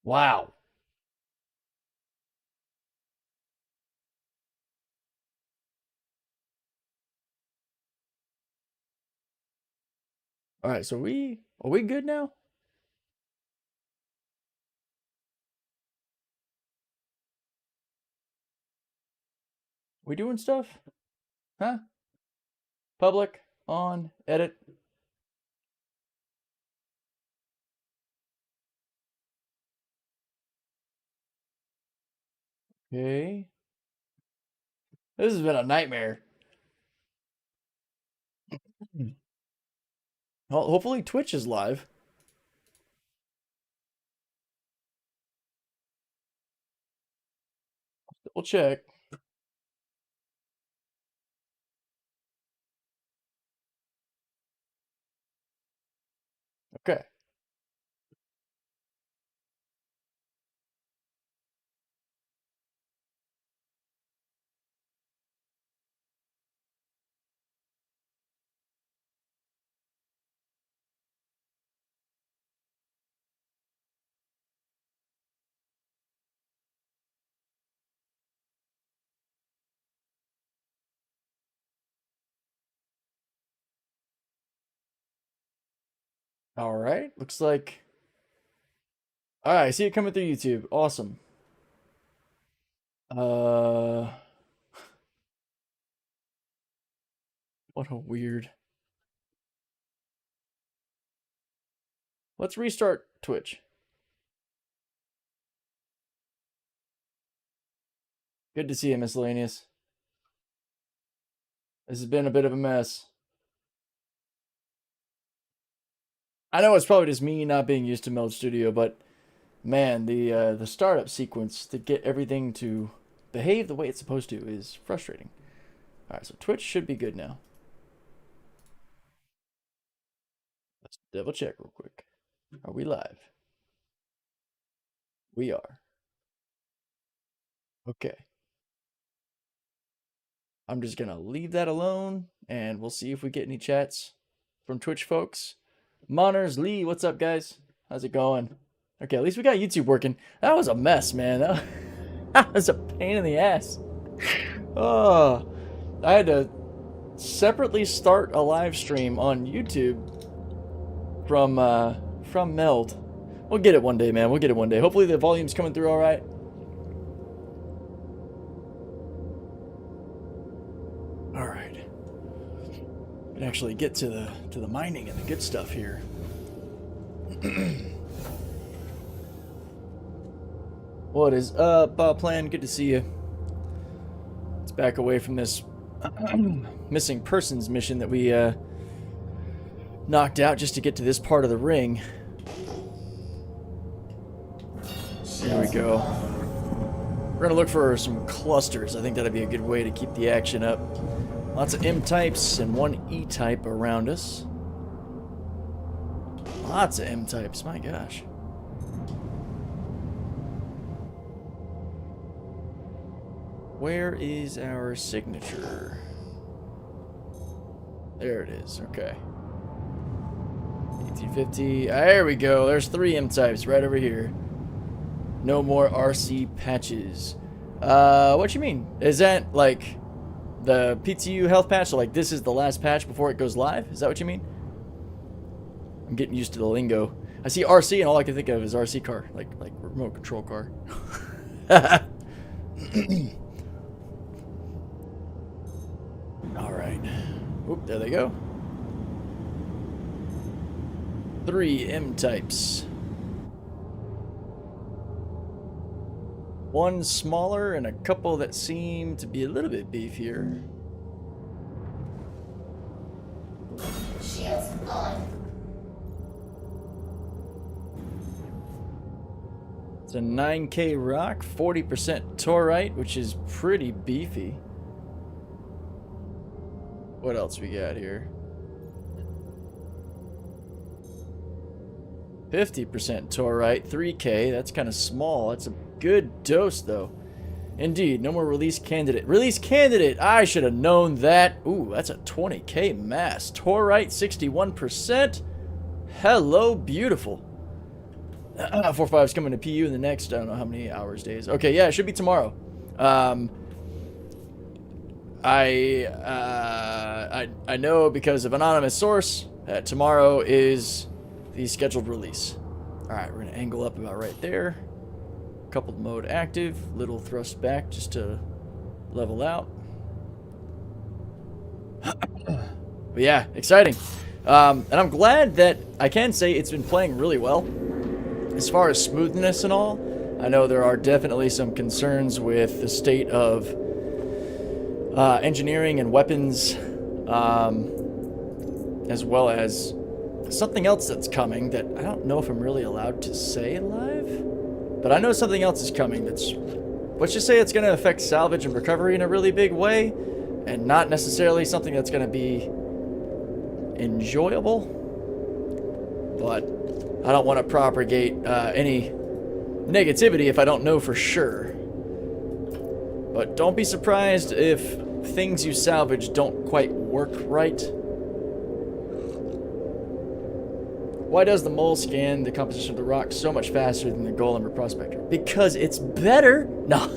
Wow. All right, so are we good now? We doing stuff? Huh? Public, on, edit. Okay. This has been a nightmare. Well, hopefully Twitch is live. We'll check. Okay. All right. Looks like. All right. I see it coming through YouTube. Awesome. Uh. What a weird. Let's restart Twitch. Good to see you, Miscellaneous. This has been a bit of a mess. I know it's probably just me not being used to Meld Studio, but man, the startup sequence to get everything to behave the way it's supposed to is frustrating. All right, so Twitch should be good now. Let's double check real quick. Are we live? We are. Okay. I'm just gonna leave that alone, and we'll see if we get any chats from Twitch folks. Moners Lee, what's up, guys? How's it going? Okay, at least we got YouTube working. That was a mess, man. That was a pain in the ass. Oh, I had to separately start a live stream on YouTube from Meld. We'll get it one day, man. We'll get it one day. Hopefully the volume's coming through all right. All right. We can actually get to the mining and the good stuff here. What is up, Plan? Good to see you. Let's back away from this missing persons mission that we knocked out just to get to this part of the ring. There we go. We're gonna look for some clusters. I think that'd be a good way to keep the action up. Lots of M types and one E type around us. Lots of M types, my gosh. Where is our signature? There it is, okay. 1850, there we go. There's 3 M types right over here. No more RC patches. What you mean? Is that like the PTU health patch? So like this is the last patch before it goes live? Is that what you mean? I'm getting used to the lingo. I see RC and all I can think of is RC car, like remote control car. All right. Oop, there they go. 3 M types. 1 smaller and a couple that seem to be a little bit beefier. Shields on. It's a 9K rock, 40% torite, which is pretty beefy. What else we got here? 50% torite, 3K. That's kind of small. That's a good dose, though. Indeed, no more release candidate. Release candidate! I should have known that. Ooh, that's a 20K mass. Torite, 61%. Hello, beautiful. 4.5 is coming to PU in the next, I don't know how many hours, days. Okay, yeah, it should be tomorrow. I know because of anonymous source that tomorrow is the scheduled release. Alright, we're going to angle up about right there. Coupled mode active, little thrust back just to level out. But yeah, exciting. And I'm glad that I can say it's been playing really well. As far as smoothness and all, I know there are definitely some concerns with the state of engineering and weapons, as well as something else that's coming that I don't know if I'm really allowed to say live. But I know something else is coming that's, let's just say it's going to affect salvage and recovery in a really big way, and not necessarily something that's going to be enjoyable. But I don't want to propagate any negativity if I don't know for sure. But don't be surprised if things you salvage don't quite work right. Why does the mole scan the composition of the rock so much faster than the golem or prospector? Because it's better. No.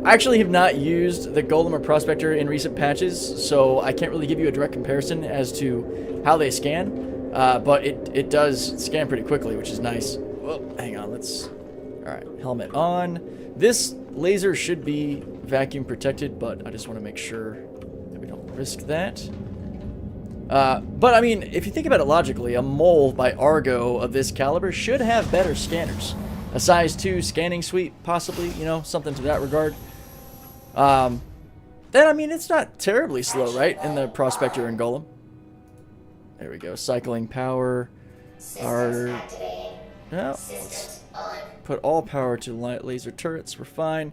I actually have not used the golem or prospector in recent patches, so I can't really give you a direct comparison as to how they scan. But it does scan pretty quickly, which is nice. Whoa, hang on, let's... Alright, helmet on. This laser should be vacuum protected, but I just want to make sure that we don't risk that. But I mean, if you think about it logically, a mole by Argo of this caliber should have better scanners. A size 2 scanning suite, possibly, you know, something to that regard. Then, I mean, it's not terribly slow, right, in the Prospector and Golem. There we go, cycling power. Our... Well, let's put all power to light laser turrets, we're fine.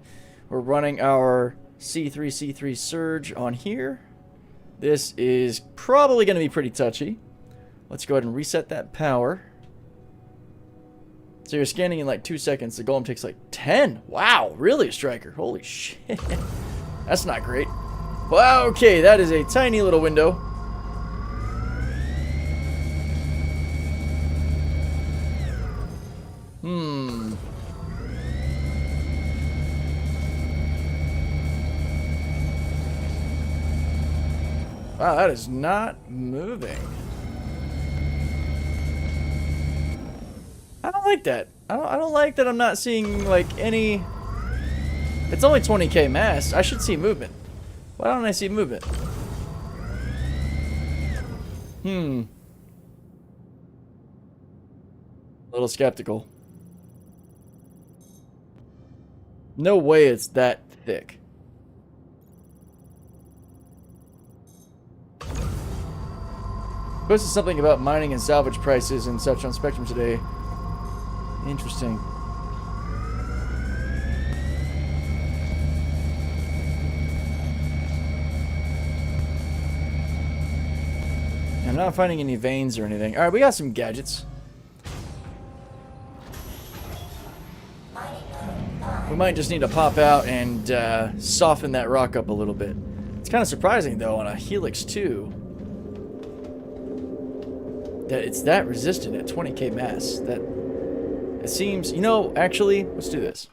We're running our C3 Surge on here. This is probably going to be pretty touchy. Let's go ahead and reset that power. So you're scanning in like 2 seconds. The golem takes like 10. Wow, really, Striker? Holy shit. That's not great. Well, okay, that is a tiny little window. Wow, that is not moving. I don't like that. I don't like that I'm not seeing like any... It's only 20k mass. I should see movement. Why don't I see movement? A little skeptical. No way it's that thick. Posted something about mining and salvage prices and such on Spectrum today. Interesting. I'm not finding any veins or anything. Alright, we got some gadgets. We might just need to pop out and soften that rock up a little bit. It's kind of surprising, though, on a Helix 2, that it's that resistant at 20k mass. That it seems, you know, actually, let's do this.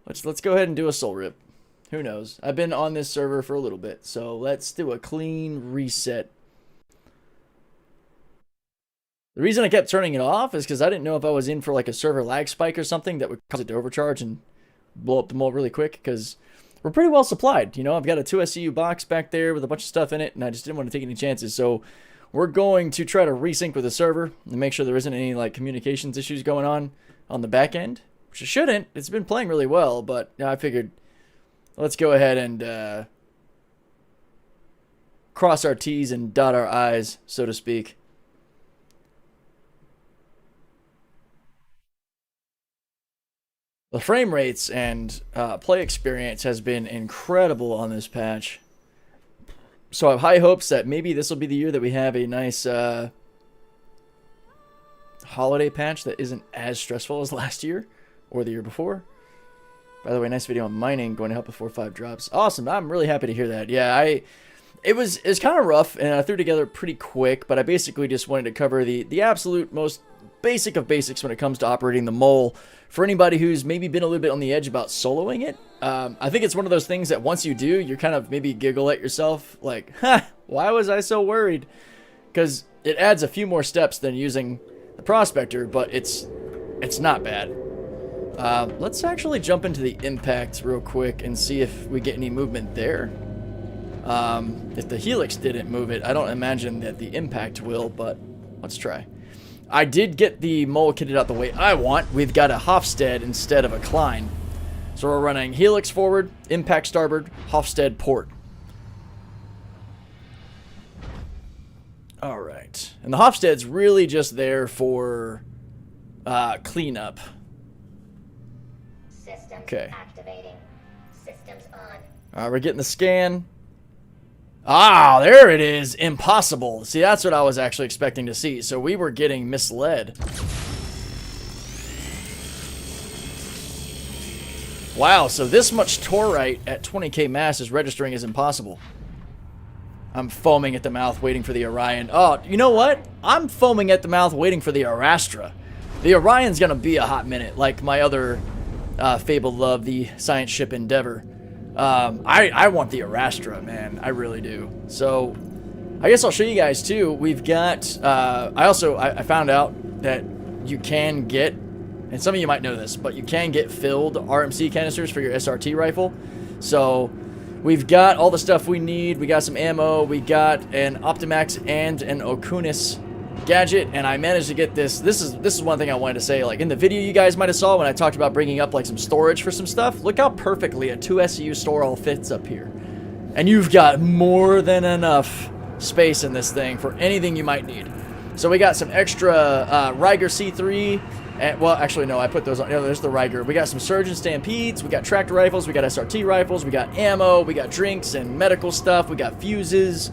Let's go ahead and do a soul rip. Who knows? I've been on this server for a little bit, so let's do a clean reset. The reason I kept turning it off is because I didn't know if I was in for like a server lag spike or something that would cause it to overcharge and blow up the mole really quick, because we're pretty well supplied. You know, I've got a 2SCU box back there with a bunch of stuff in it, and I just didn't want to take any chances. So we're going to try to resync with the server and make sure there isn't any like communications issues going on the back end, which it shouldn't. It's been playing really well, but I figured let's go ahead and cross our T's and dot our I's, so to speak. The frame rates and play experience has been incredible on this patch. So I have high hopes that maybe this will be the year that we have a nice holiday patch that isn't as stressful as last year or the year before. By the way, nice video on mining, going to help with 4.5 drops. Awesome, I'm really happy to hear that. Yeah, it was kind of rough, and I threw it together pretty quick, but I basically just wanted to cover the absolute most basic of basics when it comes to operating the mole. For anybody who's maybe been a little bit on the edge about soloing it, I think it's one of those things that once you do, you kind of maybe giggle at yourself, like, ha, why was I so worried? Because it adds a few more steps than using the prospector, but it's not bad. Let's actually jump into the impact real quick and see if we get any movement there. If the helix didn't move it, I don't imagine that the impact will, but let's try. I did get the mole kitted out the way I want. We've got a Hofstede instead of a Klein. So we're running helix forward, impact starboard, Hofstede port. All right. And the Hofstede's really just there for cleanup. Systems okay. Activating. Systems on. We're getting the scan. Ah, there it is. Impossible. See, that's what I was actually expecting to see. So we were getting misled. Wow, so this much torite at 20k mass is registering as impossible. I'm foaming at the mouth waiting for the Orion. Oh, you know what? I'm foaming at the mouth waiting for the Arastra. The Orion's going to be a hot minute, like my other fabled love, the science ship Endeavor. I want the Arastra, man. I really do. So, I guess I'll show you guys, too. We've got... I found out that you can get... And some of you might know this, but you can get filled RMC canisters for your SRT rifle. So, we've got all the stuff we need. We got some ammo. We got an Optimax and an Okunis gadget, and I managed to get this. This is one thing I wanted to say. Like in the video you guys might have saw when I talked about bringing up like some storage for some stuff. Look how perfectly a 2SU store all fits up here, and you've got more than enough space in this thing for anything you might need. So we got some extra Ryger C3. And, well, actually, no, I put those on. No, there's the Ryger. We got some Surgeon Stampedes. We got tractor rifles. We got SRT rifles. We got ammo. We got drinks and medical stuff. We got fuses.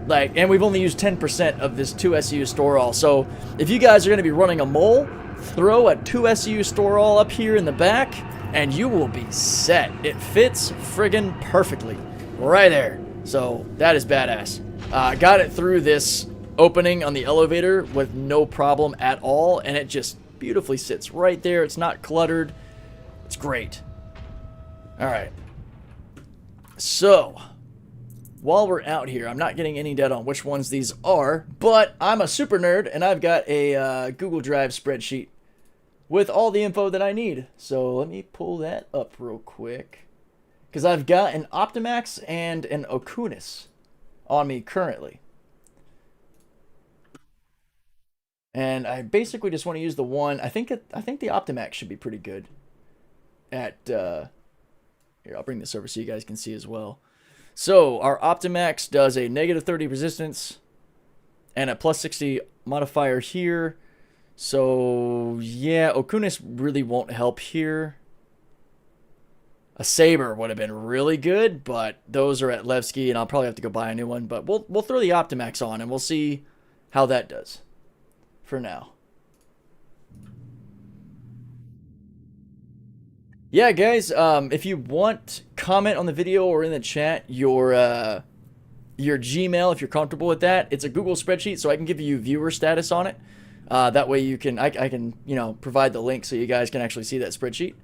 Like, and we've only used 10% of this 2SU store all. So if you guys are going to be running a mole, throw a 2SU store all up here in the back, and you will be set. It fits friggin' perfectly right there. So that is badass. Got it through this opening on the elevator with no problem at all, and it just beautifully sits right there. It's not cluttered. It's great. All right. So while we're out here, I'm not getting any data on which ones these are, but I'm a super nerd, and I've got a Google Drive spreadsheet with all the info that I need. So let me pull that up real quick, because I've got an Optimax and an Okunis on me currently. And I basically just want to use the one. I think the Optimax should be pretty good at... here, I'll bring this over so you guys can see as well. So our Optimax does a -30 resistance and a +60 modifier here. So yeah, Okunis really won't help here. A Saber would have been really good, but those are at Levki, and I'll probably have to go buy a new one. But we'll throw the Optimax on, and we'll see how that does for now. Yeah, guys, if you want, comment on the video or in the chat your Gmail if you're comfortable with that. It's a Google spreadsheet, so I can give you viewer status on it. That way you can, I can, you know, provide the link so you guys can actually see that spreadsheet.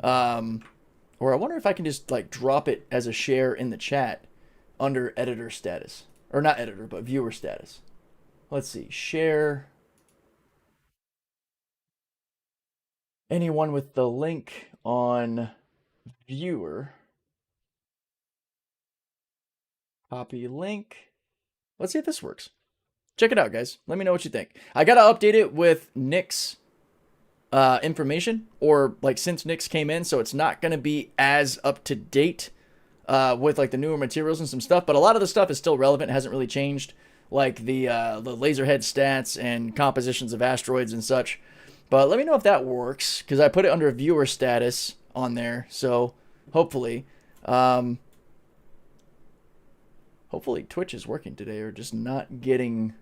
Or I wonder if I can just like drop it as a share in the chat under editor status, or not editor, but viewer status. Let's see, share. Anyone with the link on viewer. Copy link. Let's see if this works. Check it out, guys. Let me know what you think. I got to update it with Nick's information, or like since Nick's came in, so it's not going to be as up to date with like the newer materials and some stuff, but a lot of the stuff is still relevant. It hasn't really changed, like the laser head stats and compositions of asteroids and such. But let me know if that works, because I put it under viewer status on there. So hopefully, hopefully Twitch is working today, or just not getting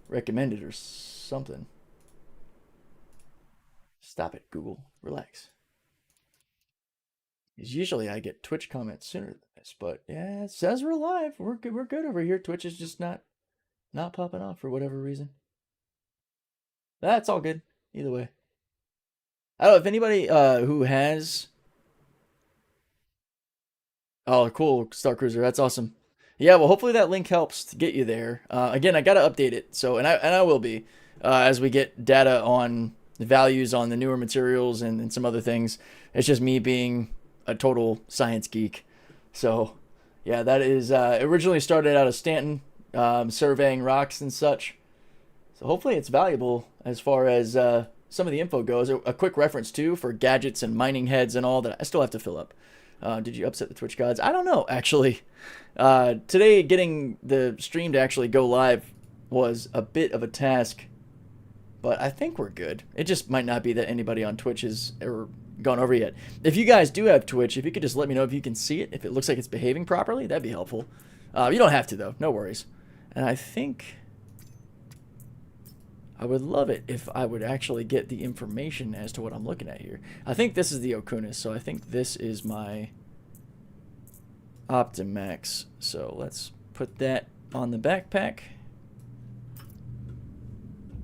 recommended or something. Stop it, Google. Relax. Because usually I get Twitch comments sooner than this, but yeah, it says we're live. We're good over here. Twitch is just not popping off for whatever reason. That's all good. Either way. I don't know if anybody who has. Oh, cool, Star Cruiser. That's awesome. Yeah, well, hopefully that link helps to get you there. Again, I gotta update it, so and I will be as we get data on the values on the newer materials and some other things. It's just me being a total science geek. So, yeah, that is originally started out of Stanton, surveying rocks and such. So hopefully it's valuable as far as some of the info goes. A quick reference too for gadgets and mining heads and all that I still have to fill up. Did you upset the Twitch gods? I don't know, actually. Today, getting the stream to actually go live was a bit of a task, but I think we're good. It just might not be that anybody on Twitch has ever gone over yet. If you guys do have Twitch, if you could just let me know if you can see it, if it looks like it's behaving properly, that'd be helpful. You don't have to, though. No worries. And I think I would love it if I would actually get the information as to what I'm looking at here. I think this is the Ocunis, so I think this is my Optimax. So let's put that on the backpack.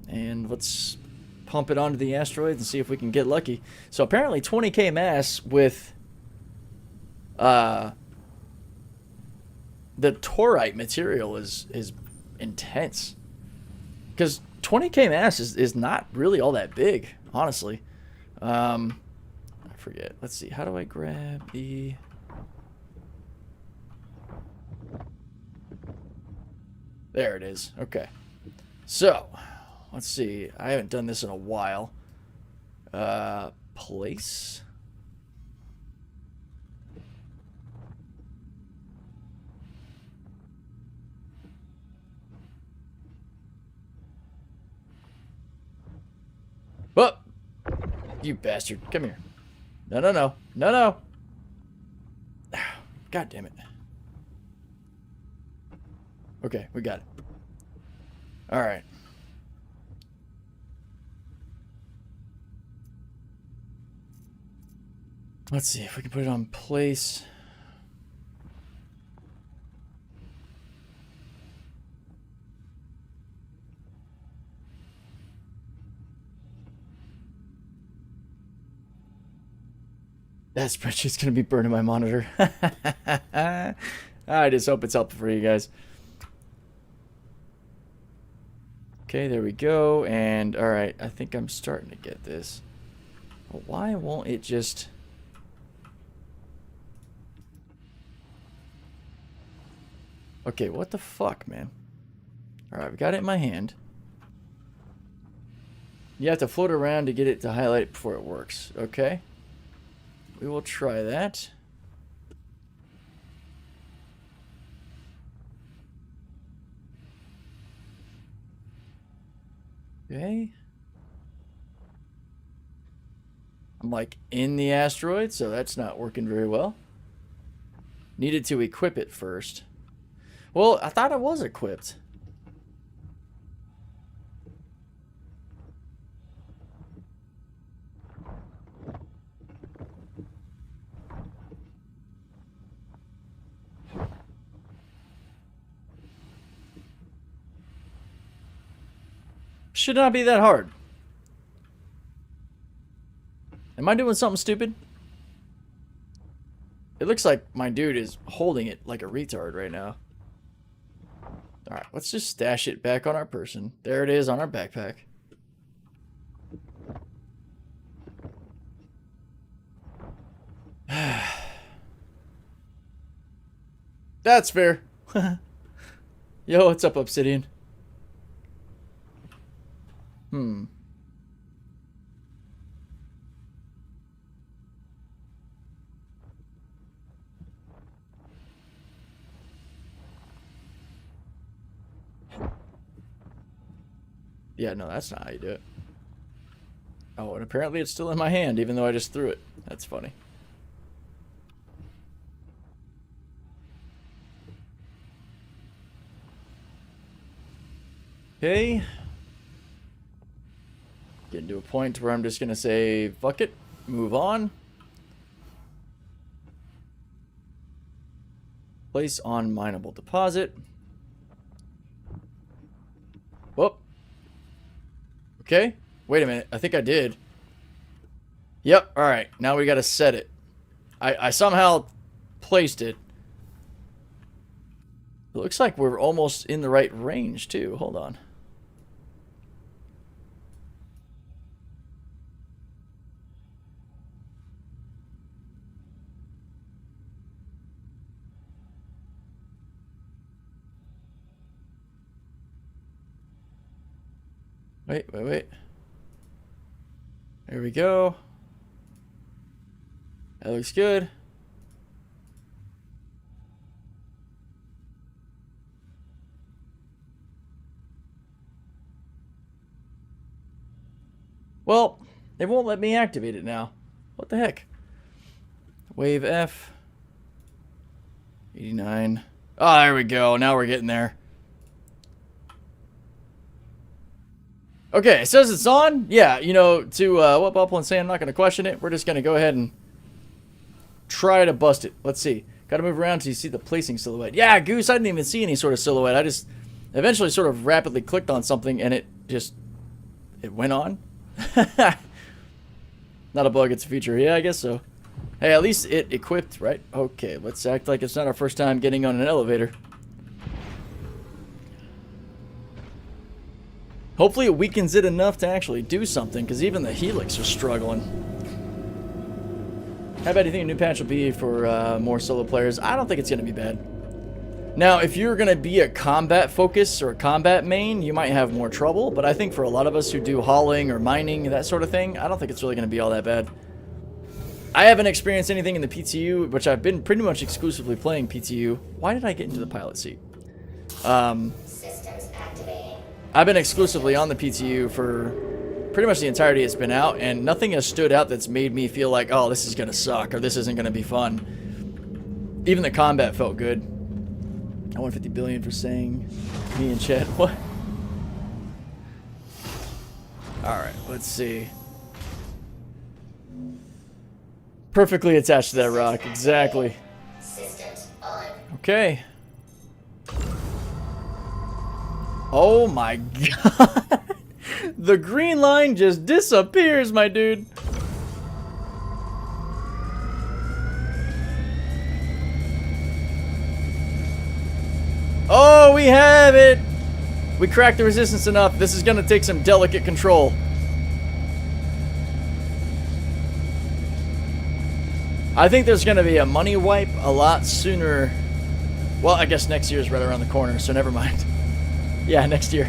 And let's pump it onto the asteroid and see if we can get lucky. So apparently 20k mass with the torite material is intense. Because 20k mass is not really all that big, honestly. I forget. Let's see. How do I grab the... There it is. Okay. So, let's see. I haven't done this in a while. Place. Oh! You bastard. Come here. No, no, no. No, no. God damn it. Okay, we got it. Alright. Let's see if we can put it on place. That spreadsheet's gonna be burning my monitor. I just hope it's helpful for you guys. Okay, there we go. And alright, I think I'm starting to get this. But why won't it just... Okay, what the fuck, man? Alright, we got it in my hand. You have to float around to get it to highlight it before it works. Okay. We will try that. Okay. I'm like in the asteroid, so that's not working very well. Needed to equip it first. Well, I thought it was equipped. Should not be that hard. Am I doing something stupid? It looks like my dude is holding it like a retard right now. Alright, let's just stash it back on our person. There it is on our backpack. That's fair. Yo, what's up, Obsidian? Yeah, no, that's not how you do it. Oh, and apparently it's still in my hand, even though I just threw it. That's funny. Okay. Getting to a point where I'm just going to say, fuck it, move on. Place on mineable deposit. Whoop. Okay. Wait a minute. I think I did. Yep. All right. Now we got to set it. I somehow placed it. It looks like we're almost in the right range, too. Hold on. Wait. There we go. That looks good. Well, it won't let me activate it now. What the heck? Wave F. 89. Oh, there we go. Now we're getting there. Okay, it says it's on. Yeah, you know, to what Bubble and say, I'm not going to question it. We're just going to go ahead and try to bust it. Let's see. Got to move around so you see the placing silhouette. Yeah, Goose, I didn't even see any sort of silhouette. I just eventually sort of rapidly clicked on something and it went on. Not a bug, it's a feature. Yeah, I guess so. Hey, at least it equipped, right? Okay, let's act like it's not our first time getting on an elevator. Hopefully it weakens it enough to actually do something, because even the Helix are struggling. How bad do you think a new patch will be for more solo players? I don't think it's going to be bad. Now, if you're going to be a combat focus or a combat main, you might have more trouble, but I think for a lot of us who do hauling or mining, that sort of thing, I don't think it's really going to be all that bad. I haven't experienced anything in the PTU, which I've been pretty much exclusively playing PTU. Why did I get into the pilot seat? Systems activating. I've been exclusively on the PTU for pretty much the entirety it's been out, and nothing has stood out that's made me feel like, oh, this is going to suck, or this isn't going to be fun. Even the combat felt good. I want 50 billion for saying me and Chet. What? Alright, let's see. Perfectly attached to that rock, exactly. Systems on. Okay. Oh my god. The green line just disappears, my dude. Oh, we have it. We cracked the resistance enough. This is going to take some delicate control. I think there's going to be a money wipe a lot sooner. Well, I guess next year is right around the corner, so never mind. Yeah, next year.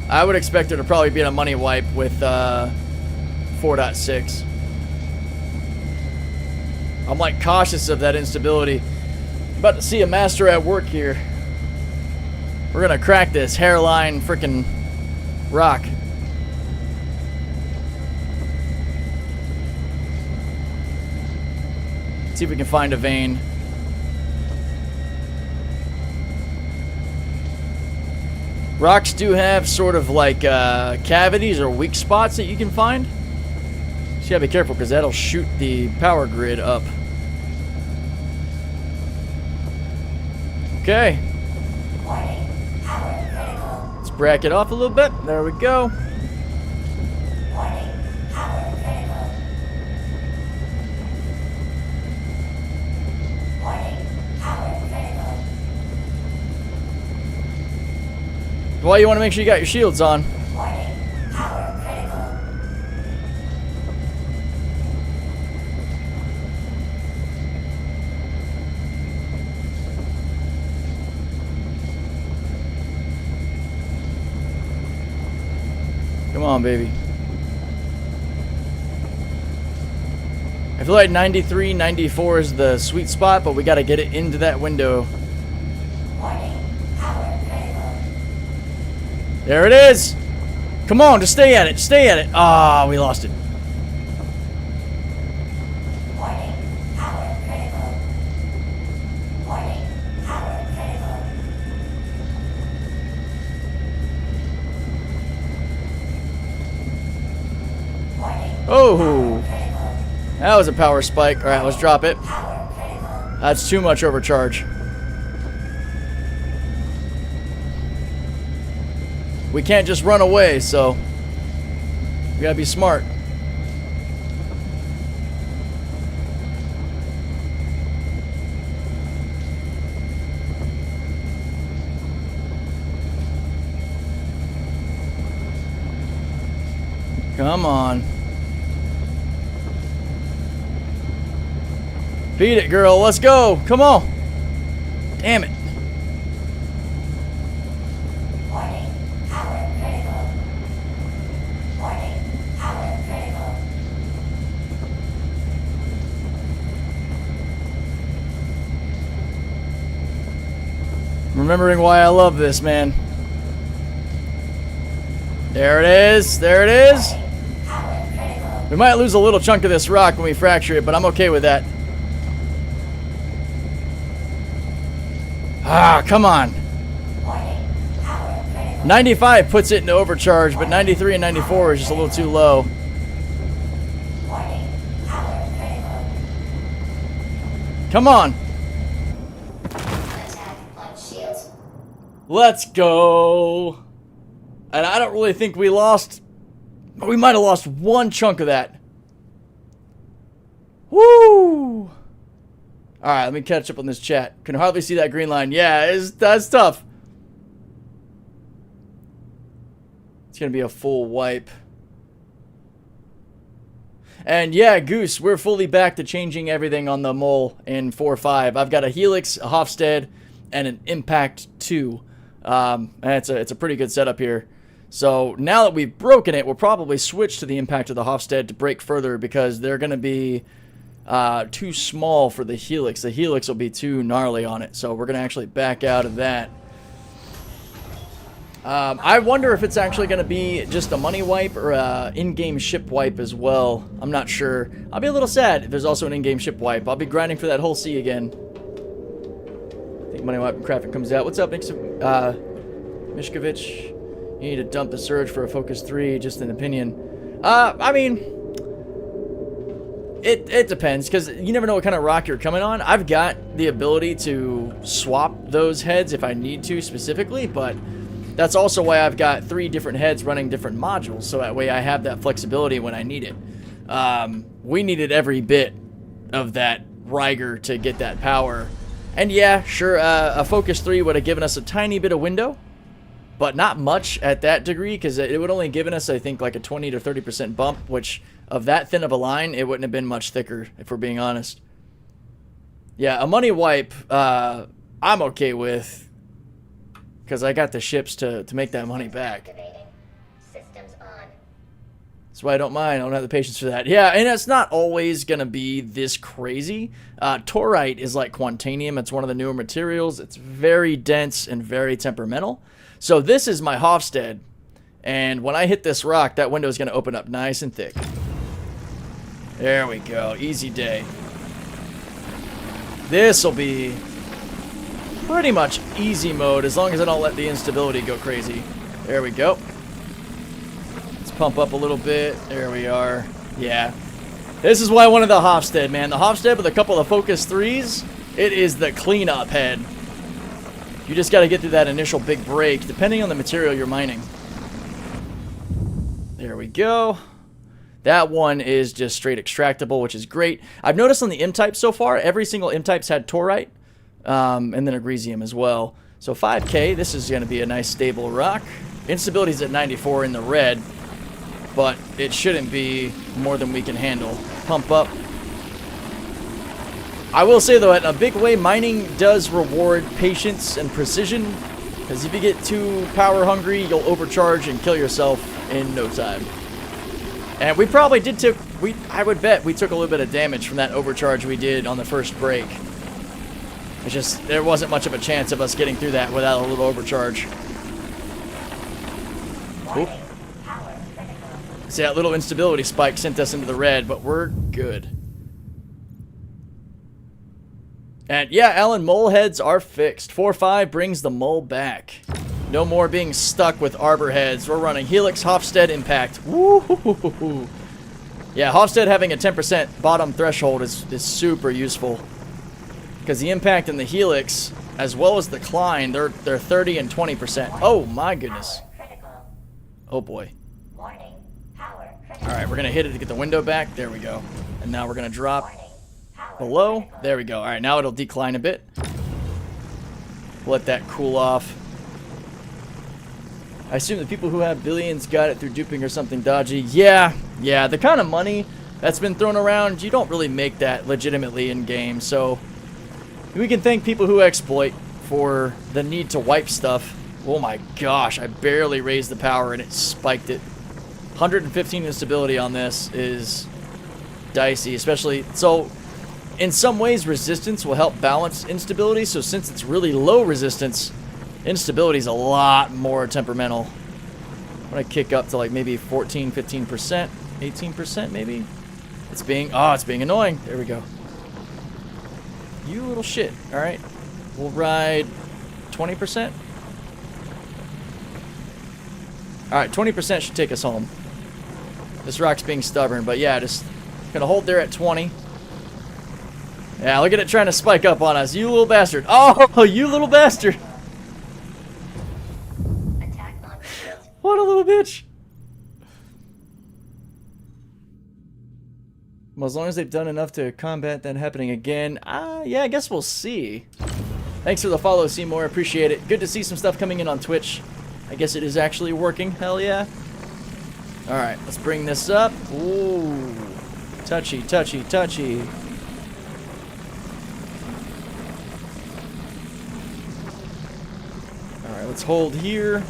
I would expect there to probably be a money wipe with 4.6. I'm like cautious of that instability. About to see a master at work here. We're gonna crack this hairline frickin' rock. See if we can find a vein. Rocks do have sort of like cavities or weak spots that you can find. So you gotta be careful because that'll shoot the power grid up. Okay. Let's bracket off a little bit. There we go. Well, you want to make sure you got your shields on. Come on, baby. I feel like 93, 94 is the sweet spot, but we got to get it into that window. There it is. Come on, just stay at it. Stay at it. Ah, we lost it. Oh, that was a power spike. All right, let's drop it. That's too much overcharge. we can't just run away, so we gotta be smart. Come on. Beat it, girl. Let's go. Come on. Damn it. Warning, power critical. Warning, power critical. Remembering why I love this, man. There it is. There it is. Power critical. We might lose a little chunk of this rock when we fracture it, but I'm okay with that. Ah, come on. Warning, power critical. 95 puts it into overcharge, but 93 and 94 is just a little too low. Warning, power critical. Come on. Attack on shield. Let's go. And I don't really think we lost, but we might have lost one chunk of that. Woo! Alright, let me catch up on this chat. Can hardly see that green line. Yeah, that's tough. It's going to be a full wipe. And yeah, Goose, we're fully back to changing everything on the mole in 4.5. I've got a Helix, a Hofstede, and an Impact 2. And it's a pretty good setup here. So now that we've broken it, we'll probably switch to the Impact of the Hofstede to break further because they're going to be too small for the Helix. The Helix will be too gnarly on it. So we're going to actually back out of that. I wonder if it's actually going to be just a money wipe or a in-game ship wipe as well. I'm not sure. I'll be a little sad if there's also an in-game ship wipe. I'll be grinding for that whole sea again. I think money wipe and crafting comes out. What's up, Mishkovich? You need to dump the Surge for a Focus 3, just an opinion. I mean, it depends, because you never know what kind of rock you're coming on. I've got the ability to swap those heads if I need to specifically, but that's also why I've got 3 different heads running different modules, so that way I have that flexibility when I need it. We needed every bit of that Ryger to get that power. And yeah, sure, a Focus 3 would have given us a tiny bit of window, but not much at that degree, because it would only given us, I think, like a 20 to 30% bump, which of that thin of a line, it wouldn't have been much thicker, if we're being honest. Yeah, a money wipe, I'm okay with, because I got the ships to make that money back. Activating. Systems on. That's why I don't mind. I don't have the patience for that. Yeah, and it's not always going to be this crazy. Torite is like Quantanium. It's one of the newer materials. It's very dense and very temperamental. So this is my Hofstede, and when I hit this rock, that window is going to open up nice and thick. There we go. Easy day. This will be pretty much easy mode as long as I don't let the instability go crazy. There we go. Let's pump up a little bit. There we are. Yeah. This is why I wanted the Hofstede, man. The Hofstede with a couple of Focus 3s, it is the cleanup head. You just got to get through that initial big break, depending on the material you're mining. There we go. That one is just straight extractable, which is great. I've noticed on the M-type so far, every single M-type's had Torite, and then Agresium as well. So 5K, this is going to be a nice stable rock. Instability's at 94 in the red, but it shouldn't be more than we can handle. Pump up. I will say, though, in a big way, mining does reward patience and precision, because if you get too power hungry, you'll overcharge and kill yourself in no time. And we probably did I would bet we took a little bit of damage from that overcharge we did on the first break. It's just, there wasn't much of a chance of us getting through that without a little overcharge. Oop. See, that little instability spike sent us into the red, but we're good. And yeah, Alan, mole heads are fixed. 4.5 brings the mole back. No more being stuck with arbor heads. We're running Helix, Hofstede, Impact. Woo-hoo-hoo-hoo. Yeah, Hofstede having a 10% bottom threshold is super useful. Because the Impact and the Helix, as well as the Klein, they're 30 and 20%. Oh my goodness. Oh boy. Warning. Power critical. All right, we're gonna hit it to get the window back. There we go. And now we're gonna drop Warning. Power below. critical. There we go. All right, now it'll decline a bit. Let that cool off. I assume the people who have billions got it through duping or something dodgy. Yeah, the kind of money that's been thrown around, you don't really make that legitimately in game. So we can thank people who exploit for the need to wipe stuff. Oh my gosh, I barely raised the power and it spiked it. 115 instability on this is dicey, especially so. In some ways, resistance will help balance instability. So since it's really low resistance, instability is a lot more temperamental. I'm gonna kick up to like maybe 14, 15%, 18% maybe. It's being annoying. There we go. You little shit. All right, we'll ride 20%. All right, 20% should take us home. This rock's being stubborn, but yeah, just gonna hold there at 20. Yeah, look at it trying to spike up on us. You little bastard. Oh, you little bastard. Attack on shields. What a little bitch. Well, as long as they've done enough to combat that happening again, yeah, I guess we'll see. Thanks for the follow, Seymour. Appreciate it. Good to see some stuff coming in on Twitch. I guess it is actually working. Hell yeah. All right, let's bring this up. Ooh, touchy, touchy, touchy. All right, let's hold here.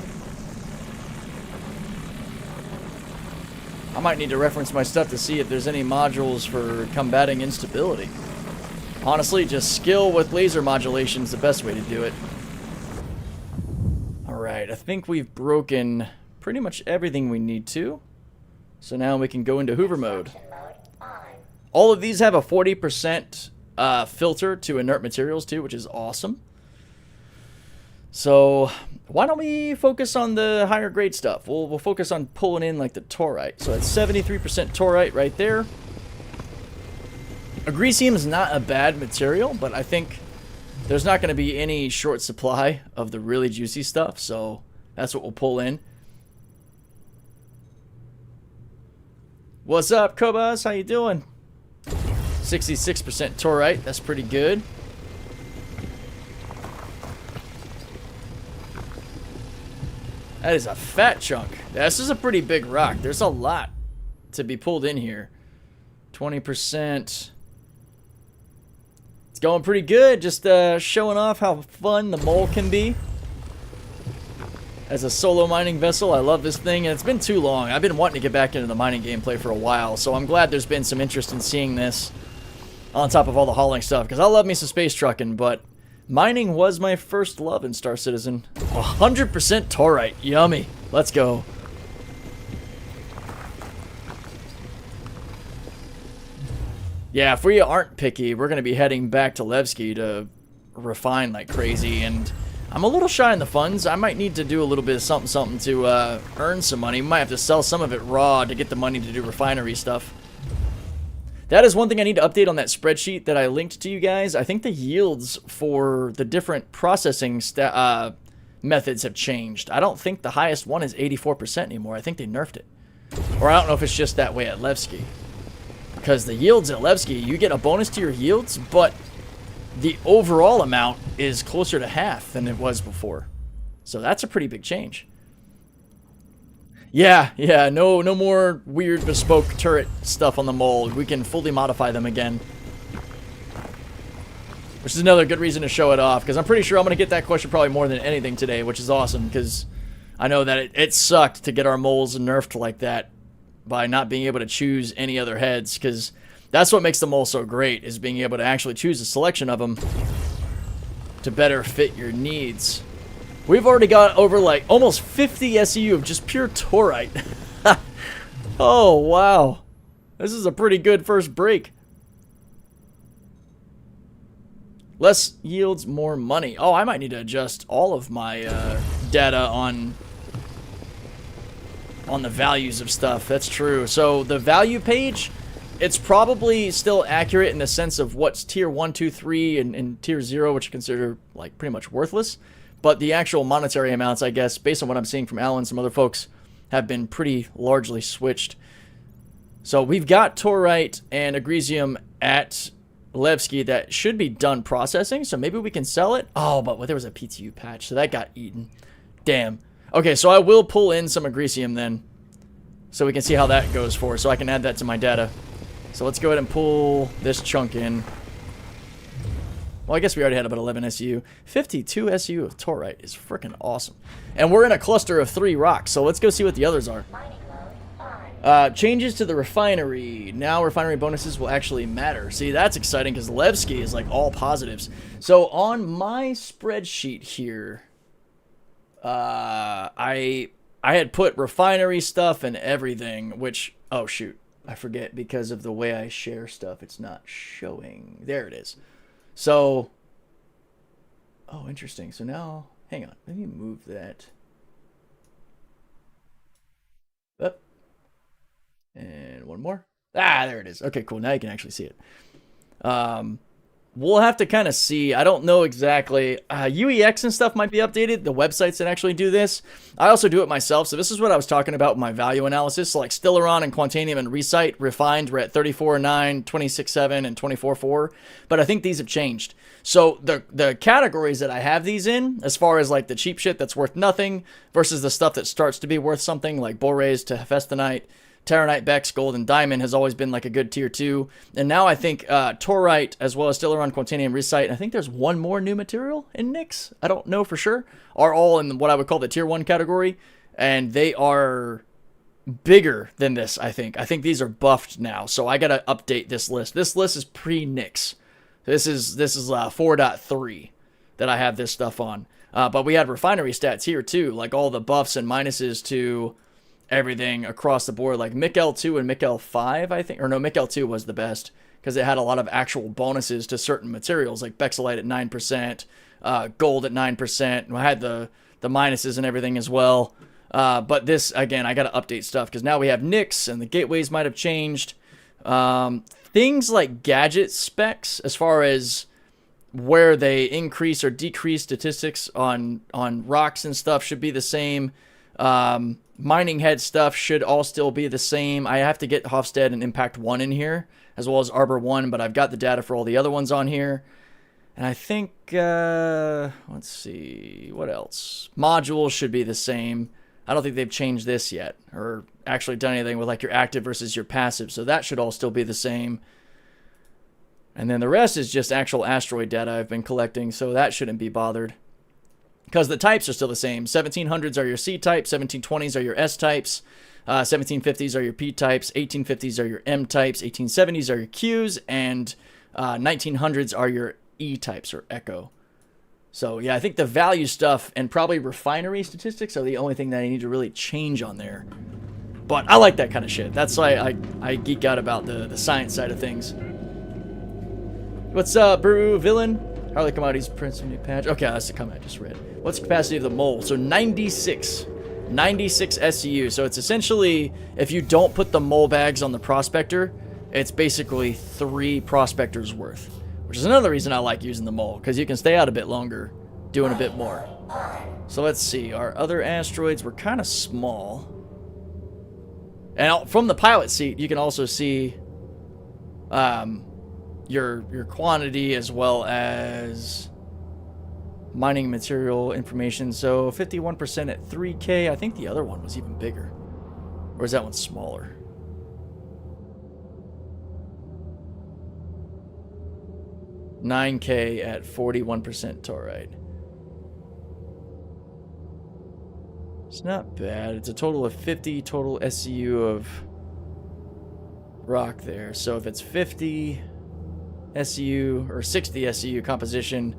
I might need to reference my stuff to see if there's any modules for combating instability. Honestly, just skill with laser modulation is the best way to do it. Alright, I think we've broken pretty much everything we need to. So now we can go into Hoover mode. Action mode on. All of these have a 40% filter to inert materials too, which is awesome. So why don't we focus on the higher grade stuff? We'll focus on pulling in like the torite. So it's 73% torite right there. Agricium is not a bad material, but I think there's not going to be any short supply of the really juicy stuff. So that's what we'll pull in. What's up, Kobas? How you doing? 66% torite. That's pretty good. That is a fat chunk. This is a pretty big rock. There's a lot to be pulled in here. 20%. It's going pretty good. Just showing off how fun the mole can be. As a solo mining vessel, I love this thing. And it's been too long. I've been wanting to get back into the mining gameplay for a while. So I'm glad there's been some interest in seeing this on top of all the hauling stuff. Because I love me some space trucking, but mining was my first love in Star Citizen. 100% torite. Yummy. Let's go. Yeah, if we aren't picky, we're going to be heading back to Levki to refine like crazy. And I'm a little shy on the funds. I might need to do a little bit of something to earn some money. We might have to sell some of it raw to get the money to do refinery stuff. That is one thing I need to update on that spreadsheet that I linked to you guys. I think the yields for the different processing methods have changed. I don't think the highest one is 84% anymore. I think they nerfed it. Or I don't know if it's just that way at Levki. Because the yields at Levki, you get a bonus to your yields, but the overall amount is closer to half than it was before. So that's a pretty big change. Yeah, no more weird bespoke turret stuff on the mold. We can fully modify them again. Which is another good reason to show it off, because I'm pretty sure I'm going to get that question probably more than anything today, which is awesome, because I know that it sucked to get our moles nerfed like that by not being able to choose any other heads, because that's what makes the mole so great, is being able to actually choose a selection of them to better fit your needs. We've already got over like almost 50 SEU of just pure torite. Oh, wow. This is a pretty good first break. Less yields, more money. Oh, I might need to adjust all of my data on the values of stuff. That's true. So the value page, it's probably still accurate in the sense of what's tier 1, 2, 3, and tier 0, which I consider like pretty much worthless. But the actual monetary amounts, I guess, based on what I'm seeing from Alan and some other folks, have been pretty largely switched. So we've got Torite and Agresium at Levki that should be done processing, so maybe we can sell it. Oh, but there was a PTU patch, so that got eaten. Damn. Okay, so I will pull in some Agresium then, so we can see how that goes for, so I can add that to my data. So let's go ahead and pull this chunk in. Well, I guess we already had about 11 SU. 52 SU of Torite is freaking awesome. And we're in a cluster of 3 rocks, so let's go see what the others are. Mining mode on. Changes to the refinery. Now refinery bonuses will actually matter. See, that's exciting because Levki is like all positives. So on my spreadsheet here, I had put refinery stuff and everything, which, oh shoot, I forget because of the way I share stuff. It's not showing. There it is. So, oh, interesting. So now, hang on. Let me move that up. And one more. Ah, there it is. Okay, cool. Now you can actually see it. We'll have to kind of see. I don't know exactly. UEX and stuff might be updated. The websites that actually do this. I also do it myself. So this is what I was talking about with my value analysis. So like Stellaron and Quantanium and Recite refined, we're at 34.9, 26.7, and 24.4. But I think these have changed. So the categories that I have these in, as far as like the cheap shit that's worth nothing versus the stuff that starts to be worth something, like Borays to Hephaestonite, Terranite, Bex, Gold, and Diamond has always been like a good tier 2. And now I think Torite, as well as Stellaron, Quantanium, Recite, and I think there's one more new material in Nix, I don't know for sure, are all in what I would call the tier 1 category. And they are bigger than this, I think. I think these are buffed now, so I got to update this list. This list is pre-Nix. This is 4.3 that I have this stuff on. But we had refinery stats here too, like all the buffs and minuses to everything across the board, like Mikel 2 and Mikel 5, I think. Or no, Mikel 2 was the best because it had a lot of actual bonuses to certain materials, like Bexolite at 9%, Gold at 9%. I had the minuses and everything as well. But this, again, I got to update stuff because now we have Nix and the gateways might have changed. Things like gadget specs, as far as where they increase or decrease statistics on rocks and stuff, should be the same. Mining head stuff should all still be the same. I have to get Hofstede and Impact 1 in here, as well as Arbor 1, but I've got the data for all the other ones on here. And I think, let's see, what else? Modules should be the same. I don't think they've changed this yet, or actually done anything with like your active versus your passive, so that should all still be the same. And then the rest is just actual asteroid data I've been collecting, so that shouldn't be bothered. Because the types are still the same. 1700s are your C types, 1720s are your S types, 1750s are your P types, 1850s are your M types, 1870s are your Qs, and 1900s are your E types or Echo. So yeah, I think the value stuff and probably refinery statistics are the only thing that I need to really change on there. But I like that kind of shit. That's why I geek out about the science side of things. What's up, Brew Villain? Harley Commodities Prince of New Patch. Okay, that's the comment I just read. What's the capacity of the mole? So 96 SCU. So it's essentially, if you don't put the mole bags on the prospector, it's basically 3 prospectors worth. Which is another reason I like using the mole, because you can stay out a bit longer, doing a bit more. So let's see. Our other asteroids were kind of small. And from the pilot seat, you can also see your quantity as well as mining material information. So 51% at 3K. I think the other one was even bigger. Or is that one smaller? $9K at 41% Taurite. It's not bad. It's a total of 50 total SCU of rock there. So if it's 50 SCU or 60 SCU composition,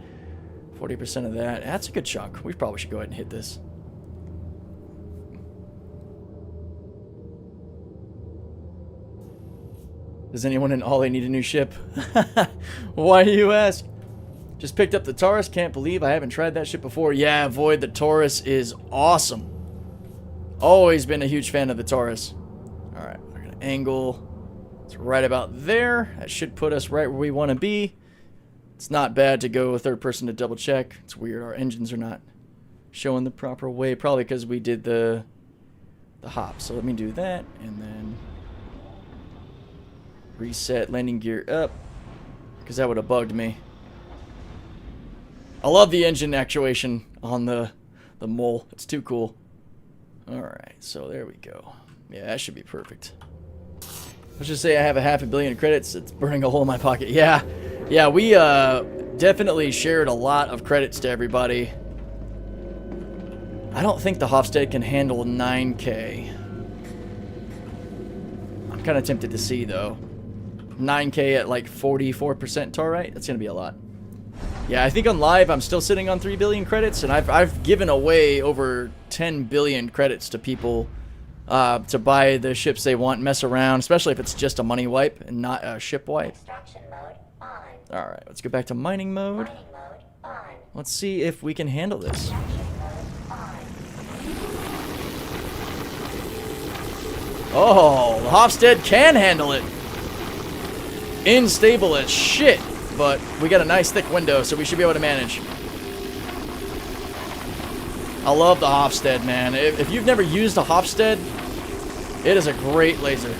40% of that, that's a good chunk. We probably should go ahead and hit this. Does anyone in Ollie need a new ship? Why do you ask? Just picked up the Taurus. Can't believe I haven't tried that ship before. Yeah, Void, the Taurus is awesome. Always been a huge fan of the Taurus. Alright, we're going to angle. It's right about there. That should put us right where we want to be. It's not bad to go a third person to double check. It's weird. Our engines are not showing the proper way. Probably because we did the the hop. So let me do that, and then reset landing gear up, because that would have bugged me. I love the engine actuation on the mole. It's too cool. Alright, so there we go. Yeah, that should be perfect. Let's just say I have a 500 million credits. It's burning a hole in my pocket. Yeah, we definitely shared a lot of credits to everybody. I don't think the Hofstede can handle 9K. I'm kind of tempted to see, though. 9K at like 44% tar rate? That's going to be a lot. Yeah, I think on live I'm still sitting on 3 billion credits, and I've given away over 10 billion credits to people to buy the ships they want, mess around, especially if it's just a money wipe and not a ship wipe. Alright, let's go back to mining mode. Let's see if we can handle this. Oh, the Hofstede can handle it. Unstable as shit, but we got a nice thick window, so we should be able to manage. I love the Hofstede, man. If you've never used a Hofstede, it is a great laser.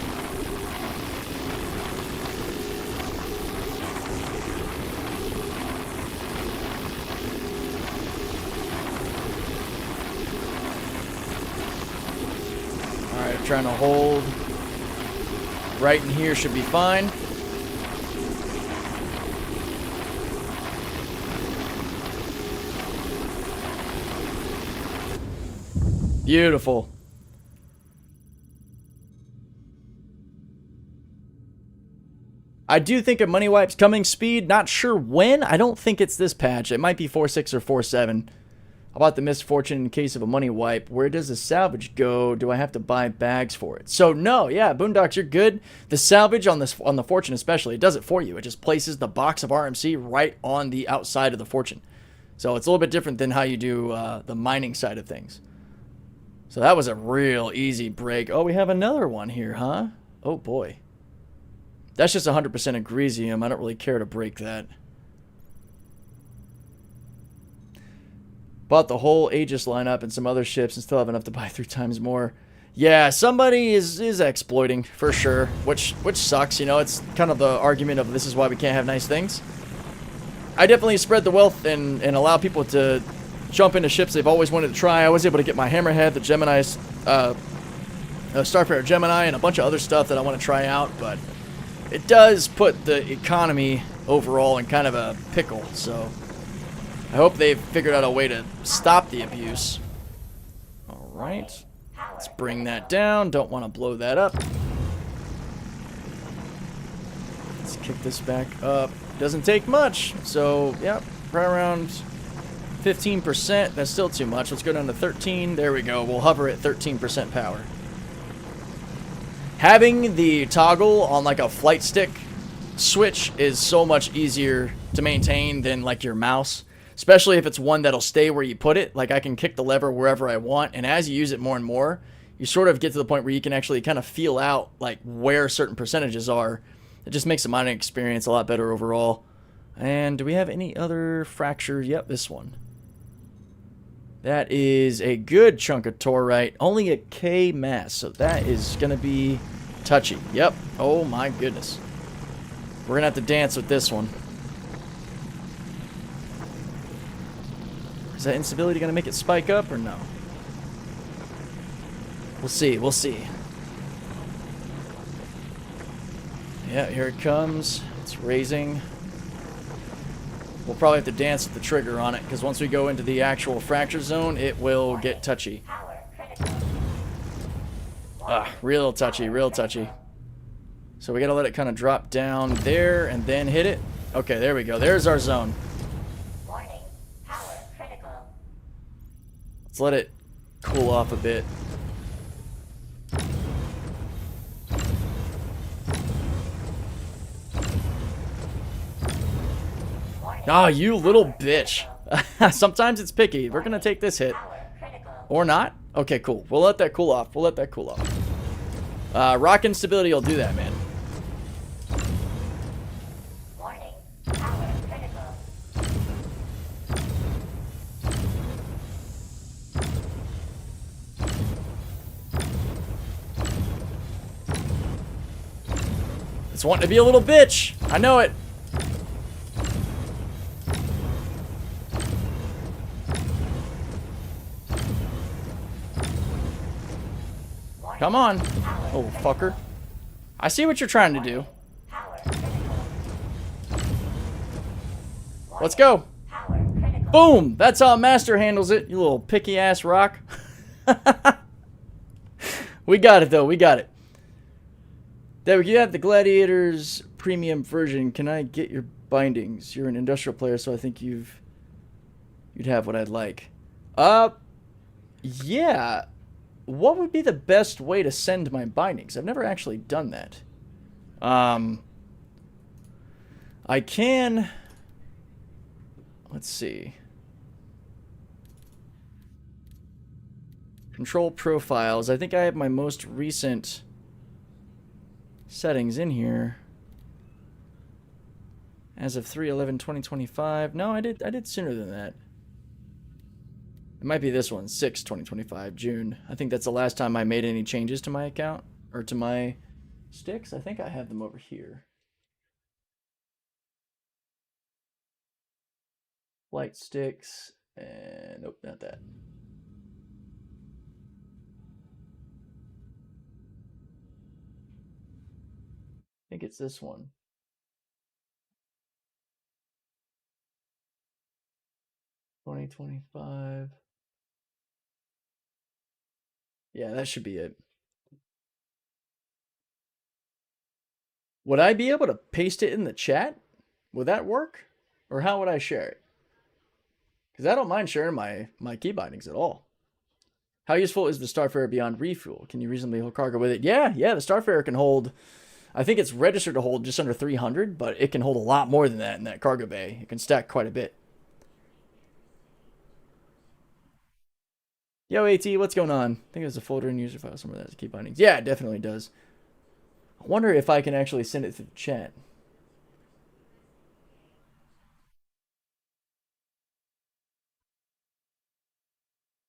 Alright, I'm trying to hold. Right in here should be fine. Beautiful. I do think a money wipe's coming speed. Not sure when. I don't think it's this patch. It might be 4.6 or 4.7. How about the misfortune in case of a money wipe? Where does the salvage go? Do I have to buy bags for it? So no, yeah, Boondocks, you're good. The salvage on the Fortune especially, it does it for you. It just places the box of RMC right on the outside of the Fortune. So it's a little bit different than how you do the mining side of things. So that was a real easy break. Oh, we have another one here, huh? Oh boy. That's just 100% Agresium. I don't really care to break that. Bought the whole Aegis lineup and some other ships and still have enough to buy 3 times more. Yeah, somebody is exploiting for sure, which sucks. You know, it's kind of the argument of this is why we can't have nice things. I definitely spread the wealth and allow people to jump into ships they've always wanted to try. I was able to get my Hammerhead, the Gemini, Starfarer Gemini, and a bunch of other stuff that I want to try out, but it does put the economy overall in kind of a pickle, so I hope they've figured out a way to stop the abuse. Alright, let's bring that down. Don't want to blow that up. Let's kick this back up. Doesn't take much, so yeah, right around 15%. That's still too much. Let's go down to 13. There we go. We'll hover at 13% power. Having the toggle on like a flight stick switch is so much easier to maintain than like your mouse, especially if it's one that'll stay where you put it. Like I can kick the lever wherever I want, and as you use it more and more, you sort of get to the point where you can actually kind of feel out like where certain percentages are. It just makes the mining experience a lot better overall. And do we have any other fracture? Yep, this one. That is a good chunk of torite. Only a K mass, so that is going to be touchy. Yep. Oh my goodness. We're going to have to dance with this one. Is that instability going to make it spike up or no? We'll see. We'll see. Yeah, here it comes. It's raising. We'll probably have to dance with the trigger on it, because once we go into the actual fracture zone, it will get touchy. Real touchy, real touchy. So we gotta let it kind of drop down there and then hit it. Okay, there we go. There's our zone. Let's let it cool off a bit. Ah, you little bitch. Sometimes it's picky. We're gonna take this hit. Or not? Okay, cool. We'll let that cool off. We'll let that cool off. Rock instability will do that, man. It's wanting to be a little bitch. I know it. Come on. Oh, fucker. I see what you're trying to do. Let's go. Boom. That's how a master handles it, you little picky ass rock. We got it, though. We got it. There we go. You have the Gladiator's premium version. Can I get your bindings? You're an industrial player, so I think you'd have what I'd like. Yeah. What would be the best way to send my bindings? I've never actually done that. I can... Let's see. Control profiles. I think I have my most recent settings in here. As of 3/11/2025. No, I did sooner than that. It might be this one, 6/2025, June. I think that's the last time I made any changes to my account or to my sticks. I think I have them over here. Light sticks and nope, not that. I think it's this one. $20.25. Yeah, that should be it. Would I be able to paste it in the chat? Would that work? Or how would I share it? Because I don't mind sharing my key bindings at all. How useful is the Starfarer beyond refuel? Can you reasonably hold cargo with it? Yeah, the Starfarer can hold... I think it's registered to hold just under 300, but it can hold a lot more than that in that cargo bay. It can stack quite a bit. Yo, AT, what's going on? I think there's a folder in user file somewhere that has key bindings. Yeah, it definitely does. I wonder if I can actually send it to the chat.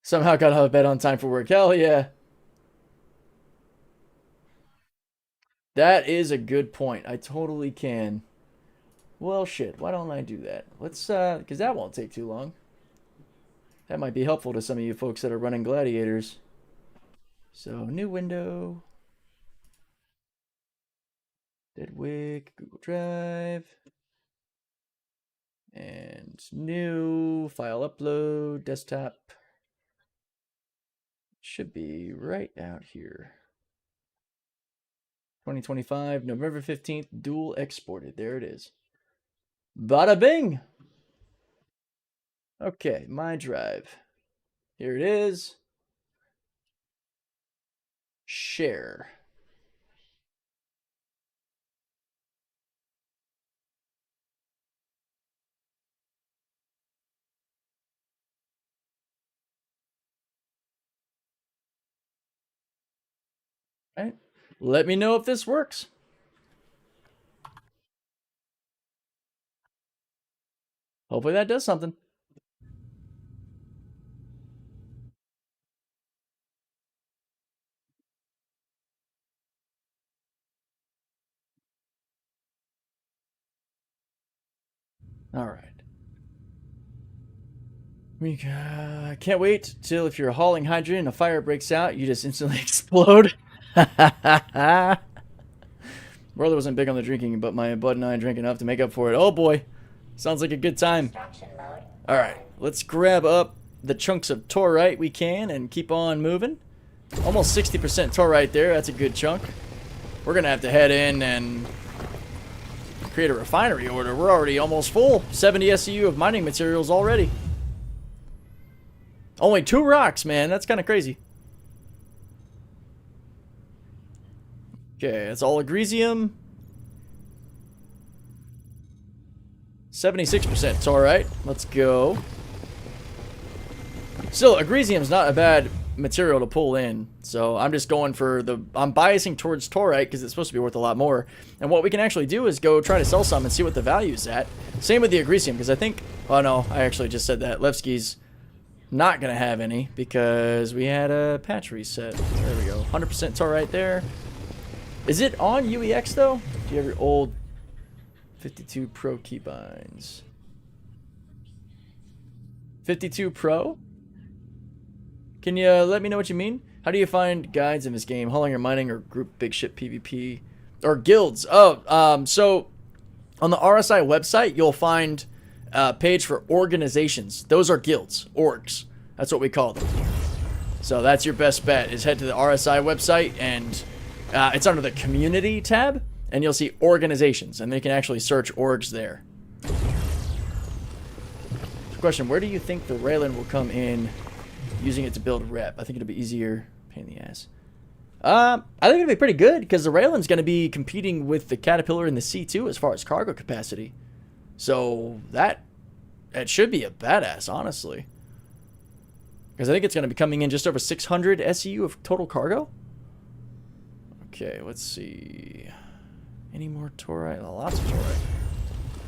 Somehow got out of bed on time for work. Hell yeah. That is a good point. I totally can. Well, shit. Why don't I do that? Let's, because that won't take too long. That might be helpful to some of you folks that are running Gladiators. So, new window. Deadwick, Google Drive. And new file upload, desktop. Should be right out here. 2025, November 15th, dual exported. There it is. Bada bing! Okay, my drive. Here it is. Share. All right. Let me know if this works. Hopefully that does something. All right. I can't wait till if you're hauling hydrogen and a fire breaks out, you just instantly explode. Brother wasn't big on the drinking, but my bud and I drank enough to make up for it. Oh boy. Sounds like a good time. All right. Let's grab up the chunks of torite we can and keep on moving. Almost 60% torite there. That's a good chunk. We're going to have to head in and create a refinery order. We're already almost full. 70 SCU of mining materials already. Only 2 rocks, man. That's kind of crazy. Okay, that's all agresium. 76%. It's alright. Let's go. Still, agresium's not a bad material to pull in. So I'm just going for the... I'm biasing towards torite because it's supposed to be worth a lot more. And what we can actually do is go try to sell some and see what the value's at. Same with the agresium because I think... Oh no, I actually just said that. Levski's not going to have any because we had a patch reset. There we go. 100% torite there. Is it on UEX though? Do you have your old 52 Pro keybinds? 52 Pro? Can you let me know what you mean? How do you find guides in this game? Hauling or mining or group big ship PvP? Or guilds? Oh, so on the RSI website, you'll find a page for organizations. Those are guilds, orgs. That's what we call them. So that's your best bet, is head to the RSI website, and it's under the community tab, and you'll see organizations, and they can actually search orgs there. Question, where do you think the Raylan will come in using it to build rep? I think it'll be easier. Pain in the ass. I think it'll be pretty good, because the Raylan's going to be competing with the Caterpillar and the C2 as far as cargo capacity. So it should be a badass, honestly. Because I think it's going to be coming in just over 600 SEU of total cargo. Okay, let's see. Any more Torite? Oh, lots of Torite.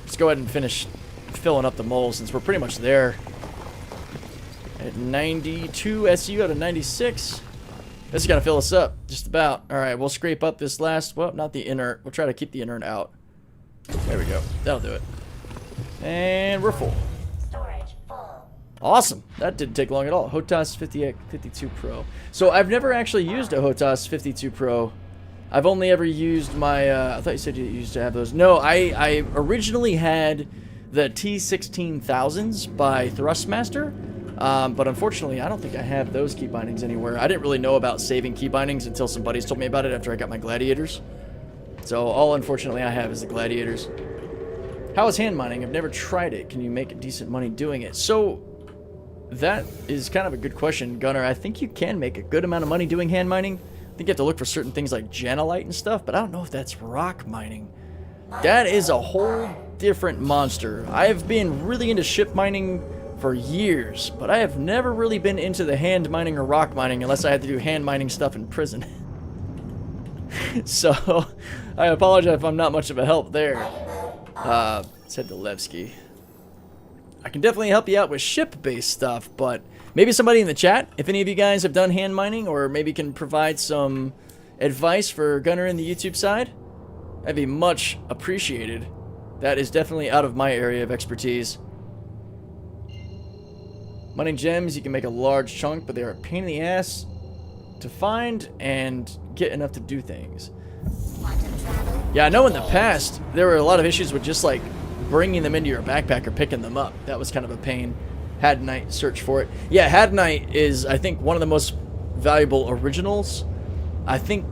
Let's go ahead and finish filling up the mold, since we're pretty much there. At 92 SEU out of 96. This is going to fill us up, just about. Alright, we'll scrape up this last, well, not the inert. We'll try to keep the inert out. There we go. That'll do it. And we're full. Awesome. That didn't take long at all. HOTAS 52 Pro. So I've never actually used a HOTAS 52 Pro. I've only ever used my, I thought you said you used to have those. No, I originally had the T16000s by Thrustmaster. But unfortunately, I don't think I have those key bindings anywhere. I didn't really know about saving key bindings until some buddies told me about it after I got my Gladiators. So all, unfortunately, I have is the Gladiators. How is hand mining? I've never tried it. Can you make decent money doing it? So that is kind of a good question, Gunnar. I think you can make a good amount of money doing hand mining. I think you have to look for certain things like Janolite and stuff, but I don't know if that's rock mining. That is a whole different monster. I've been really into ship mining for years, but I have never really been into the hand mining or rock mining unless I had to do hand mining stuff in prison. So I apologize if I'm not much of a help there. Let's head to Levki. I can definitely help you out with ship-based stuff, but maybe somebody in the chat, if any of you guys have done hand mining, or maybe can provide some advice for Gunnar in the YouTube side, that'd be much appreciated. That is definitely out of my area of expertise. Mining gems, you can make a large chunk, but they are a pain in the ass to find and get enough to do things. Yeah, I know in the past, there were a lot of issues with just like bringing them into your backpack or picking them up. That was kind of a pain. Hadnite, search for it. Yeah, Hadnite is, I think, one of the most valuable originals. I think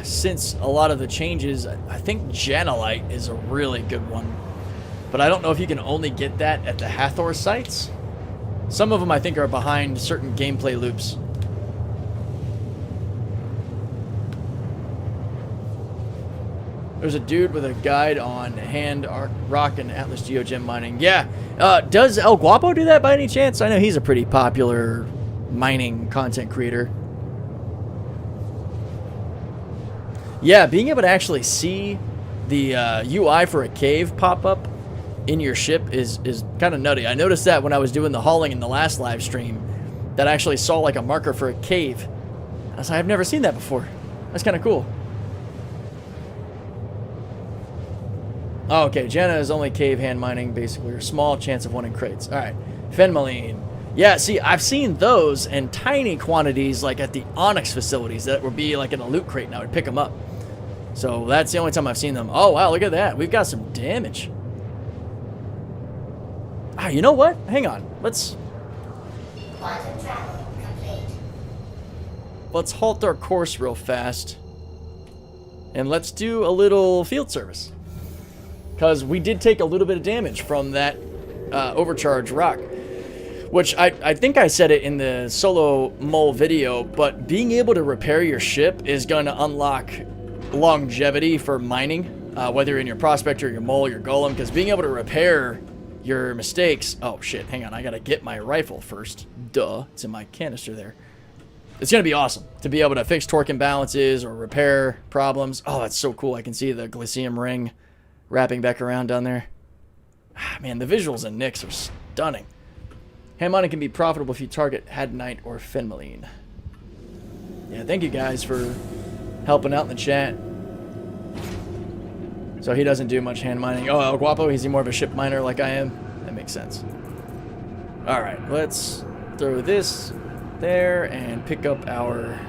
since a lot of the changes, I think Janolite is a really good one. But I don't know if you can only get that at the Hathor sites. Some of them, I think, are behind certain gameplay loops. There's a dude with a guide on hand, rock, and Atlas Geogem mining. Yeah. Does El Guapo do that by any chance? I know he's a pretty popular mining content creator. Yeah, being able to actually see the UI for a cave pop up in your ship is kind of nutty. I noticed that when I was doing the hauling in the last live stream, that I actually saw like a marker for a cave. I was like, I've never seen that before. That's kind of cool. Oh, okay, Jenna is only cave hand mining, basically, or small chance of one in crates. All right, Fenmaline. Yeah, see, I've seen those in tiny quantities, like at the Onyx facilities, that would be like in a loot crate, and I would pick them up. So that's the only time I've seen them. Oh, wow, look at that. We've got some damage. Ah, you know what? Hang on. Let's halt our course real fast. And let's do a little field service. Because we did take a little bit of damage from that overcharge rock. Which I think I said it in the solo mole video, but being able to repair your ship is going to unlock longevity for mining. Whether you're in your prospector, your mole, your golem. Because being able to repair your mistakes... Oh shit, hang on, I gotta get my rifle first. Duh, it's in my canister there. It's gonna be awesome to be able to fix torque imbalances or repair problems. Oh, that's so cool. I can see the Glyceum ring wrapping back around down there. Ah, man, the visuals in Nyx are stunning. Hand mining can be profitable if you target Hadnite or Fenmaline. Yeah, thank you guys for helping out in the chat. So he doesn't do much hand mining. Oh, El Guapo, he's more of a ship miner like I am. That makes sense. All right, let's throw this there and pick up our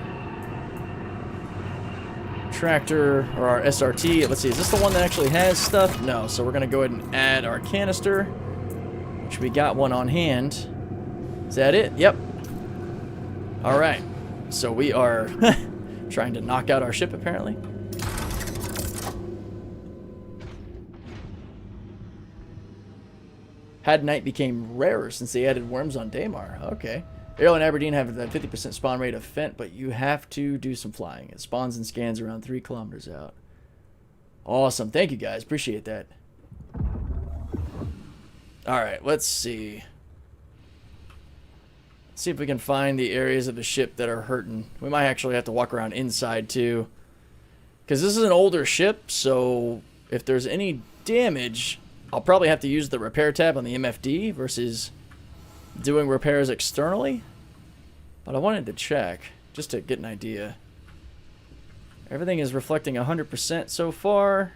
tractor or our SRT. Let's see, is this the one that actually has stuff? No, so we're going to go ahead and add our canister, which we got one on hand. Is that it? Yep. All right, so we are trying to knock out our ship apparently. Had night became rarer since they added worms on Daymar. Okay. Arrow and Aberdeen have a 50% spawn rate of Fent, but you have to do some flying. It spawns and scans around 3 kilometers out. Awesome. Thank you, guys. Appreciate that. Alright, let's see. Let's see if we can find the areas of the ship that are hurting. We might actually have to walk around inside, too. Because this is an older ship, so if there's any damage, I'll probably have to use the repair tab on the MFD versus doing repairs externally. But I wanted to check, just to get an idea. Everything is reflecting 100% so far.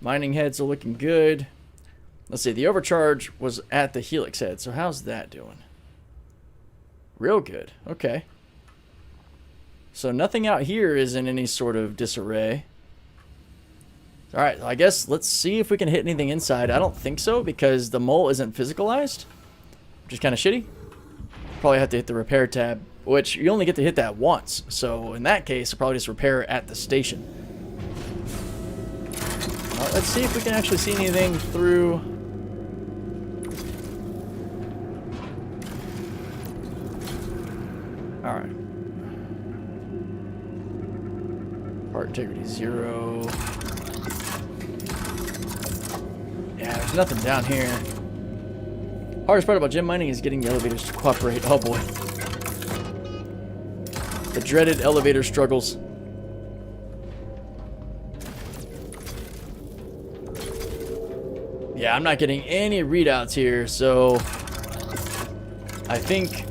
Mining heads are looking good. Let's see, the overcharge was at the helix head, so how's that doing? Real good, okay. So nothing out here is in any sort of disarray. Alright, I guess let's see if we can hit anything inside. I don't think so, because the mole isn't physicalized, which is kind of shitty. Probably have to hit the repair tab, which you only get to hit that once. So in that case, I'll probably just repair at the station. Well, let's see if we can actually see anything through. Alright. Part integrity 0. Yeah, there's nothing down here. Hardest part about gem mining is getting the elevators to cooperate. Oh boy. The dreaded elevator struggles. Yeah, I'm not getting any readouts here, so I think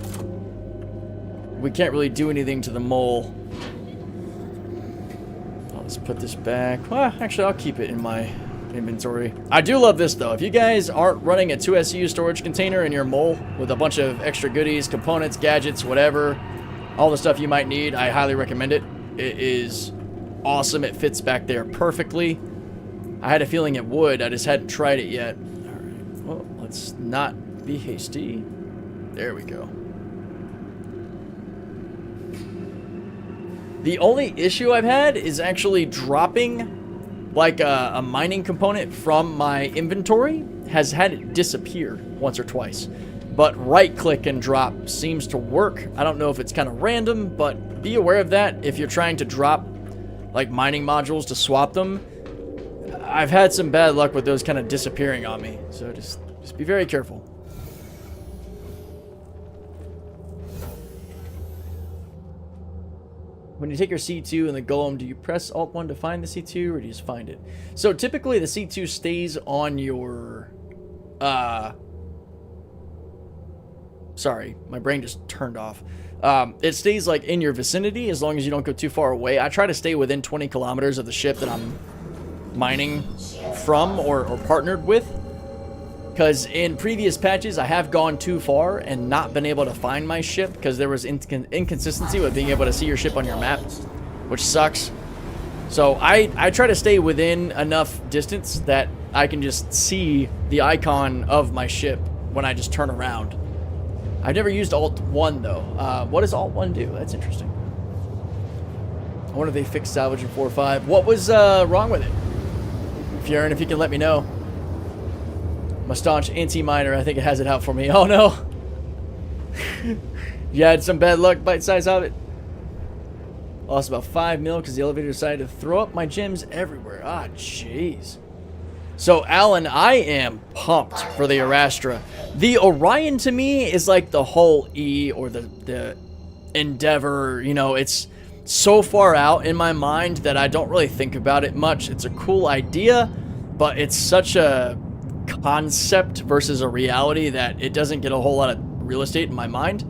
we can't really do anything to the mole. Let's put this back. Well, actually, I'll keep it in my inventory. I do love this though. If you guys aren't running a 2SU storage container in your mole with a bunch of extra goodies, components, gadgets, whatever, all the stuff you might need, I highly recommend it. It is awesome. It fits back there perfectly. I had a feeling it would. I just hadn't tried it yet. All right. Well, let's not be hasty. There we go. The only issue I've had is actually dropping like a mining component from my inventory. Has had it disappear once or twice, but right click and drop seems to work. I don't know if it's kind of random, but be aware of that if you're trying to drop like mining modules to swap them. I've had some bad luck with those kind of disappearing on me, so just be very careful. When you take your C2 in the Golem, do you press Alt-1 to find the C2, or do you just find it? So typically the C2 stays on your... Sorry, my brain just turned off. It stays like in your vicinity as long as you don't go too far away. I try to stay within 20 kilometers of the ship that I'm mining from or partnered with. Because in previous patches, I have gone too far and not been able to find my ship because there was inconsistency with being able to see your ship on your map, which sucks. So I try to stay within enough distance that I can just see the icon of my ship when I just turn around. I've never used Alt-1 though. What does Alt-1 do? That's interesting. I wonder if they fixed salvage in 4.5. What was wrong with it? Fjern, if you can let me know. My staunch anti-miner, I think it has it out for me. Oh no! You had some bad luck, bite-size of it. Lost about 5 mil because the elevator decided to throw up my gems everywhere. Ah, jeez. So, Alan, I am pumped for the Arastra. The Orion to me is like the whole E or the Endeavor. You know, it's so far out in my mind that I don't really think about it much. It's a cool idea, but it's such a concept versus a reality that it doesn't get a whole lot of real estate in my mind.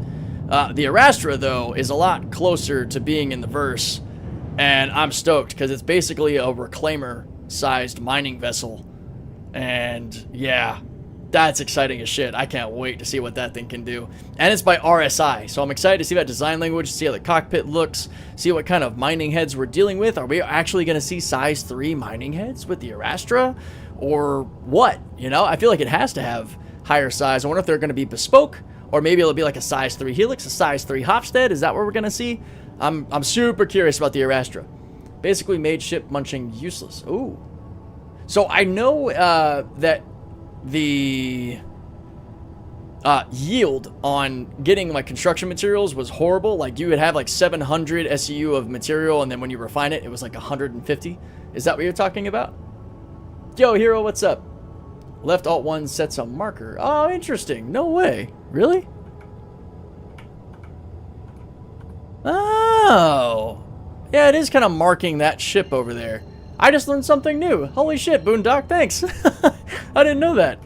The Arastra, though, is a lot closer to being in the verse, and I'm stoked because it's basically a reclaimer sized mining vessel. And yeah, that's exciting as shit. I can't wait to see what that thing can do. And it's by RSI, so I'm excited to see that design language, see how the cockpit looks, see what kind of mining heads we're dealing with. Are we actually going to see size 3 mining heads with the Arastra? Or what? You know, I feel like it has to have higher size. I wonder if they're going to be bespoke, or maybe it'll be like a size 3 Helix, a size 3 Hofstede. Is that what we're going to see? I'm super curious about the Arastra. Basically made ship munching useless. Ooh. So I know that the yield on getting like construction materials was horrible. Like you would have like 700 SEU of material, and then when you refine it, it was like 150. Is that what you're talking about? Yo, Hero, what's up? Left Alt 1 sets a marker. Oh, interesting. No way. Really? Oh. Yeah, it is kind of marking that ship over there. I just learned something new. Holy shit, Boondock, thanks. I didn't know that.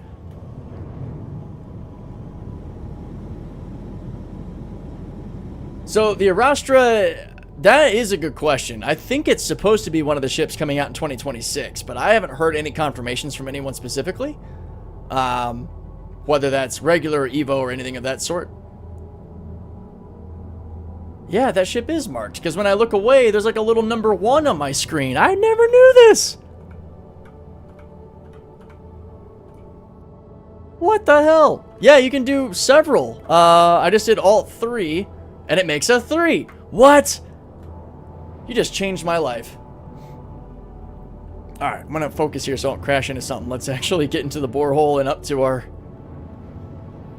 So the Arastra, that is a good question. I think it's supposed to be one of the ships coming out in 2026, but I haven't heard any confirmations from anyone specifically. Whether that's regular or Evo or anything of that sort. Yeah, that ship is marked, because when I look away, there's like a little number 1 on my screen. I never knew this! What the hell? Yeah, you can do several. I just did Alt 3, and it makes a 3. What? You just changed my life. Alright, I'm gonna focus here so I don't crash into something. Let's actually get into the borehole and up to our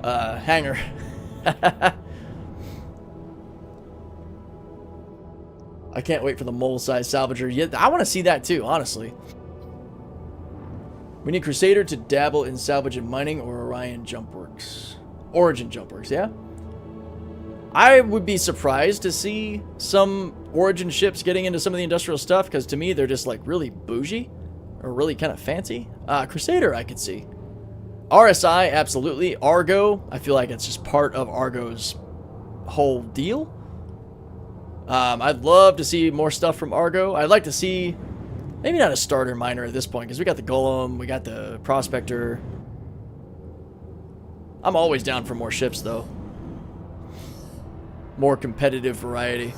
hangar. I can't wait for the mole-sized salvager. Yeah, I want to see that too, honestly. We need Crusader to dabble in salvage and mining, or Orion Jumpworks. Origin Jumpworks, yeah? I would be surprised to see some Origin ships getting into some of the industrial stuff, because to me, they're just like really bougie, or really kind of fancy. Crusader, I could see. RSI, absolutely. Argo, I feel like it's just part of Argo's whole deal. I'd love to see more stuff from Argo. I'd like to see, maybe not a starter miner at this point, because we got the Golem, we got the Prospector. I'm always down for more ships, though. More competitive variety.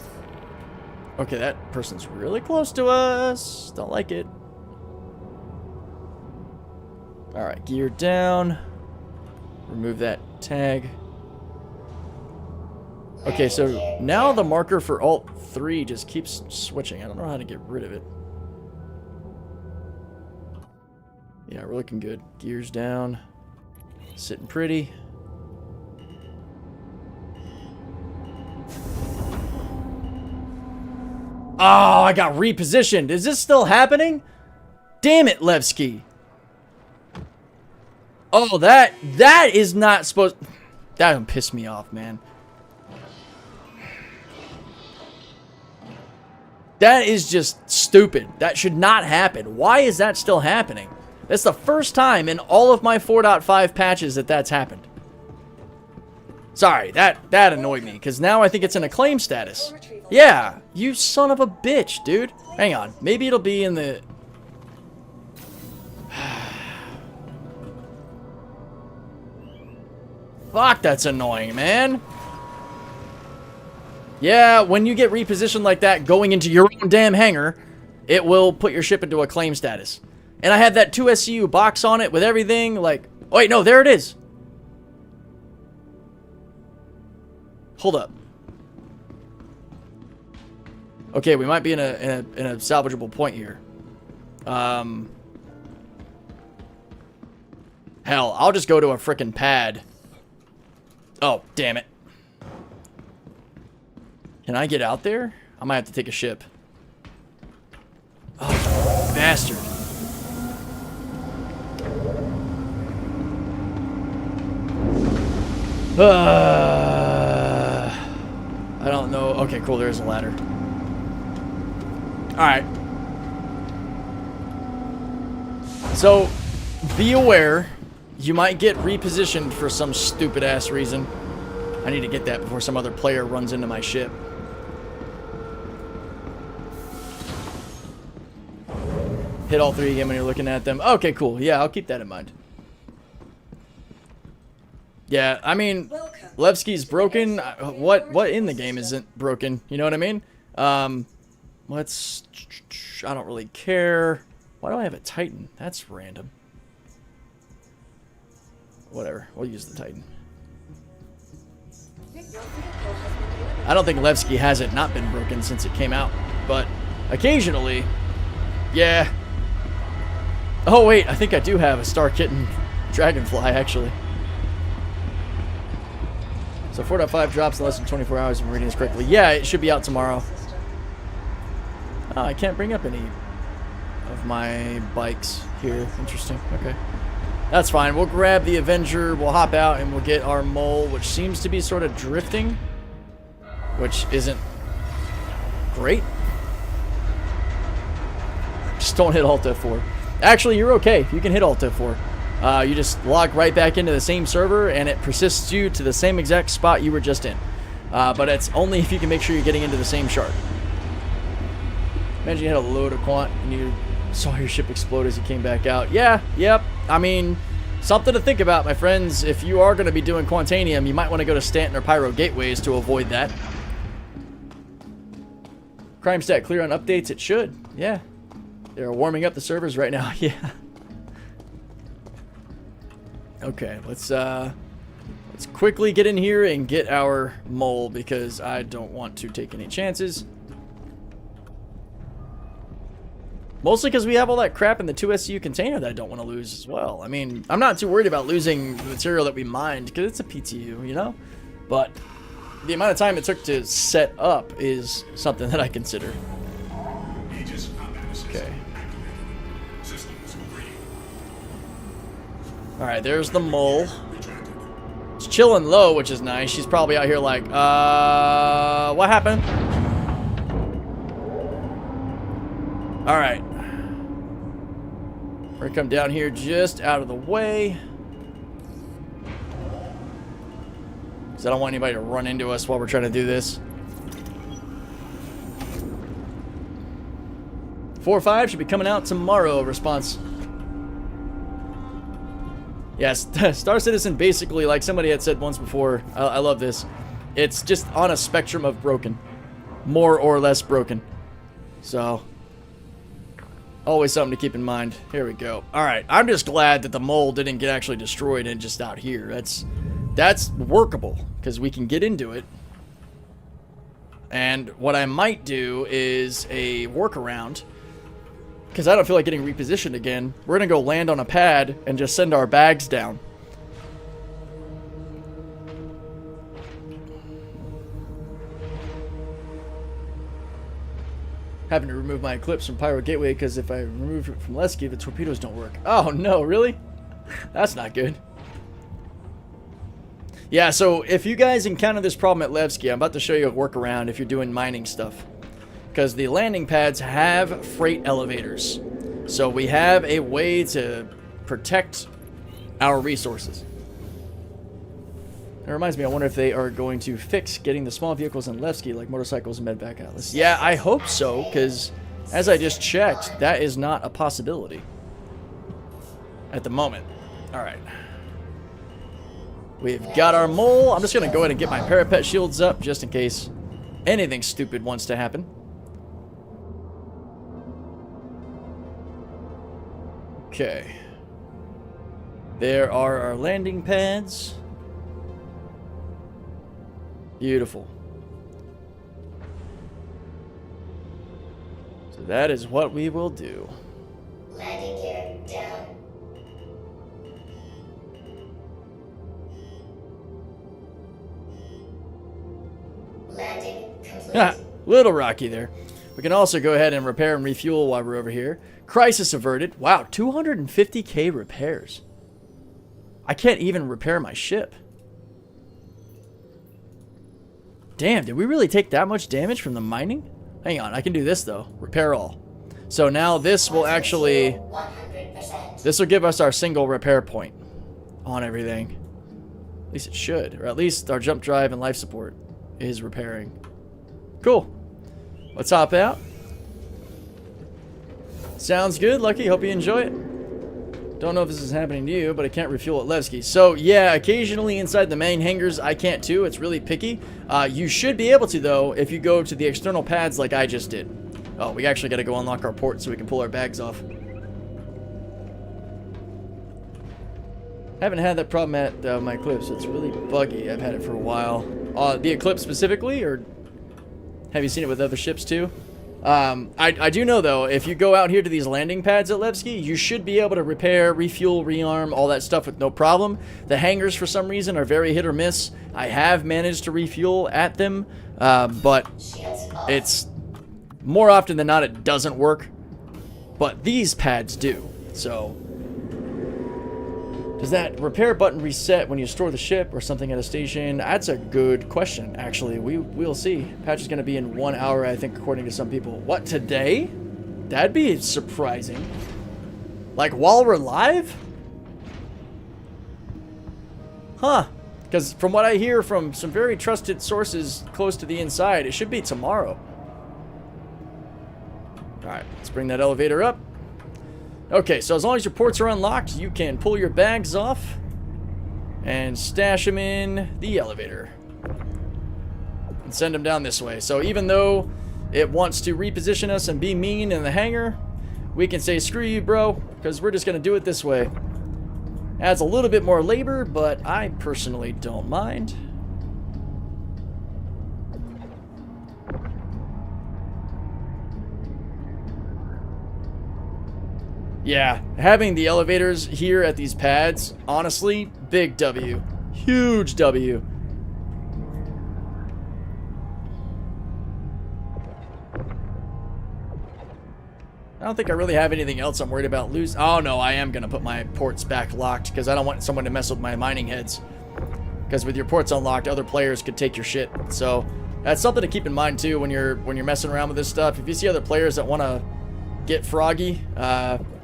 Okay, that person's really close to us. Don't like it. Alright, gear down. Remove that tag. Okay, so now the marker for Alt 3 just keeps switching. I don't know how to get rid of it. Yeah, we're looking good. Gears down. Sitting pretty. Oh, I got repositioned. Is this still happening? Damn it, Levki. Oh, that is not supposed... That would piss me off, man. That is just stupid. That should not happen. Why is that still happening? That's the first time in all of my 4.5 patches that that's happened. Sorry, that annoyed me, because now I think it's in a claim status. Yeah, you son of a bitch, dude. Hang on. Maybe it'll be in the... Fuck, that's annoying, man. Yeah, when you get repositioned like that, going into your own damn hangar, it will put your ship into a claim status. And I had that 2 SCU box on it with everything, like... Oh, wait, no, there it is. Hold up. Okay, we might be in a salvageable point here. Hell, I'll just go to a frickin' pad. Oh, damn it. Can I get out there? I might have to take a ship. Oh, bastard. I don't know. Okay, cool. There is a ladder. Alright. So, be aware. You might get repositioned for some stupid-ass reason. I need to get that before some other player runs into my ship. Hit all three again when you're looking at them. Okay, cool. Yeah, I'll keep that in mind. Yeah, I mean, Levski's broken. What in the game isn't broken? You know what I mean? Let's... I don't really care. Why do I have a Titan? That's random. Whatever. We'll use the Titan. I don't think Levski hasn't not been broken since it came out, but occasionally, yeah. Oh wait, I think I do have a Star Kitten Dragonfly actually. So 4.5 drops in less than 24 hours if I'm reading this correctly. Yeah, it should be out tomorrow. Oh, I can't bring up any of my bikes here. Interesting. Okay. That's fine. We'll grab the Avenger, we'll hop out, and we'll get our mole, which seems to be sort of drifting, which isn't great. Just don't hit Alt F4. Actually, you're okay. You can hit Alt F4. You just log right back into the same server, and it persists you to the same exact spot you were just in. But it's only if you can make sure you're getting into the same shard. Imagine you had a load of quant, and you saw your ship explode as you came back out. Yeah, yep. I mean, something to think about, my friends. If you are going to be doing Quantanium, you might want to go to Stanton or Pyro Gateways to avoid that. Crime stat clear on updates? It should. Yeah. They're warming up the servers right now. Yeah. Okay, let's quickly get in here and get our mole because I don't want to take any chances. Mostly because we have all that crap in the 2SU container that I don't want to lose as well. I mean, I'm not too worried about losing the material that we mined because it's a PTU, you know? But the amount of time it took to set up is something that I consider. Okay. Alright, there's the mole. It's chilling low, which is nice. She's probably out here like, what happened? Alright. We're gonna come down here just out of the way. Because I don't want anybody to run into us while we're trying to do this. 4.5 should be coming out tomorrow, response. Yes, Star Citizen basically, like somebody had said once before, I love this. It's just on a spectrum of broken. More or less broken. So, always something to keep in mind. Here we go. Alright, I'm just glad that the mole didn't get actually destroyed and just out here. That's workable, because we can get into it. And what I might do is a workaround. Because I don't feel like getting repositioned again. We're going to go land on a pad and just send our bags down. Having to remove my Eclipse from Pyro Gateway because if I remove it from Levki, the torpedoes don't work. Oh no, really? That's not good. Yeah, so if you guys encounter this problem at Levki, I'm about to show you a workaround if you're doing mining stuff. Because the landing pads have freight elevators. So we have a way to protect our resources. It reminds me, I wonder if they are going to fix getting the small vehicles in Levki like motorcycles and medvac outlets. Yeah, I hope so, because as I just checked, that is not a possibility at the moment. Alright. We've got our mole. I'm just going to go ahead and get my parapet shields up just in case anything stupid wants to happen. Okay. There are our landing pads. Beautiful. So that is what we will do. Landing gear down. Landing complete. Little rocky there. We can also go ahead and repair and refuel while we're over here. Crisis averted. Wow, 250k repairs. I can't even repair my ship. Damn, did we really take that much damage from the mining? Hang on, I can do this though. Repair all. So now this will actually... 100%. This will give us our single repair point on everything. At least it should. Or at least our jump drive and life support is repairing. Cool. Let's hop out. Sounds good, Lucky. Hope you enjoy it. Don't know if this is happening to you, but I can't refuel at Levki. So, yeah, occasionally inside the main hangars, I can't too. It's really picky. You should be able to, though, if you go to the external pads like I just did. Oh, we actually got to go unlock our port so we can pull our bags off. Haven't had that problem at my Eclipse. It's really buggy. I've had it for a while. The Eclipse specifically, or have you seen it with other ships too? I do know, though, if you go out here to these landing pads at Levski, you should be able to repair, refuel, rearm, all that stuff with no problem. The hangars, for some reason, are very hit or miss. I have managed to refuel at them, but it's more often than not it doesn't work. But these pads do. So, does that repair button reset when you store the ship or something at a station? That's a good question, actually. We'll see. Patch is going to be in 1 hour, I think, according to some people. What, today? That'd be surprising. Like, while we're live? Huh. Because from what I hear from some very trusted sources close to the inside, it should be tomorrow. Alright, let's bring that elevator up. Okay, so as long as your ports are unlocked, you can pull your bags off and stash them in the elevator and send them down this way. So even though it wants to reposition us and be mean in the hangar, we can say, screw you, bro, because we're just going to do it this way. Adds a little bit more labor, but I personally don't mind. Yeah, having the elevators here at these pads, honestly, big W. Huge W. I don't think I really have anything else I'm worried about losing. Oh, no, I am going to put my ports back locked because I don't want someone to mess with my mining heads. Because with your ports unlocked, other players could take your shit. So that's something to keep in mind, too, when you're messing around with this stuff. If you see other players that want to get froggy,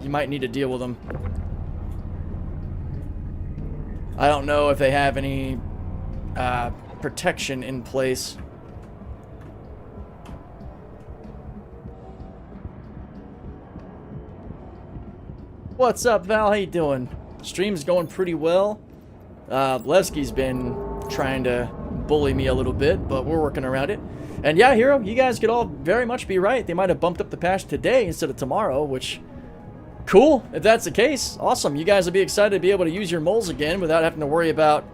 you might need to deal with them. I don't know if they have any protection in place. What's up, Val? How you doing? Stream's going pretty well. Levski's been trying to bully me a little bit, but we're working around it. And yeah, Hero, you guys could all very much be right. They might have bumped up the patch today instead of tomorrow, which, cool. If that's the case, awesome. You guys will be excited to be able to use your moles again without having to worry about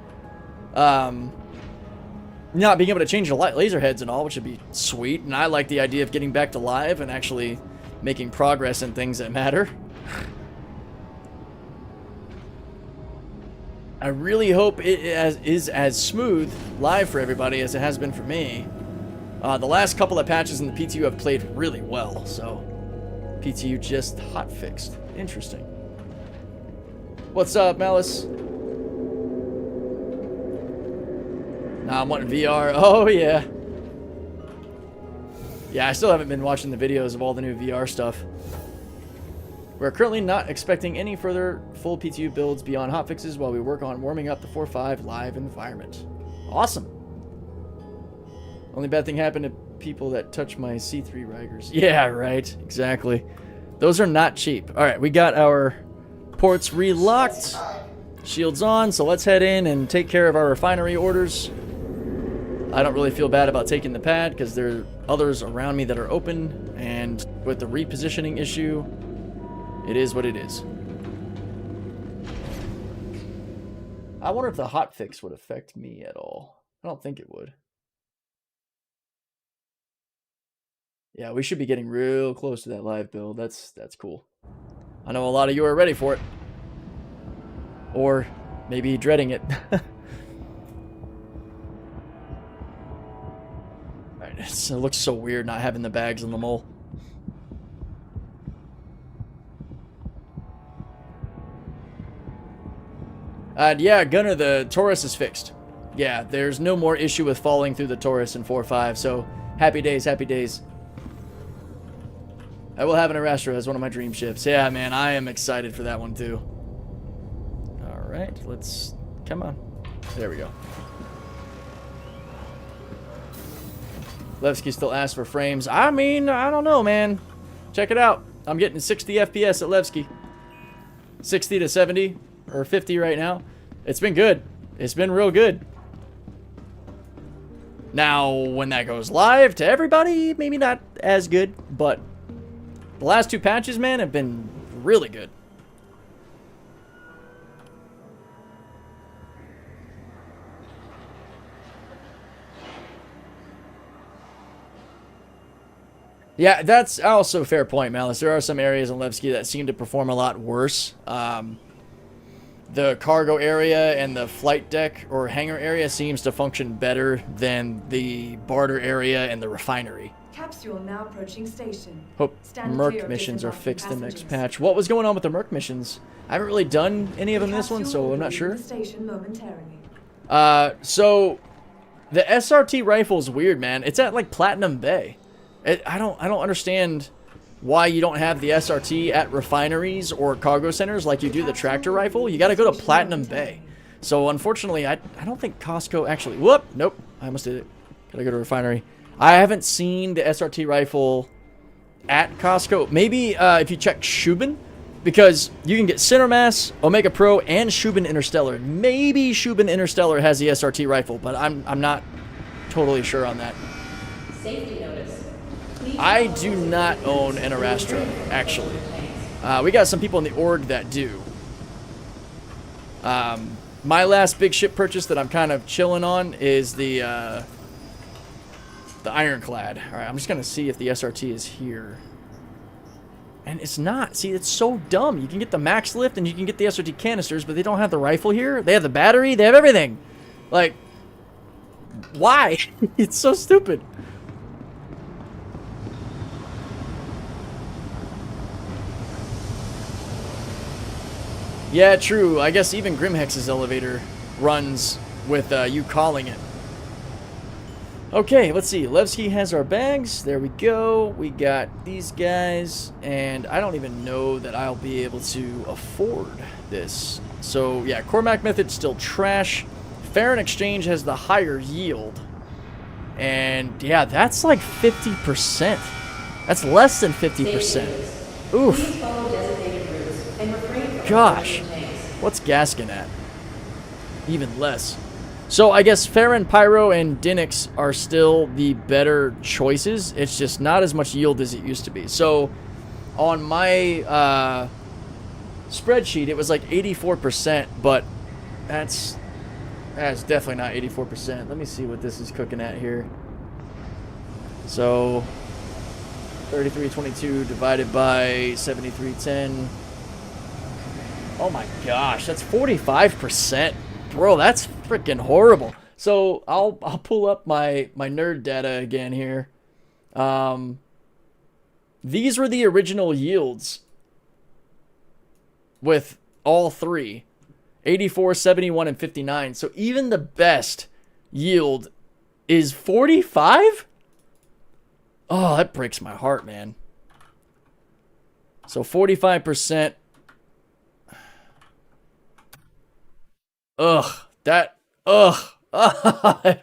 not being able to change your laser heads and all, which would be sweet. And I like the idea of getting back to live and actually making progress in things that matter. I really hope it is as smooth live for everybody as it has been for me. The last couple of patches in the PTU have played really well, so PTU just hot fixed. Interesting. What's up, Malice? Nah, I'm wanting VR. Oh, yeah. Yeah, I still haven't been watching the videos of all the new VR stuff. We're currently not expecting any further full PTU builds beyond hotfixes while we work on warming up the 4.5 live environment. Awesome. Only bad thing happened to people that touch my C3 Rigers. Yeah, right. Exactly. Those are not cheap. All right, we got our ports relocked. Shields on, so let's head in and take care of our refinery orders. I don't really feel bad about taking the pad because there are others around me that are open, and with the repositioning issue, it is what it is. I wonder if the hotfix would affect me at all. I don't think it would. Yeah, we should be getting real close to that live build. That's cool. I know a lot of you are ready for it. Or maybe dreading it. Alright, it looks so weird not having the bags in the mole. Yeah, Gunner, the Taurus is fixed. Yeah, there's no more issue with falling through the Taurus in 4.5, so happy days, happy days. I will have an Arastra as one of my dream ships. Yeah, man, I am excited for that one too. Alright, let's... come on. There we go. Levski still asks for frames. I mean, I don't know, man. Check it out. I'm getting 60 FPS at Levki. 60 to 70 or 50 right now. It's been good. It's been real good. Now, when that goes live to everybody, maybe not as good, but the last 2 patches, man, have been really good. Yeah, that's also a fair point, Malice. There are some areas in Levki that seem to perform a lot worse. The cargo area and the flight deck or hangar area seems to function better than the barter area and the refinery. Capsule now approaching station. Hope Merc missions are fixed in the next patch. What was going on with the Merc missions? I haven't really done any of them this one, so I'm not sure. Station momentarily. So the SRT rifle is weird, man. It's at like Platinum Bay. I don't understand why you don't have the SRT at refineries or cargo centers like you do the tractor rifle. You got to go to Platinum Bay. So unfortunately, I don't think Costco actually. Whoop, nope. I almost did it. Gotta go to refinery. I haven't seen the SRT rifle at Costco. Maybe if you check Shubin, because you can get Cinemass, Omega Pro, and Shubin Interstellar. Maybe Shubin Interstellar has the SRT rifle, but I'm not totally sure on that. Safety notice. I do not own an Arastra, actually. We got some people in the org that do. My last big ship purchase that I'm kind of chilling on is the Ironclad. All right, I'm just going to see if the SRT is here. And it's not. See, it's so dumb. You can get the max lift and you can get the SRT canisters, but they don't have the rifle here. They have the battery. They have everything. Like, why? It's so stupid. Yeah, true. I guess even Grimhex's elevator runs with you calling it. Okay, let's see. Levski has our bags. There we go. We got these guys, and I don't even know that I'll be able to afford this. So, yeah, Cormac method's still trash. Farron Exchange has the higher yield. And, yeah, that's like 50%. That's less than 50%. Oof. Gosh, what's Gaskin at? Even less. So I guess Farron, Pyro, and Dinix are still the better choices. It's just not as much yield as it used to be. So on my spreadsheet, it was like 84%, but that's definitely not 84%. Let me see what this is cooking at here. So 3322 divided by 7310. Oh my gosh, that's 45%. Bro, that's freaking horrible. So I'll pull up my nerd data again here. These were the original yields with all three. 84, 71, and 59. So even the best yield is 45? Oh, that breaks my heart, man. So 45%. Ugh, it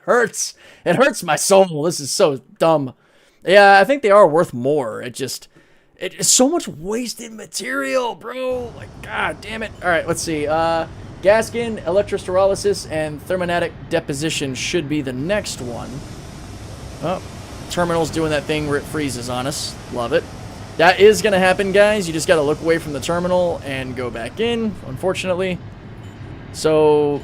hurts. It hurts my soul. This is so dumb. Yeah, I think they are worth more. It's so much wasted material, bro. Like, god damn it. All right, let's see. Gaskin, electrosterolysis, and thermonatic deposition should be the next one. Oh, terminal's doing that thing where it freezes on us. Love it. That is going to happen, guys. You just got to look away from the terminal and go back in, unfortunately. So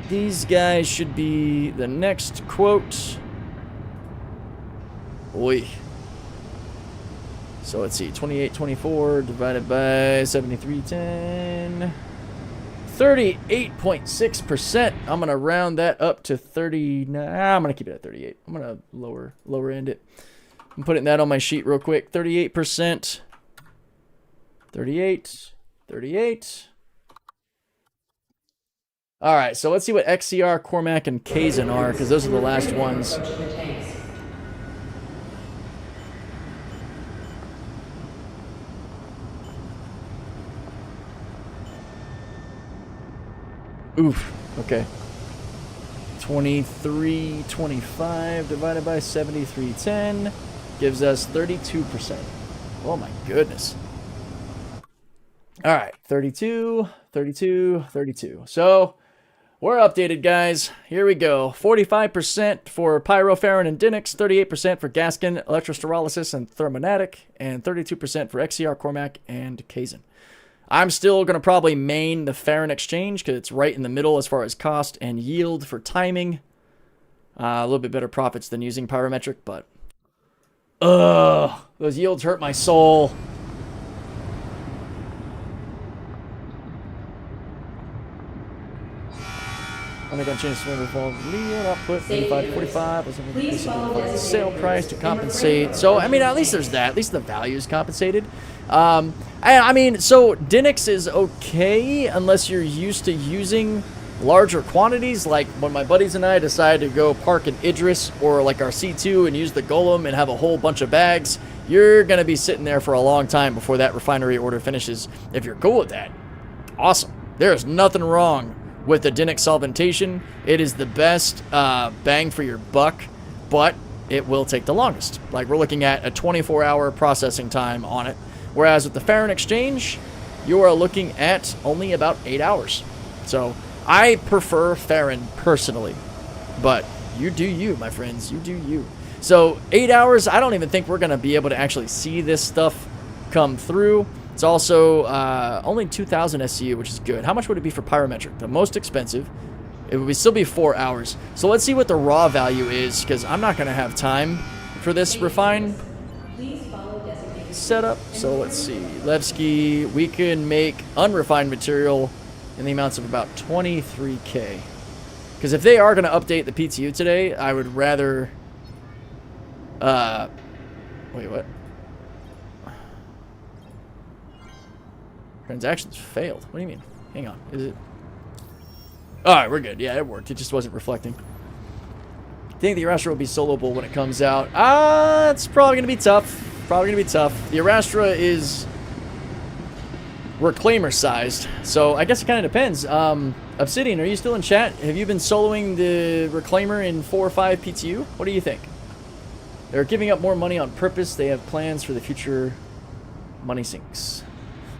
these guys should be the next quote. Oi. So let's see, 2824 divided by 7310. 38.6%. I'm going to round that up to 30. Nah, I'm going to keep it at 38. I'm going to lower end it. I'm putting that on my sheet real quick. 38%. 38. All right, so let's see what XCR, Cormac, and Kazan are, because those are the last ones. Oof, okay. 2325 divided by 7310 gives us 32%. Oh my goodness. All right, 32, 32, 32. So we're updated, guys. Here we go. 45% for Pyrofarron and Dynix, 38% for Gaskin, Electrostyrolysis, and Thermonatic, and 32% for XCR, Cormac, and Kazan. I'm still going to probably main the Farron Exchange because it's right in the middle as far as cost and yield for timing. A little bit better profits than using Pyrometric, but... Ugh, those yields hurt my soul. I'm going to change the yield output, 35 to 45. The sale price to compensate. So, I mean, at least there's that. At least the value is compensated. I mean, so Dynix is okay unless you're used to using larger quantities. Like when my buddies and I decided to go park in Idris or like our C2 and use the Golem and have a whole bunch of bags, you're going to be sitting there for a long time before that refinery order finishes. If you're cool with that, awesome. There's nothing wrong with the Dynix solventation. It is the best bang for your buck, but it will take the longest. Like we're looking at a 24-hour processing time on it. Whereas with the Farron Exchange, you are looking at only about 8 hours. So I prefer Farron personally, but you do you, my friends, you do you. So 8 hours, I don't even think we're going to be able to actually see this stuff come through. It's also only 2,000 SCU, which is good. How much would it be for Pyrometric? The most expensive. It would still be 4 hours. So let's see what the raw value is, because I'm not going to have time for this refine setup. So let's see. Levki, we can make unrefined material in the amounts of about 23K. Because if they are going to update the PTU today, I would rather... wait, what? Transactions failed. What do you mean? Hang on. Is it? Alright, we're good. Yeah, it worked. It just wasn't reflecting. I think the Erastra will be soloable when it comes out. It's probably going to be tough. Probably going to be tough. The Erastra is Reclaimer sized. So I guess it kind of depends. Obsidian, are you still in chat? Have you been soloing the Reclaimer in 4 or 5 PTU? What do you think? They're giving up more money on purpose. They have plans for the future money sinks.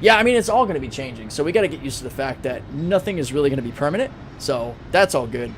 Yeah, I mean, it's all going to be changing, so we got to get used to the fact that nothing is really going to be permanent, so that's all good.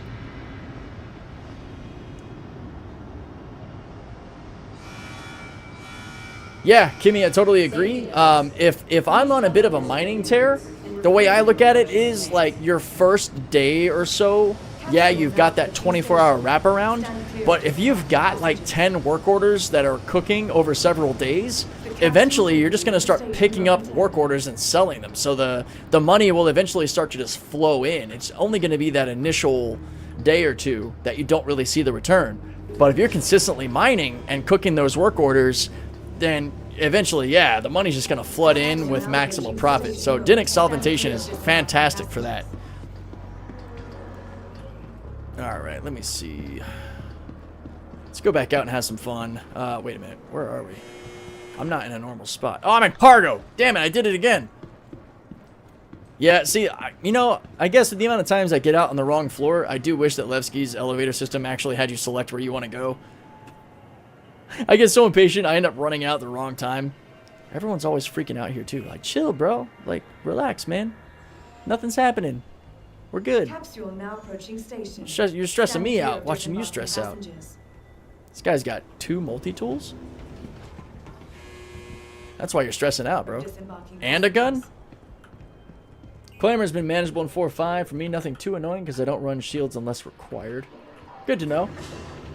Yeah, Kimmy, I totally agree. If I'm on a bit of a mining tear, the way I look at it is, like, your first day or so, yeah, you've got that 24-hour wraparound, but if you've got, like, 10 work orders that are cooking over several days... eventually you're just going to start picking up work orders and selling them. So the money will eventually start to just flow in. It's only going to be that initial day or two that you don't really see the return. But if you're consistently mining and cooking those work orders, then eventually, yeah, the money's just going to flood in with maximal profit. So Dynix solventation is fantastic for that. All right, let me see. Let's go back out and have some fun. Wait a minute. Where are we? I'm not in a normal spot. Oh, I'm in cargo. Damn it, I did it again. Yeah, see, you know, I guess the amount of times I get out on the wrong floor, I do wish that Levski's elevator system actually had you select where you want to go. I get so impatient, I end up running out at the wrong time. Everyone's always freaking out here, too. Like, chill, bro. Like, relax, man. Nothing's happening. We're good. Capsule now approaching station. You're stressing me out, watching you stress out. This guy's got 2 multi-tools? That's why you're stressing out, bro. And a gun? Claimer's been manageable in 4.5. For me, nothing too annoying because I don't run shields unless required. Good to know.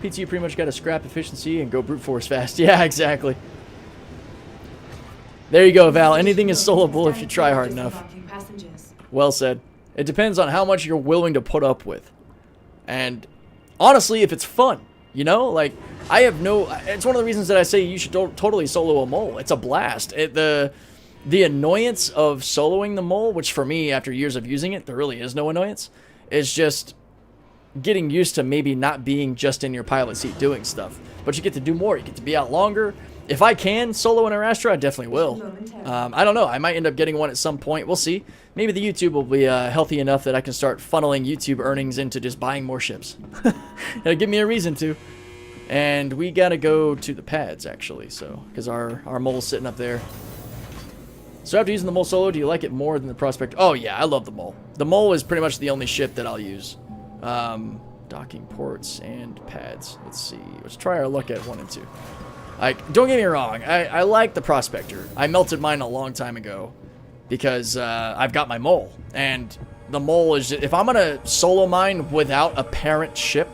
PTU pretty much got to scrap efficiency and go brute force fast. Yeah, exactly. There you go, Val. Anything is soloable if you try hard enough. Well said. It depends on how much you're willing to put up with. And honestly, if it's fun, you know? Like, I have no... It's one of the reasons that I say you should totally solo a mole. It's a blast. The annoyance of soloing the mole, which for me, after years of using it, there really is no annoyance, is just getting used to maybe not being just in your pilot seat doing stuff. But you get to do more. You get to be out longer. If I can solo an Erastra, I definitely will. I don't know. I might end up getting one at some point. We'll see. Maybe the YouTube will be healthy enough that I can start funneling YouTube earnings into just buying more ships. It'll give me a reason to. And we got to go to the pads, actually, so because our mole's sitting up there. So after using the Mole solo, do you like it more than the Prospector? Oh yeah, I love the Mole. The Mole is pretty much the only ship that I'll use. Docking ports and pads. Let's see. Let's try our luck at 1 and 2. Like, don't get me wrong. I like the Prospector. I melted mine a long time ago because I've got my Mole. And the Mole is just, if I'm going to solo mine without a parent ship,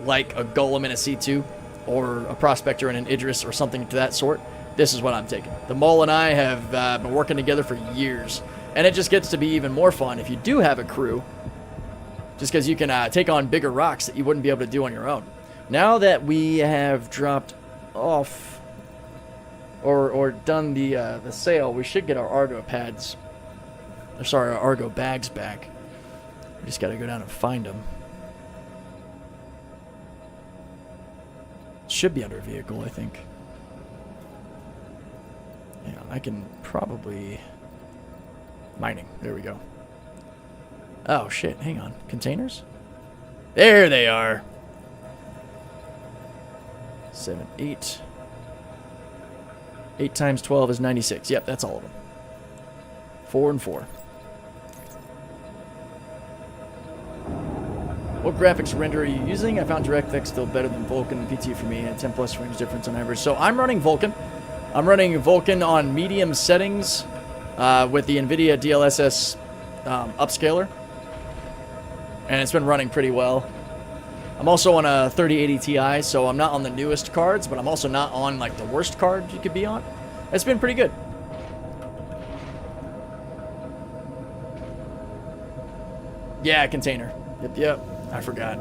like a Golem and a C2, or a Prospector and an Idris or something to that sort, this is what I'm taking. The Mole and I have been working together for years. And it just gets to be even more fun if you do have a crew. Just because you can take on bigger rocks that you wouldn't be able to do on your own. Now that we have dropped off or done the sale, we should get our Argo pads. Or sorry, our Argo bags back. We just got to go down and find them. Should be under a vehicle, I think. Yeah, I can probably... Mining. There we go. Oh, shit. Hang on. Containers? There they are. 7, 8. 8 times 12 is 96. Yep, that's all of them. 4 and 4. What graphics render are you using? I found DirectX still better than Vulkan and PT for me, and 10 plus frames difference on average. So I'm running Vulkan. I'm running Vulkan on medium settings with the Nvidia DLSS upscaler. And it's been running pretty well. I'm also on a 3080 Ti, so I'm not on the newest cards, but I'm also not on like the worst card you could be on. It's been pretty good. Yeah, container. Yep. I forgot.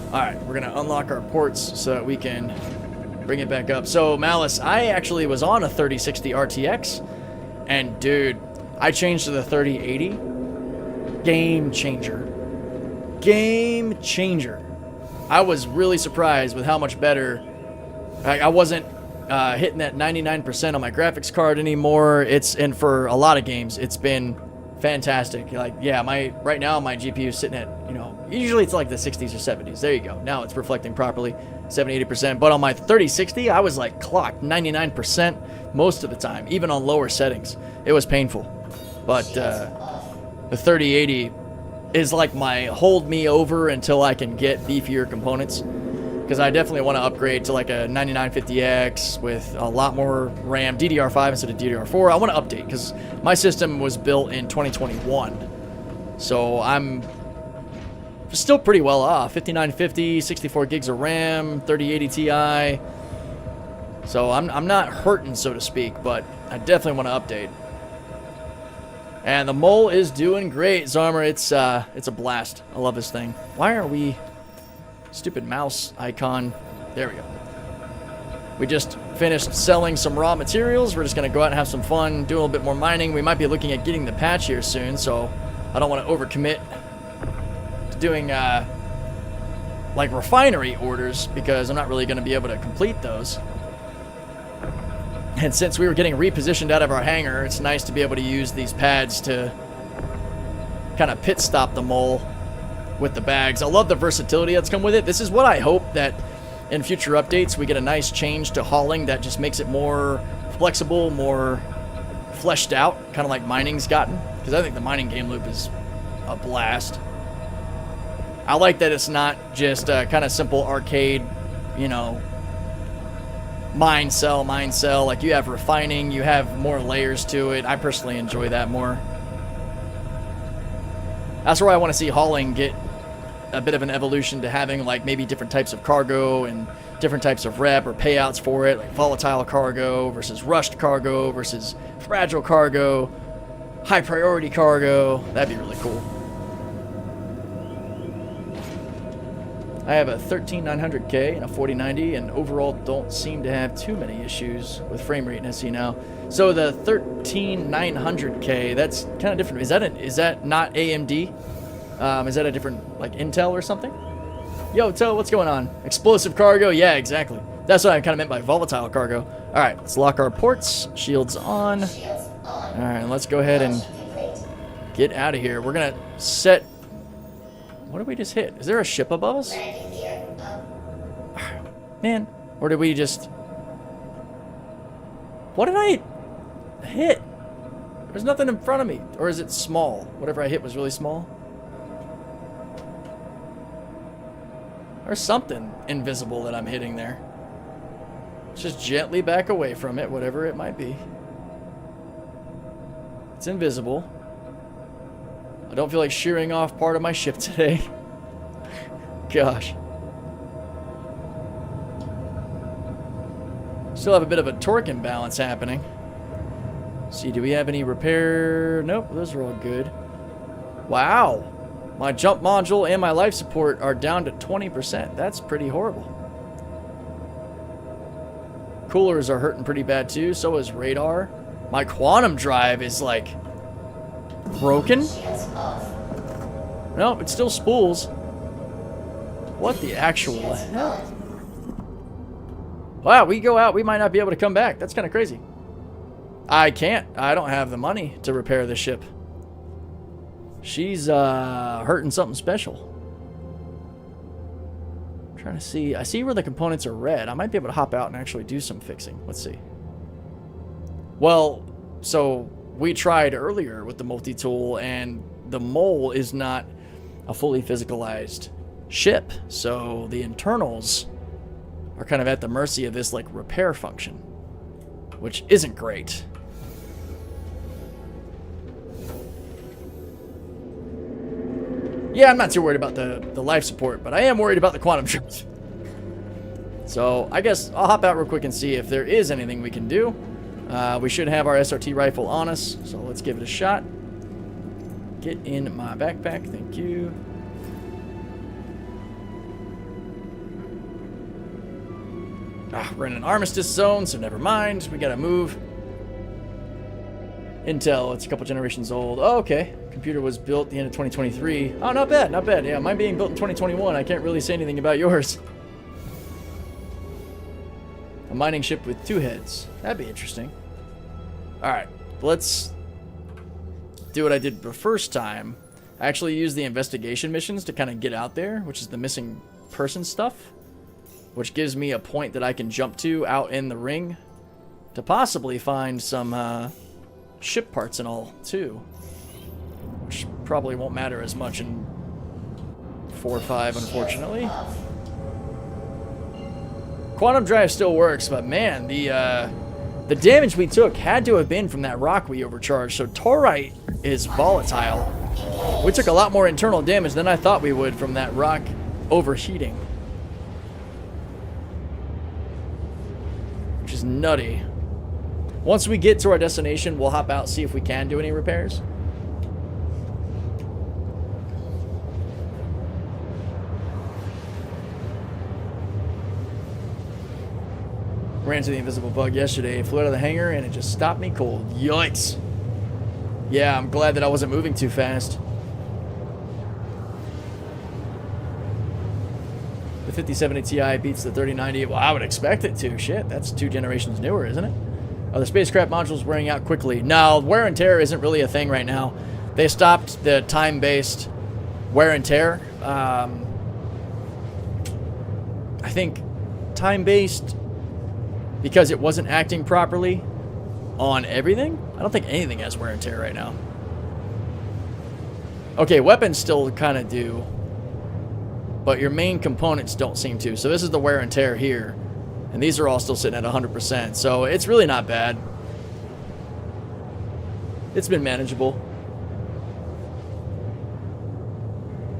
Alright, we're going to unlock our ports so that we can bring it back up. So, Malice, I actually was on a 3060 RTX, and dude, I changed to the 3080. Game changer. Game changer. I was really surprised with how much better. I wasn't hitting that 99% on my graphics card anymore. And for a lot of games, it's been fantastic. Like, yeah, right now my GPU is sitting at, usually it's like the 60s or 70s. There you go. Now it's reflecting properly, 70-80%. But on my 3060, I was like clocked 99% most of the time, even on lower settings. It was painful. But the 3080 is like my hold me over until I can get beefier components. Because I definitely want to upgrade to like a 9950X with a lot more RAM, DDR5 instead of DDR4. I want to update because my system was built in 2021. So I'm still pretty well off. 5950, 64 gigs of RAM, 3080 Ti. So I'm not hurting, so to speak, but I definitely want to update. And the Mole is doing great, Zarmer. It's a blast. I love this thing. Why are we... Stupid mouse icon. There we go. We just finished selling some raw materials. We're just going to go out and have some fun, do a little bit more mining. We might be looking at getting the patch here soon, so I don't want to overcommit to doing like refinery orders because I'm not really going to be able to complete those. And since we were getting repositioned out of our hangar, it's nice to be able to use these pads to kind of pit stop the Mole with the bags. I love the versatility that's come with it. This is what I hope that in future updates we get a nice change to hauling that just makes it more flexible, more fleshed out, kind of like mining's gotten. Because I think the mining game loop is a blast. I like that it's not just a kind of simple arcade, mine, sell, like you have refining, you have more layers to it. I personally enjoy that more. That's where I want to see hauling get a bit of an evolution to having like maybe different types of cargo and different types of rep or payouts for it, like volatile cargo versus rushed cargo versus fragile cargo, high priority cargo. That'd be really cool. I have a 13900K and a 4090 and overall don't seem to have too many issues with frame rate and SE now. So the 13900K, that's kind of different. Is that not AMD? Is that a different, like, Intel or something? Yo, Toe, what's going on? Explosive cargo? Yeah, exactly. That's what I kind of meant by volatile cargo. All right, let's lock our ports. Shields on. All right, let's go ahead and get out of here. We're going to set... What did we just hit? Is there a ship above us? Man, or did we just... What did I hit? There's nothing in front of me. Or is it small? Whatever I hit was really small. There's something invisible that I'm hitting there. Just gently back away from it, whatever it might be. It's invisible. I don't feel like shearing off part of my ship today. Gosh. Still have a bit of a torque imbalance happening. See, do we have any repair? Nope, those are all good. Wow. My jump module and my life support are down to 20%. That's pretty horrible. Coolers are hurting pretty bad too. So is radar. My quantum drive is like broken. No, it still spools. What the actual hell? Wow, we go out, we might not be able to come back. That's kind of crazy. I can't. I don't have the money to repair the ship. She's hurting something special. I'm trying to see. I see where the components are red. I might be able to hop out and actually do some fixing. Let's see. Well, so we tried earlier with the multi-tool, and the mole is not a fully physicalized ship. So the internals are kind of at the mercy of this like repair function, which isn't great. Yeah, I'm not too worried about the life support, but I am worried about the quantum drives. So I guess I'll hop out real quick and see if there is anything we can do. We should have our SRT rifle on us, so let's give it a shot. Get in my backpack, thank you. We're in an armistice zone, so never mind. We gotta move. Intel, it's a couple generations old. Oh, okay. Computer was built at the end of 2023. Oh, not bad, not bad. Yeah, mine being built in 2021. I can't really say anything about yours. A mining ship with 2 heads. That'd be interesting. Alright, let's do what I did the first time. I actually use the investigation missions to kind of get out there, which is the missing person stuff, which gives me a point that I can jump to out in the ring to possibly find some ship parts and all, too. Which probably won't matter as much in 4 or 5, unfortunately. Quantum drive still works, but man, the damage we took had to have been from that rock we overcharged. So Torite is volatile. We took a lot more internal damage than I thought we would from that rock overheating, which is nutty. Once we get to our destination, we'll hop out, see if we can do any repairs. Ran into the invisible bug yesterday. It flew out of the hangar and it just stopped me cold. Yikes. Yeah, I'm glad that I wasn't moving too fast. The 5070 Ti beats the 3090. Well, I would expect it to. Shit, that's 2 generations newer, isn't it? Oh, the spacecraft module's wearing out quickly. No, wear and tear isn't really a thing right now. They stopped the time-based wear and tear. I think time-based because it wasn't acting properly on everything. I don't think anything has wear and tear right now. Okay, weapons still kind of do, but your main components don't seem to. So this is the wear and tear here. And these are all still sitting at 100%. So it's really not bad. It's been manageable.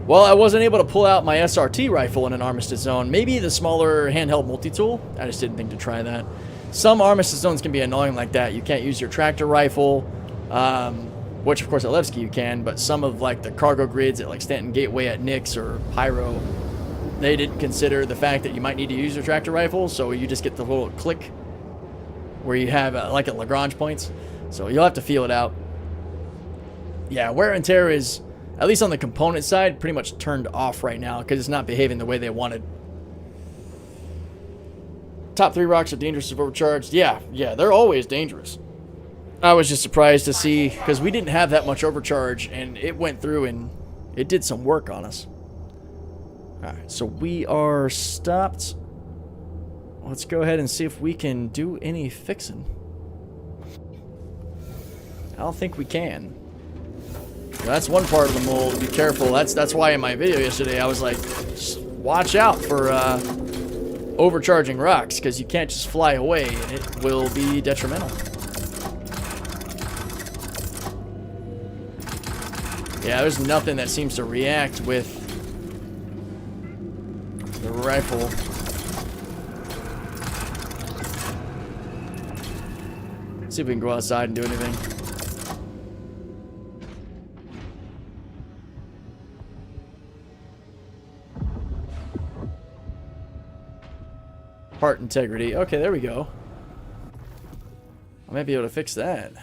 Well, I wasn't able to pull out my SRT rifle in an armistice zone. Maybe the smaller handheld multi-tool. I just didn't think to try that. Some armistice zones can be annoying like that. You can't use your tractor rifle, which of course at Levki you can, but some of like the cargo grids at like Stanton Gateway at Nix or Pyro, they didn't consider the fact that you might need to use your tractor rifle, so you just get the little click where you have like at Lagrange points. So you'll have to feel it out. Yeah, wear and tear is, at least on the component side, pretty much turned off right now because it's not behaving the way they wanted. Top 3 rocks are dangerous if overcharged. Yeah, they're always dangerous. I was just surprised to see, because we didn't have that much overcharge, and it went through and it did some work on us. Alright, so we are stopped. Let's go ahead and see if we can do any fixing. don't think we can. That's one part of the mold. Be careful. That's why in my video yesterday I was like, just watch out for overcharging rocks, because you can't just fly away and it will be detrimental. Yeah, there's nothing that seems to react with the rifle. Let's see if we can go outside and do anything. Part integrity. Okay, there we go. I might be able to fix that.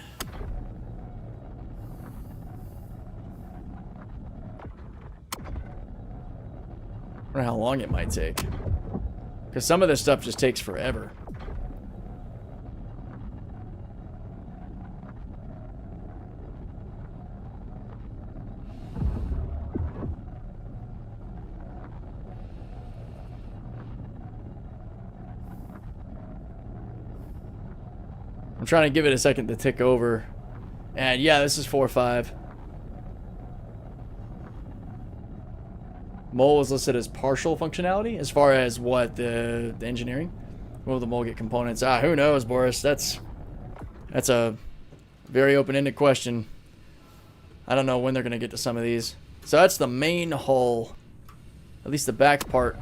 I wonder how long it might take. Because some of this stuff just takes forever. I'm trying to give it a second to tick over. And yeah, this is 4.5. Mole was listed as partial functionality as far as what the engineering. Will the mole get components? Who knows, Boris? That's a very open-ended question. I don't know when they're gonna get to some of these. So that's the main hull, at least the back part,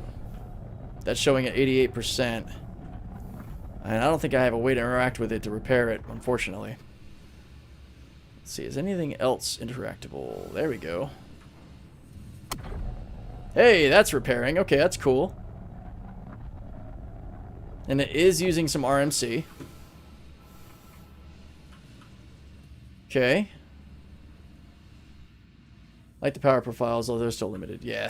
that's showing at 88%. And I don't think I have a way to interact with it to repair it, unfortunately. Let's see, is anything else interactable? There we go. Hey, that's repairing. Okay, that's cool. And it is using some RMC. Okay. Like the power profiles, although they're still limited. Yeah.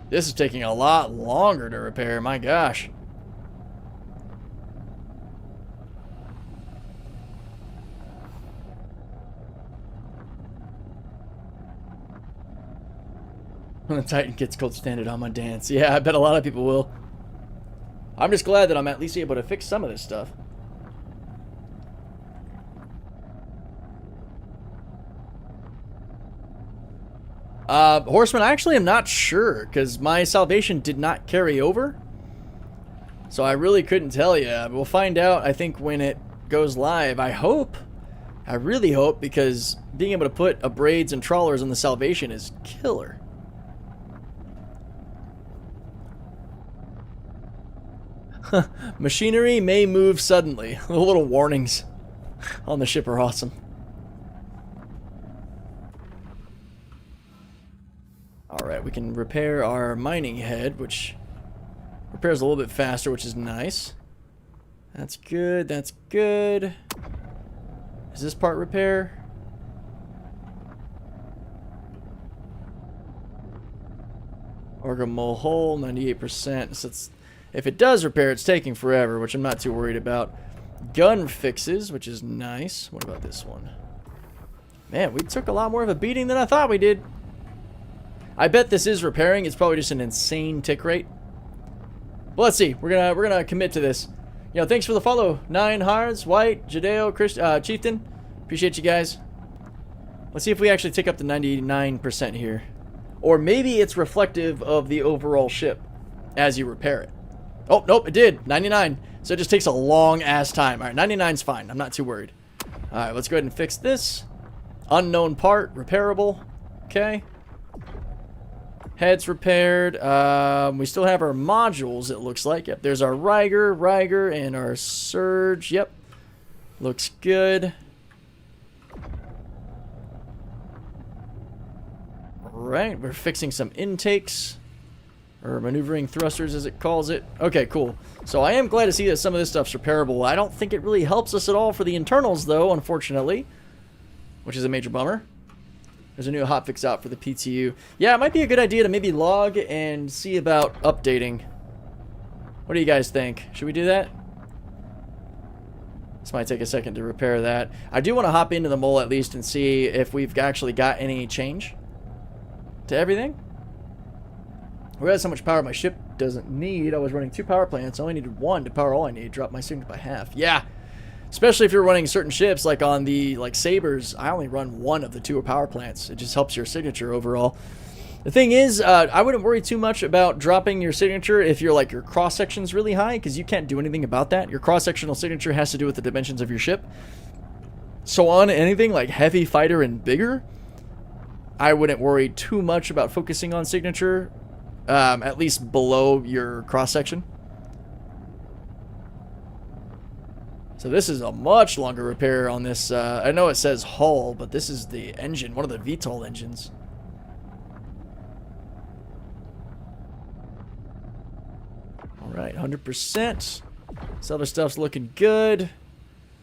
This is taking a lot longer to repair. My gosh. When the Titan gets cold standard on my dance. Yeah, I bet a lot of people will. I'm just glad that I'm at least able to fix some of this stuff. Horseman, I actually am not sure, because my salvation did not carry over. So I really couldn't tell you. We'll find out, I think, when it goes live. I hope. I really hope, because being able to put abrades and trawlers on the salvation is killer. Machinery may move suddenly. The little warnings on the ship are awesome. Alright, we can repair our mining head, which repairs a little bit faster, which is nice. That's good, that's good. Is this part repair? Orgamole hole, 98%. So it's, if it does repair, it's taking forever, which I'm not too worried about. Gun fixes, which is nice. What about this one? Man, we took a lot more of a beating than I thought we did. I bet this is repairing. It's probably just an insane tick rate. Well, let's see. We're gonna commit to this. You know, thanks for the follow. 9 Hearts, White, Jadeo, Chieftain. Appreciate you guys. Let's see if we actually tick up to 99% here. Or maybe it's reflective of the overall ship as you repair it. Oh, nope, it did. 99. So it just takes a long ass time. All right, 99's fine. I'm not too worried. All right, let's go ahead and fix this. Unknown part, repairable. Okay. Heads repaired. We still have our modules, it looks like. Yep, there's our Riger, and our Surge. Yep. Looks good. Alright, we're fixing some intakes. Or maneuvering thrusters, as it calls it. Okay, cool. So I am glad to see that some of this stuff's repairable. I don't think it really helps us at all for the internals, though, unfortunately. Which is a major bummer. There's a new hotfix out for the PTU. Yeah, it might be a good idea to maybe log and see about updating. What do you guys think? Should we do that? This might take a second to repair that. I do want to hop into the mole at least and see if we've actually got any change to everything. I realize how much power my ship doesn't need. I was running 2 power plants. I only needed 1 to power all I need. Drop my signature by half. Yeah. Especially if you're running certain ships, like on the Sabers, I only run 1 of the 2 power plants. It just helps your signature overall. The thing is, I wouldn't worry too much about dropping your signature if your cross-section's really high, because you can't do anything about that. Your cross-sectional signature has to do with the dimensions of your ship. So on anything like heavy fighter and bigger, I wouldn't worry too much about focusing on signature, at least below your cross-section. So this is a much longer repair on this. I know it says hull, but this is the engine, one of the VTOL engines. Alright, 100%. This other stuff's looking good.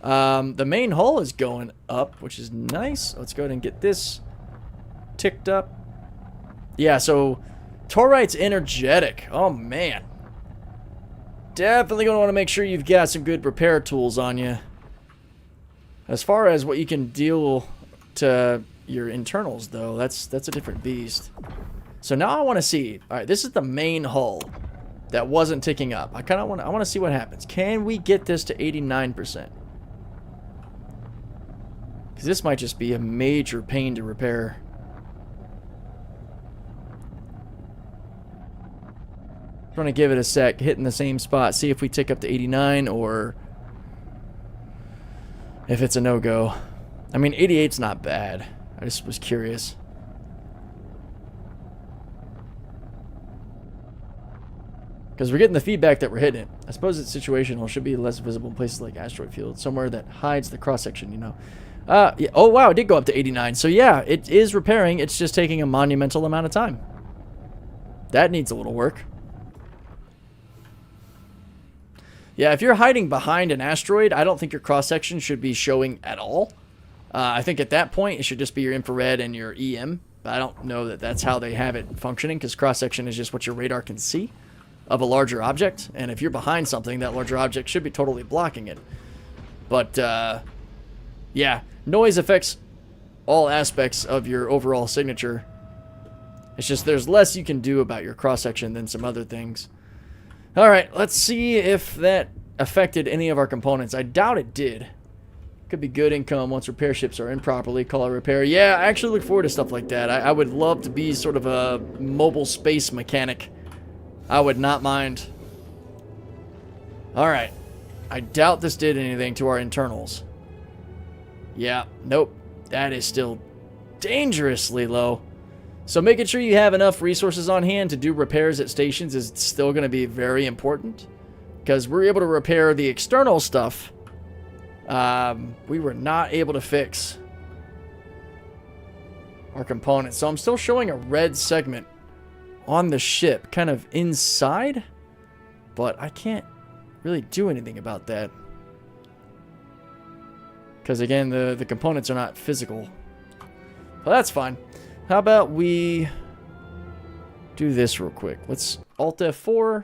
The main hull is going up, which is nice. Let's go ahead and get this ticked up. Yeah, so Torite's energetic. Oh, man. Definitely going to want to make sure you've got some good repair tools on you. As far as what you can deal to your internals, though, that's a different beast. So now I want to see. All right, this is the main hull that wasn't ticking up. I want to see what happens. Can we get this to 89%? Because this might just be a major pain to repair. I'm going to give it a sec, hit in the same spot, see if we tick up to 89 or if it's a no-go. I mean, 88's not bad. I just was curious. Because we're getting the feedback that we're hitting it. I suppose it's situational. It should be less visible in places like asteroid fields, somewhere that hides the cross-section, you know. Yeah. Oh, wow, it did go up to 89. So, yeah, it is repairing. It's just taking a monumental amount of time. That needs a little work. Yeah, if you're hiding behind an asteroid, I don't think your cross-section should be showing at all. I think at that point, it should just be your infrared and your EM. But I don't know that that's how they have it functioning, because cross-section is just what your radar can see of a larger object. And if you're behind something, that larger object should be totally blocking it. But, yeah, noise affects all aspects of your overall signature. It's just there's less you can do about your cross-section than some other things. Alright, let's see if that affected any of our components. I doubt it did. Could be good income once repair ships are in properly. Call it repair. Yeah, I actually look forward to stuff like that. I would love to be sort of a mobile space mechanic. I would not mind. Alright. I doubt this did anything to our internals. Yeah, nope. That is still dangerously low. So making sure you have enough resources on hand to do repairs at stations is still going to be very important. Because we're able to repair the external stuff. We were not able to fix our components. So I'm still showing a red segment on the ship, kind of inside. But I can't really do anything about that. Because again, the components are not physical. Well, that's fine. How about we do this real quick? Let's Alt F4.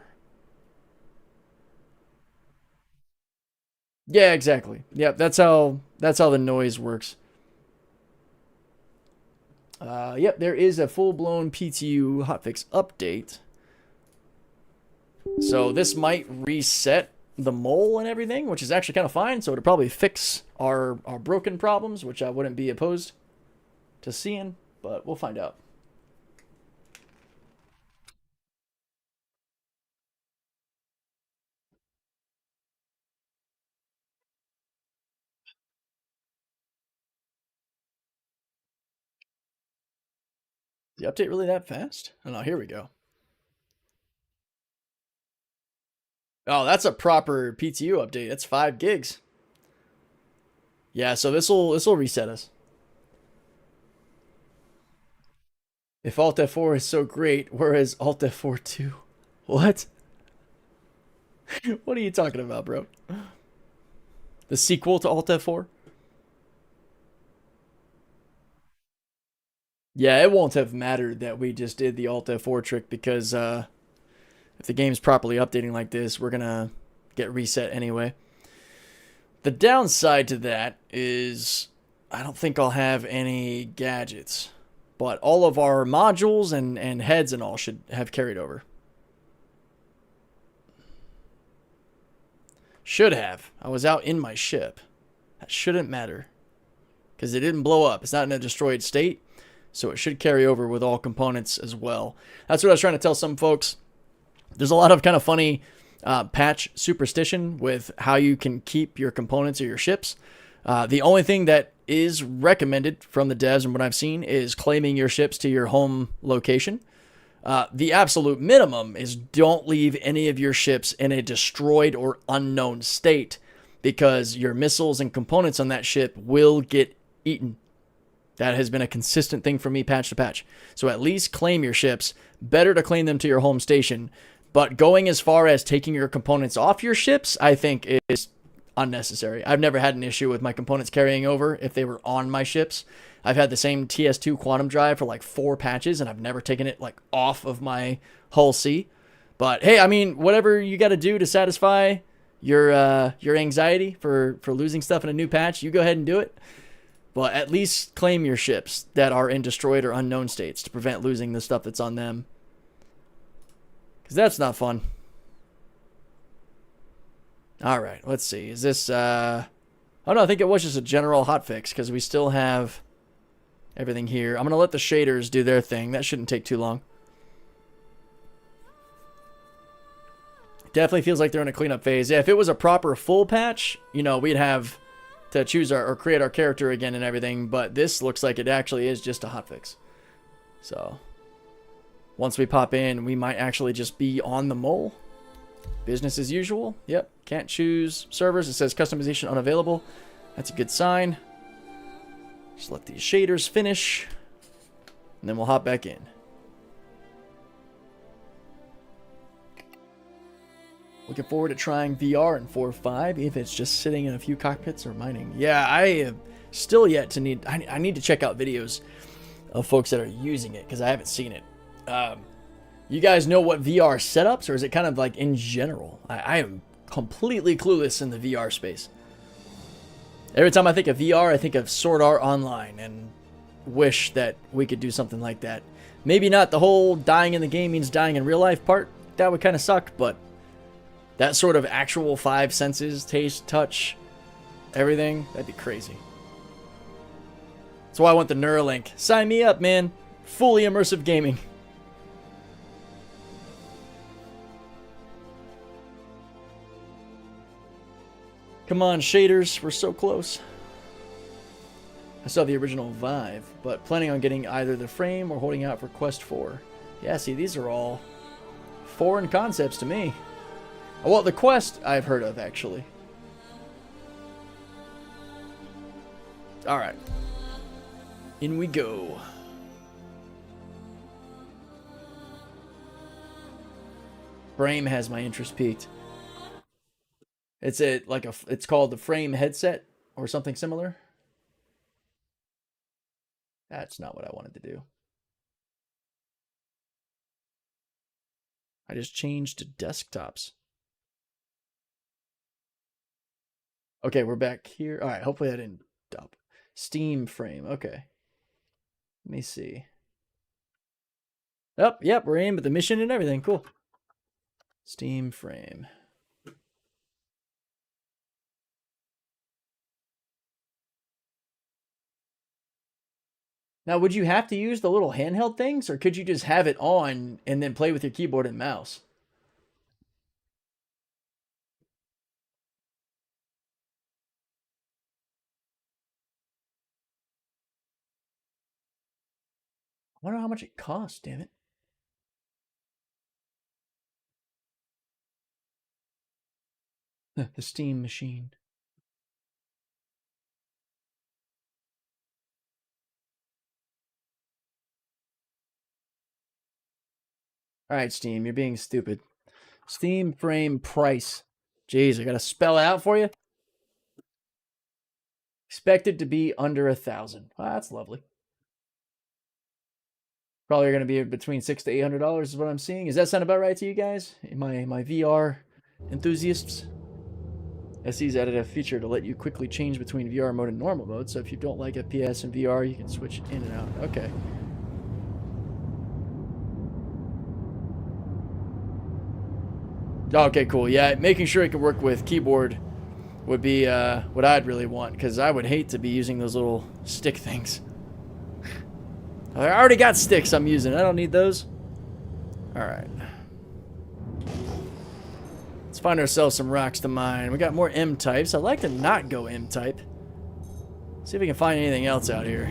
Yeah, exactly. Yep, that's how the noise works. Yep, there is a full-blown PTU hotfix update. So this might reset the mole and everything, which is actually kind of fine. So it'll probably fix our broken problems, which I wouldn't be opposed to seeing. But we'll find out. Is the update really that fast? Oh no, here we go. Oh, that's a proper PTU update. That's 5 gigs. Yeah, so this'll reset us. If Alt F4 is so great, where is Alt F4 2? What? What are you talking about, bro? The sequel to Alt F4? Yeah, it won't have mattered that we just did the Alt F4 trick because if the game's properly updating like this, we're going to get reset anyway. The downside to that is I don't think I'll have any gadgets. But all of our modules and heads and all should have carried over. Should have. I was out in my ship. That shouldn't matter. Because it didn't blow up. It's not in a destroyed state. So it should carry over with all components as well. That's what I was trying to tell some folks. There's a lot of kind of funny patch superstition with how you can keep your components or your ships. The only thing that is recommended from the devs and what I've seen is claiming your ships to your home location. The absolute minimum is don't leave any of your ships in a destroyed or unknown state, because your missiles and components on that ship will get eaten. That has been a consistent thing for me patch to patch. So at least claim your ships. Better to claim them to your home station. But going as far as taking your components off your ships, I think is unnecessary. I've never had an issue with my components carrying over if they were on my ships. I've had the same TS2 quantum drive for like 4 patches, and I've never taken it like off of my hull C. But hey, I mean, whatever you got to do to satisfy your anxiety for losing stuff in a new patch, you go ahead and do it. But at least claim your ships that are in destroyed or unknown states to prevent losing the stuff that's on them. Because that's not fun. Alright, let's see. Is this... Oh no, I think it was just a general hotfix, because we still have everything here. I'm going to let the shaders do their thing. That shouldn't take too long. Definitely feels like they're in a cleanup phase. Yeah, if it was a proper full patch, you know, we'd have to choose or create our character again and everything, but this looks like it actually is just a hotfix. So once we pop in, we might actually just be on the mole. Business as usual. Yep. Can't choose servers. It says customization unavailable. That's a good sign. Just let these shaders finish, and then we'll hop back in. Looking forward to trying VR in 4.5, if it's just sitting in a few cockpits or mining. Yeah, I have still yet to need... I need to check out videos of folks that are using it, because I haven't seen it. You guys know what VR setups, or is it kind of like in general? I am completely clueless in the VR space. Every time I think of VR, I think of Sword Art Online, and wish that we could do something like that. Maybe not the whole dying in the game means dying in real life part. That would kind of suck, but that sort of actual 5 senses, taste, touch, everything, that'd be crazy. That's why I want the Neuralink. Sign me up, man. Fully immersive gaming. Come on, shaders. We're so close. I saw the original Vive, but planning on getting either the frame or holding out for Quest 4. Yeah, see, these are all foreign concepts to me. Well, the Quest I've heard of, actually. Alright. In we go. Frame has my interest peaked. It's it's called the Frame headset or something similar. That's not what I wanted to do. I just changed to desktops. Okay, we're back here. All right, hopefully I didn't dump. Steam Frame. Okay. Let me see. Oh, yep, we're in with the mission and everything. Cool. Steam Frame. Now, would you have to use the little handheld things, or could you just have it on and then play with your keyboard and mouse? I wonder how much it costs, damn it. The Steam machine. All right, Steam, you're being stupid. Steam Frame price. Jeez, I gotta spell it out for you. Expected to be under 1,000. Well, that's lovely. Probably going to be between $600 to $800 is what I'm seeing. Does that sound about right to you guys? My VR enthusiasts? SE's added a feature to let you quickly change between VR mode and normal mode. So if you don't like FPS and VR, you can switch in and out. Okay. Okay, cool. Yeah, making sure it can work with keyboard would be what I'd really want, because I would hate to be using those little stick things. I already got sticks I'm using. I don't need those. Alright. Let's find ourselves some rocks to mine. We got more M-types. I'd like to not go M-type. See if we can find anything else out here.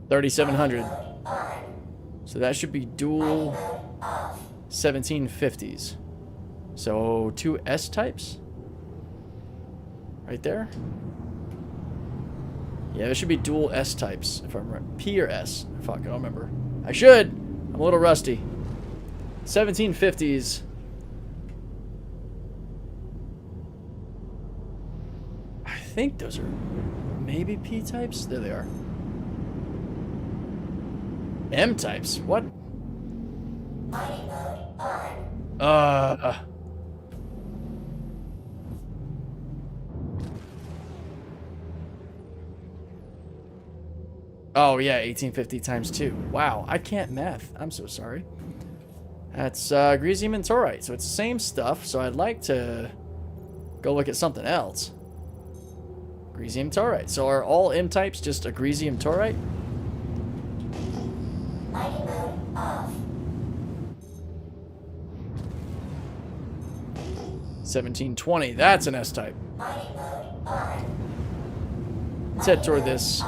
$3,700. So that should be dual 1750s. So 2 S-types? Right there? Yeah, there should be dual S-types, if I remember. P or S? Fuck, I don't remember. I should! I'm a little rusty. 1750s. I think those are maybe P-types? There they are. M-types? What? Oh, yeah, 1850 times 2. Wow, I can't math. I'm so sorry. That's Greasium and Taurite, so it's the same stuff, so I'd like to go look at something else. Greasium Taurite. So are all M-types just a Greasium Taurite? 1720. That's an S-type. Let's head toward this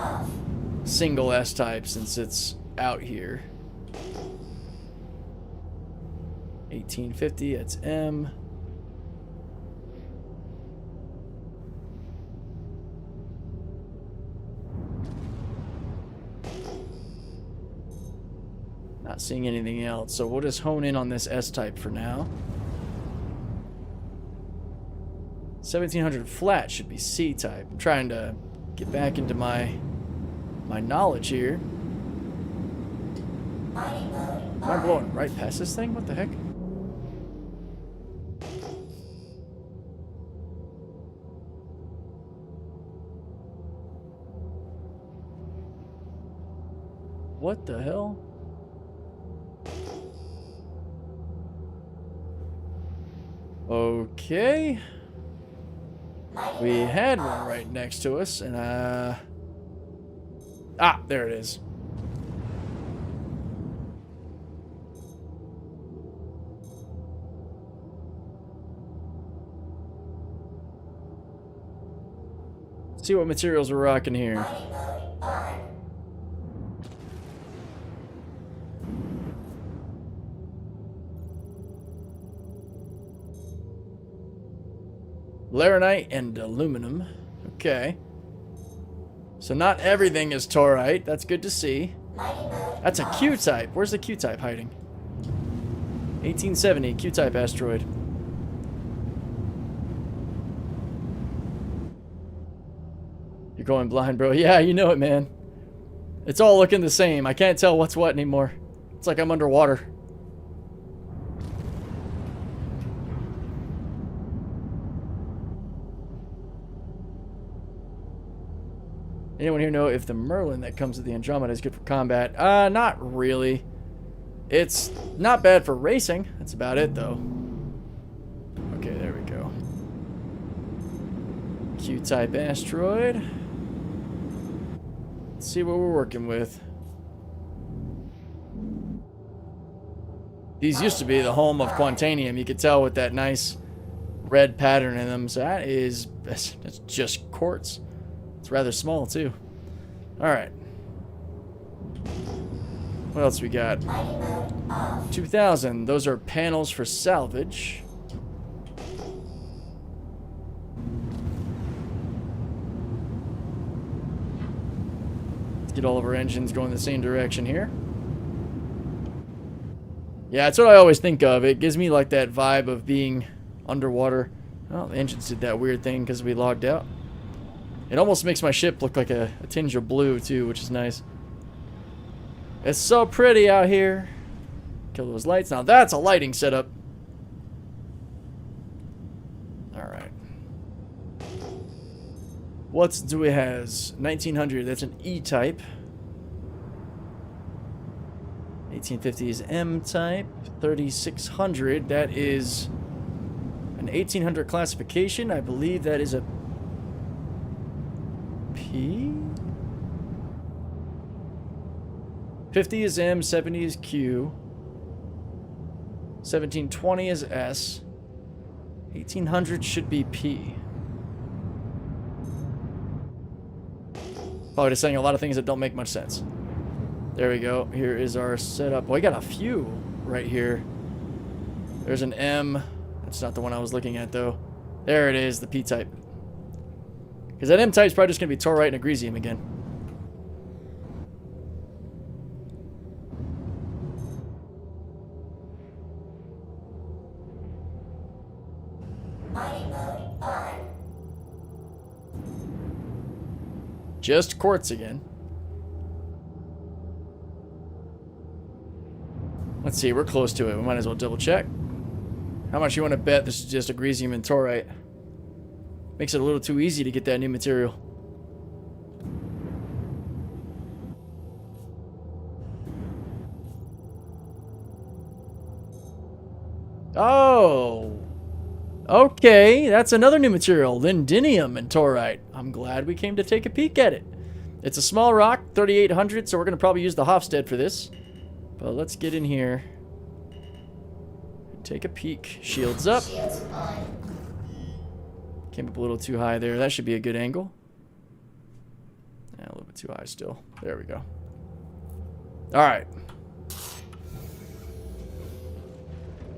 single S-type since it's out here. 1850. That's M. Not seeing anything else, so we'll just hone in on this S-type for now. 1700 flat should be C-type. I'm trying to get back into my knowledge here. Am I blowing right past this thing? What the heck? What the hell? Okay. We had one right next to us, and ah, there it is. See what materials we're rocking here. Laranite and aluminum. Okay. So not everything is taurite. That's good to see. That's a Q-type. Where's the Q-type hiding? 1870 Q-type asteroid. You're going blind, bro. Yeah, you know it, man. It's all looking the same. I can't tell what's what anymore. It's like I'm underwater. Anyone here know if the Merlin that comes with the Andromeda is good for combat? Not really. It's not bad for racing. That's about it, though. Okay, there we go. Q-type asteroid. Let's see what we're working with. These used to be the home of Quantanium. You could tell with that nice red pattern in them. So that's just quartz. It's rather small, too. Alright. What else we got? 2000. Those are panels for salvage. Let's get all of our engines going the same direction here. Yeah, that's what I always think of. It gives me like that vibe of being underwater. Oh, the engines did that weird thing because we logged out. It almost makes my ship look like a tinge of blue, too, which is nice. It's so pretty out here. Kill those lights. Now that's a lighting setup. Alright. What do we has? 1900, that's an E-type. 1850 is M-type. 3600, that is an 1800 classification. I believe that is a P? 50 is M, 70 is Q. 1720 is S. 1800 should be P. Probably just saying a lot of things that don't make much sense. There we go. Here is our setup. Well, we got a few right here. There's an M. That's not the one I was looking at, though. There it is, the P-type. Because that M-type is probably just going to be Torite and Agresium again. Mining mode on. Just quartz again. Let's see, we're close to it. We might as well double check. How much you want to bet this is just Agresium and Torite? Makes it a little too easy to get that new material. Oh! Okay, that's another new material. Lindinium and Torite. I'm glad we came to take a peek at it. It's a small rock, 3800, so we're going to probably use the Hofstede for this. But let's get in here. Take a peek. Shields up. Shields on. Came up a little too high there. That should be a good angle. Yeah, a little bit too high still. There we go. Alright.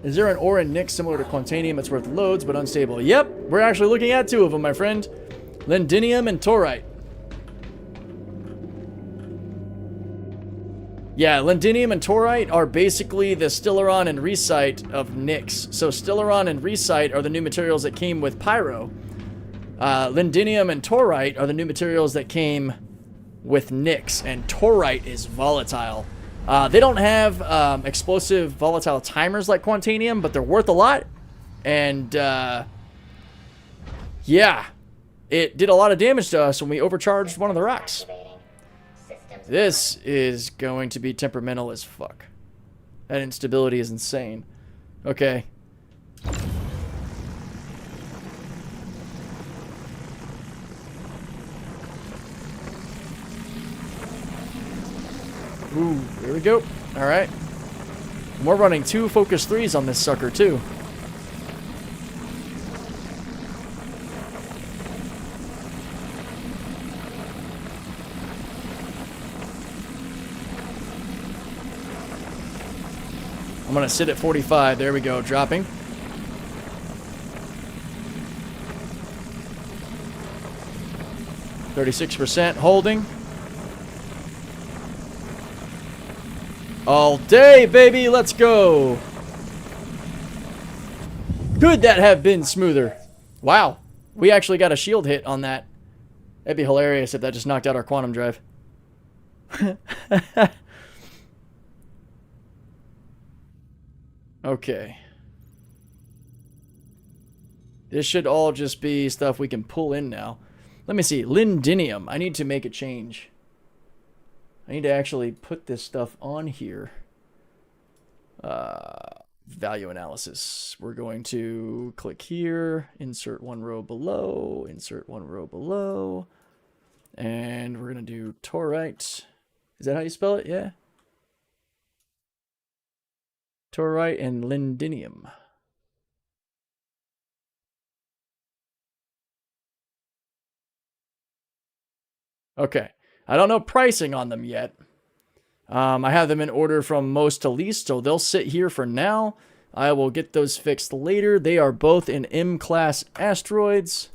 Is there an ore in Nyx similar to Quantanium that's worth loads but unstable? Yep, we're actually looking at two of them, my friend. Lindinium and Torite. Yeah, Lindinium and Torite are basically the Stellaron and Recite of Nyx. So Stellaron and Recite are the new materials that came with Pyro. Lindinium and Torite are the new materials that came with Nyx. And Torite is volatile. They don't have explosive volatile timers like Quantanium, but they're worth a lot. And yeah, it did a lot of damage to us when we overcharged one of the rocks. This is going to be temperamental as fuck. That instability is insane. Okay. Ooh, there we go. Alright. We're running 2 Focus 3s on this sucker, too. I'm going to sit at 45. There we go. Dropping. %. Holding. All day, baby. Let's go. Could that have been smoother? Wow. We actually got a shield hit on that. That'd be hilarious if that just knocked out our quantum drive. Okay. This should all just be stuff we can pull in now. Let me see. Lindinium. I need to make a change. I need to actually put this stuff on here. Value analysis. We're going to click here. Insert 1 row below. Insert 1 row below. And we're going to do Torite. Is that how you spell it? Yeah. Torite and Lindinium. Okay. I don't know pricing on them yet. I have them in order from most to least, so they'll sit here for now. I will get those fixed later. They are both in M-class asteroids.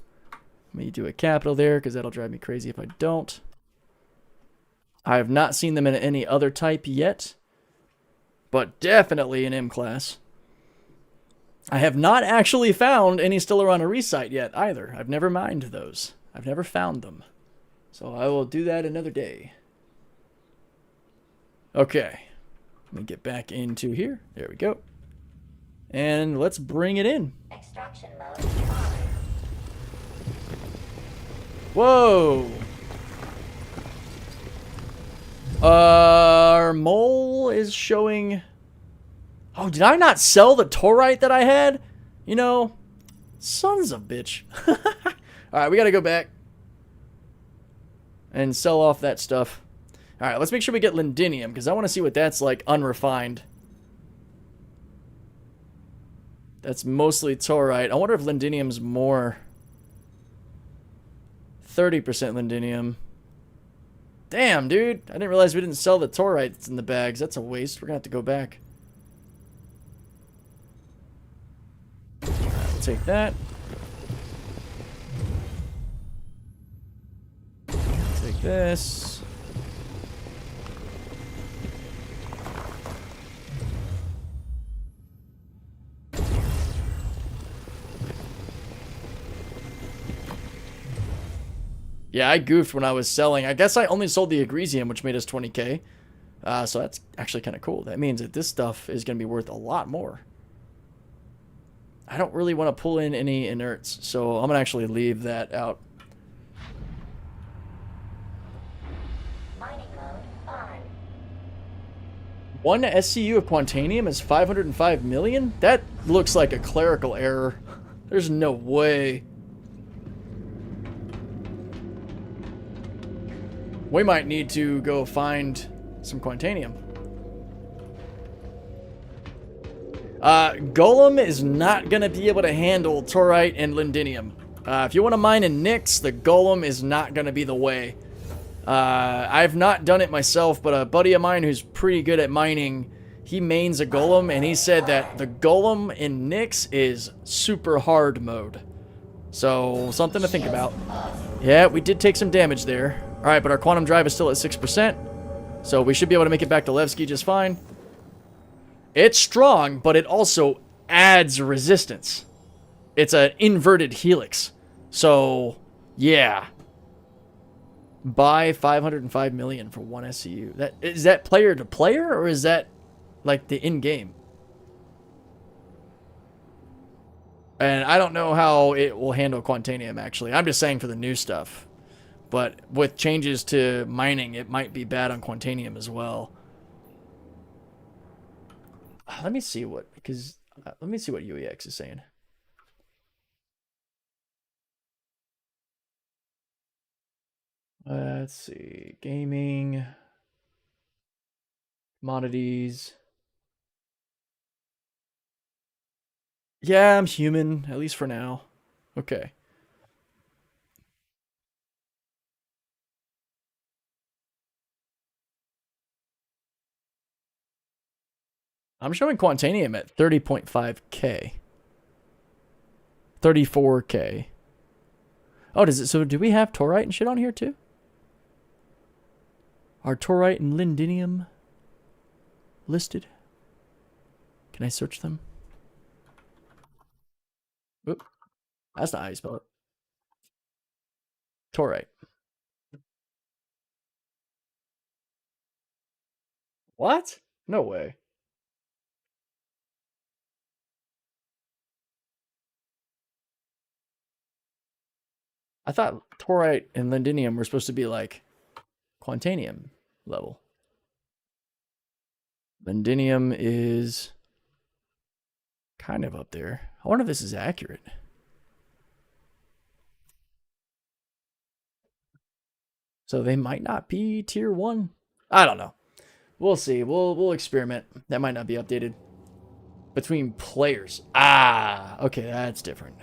Let me do a capital there, because that'll drive me crazy if I don't. I have not seen them in any other type yet, but definitely in M-class. I have not actually found any Stellaron or Recite yet, either. I've never mined those. I've never found them. So I will do that another day. Okay. Let me get back into here. There we go. And let's bring it in. Extraction mode. Whoa. Our mole is showing... Oh, did I not sell the torite that I had? You know, sons of bitch. Alright, we gotta go back and sell off that stuff. Alright, let's make sure we get lindinium, because I want to see what that's like unrefined. That's mostly torite. I wonder if lindinium's more. 30% lindinium. Damn, dude. I didn't realize we didn't sell the torite that's in the bags. That's a waste. We're going to have to go back. Alright, we'll take that. Take this. Yeah, I goofed when I was selling. I guess I only sold the Agresium, which made us 20k. So that's actually kind of cool. That means that this stuff is going to be worth a lot more. I don't really want to pull in any inerts, so I'm going to actually leave that out. Mining mode on. One SCU of Quantanium is 505 million? That looks like a clerical error. There's no way. We might need to go find some Quantanium. Golem is not going to be able to handle Torite and Lindinium. If you want to mine in Nyx, the Golem is not going to be the way. I've not done it myself, but a buddy of mine who's pretty good at mining, he mains a Golem, and he said that the Golem in Nyx is super hard mode. So, something to think about. Yeah, we did take some damage there. Alright, but our quantum drive is still at 6%. So we should be able to make it back to Levki just fine. It's strong, but it also adds resistance. It's an inverted helix. So, yeah. Buy 505 million for one SCU. Is that player to player, or is that like the in-game? And I don't know how it will handle Quantanium, actually. I'm just saying for the new stuff. But with changes to mining, it might be bad on Quantanium as well. Let me see what, because let me see what UEX is saying. Let's see, gaming, commodities. Yeah, I'm human, at least for now. Okay. I'm showing Quantanium at 30.5k. 34k. Oh, does it? So do we have Torite and shit on here too? Are Torite and Lindinium listed? Can I search them? Oop. That's not how you spell it. Torite. What? No way. I thought Torite and Lindinium were supposed to be like Quantanium level. Lindinium is kind of up there. I wonder if this is accurate. So they might not be tier 1. I don't know. We'll see. We'll experiment. That might not be updated. Between players. Ah, okay, that's different.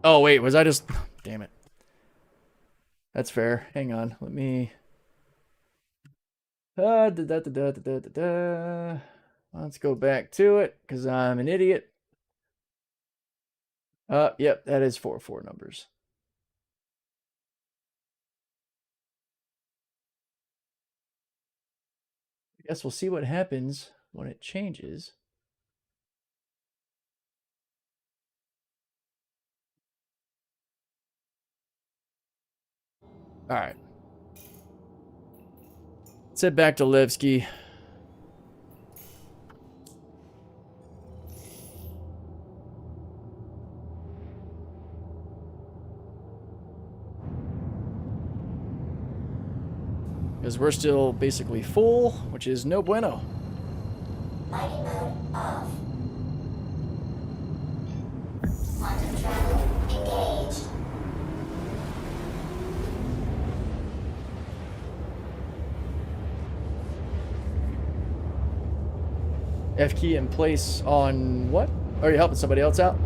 Oh, wait, was I just... Damn it. That's fair. Hang on. Let me... Let's go back to it, because I'm an idiot. Yep, that is 4 numbers. I guess we'll see what happens when it changes. All right. Let's head back to Levki. Because we're still basically full, which is no bueno. Mining mode off. Quantum travel engaged. F key in place on what? Are you helping somebody else out?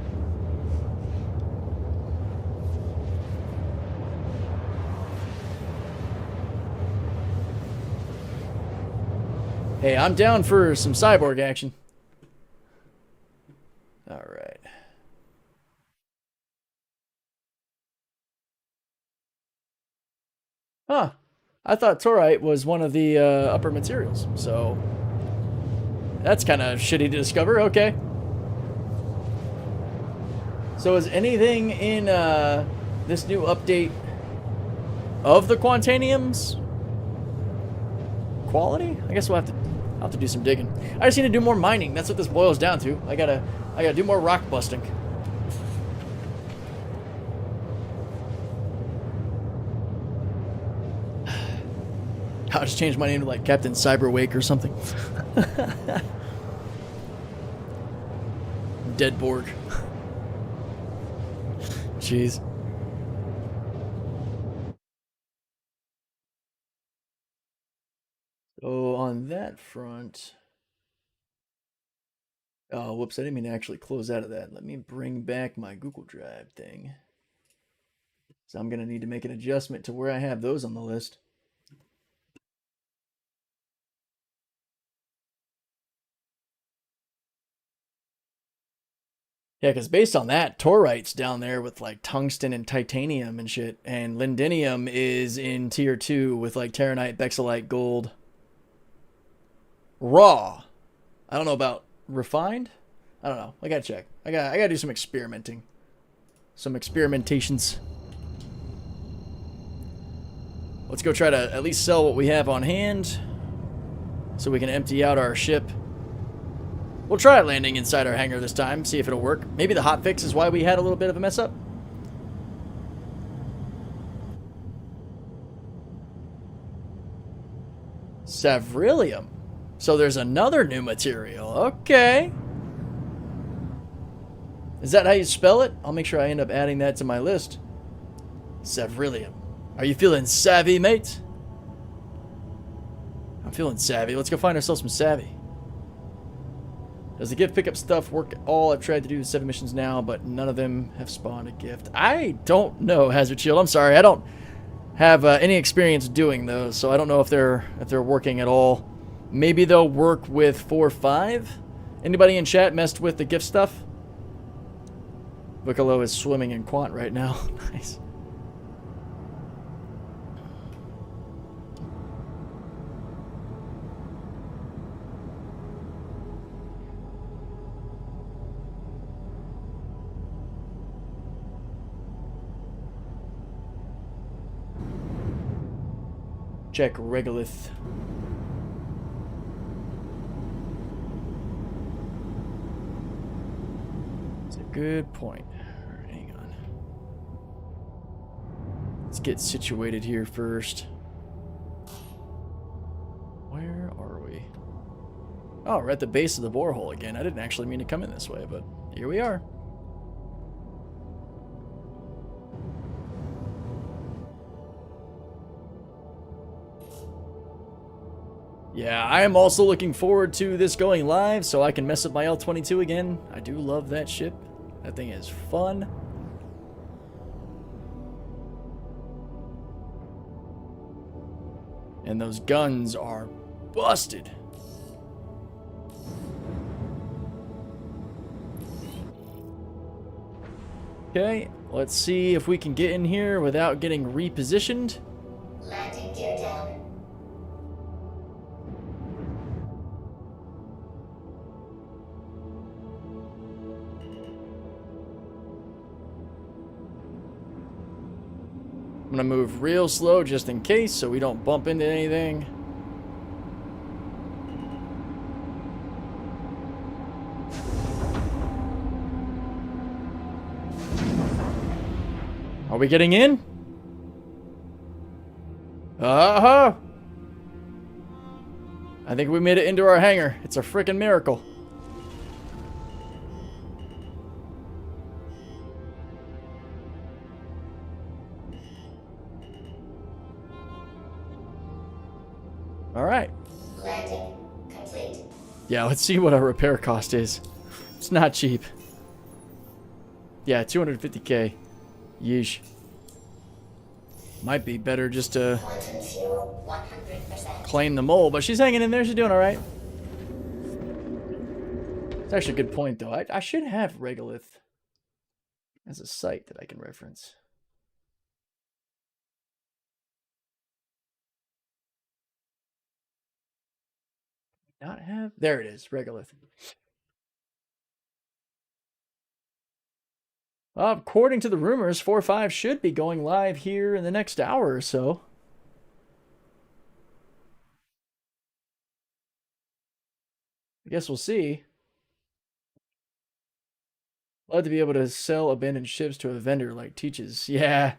Hey, I'm down for some cyborg action. All right. Huh. I thought torite was one of the upper materials, so that's kind of shitty to discover. Okay. So is anything in this new update of the Quantaniums quality? I guess I'll have to do some digging. I just need to do more mining. That's what this boils down to. I gotta do more rock busting. I'll just change my name to like Captain Cyberwake or something. Deadborg. Jeez. So on that front, oh, whoops, I didn't mean to actually close out of that. Let me bring back my Google Drive thing. So I'm going to need to make an adjustment to where I have those on the list. Yeah, because based on that, torite's down there with like tungsten and titanium and shit, and lindinium is in tier 2 with like terranite, bexelite, gold. Raw. I don't know about refined. I don't know. I gotta check. I gotta do some experimenting. Some experimentations. Let's go try to at least sell what we have on hand so we can empty out our ship. We'll try landing inside our hangar this time, see if it'll work. Maybe the hotfix is why we had a little bit of a mess up. Savrillium. So there's another new material. Okay. Is that how you spell it? I'll make sure I end up adding that to my list. Savrillium. Are you feeling savvy, mate? I'm feeling savvy. Let's go find ourselves some savvy. Does the gift pickup stuff work at all? I've tried to do 7 missions now, but none of them have spawned a gift. I don't know, Hazard Shield. I'm sorry. I don't have any experience doing those, so I don't know if they're working at all. Maybe they'll work with 4.5. Anybody in chat messed with the gift stuff? Vocalo is swimming in quant right now. Nice. Check regolith. That's a good point. All right, hang on. Let's get situated here first. Where are we? Oh, we're at the base of the borehole again. I didn't actually mean to come in this way, but here we are. Yeah, I am also looking forward to this going live so I can mess up my L-22 again. I do love that ship. That thing is fun. And those guns are busted. Okay, let's see if we can get in here without getting repositioned. Landing gear down. I'm gonna move real slow just in case so we don't bump into anything. Are we getting in? Uh-huh. I think we made it into our hangar. It's a freaking miracle. All right. Landing complete. Yeah, let's see what our repair cost is. It's not cheap. Yeah, 250K. Yeesh. Might be better just to Quantum fuel 100%. claim the mole, but she's hanging in there. She's doing all right. It's actually a good point, though. I should have Regolith as a site that I can reference. Not have? There it is, Regolith. According to the rumors, 4.5 should be going live here in the next hour or so. I guess we'll see. Love to be able to sell abandoned ships to a vendor like Teaches. Yeah.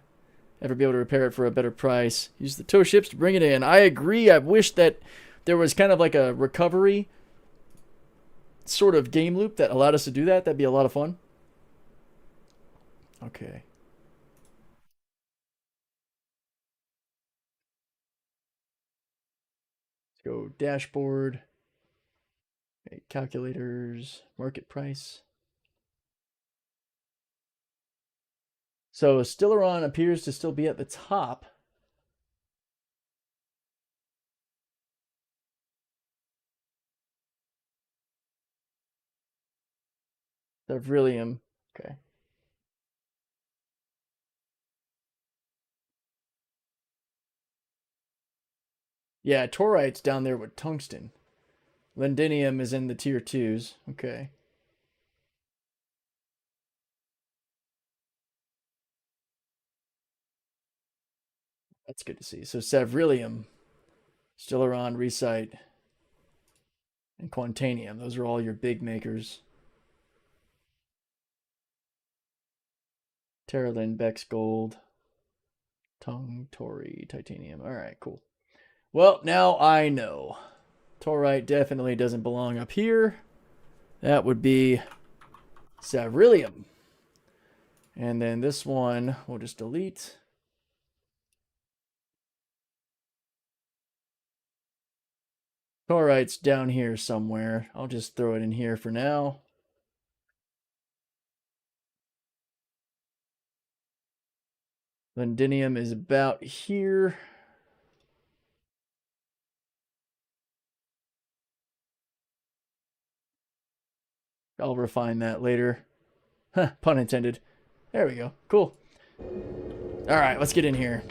Ever be able to repair it for a better price. Use the tow ships to bring it in. I agree. I wish that there was kind of like a recovery sort of game loop that allowed us to do that. That'd be a lot of fun. Okay. Let's go dashboard. Okay, calculators. Market price. So Stellaron appears to still be at the top. Beryllium. Okay. Yeah, Torite's down there with tungsten. Lendinium is in the tier 2s. Okay. That's good to see. So Savrillium, Stellaron, Recite, and Quantanium. Those are all your big makers. Terralin, Bex Gold, Tung, Tori, Titanium. All right, cool. Well, now I know. Torite definitely doesn't belong up here. That would be Savrillium. And then this one we'll just delete. Torite's down here somewhere. I'll just throw it in here for now. Lendinium is about here. I'll refine that later. Huh, pun intended. There we go. Cool. All right, let's get in here.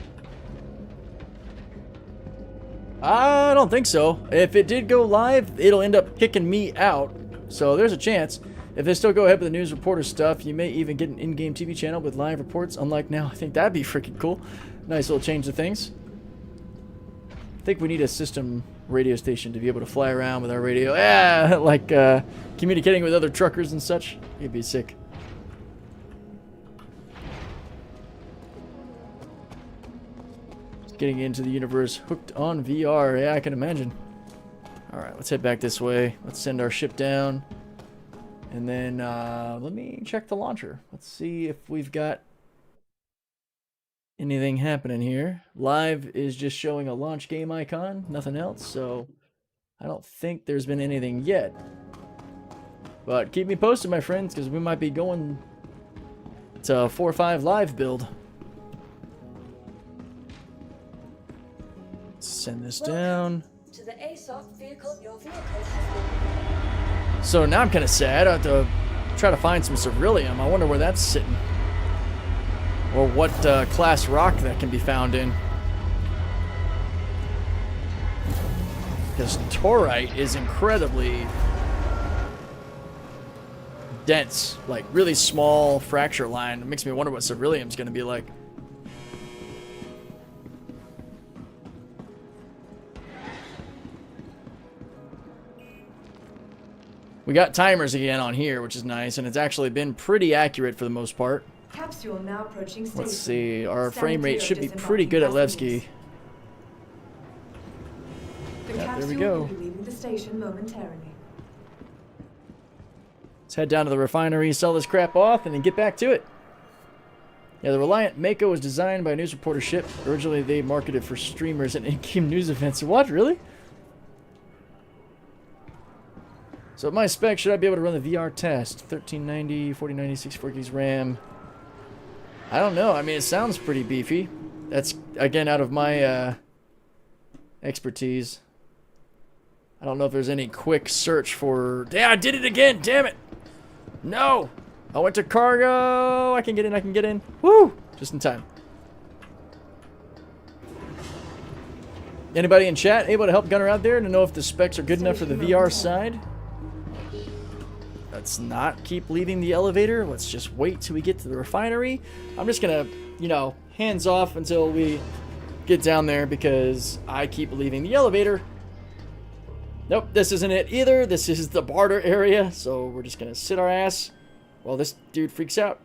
I don't think so. If it did go live, it'll end up kicking me out. So there's a chance. If they still go ahead with the news reporter stuff, you may even get an in-game TV channel with live reports, unlike now. I think that'd be freaking cool. Nice little change of things. I think we need a system radio station to be able to fly around with our radio. Yeah, like communicating with other truckers and such. It'd be sick. Getting into the universe hooked on VR. Yeah, I can imagine. All right, let's head back this way. Let's send our ship down. And then let me check the launcher. Let's see if we've got anything happening here. Live is just showing a launch game icon, nothing else. So I don't think there's been anything yet. But keep me posted, my friends, because we might be going to a 4.5 live build. Send this down. To the ASOC vehicle, your vehicle has been... So now I'm kind of sad. I have to try to find some Ceruleum. I wonder where that's sitting. Or what class rock that can be found in. Because Torite is incredibly dense. Like really small fracture line. It makes me wonder what Ceruleum's going to be like. We got timers again on here, which is nice, and it's actually been pretty accurate for the most part. Capsule now approaching station. Let's see, our Stand frame rate clear should of be pretty good at disembarking Levki. passengers. The Yeah, there we capsule go. will be leaving the station momentarily. Let's head down to the refinery, sell this crap off, and then get back to it. Yeah, the Reliant Mako was designed by a news reporter ship. Originally, they marketed for streamers and in-game news events. What, really? So at my spec, should I be able to run the VR test? 1390, 4090, 64 gigs RAM. I don't know. I mean, it sounds pretty beefy. That's, again, out of my expertise. I don't know if there's any quick search for... Yeah, I did it again! Damn it! No! I went to cargo! I can get in, I can get in. Woo! Just in time. Anybody in chat able to help Gunner out there to know if the specs are good enough for the VR side? Let's not keep leaving the elevator. Let's just wait till we get to the refinery. I'm just gonna, you know, hands off until we get down there because I keep leaving the elevator. Nope, this isn't it either. This is the barter area, so we're just gonna sit our ass while this dude freaks out.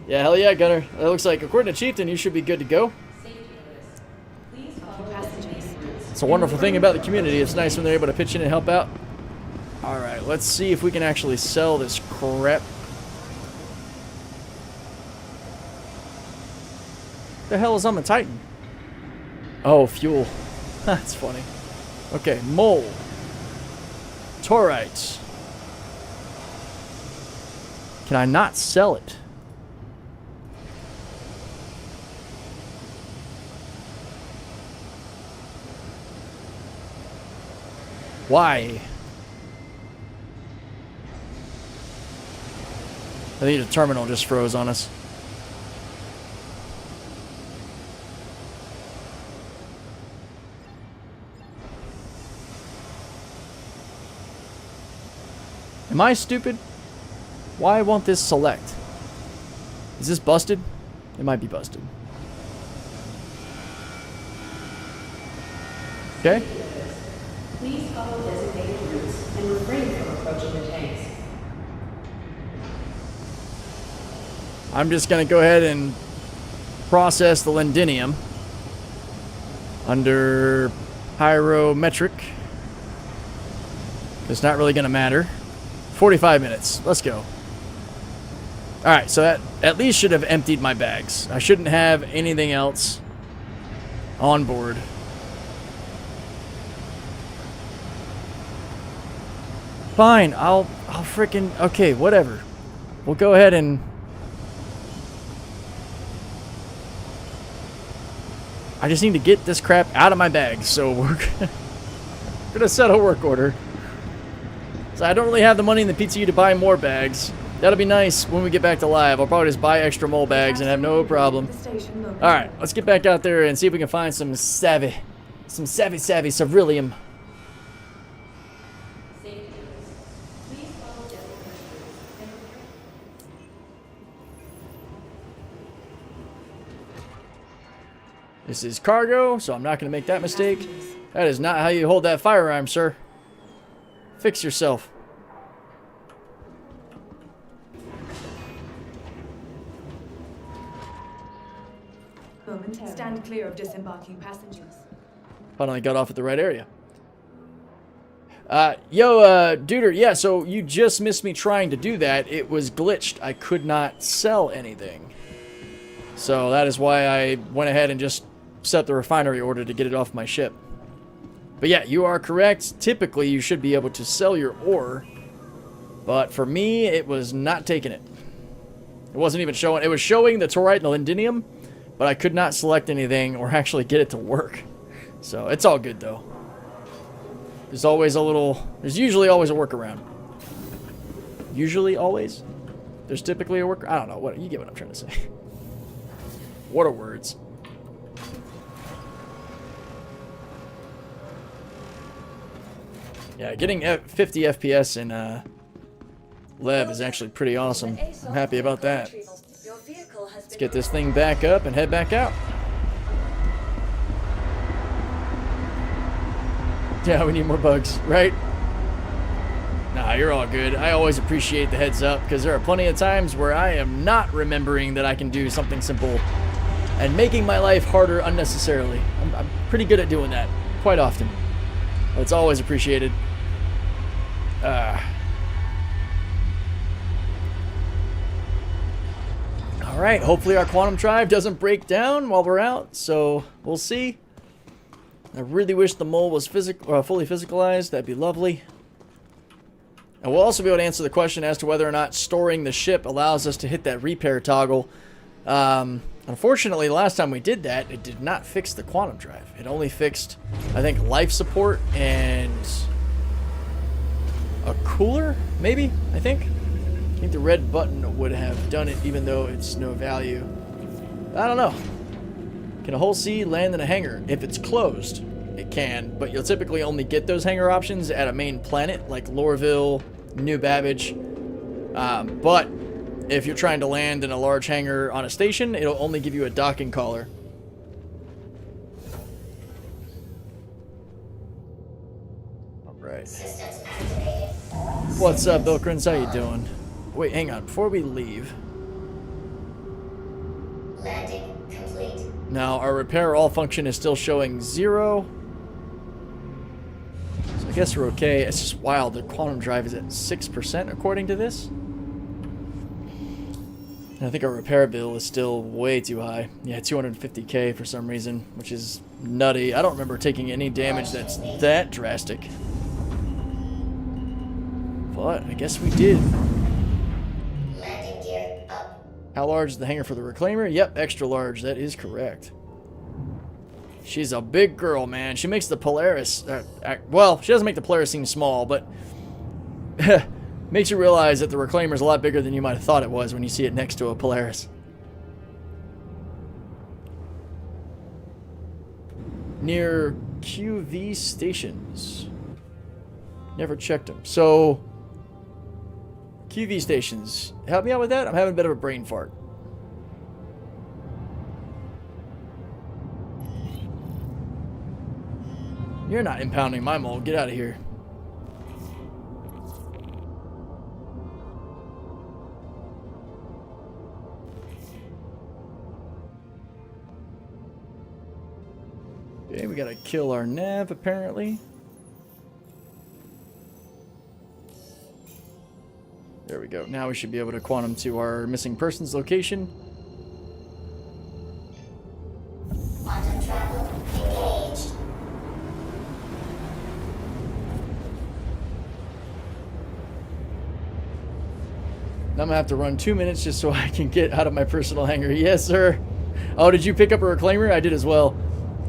Yeah, hell yeah, Gunner. It looks like, according to Chieftain, you should be good to go. It's a wonderful thing about the community. It's nice when they're able to pitch in and help out. Alright, let's see if we can actually sell this crap. The hell is on the Titan? Oh, fuel. That's funny. Okay, mold. Torite. Can I not sell it? Why? I think the terminal just froze on us. Am I stupid? Why won't this select? Is this busted? It might be busted. Okay. Please follow designated routes and refrain from approaching the tanks. I'm just going to go ahead and process the lindinium under pyrometric. It's not really going to matter. 45 minutes. Let's go. Alright, so that at least should have emptied my bags. I shouldn't have anything else on board. Fine, I'll frickin'... Okay, whatever. We'll go ahead and... I just need to get this crap out of my bags, so we're gonna set a work order. So I don't really have the money in the PTU to buy more bags. That'll be nice when we get back to live. I'll probably just buy extra mole bags and have no problem. Alright, let's get back out there and see if we can find some savvy cerillium. This is cargo, so I'm not going to make that mistake. That is not how you hold that firearm, sir. Fix yourself. Stand clear of disembarking passengers. Finally got off at the right area. Duder, yeah, so you just missed me trying to do that. It was glitched. I could not sell anything. So that is why I went ahead and just set the refinery order to get it off my ship. But yeah, you are correct. Typically, you should be able to sell your ore. But for me, it was not taking it. It wasn't even showing. It was showing the torite and the lindinium, but I could not select anything or actually get it to work. So it's all good, though. There's always a little... There's usually always a workaround. Usually always? There's typically a work... I don't know. What you get what I'm trying to say. What are words? Yeah, getting 50 FPS in Lev is actually pretty awesome. I'm happy about that. Let's get this thing back up and head back out. Yeah, we need more bugs, right? Nah, you're all good. I always appreciate the heads up because there are plenty of times where I am not remembering that I can do something simple and making my life harder unnecessarily. I'm pretty good at doing that quite often. It's always appreciated. Alright, hopefully our quantum drive doesn't break down while we're out, so we'll see. I really wish the mole was fully physicalized. That'd be lovely. And we'll also be able to answer the question as to whether or not storing the ship allows us to hit that repair toggle. Unfortunately, the last time we did that, it did not fix the quantum drive. It only fixed, I think, life support and a cooler, maybe, I think the red button would have done it, even though it's no value. I don't know. Can a whole sea land in a hangar? If it's closed, it can, but you'll typically only get those hangar options at a main planet like Lorville, New Babbage. But if you're trying to land in a large hangar on a station, it'll only give you a docking collar. Alright. Systems activated. What's up, Bill Crins? How you doing? Wait, hang on. Before we leave. Landing complete. Now, our repair all function is still showing 0. So I guess we're okay. It's just wild. The quantum drive is at 6% according to this. And I think our repair bill is still way too high. Yeah, 250K for some reason, which is nutty. I don't remember taking any damage that's that drastic. But I guess we did. Landing gear up. How large is the hangar for the reclaimer? Yep, extra large. That is correct. She's a big girl, man. She makes the Polaris... well, she doesn't make the Polaris seem small, but... makes you realize that the reclaimer is a lot bigger than you might have thought it was when you see it next to a Polaris. Near QV stations. Never checked them. So... QV stations. Help me out with that? I'm having a bit of a brain fart. You're not impounding my mold. Get out of here. Okay, we gotta kill our nav, apparently. There we go. Now we should be able to quantum to our missing persons location. Quantum travel engaged. Now I'm gonna have to run 2 minutes just so I can get out of my personal hangar. Yes, sir. Oh, did you pick up a reclaimer? I did as well.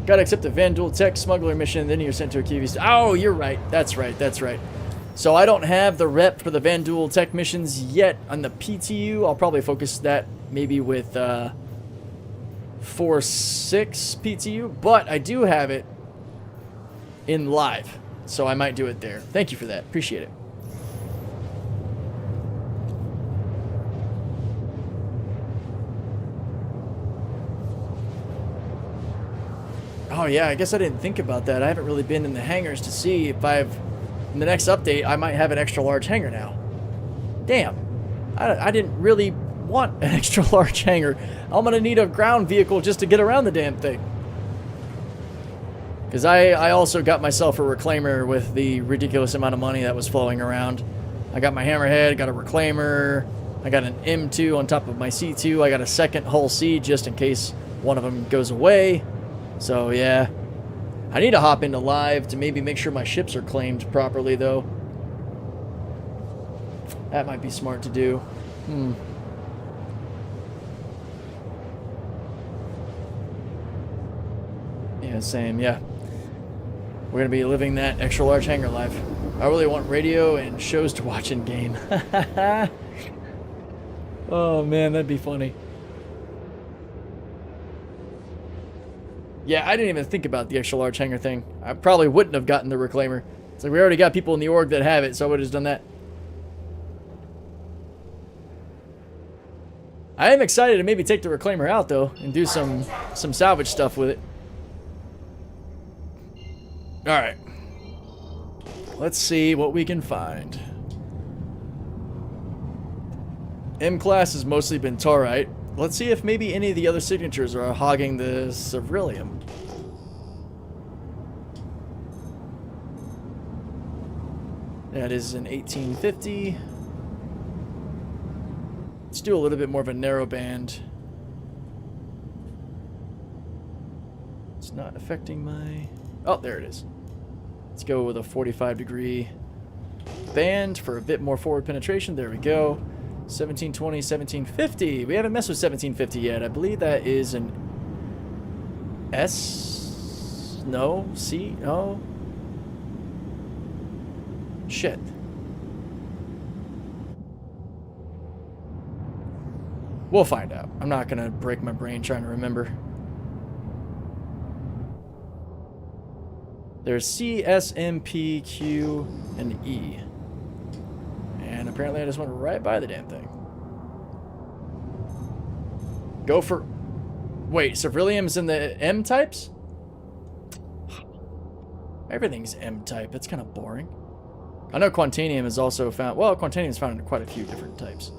Gotta accept a Vandal Tech smuggler mission, then you're sent to a Kiwi. Oh, you're right. That's right. That's right. So I don't have the rep for the Vandal Tech missions yet on the PTU. I'll probably focus that maybe with 4.6 PTU, but I do have it in live, so I might do it there. Thank you for that. Appreciate it. Oh yeah, I guess I didn't think about that. I haven't really been in the hangars to see if in the next update, I might have an extra large hangar now. Damn. I didn't really want an extra large hangar. I'm going to need a ground vehicle just to get around the damn thing. Because I also got myself a reclaimer with the ridiculous amount of money that was flowing around. I got my hammerhead, got a reclaimer, I got an M2 on top of my C2, I got a second hull C just in case one of them goes away. So yeah. I need to hop into live to maybe make sure my ships are claimed properly, though. That might be smart to do. Yeah, same, yeah. We're going to be living that extra large hangar life. I really want radio and shows to watch in game. Oh, man, that'd be funny. Yeah, I didn't even think about the extra large hangar thing. I probably wouldn't have gotten the reclaimer. It's like we already got people in the org that have it, so I would have just done that. I am excited to maybe take the reclaimer out, though, and do some salvage stuff with it. Alright. Let's see what we can find. M-Class has mostly been Taurite. Let's see if maybe any of the other signatures are hogging the Ceruleum. That is an 1850. Let's do a little bit more of a narrow band. It's not affecting my... Oh, there it is. Let's go with a 45-degree band for a bit more forward penetration. There we go. 1720, 1750. We haven't messed with 1750 yet. I believe that is an S? No? C? No? Shit. We'll find out. I'm not going to break my brain trying to remember. There's C, S, M, P, Q, and E. And apparently I just went right by the damn thing. Go for... Wait, Ceruleum's in the M types? Everything's M type. That's kind of boring. I know Quantanium is also found... Well, Quantanium is found in quite a few different types.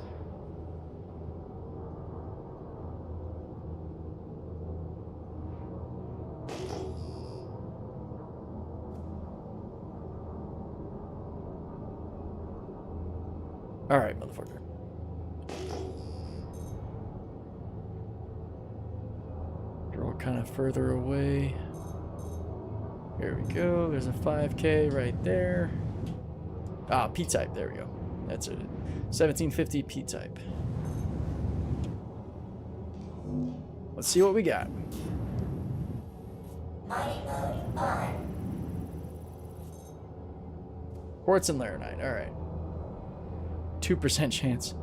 Alright, motherfucker. Draw kind of further away. Here we go. There's a 5K right there. Ah, P-type. There we go. That's it. 1750 P-type. Let's see what we got. Mining mode on. Quartz and Laranite. Alright. 2% chance.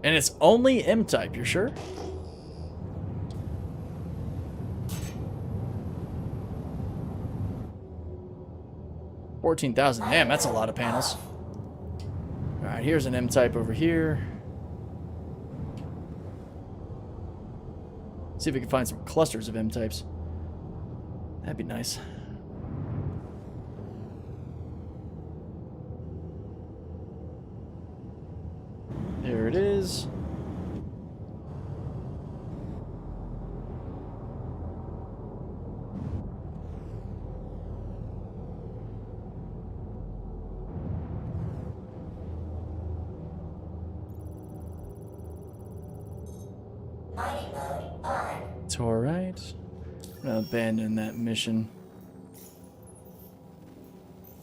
And it's only M-type, you're sure? $14,000. Damn, that's a lot of panels. Alright, here's an M-type over here. See if we can find some clusters of M-types. That'd be nice. There it is. Mining mode on. It's alright. I'm gonna abandon that mission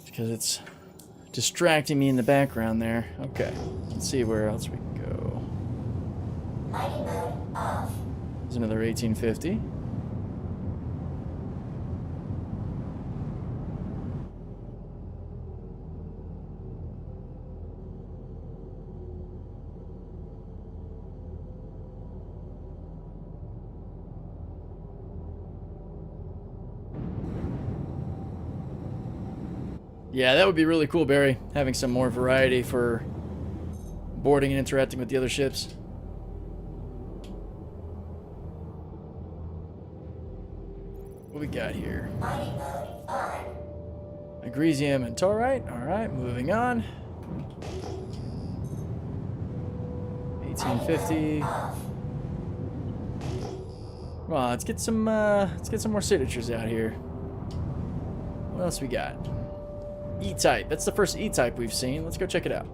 because it's distracting me in the background there. Okay, let's see where else we can go. Mining mode off. There's another 1850. Yeah, that would be really cool, Barry. Having some more variety for boarding and interacting with the other ships. What we got here? Mining mode on. Magnesium and taurite. Alright, moving on. 1850. Come on, let's get some more signatures out here. What else we got? E-type. That's the first E-type we've seen. Let's go check it out.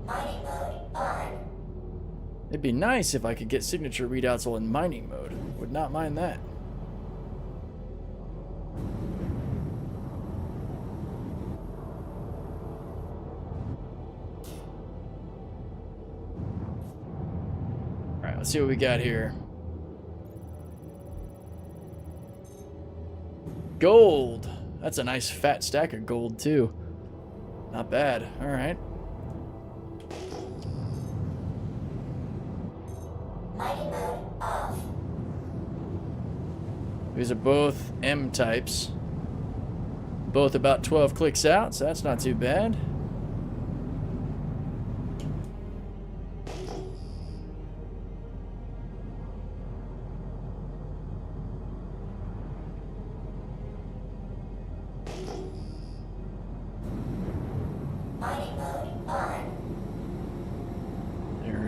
Mining mode on. It'd be nice if I could get signature readouts while in mining mode. Would not mind that. Alright, let's see what we got here. Gold! That's a nice fat stack of gold, too. Not bad. Alright. Mining mode off. These are both M types. Both about 12 clicks out, so that's not too bad.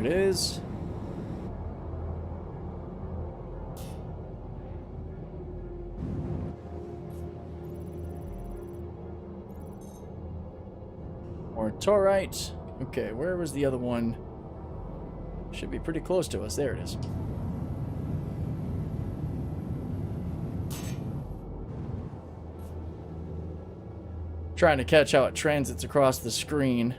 it is. More Taurite. Okay, where was the other one? Should be pretty close to us. There it is. Trying to catch how it transits across the screen.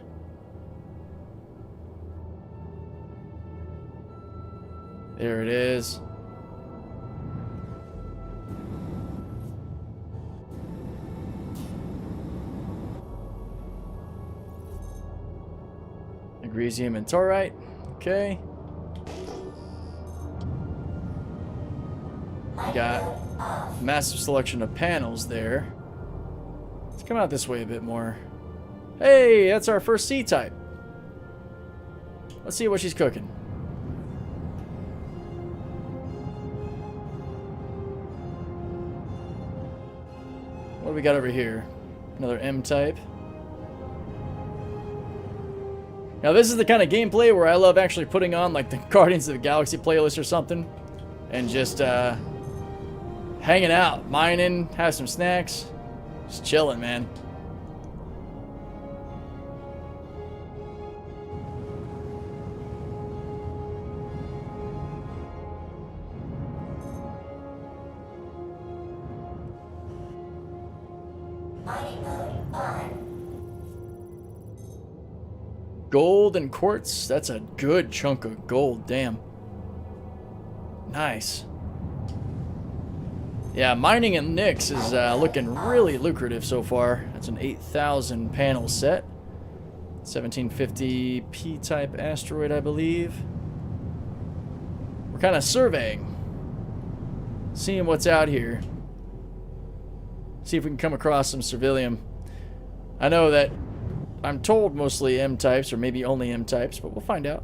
There it is. Magnesium and Taurite. Okay. We got a massive selection of panels there. Let's come out this way a bit more. Hey, that's our first C-type. Let's see what she's cooking. What do we got over here? Another M-type. Now this is the kind of gameplay where I love actually putting on like the Guardians of the Galaxy playlist or something and just hanging out, mining, have some snacks, just chilling, man. Mining mode on. Gold and quartz. That's a good chunk of gold. Damn. Nice. Yeah, mining in Nyx is looking really lucrative so far. That's an 8,000 panel set. 1750 P-type asteroid, I believe. We're kind of surveying. Seeing what's out here. See if we can come across some civilium. I know that I'm told mostly M-types, or maybe only M-types, but we'll find out.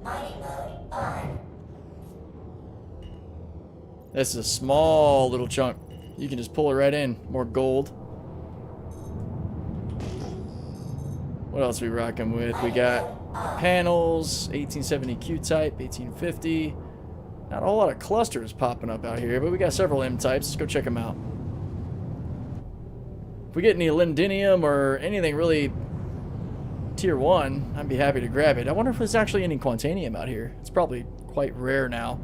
Mining mode on. This is a small little chunk. You can just pull it right in. More gold. What else are we rocking with? We got panels, 1870 Q-type, 1850. Not a whole lot of clusters popping up out here, but we got several M-types. Let's go check them out. If we get any lindinium or anything really tier 1, I'd be happy to grab it. I wonder if there's actually any quantanium out here. It's probably quite rare now.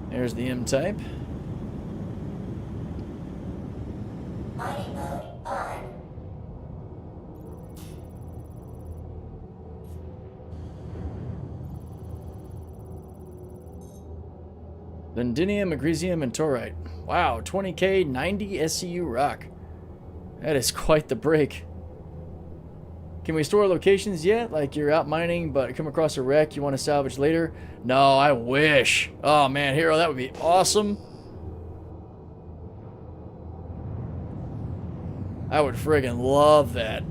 There's the M-type. Mining mode on. Lindinium, magnesium, and taurite. Wow, 20k, 90 SCU rock. That is quite the break. Can we store locations yet? Like you're out mining, but come across a wreck you want to salvage later? No, I wish. Oh man, Hero, that would be awesome. I would friggin' love that.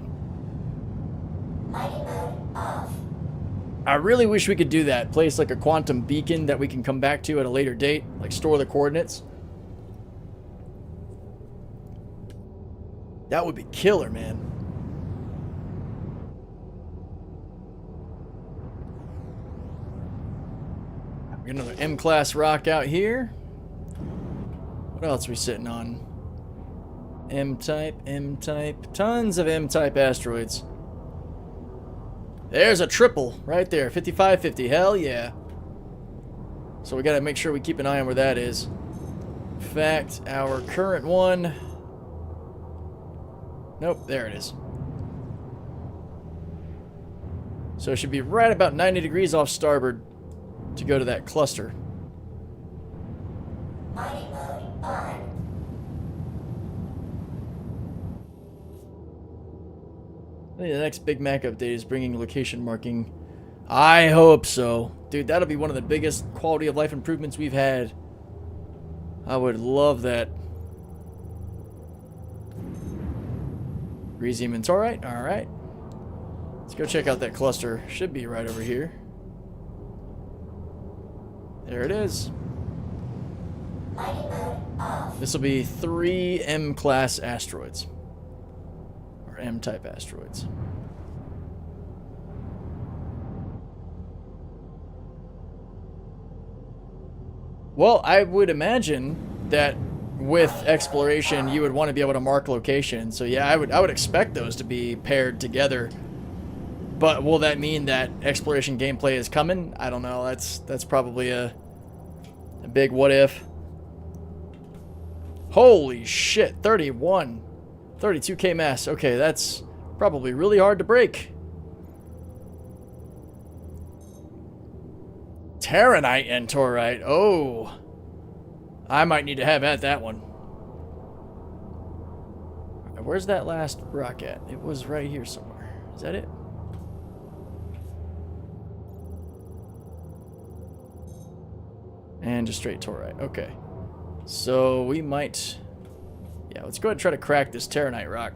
Mining mode off. I really wish we could do that. Place like a quantum beacon that we can come back to at a later date. Like store the coordinates. That would be killer, man. We got another M-class rock out here. What else are we sitting on? M-type, M-type. Tons of M-type asteroids. There's a triple right there. 5550. Hell yeah. So we got to make sure we keep an eye on where that is. In fact, our current one... Nope, there it is. So it should be right about 90 degrees off starboard to go to that cluster. Mining mode on. I think the next Big Mac update is bringing location marking. I hope so. Dude, that'll be one of the biggest quality of life improvements we've had. I would love that. Greasy Mentorite. All right. Let's go check out that cluster. Should be right over here. There it is. Mining mode off. This will be 3 M-class asteroids. Or M-type asteroids. Well, I would imagine that with exploration, you would want to be able to mark location. So yeah, I would expect those to be paired together. But will that mean that exploration gameplay is coming? I don't know. That's probably a big what if. Holy shit, 32K mass. Okay, that's probably really hard to break. Terranite and Torite. Oh. I might need to have at that one. Where's that last rock at? It was right here somewhere. Is that it? And just straight Torite. Okay. So we might... Yeah, let's go ahead and try to crack this Terranite rock.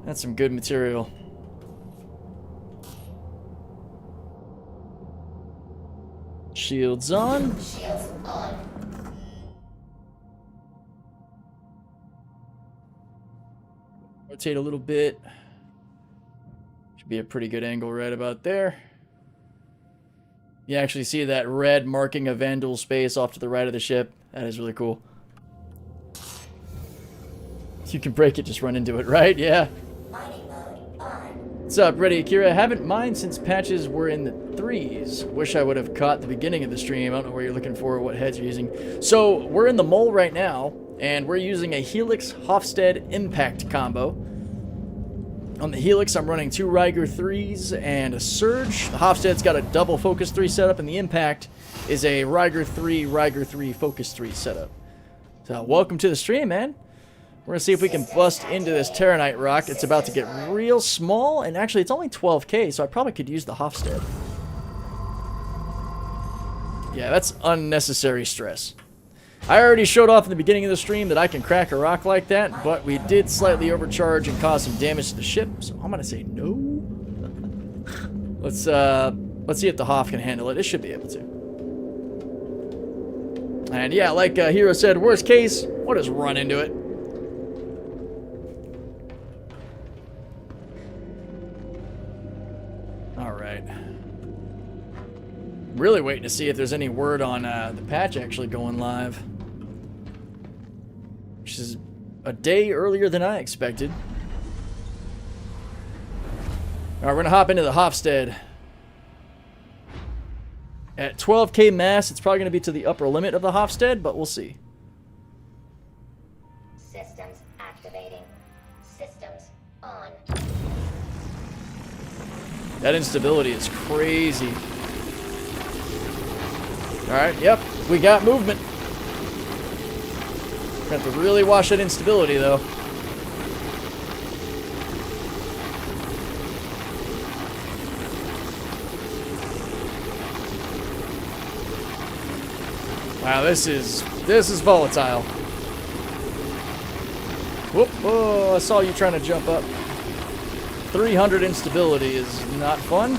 That's some good material. Shields on. Shields on. Rotate a little bit. Should be a pretty good angle right about there. You actually see that red marking a Vandal space off to the right of the ship. That is really cool. You can break it, just run into it, right? Yeah. Mining mode on. What's up, Ready Akira? Haven't mined since patches were in the 3s. Wish I would have caught the beginning of the stream. I don't know where you're looking for, what heads you're using. So, we're in the mole right now, and we're using a Helix Hofstede Impact combo. On the Helix, I'm running 2 Ryger 3s and a Surge. The Hofstede's got a double Focus 3 setup, and the Impact is a Ryger 3 Focus 3 setup. So, welcome to the stream, man. We're going to see if we can bust into this Terranite rock. It's about to get real small, and actually it's only 12K, so I probably could use the Hofstede. Yeah, that's unnecessary stress. I already showed off in the beginning of the stream that I can crack a rock like that, but we did slightly overcharge and cause some damage to the ship, so I'm going to say no. Let's see if the Hof can handle it. It should be able to. And yeah, like Hero said, worst case, we'll just run into it. Alright. Really waiting to see if there's any word on the patch actually going live. Which is a day earlier than I expected. Alright, we're going to hop into the Hofstede. At 12K mass, it's probably going to be to the upper limit of the Hofstede, but we'll see. Systems activating. Systems on. That instability is crazy. Alright, yep, we got movement. Have to really watch that instability, though. Wow, this is volatile. Whoop! Oh, I saw you trying to jump up. 300 instability is not fun.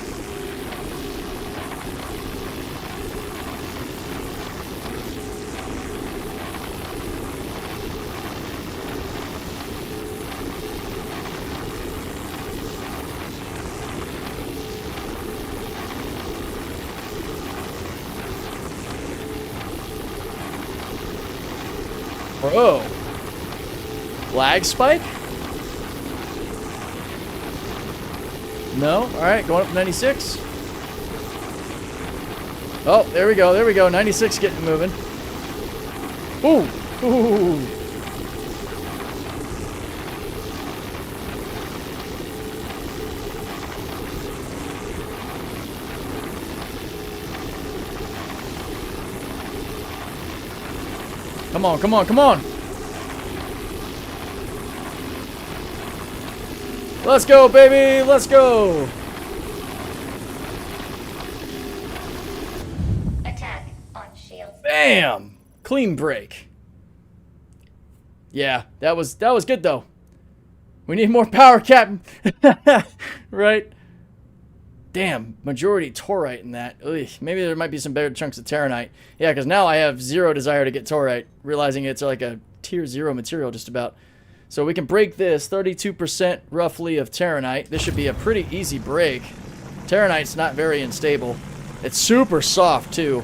Bro. Lag spike? No? Alright, going up to 96. Oh, there we go, there we go. 96 getting moving. Ooh! Ooh! Come on, come on, come on! Let's go, baby! Let's go! Attack on shields. Bam! Clean break. Yeah, that was good though. We need more power, Captain. Right? Damn, majority Taurite in that. Ugh, maybe there might be some better chunks of Terranite. Yeah, because now I have zero desire to get Taurite, realizing it's like a tier 0 material just about. So we can break this, 32% roughly of Terranite. This should be a pretty easy break. Terranite's not very unstable. It's super soft, too.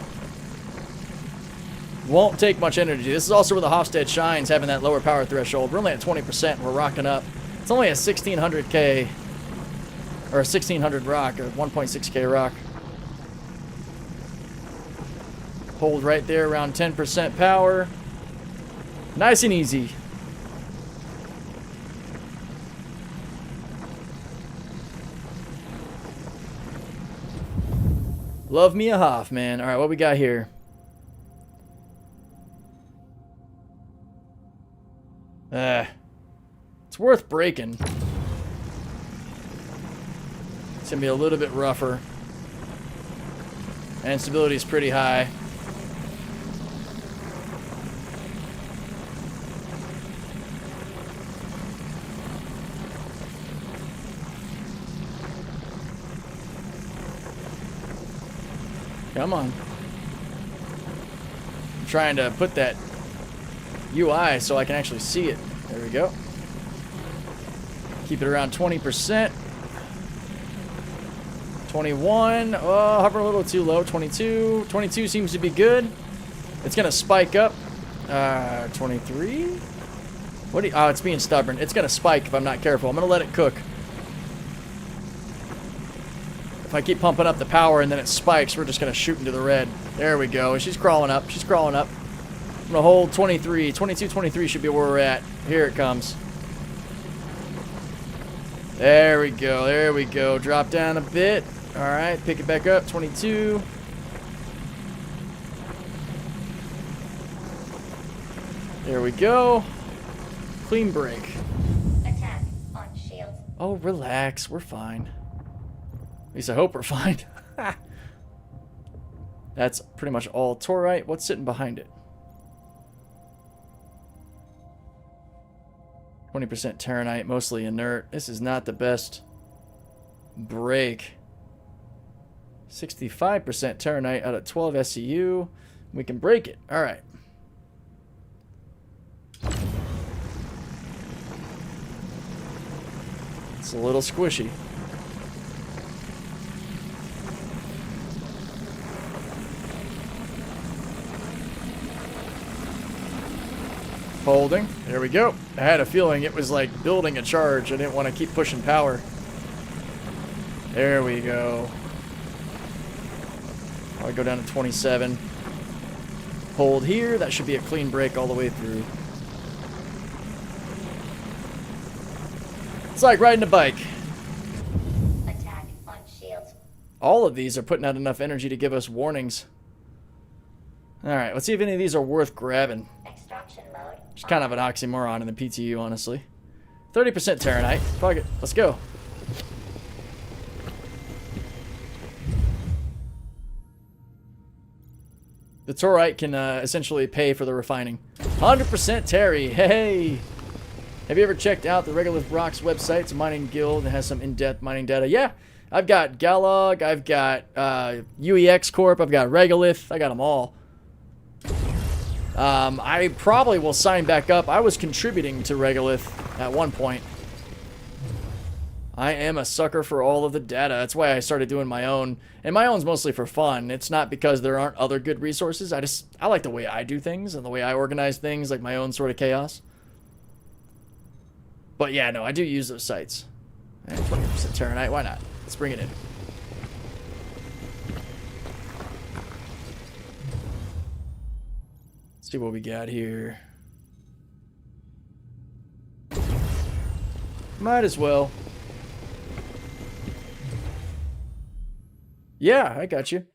Won't take much energy. This is also where the Hofstad shines, having that lower power threshold. We're only at 20%. We're rocking up. It's only a 1600K, or a 1600 rock, or 1.6K rock. Hold right there around 10% power. Nice and easy. Love me a Hoff, man. All right, what we got here? It's worth breaking. It's gonna be a little bit rougher. And stability is pretty high. Come on. I'm trying to put that UI so I can actually see it. There we go. Keep it around 20%. 21. Oh, hovering a little too low. 22. 22 seems to be good. It's going to spike up. 23. What do you, oh, it's being stubborn. It's going to spike if I'm not careful. I'm going to let it cook. If I keep pumping up the power and then it spikes, we're just going to shoot into the red. There we go. She's crawling up. She's crawling up. I'm going to hold 23. 22, 23 should be where we're at. Here it comes. There we go. There we go. Drop down a bit. All right. Pick it back up. 22. There we go. Clean break. Attack on shields. Oh, relax. We're fine. At least I hope we're fine. That's pretty much all Taurite. What's sitting behind it? 20% Terranite, mostly inert. This is not the best break. 65% Terranite out of 12 SCU. We can break it. All right. It's a little squishy. Holding. There we go. I had a feeling it was like building a charge. I didn't want to keep pushing power. There we go. I'll go down to 27. Hold here. That should be a clean break all the way through. It's like riding a bike. Attack on shields. All of these are putting out enough energy to give us warnings. Alright, let's see if any of these are worth grabbing. Extraction mode. It's kind of an oxymoron in the PTU, honestly. 30% Terranite. Fuck it. Let's go. The Taurite can essentially pay for the refining. 100% Terry. Hey! Have you ever checked out the Regolith Rocks website? It's a mining guild that has some in-depth mining data. Yeah, I've got Galog, I've got UEX Corp, I've got Regolith. I got them all. I probably will sign back up. I was contributing to Regolith at one point. I am a sucker for all of the data. That's why I started doing my own. And my own's mostly for fun. It's not because there aren't other good resources. I like the way I do things and the way I organize things, like my own sort of chaos. But yeah, no, I do use those sites. And 20% Terranite, why not? Let's bring it in. See what we got here. Might as well. Yeah, I got you.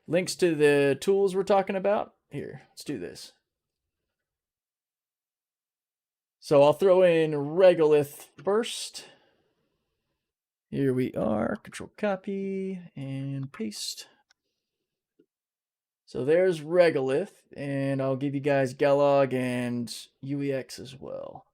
Links to the tools we're talking about. Here, let's do this. So I'll throw in Regolith first. Here we are. Control copy and paste. So there's Regolith, and I'll give you guys Galog and UEX as well.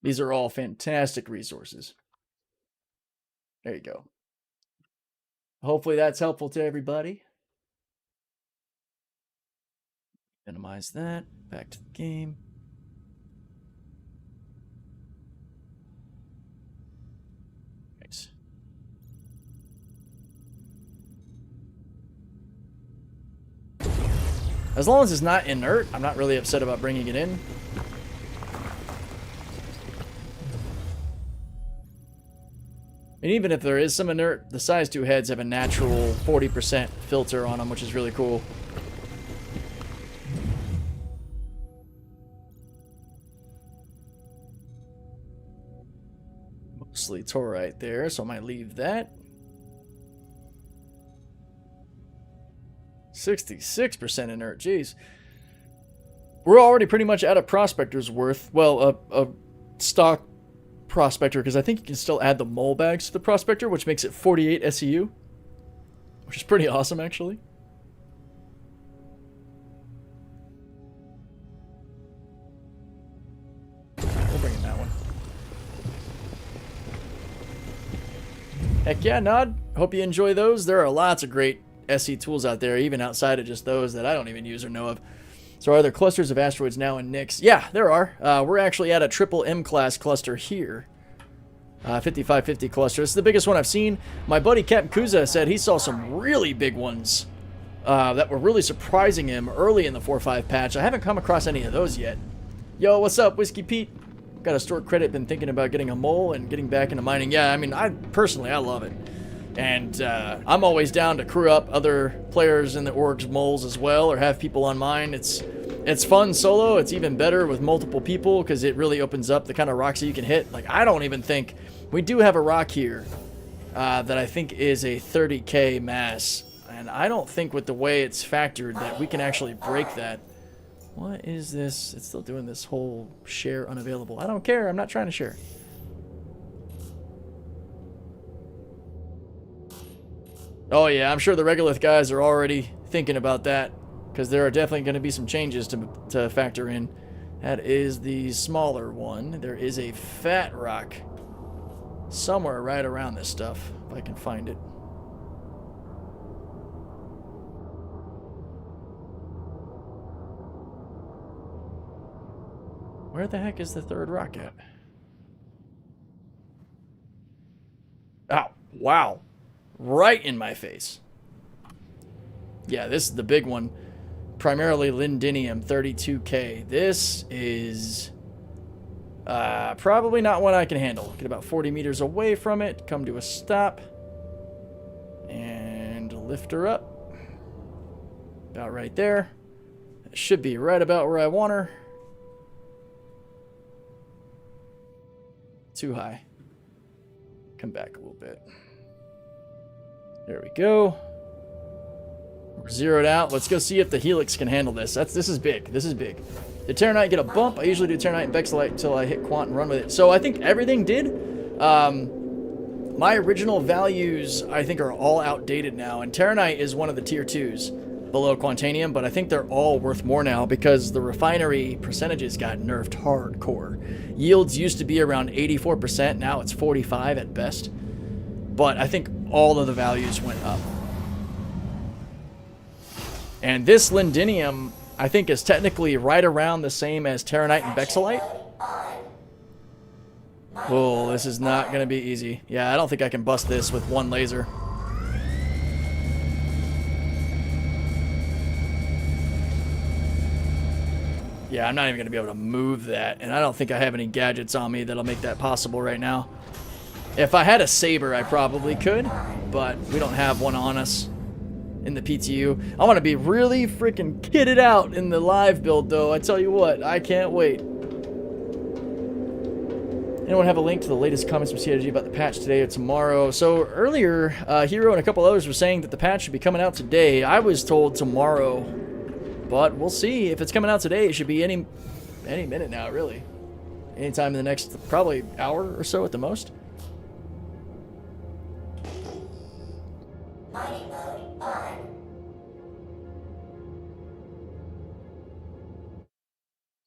These are all fantastic resources. There you go. Hopefully that's helpful to everybody. Minimize that. Back to the game. Nice. As long as it's not inert, I'm not really upset about bringing it in. And even if there is some inert, the size 2 heads have a natural 40% filter on them, which is really cool. Mostly torite there, so I might leave that. 66% inert, jeez. We're already pretty much at a prospector's worth. Well, a stock prospector, because I think you can still add the mole bags to the prospector, which makes it 48 SEU, which is pretty awesome, actually. We'll bring in that one. Heck yeah, Nod. Hope you enjoy those. There are lots of great SE tools out there, even outside of just those that I don't even use or know of. So are there clusters of asteroids now in Nix? Yeah, there are. We're actually at a triple M class cluster here. 5550 cluster. It's the biggest one I've seen. My buddy Captain Kuza said he saw some really big ones that were really surprising him early in the 4.5 patch. I haven't come across any of those yet. Yo, what's up, Whiskey Pete? Got a store credit, been thinking about getting a mole and getting back into mining. Yeah, I mean, I love it. And I'm always down to crew up other players in the org's moles as well, or have people on mine. It's fun solo. It's even better with multiple people because it really opens up the kind of rocks that you can hit. Like, I don't even think... We do have a rock here that I think is a 30k mass. And I don't think with the way it's factored that we can actually break that. What is this? It's still doing this whole share unavailable. I don't care. I'm not trying to share. Oh yeah, I'm sure the Regolith guys are already thinking about that, because there are definitely going to be some changes to factor in. That is the smaller one. There is a fat rock somewhere right around this stuff, if I can find it. Where the heck is the third rock at? Oh, wow. Right in my face. Yeah, this is the big one. Primarily Lindinium, 32k. This is probably not one I can handle. Get about 40 meters away from it, come to a stop, and lift her up. About right there. It should be right about where I want her. Too high. Come back a little bit. There we go. We're zeroed out. Let's go see if the Helix can handle this. This is big. This is big. Did Terranite get a bump? I usually do Terranite and Bexelite until I hit Quant and run with it. So I think everything did. My original values, I think, are all outdated now. And Terranite is one of the tier 2s below Quantanium, but I think they're all worth more now because the refinery percentages got nerfed hardcore. Yields used to be around 84%. Now it's 45 at best. But I think all of the values went up. And this Lindinium, I think, is technically right around the same as Terranite and Bexelite. Oh, this is not going to be easy. Yeah, I don't think I can bust this with one laser. Yeah, I'm not even going to be able to move that. And I don't think I have any gadgets on me that'll make that possible right now. If I had a saber, I probably could. But we don't have one on us in the PTU. I want to be really freaking kitted out in the live build, though. I tell you what, I can't wait. Anyone have a link to the latest comments from CIG about the patch today or tomorrow? So earlier, Hero and a couple others were saying that the patch should be coming out today. I was told tomorrow, but we'll see. If it's coming out today, it should be any minute now, really. Anytime in the next, probably hour or so at the most. Mining mode on.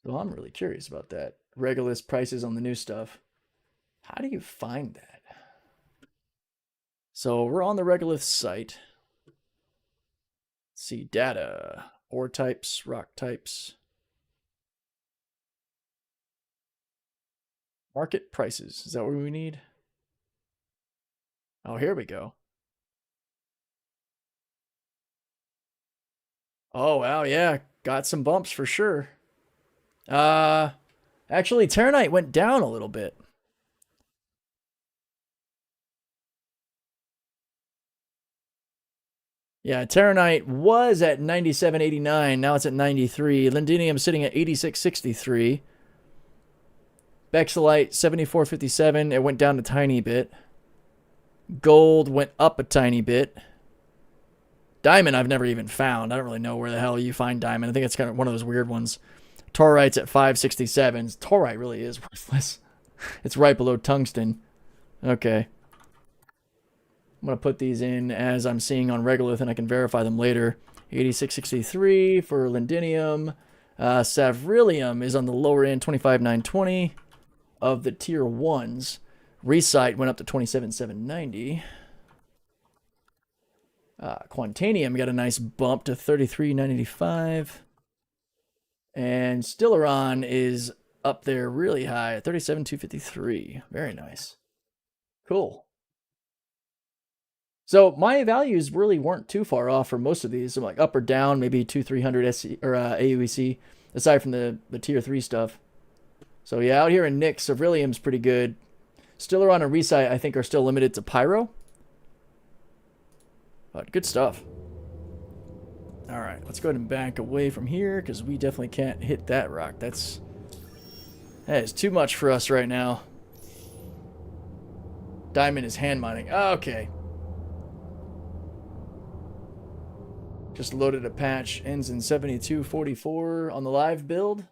So I'm really curious about that. Regulus prices on the new stuff. How do you find that? So we're on the Regulus site. Let's see, data, ore types, rock types. Market prices. Is that what we need? Oh, here we go. Oh, wow, yeah. Got some bumps for sure. Actually, Terranite went down a little bit. Yeah, Terranite was at 97.89. Now it's at 93. Lindinium sitting at 86.63. Bexelite 74.57. It went down a tiny bit. Gold went up a tiny bit. Diamond I've never even found. I don't really know where the hell you find diamond. I think it's kind of one of those weird ones. Torite's at 567. Torite really is worthless. It's right below tungsten. Okay. I'm going to put these in as I'm seeing on Regolith, and I can verify them later. 8663 for Lindinium. Savrillium is on the lower end, 25,920 of the tier 1s. Recite went up to 27,790. Quantanium got a nice bump to 33,985. And Stellaron is up there really high at 37,253. Very nice. Cool. So my values really weren't too far off for most of these. I'm like up or down, maybe 200-300 SC, or AUEC, aside from the tier 3 stuff. So yeah, out here in Nick, Savrillium's pretty good. Stellaron and Recite, I think, are still limited to Pyro. But good stuff. All right, let's go ahead and back away from here because we definitely can't hit that rock. That is too much for us right now. Diamond is hand mining. Okay. Just loaded a patch. Ends in 7244 on the live build.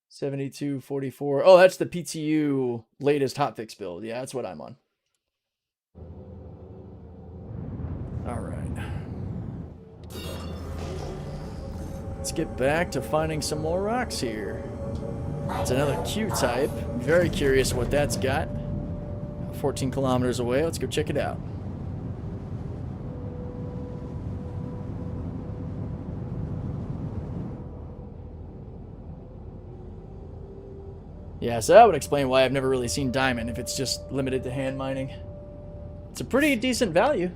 7244. Oh, that's the PTU latest hotfix build. Yeah, that's what I'm on. All right. Let's get back to finding some more rocks here. It's another Q type. Very curious what that's got. 14 kilometers away. Let's go check it out. Yeah, so that would explain why I've never really seen diamond if it's just limited to hand mining. It's a pretty decent value.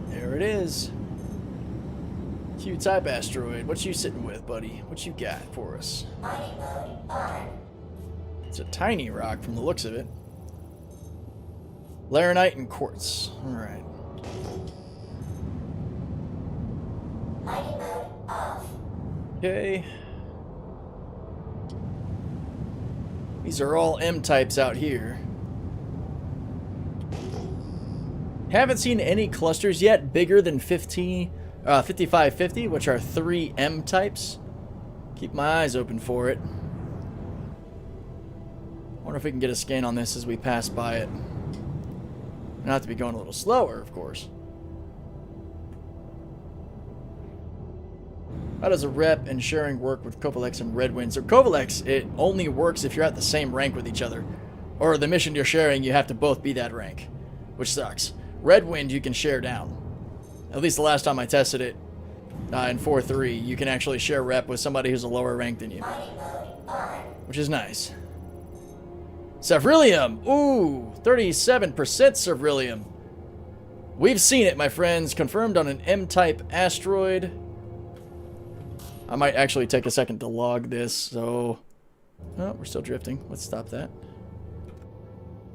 There it is. Q-type asteroid. What you sitting with, buddy? What you got for us? Mining mode on. It's a tiny rock from the looks of it. Laranite and quartz. Alright. Mining mode off. Okay. These are all M-types out here. Haven't seen any clusters yet bigger than 5550, which are 3 M-types. Keep my eyes open for it. Wonder if we can get a scan on this as we pass by it. Gonna have to be going a little slower, of course. How does a rep and sharing work with Kovalex and Redwind? So Kovalex, it only works if you're at the same rank with each other. Or the mission you're sharing, you have to both be that rank. Which sucks. Redwind, you can share down. At least the last time I tested it, in 4.3, you can actually share rep with somebody who's a lower rank than you. Which is nice. Savrillium! Ooh, 37% Savrillium. We've seen it, my friends. Confirmed on an M-type asteroid. I might actually take a second to log this, so... Oh, we're still drifting. Let's stop that.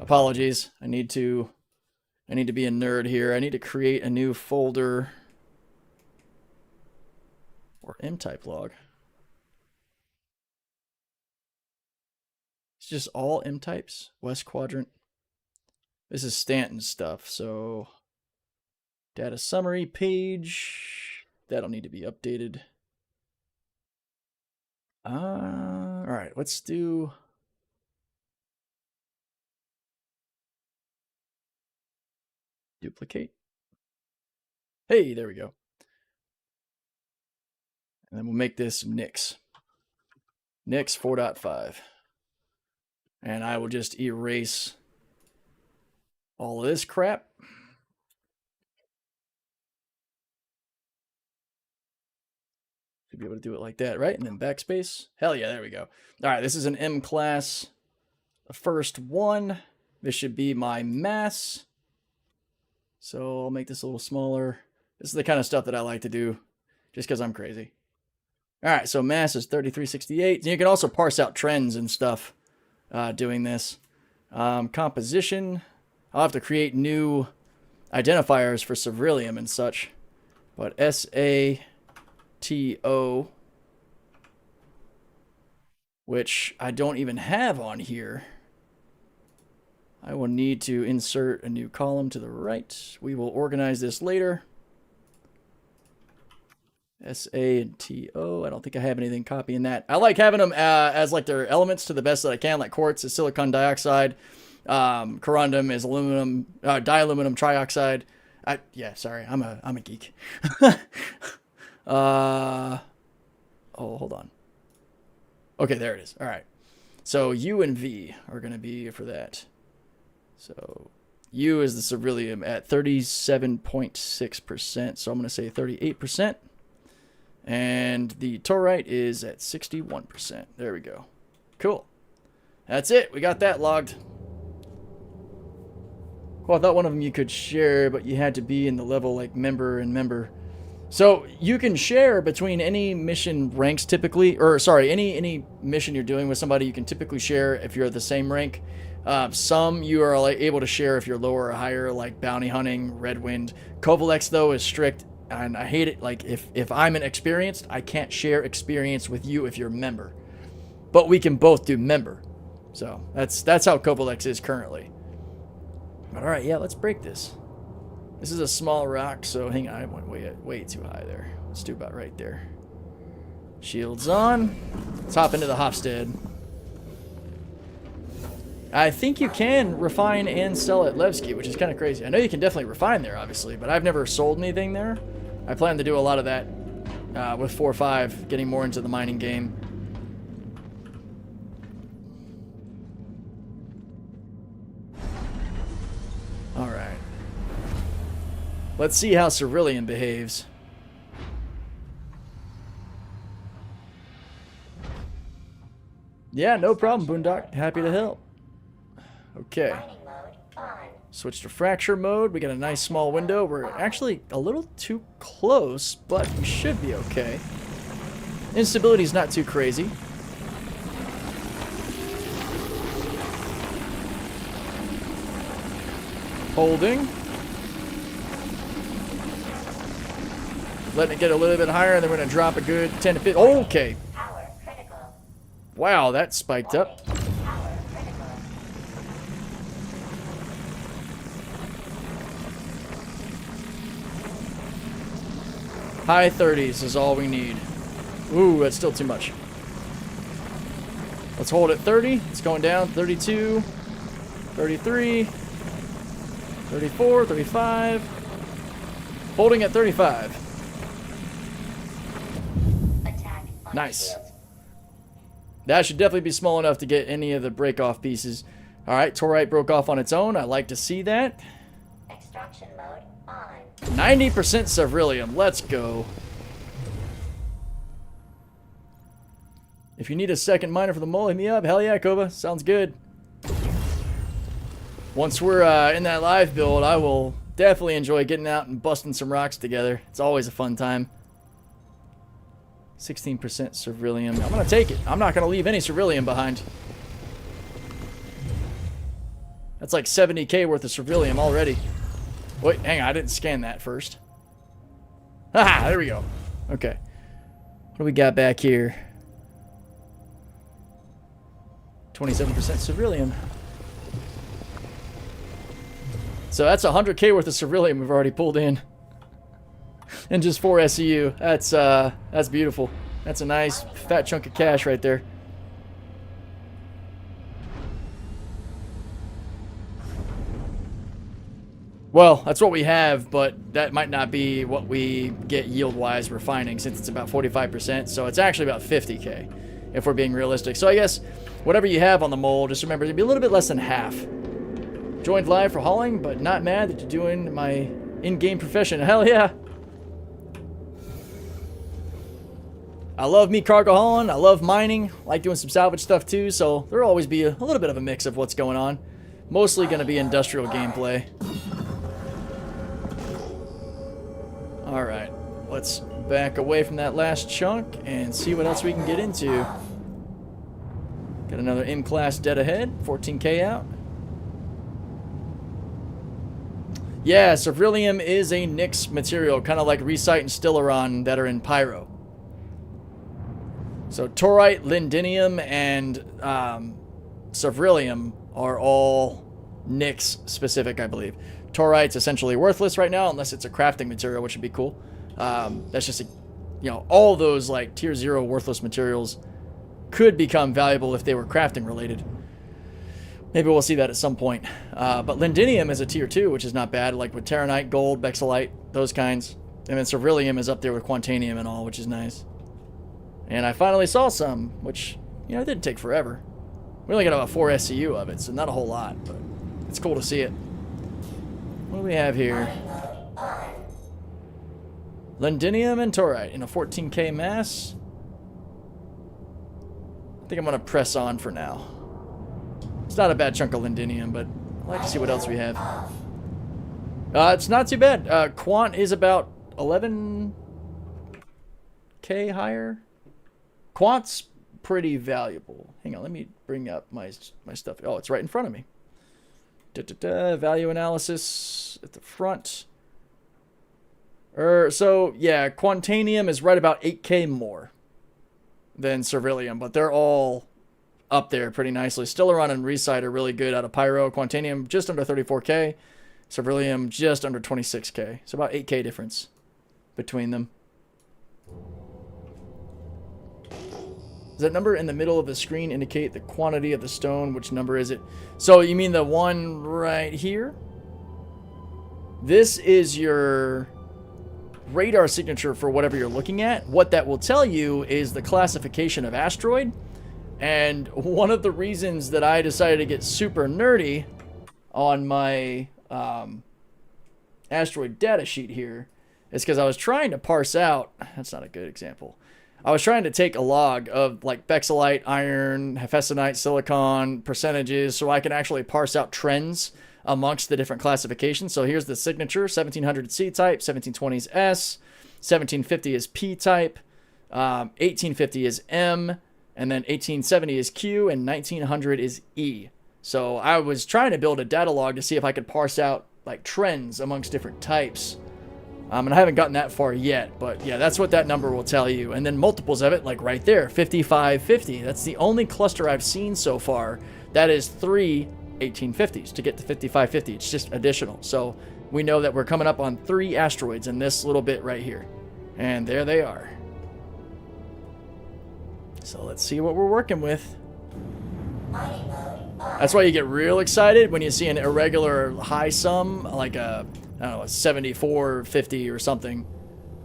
Apologies. I need to be a nerd here. I need to create a new folder. Or M-type log. It's just all M-types. West quadrant. This is Stanton stuff, so... Data summary page. That'll need to be updated. Alright, let's do... Duplicate. Hey, there we go. And then we'll make this Nix. Nix 4.5. And I will just erase all of this crap. Should be able to do it like that, right? And then backspace. Hell yeah, there we go. All right, this is an M class. The first one. This should be my mass. So I'll make this a little smaller. This is the kind of stuff that I like to do just because I'm crazy. All right, so mass is 3368. And you can also parse out trends and stuff doing this. Composition. I'll have to create new identifiers for Ceruleum and such. But SATO, which I don't even have on here. I will need to insert a new column to the right. We will organize this later. SA and TO. I don't think I have anything copying that. I like having them as like their elements to the best that I can. Like quartz is silicon dioxide. Corundum is aluminum, dialuminum trioxide. Yeah, sorry, I'm a geek. Oh, hold on. Okay, there it is. All right. So U and V are going to be for that. So U is the Ceruleum at 37.6%. So I'm going to say 38%. And the Torite is at 61%. There we go. Cool. That's it. We got that logged. Well, I thought one of them you could share, but you had to be in the level like member and member. So you can share between any mission ranks typically, or sorry, any mission you're doing with somebody, you can typically share if you're the same rank. Some you are like, able to share if you're lower or higher, like bounty hunting, Red Wind. Covalex though is strict, and I hate it. Like if I'm an experienced, I can't share experience with you if you're a member, but we can both do member. So that's how Covalex is currently. But all right, yeah, let's break this. This is a small rock, so hang on, I went way too high there. Let's do about right there. Shields on. Let's hop into the Hofstede. I think you can refine and sell at Levki, which is kind of crazy. I know you can definitely refine there, obviously, but I've never sold anything there. I plan to do a lot of that with 4.5, getting more into the mining game. All right. Let's see how Ceruleum behaves. Yeah, no problem, Boondock. Happy to help. Okay. Switch to fracture mode. We got a nice small window. We're actually a little too close, but we should be okay. Instability is not too crazy. Holding. Letting it get a little bit higher, and then we're going to drop a good 10 to 15. Oh, okay. Wow, that spiked up. High 30s is all we need. Ooh, that's still too much. Let's hold at 30. It's going down. 32, 33, 34, 35. Holding at 35. Nice. That should definitely be small enough to get any of the break-off pieces. All right, Torite broke off on its own. I like to see that. Extraction mode on. 90% Ceruleum. Let's go. If you need a second miner for the mole, hit me up. Hell yeah, Koba. Sounds good. Once we're in that live build, I will definitely enjoy getting out and busting some rocks together. It's always a fun time. 16% Ceruleum. I'm going to take it. I'm not going to leave any Ceruleum behind. That's like 70k worth of Ceruleum already. Wait, hang on. I didn't scan that first. Haha, there we go. Okay. What do we got back here? 27% Ceruleum. So that's 100k worth of Ceruleum we've already pulled in. And just 4 SEU. That's beautiful. That's a nice fat chunk of cash right there. Well, that's what we have, but that might not be what we get yield-wise refining, since it's about 45%, so it's actually about 50K, if we're being realistic. So I guess whatever you have on the mold, just remember to be a little bit less than half. Joined live for hauling, but not mad that you're doing my in-game profession. Hell yeah! I love me cargo hauling, I love mining, I like doing some salvage stuff too, so there'll always be a little bit of a mix of what's going on. Mostly going to be industrial gameplay. Alright, let's back away from that last chunk and see what else we can get into. Got another M-Class dead ahead, 14K out. Yeah, Ceruleum is a Nyx material, kind of like Recite and Stellaron that are in Pyro. So Torite, Lindinium, and Ceruleum are all Nyx specific, I believe. Torite's essentially worthless right now, unless it's a crafting material, which would be cool. That's just, all those like tier 0 worthless materials could become valuable if they were crafting related. Maybe we'll see that at some point. But Lindinium is a tier 2, which is not bad, like with Terranite, Gold, Bexalite, those kinds. And then Ceruleum is up there with Quantanium and all, which is nice. And I finally saw some, which, it didn't take forever. We only got about 4 SCU of it, so not a whole lot, but it's cool to see it. What do we have here? Lindinium and Torite in a 14K mass. I think I'm going to press on for now. It's not a bad chunk of Lindinium, but I'd like to see what else we have. It's not too bad. Quant is about 11K higher. Quant's pretty valuable. Hang on, let me bring up my stuff. Oh, it's right in front of me. Value analysis at the front. So, yeah, Quantanium is right about 8K more than Ceruleum, but they're all up there pretty nicely. Stellaron and Recite are really good out of Pyro. Quantanium just under 34K. Ceruleum just under 26K. So about 8K difference between them. Does that number in the middle of the screen indicate the quantity of the stone? Which number is it? So you mean the one right here? This is your radar signature for whatever you're looking at. What that will tell you is the classification of asteroid. And one of the reasons that I decided to get super nerdy on my asteroid data sheet here is because I was trying to parse out, that's not a good example. I was trying to take a log of like Bexalite, iron, Hephaesonite, silicon, percentages, so I can actually parse out trends amongst the different classifications. So here's the signature, 1700 C-type, 1720 is S, 1750 is P-type, 1850 is M, and then 1870 is Q, and 1900 is E. So I was trying to build a data log to see if I could parse out like trends amongst different types. And I haven't gotten that far yet, but yeah, that's what that number will tell you. And then multiples of it, like right there, 5550. That's the only cluster I've seen so far. That is 3 1850s to get to 5550. It's just additional. So we know that we're coming up on 3 asteroids in this little bit right here. And there they are. So let's see what we're working with. That's why you get real excited when you see an irregular high sum, like a, I don't know, a 7450 or something.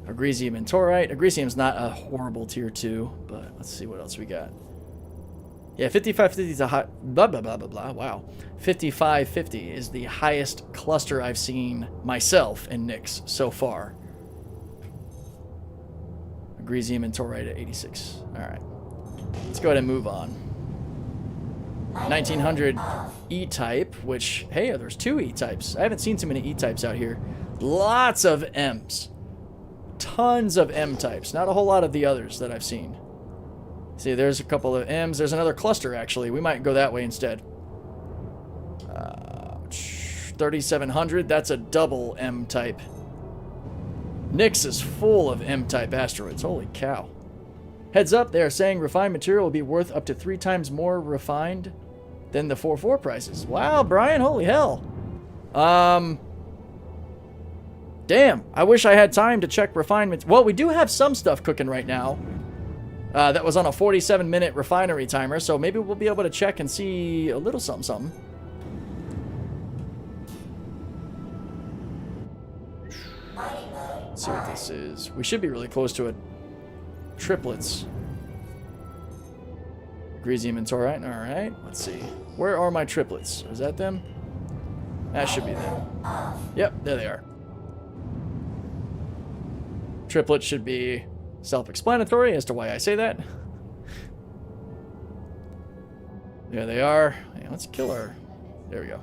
Agresium and Torite. Agresium's not a horrible tier 2, but let's see what else we got. Yeah, 5550 is a high, blah, blah, blah, blah, blah. Wow. 5550 is the highest cluster I've seen myself in Nyx so far. Agresium and Torite at 86. All right. Let's go ahead and move on. 1900 E-type, which, hey, there's 2 E-types. I haven't seen too many E-types out here. Lots of M's. Tons of M-types. Not a whole lot of the others that I've seen. See, there's a couple of M's. There's another cluster, actually. We might go that way instead. 3700, that's a double M-type. Nyx is full of M-type asteroids. Holy cow. Heads up, they are saying refined material will be worth up to 3 times more refined than the 4.4 prices. Wow, Brian, holy hell. Damn, I wish I had time to check refinement. Well, we do have some stuff cooking right now. That was on a 47-minute refinery timer, so maybe we'll be able to check and see a little something, something. Let's see what this is. We should be really close to a triplets. Greasy Torrent. Alright, let's see. Where are my triplets? Is that them? That should be them. Yep, there they are. Triplets should be self-explanatory as to why I say that. There they are. Hey, let's kill our... There we go.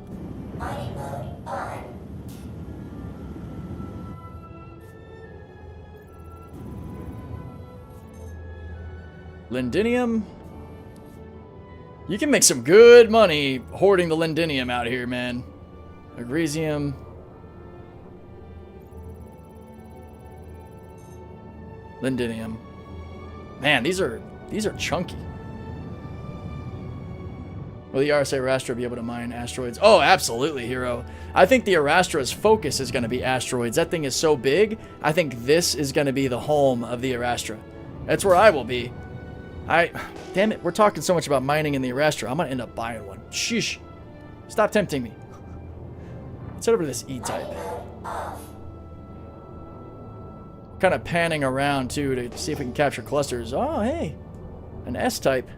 Lindinium. You can make some good money hoarding the Lindinium out here, man. Agresium. Lindinium. Man, these are chunky. Will the RSA Arastra be able to mine asteroids? Oh, absolutely, Hero. I think the Arastra's focus is going to be asteroids. That thing is so big, I think this is going to be the home of the Arastra. That's where I will be. Damn it, we're talking so much about mining in the Arastra. I'm going to end up buying one. Sheesh. Stop tempting me. Let's head over to this E-type. Kind of panning around, too, to see if we can capture clusters. Oh, hey. An S-type.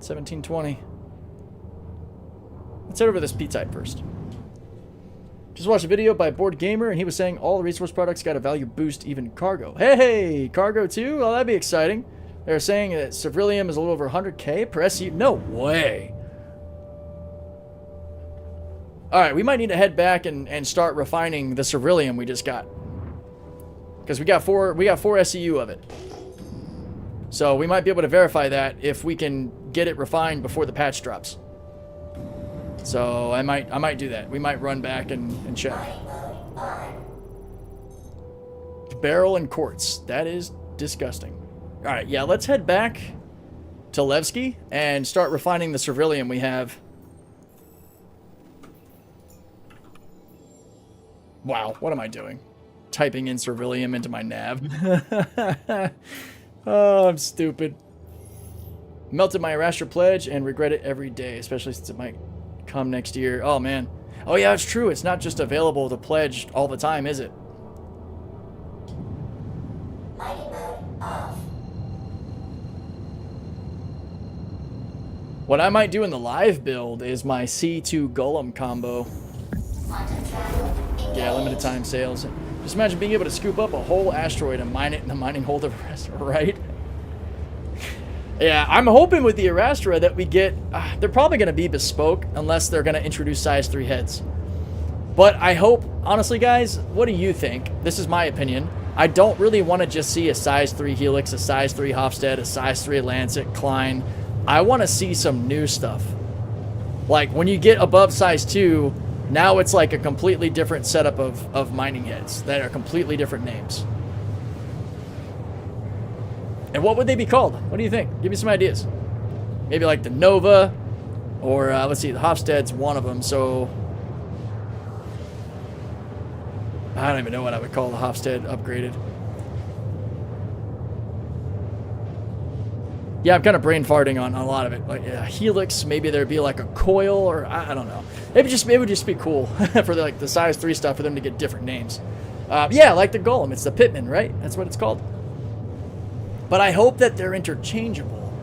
1720. Let's head over to this P-type first. Just watched a video by Board Gamer, and he was saying all the resource products got a value boost, even cargo. Hey, cargo too? Well, that'd be exciting. They're saying that Ceruleum is a little over 100k per SU. No way. All right, we might need to head back and start refining the Ceruleum we just got, because we got four SEU of it. So we might be able to verify that if we can get it refined before the patch drops. So I might do that. We might run back and check. Barrel and quartz. That is disgusting. All right, yeah, let's head back to Levki and start refining the Ceruleum we have. Wow, what am I doing? Typing in Ceruleum into my nav. Oh, I'm stupid. Melted my Arastra pledge and regret it every day, especially since it might come next year. Oh, man. Oh, yeah, it's true. It's not just available to pledge all the time, is it? What I might do in the live build is my C2 Golem combo. Yeah, limited time sales. Just imagine being able to scoop up a whole asteroid and mine it in the mining hold of Arastra, right? Yeah, I'm hoping with the Arastra that we get... they're probably going to be bespoke unless they're going to introduce size 3 heads. But I hope... Honestly, guys, what do you think? This is my opinion. I don't really want to just see a size 3 Helix, a size 3 Hofstad, a size 3 Lancet, Klein. I want to see some new stuff. Like, when you get above size 2, now it's like a completely different setup of mining heads that are completely different names. And what would they be called? What do you think? Give me some ideas. Maybe like the Nova, or let's see, the Hofstad's one of them, so I don't even know what I would call the Hofstad upgraded. Yeah, I'm kind of brain farting on a lot of it. Like a Helix, maybe there'd be like a coil, or I don't know. It would just be cool for the size 3 stuff for them to get different names. Yeah, like the Golem. It's the Pitman, right? That's what it's called. But I hope that they're interchangeable.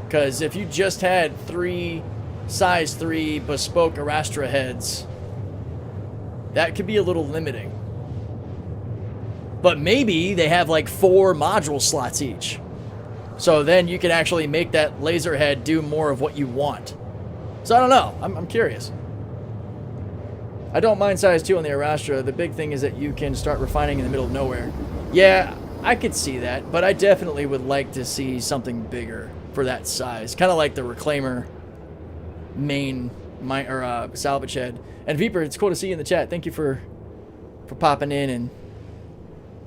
Because if you just had 3 size 3 bespoke Arastra heads, that could be a little limiting. But maybe they have like 4 module slots each. So then you can actually make that laser head do more of what you want. So I don't know. I'm curious. I don't mind size 2 on the Arastra. The big thing is that you can start refining in the middle of nowhere. Yeah, I could see that, but I definitely would like to see something bigger for that size. Kind of like the Reclaimer main salvage head. And Viper, it's cool to see you in the chat. Thank you for popping in and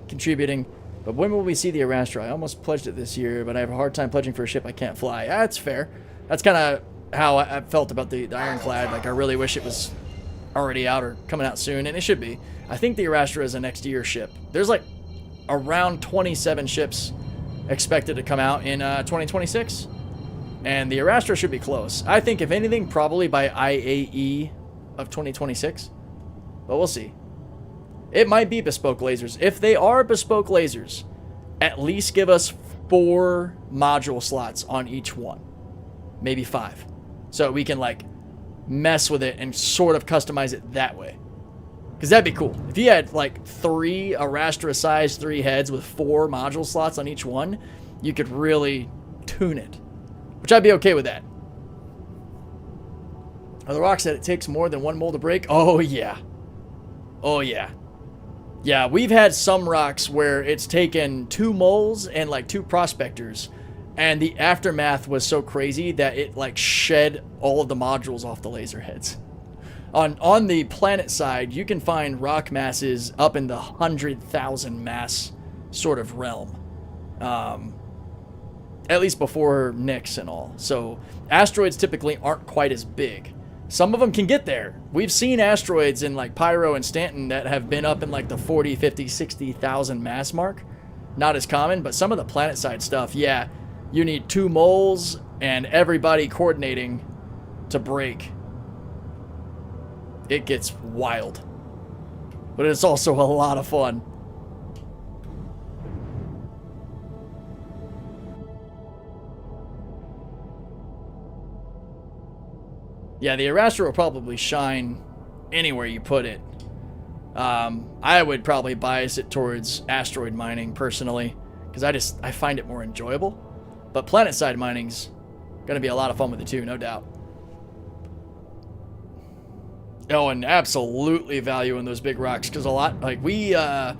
contributing. But when will we see the Arastra? I almost pledged it this year, but I have a hard time pledging for a ship I can't fly. That's fair. That's kind of how I felt about the Ironclad. Like, I really wish it was already out or coming out soon, and it should be. I think the Arastra is a next year ship. There's like around 27 ships expected to come out in 2026, and the Arastra should be close. I think, if anything, probably by IAE of 2026. But we'll see. It might be bespoke lasers. If they are bespoke lasers, at least give us 4 module slots on each one. Maybe 5. So we can like mess with it and sort of customize it that way. Because that'd be cool. If you had like 3 Arastra size 3 heads with 4 module slots on each one, you could really tune it. Which I'd be okay with that. Are the rocks that it takes more than 1 mole to break? Oh yeah. Oh yeah. Yeah, we've had some rocks where it's taken 2 moles and like 2 prospectors, and the aftermath was so crazy that it like shed all of the modules off the laser heads. On the planet side, you can find rock masses up in the 100,000 mass sort of realm. At least before Nyx and all. So asteroids typically aren't quite as big. Some of them can get there. We've seen asteroids in like Pyro and Stanton that have been up in like the 40, 50, 60,000 mass mark. Not as common, but some of the planet side stuff, yeah, you need 2 moles and everybody coordinating to break. It gets wild. But it's also a lot of fun. Yeah, the Arastra will probably shine anywhere you put it. I would probably bias it towards asteroid mining personally, because I find it more enjoyable. But planet-side mining's gonna be a lot of fun with it too, no doubt. Oh, and absolutely value in those big rocks, because a lot, like I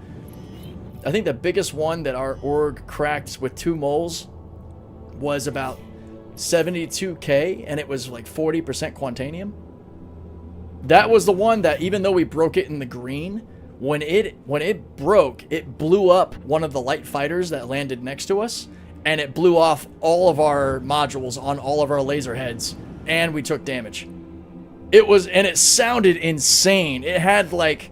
think the biggest one that our org cracked with 2 moles was about 72k, and it was like 40% Quantanium. That was the one that, even though we broke it in the green, when it broke, it blew up one of the light fighters that landed next to us, and it blew off all of our modules on all of our laser heads, and we took damage. It sounded insane. It had like,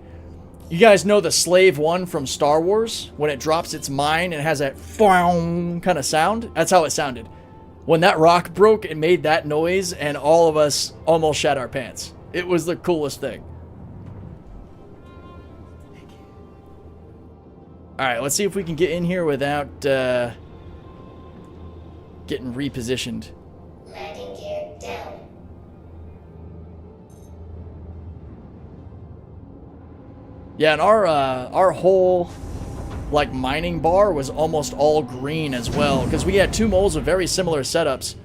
you guys know the Slave 1 from Star Wars? When it drops its mine and it has that kind of sound? That's how it sounded. When that rock broke, it made that noise, and all of us almost shat our pants. It was the coolest thing. Alright, let's see if we can get in here without getting repositioned. Landing gear down. Yeah, and our whole like mining bar was almost all green as well, because we had 2 moles of very similar setups,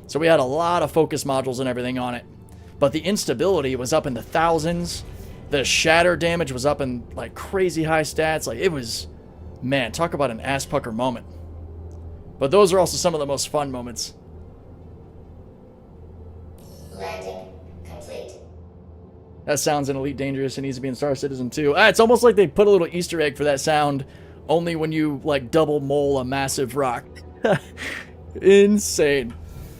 so we had a lot of focus modules and everything on it. But the instability was up in the thousands. The shatter damage was up in like crazy high stats. Like, it was, man, talk about an ass pucker moment. But those are also some of the most fun moments. Landing complete. That sounds an Elite Dangerous and needs to be in Star Citizen too. It's almost like they put a little Easter egg for that sound, only when you like double mole a massive rock. Insane.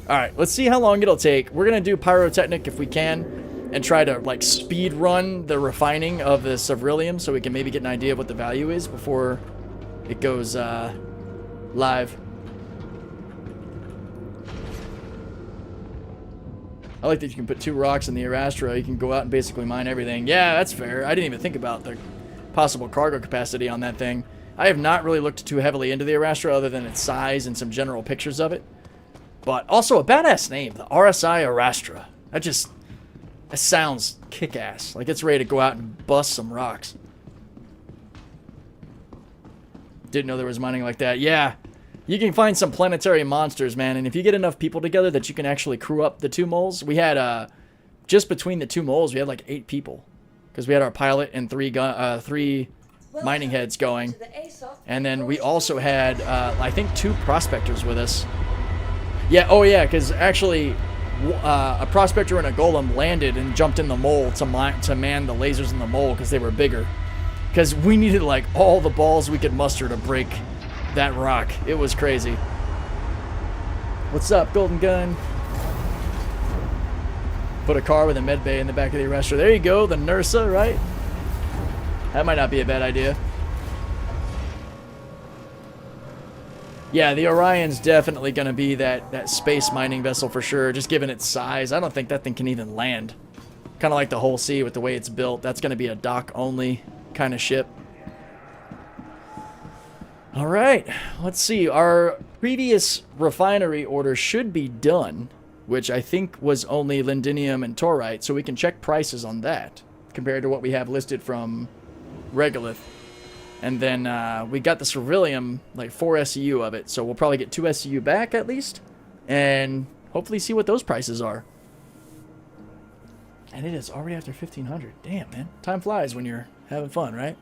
Alright, let's see how long it'll take. We're gonna do Pyrotechnic if we can, and try to like speed run the refining of the Ceruleum so we can maybe get an idea of what the value is before it goes live. I like that you can put 2 rocks in the Arastra. You can go out and basically mine everything. Yeah, that's fair. I didn't even think about the possible cargo capacity on that thing. I have not really looked too heavily into the Arastra other than its size and some general pictures of it. But also a badass name, the RSI Arastra. That sounds kick-ass. Like it's ready to go out and bust some rocks. Didn't know there was mining like that. Yeah. You can find some planetary monsters, man, and if you get enough people together that you can actually crew up the 2 moles. We had, just between the 2 moles, we had like 8 people. Because we had our pilot and 3 mining heads going. And then we also had, I think, 2 prospectors with us. Yeah, oh yeah, because actually, a prospector and a golem landed and jumped in the mole to man the lasers in the mole because they were bigger. Because we needed, like, all the balls we could muster to break that rock. It was crazy. What's up, Golden Gun? Put a car with a med bay in the back of the Arastra. There you go, the Nursa, right? That might not be a bad idea. Yeah, the Orion's definitely going to be that space mining vessel for sure, just given its size. I don't think that thing can even land. Kind of like the Hull C with the way it's built. That's going to be a dock-only kind of ship. All right, let's see. Our previous refinery order should be done, which I think was only lindinium and torite, so we can check prices on that compared to what we have listed from Regolith. And then we got the Ceruleum, like 4 SEU of it, so we'll probably get 2 SEU back at least, and hopefully see what those prices are. And it is already after 1500. Damn, man. Time flies when you're having fun, right?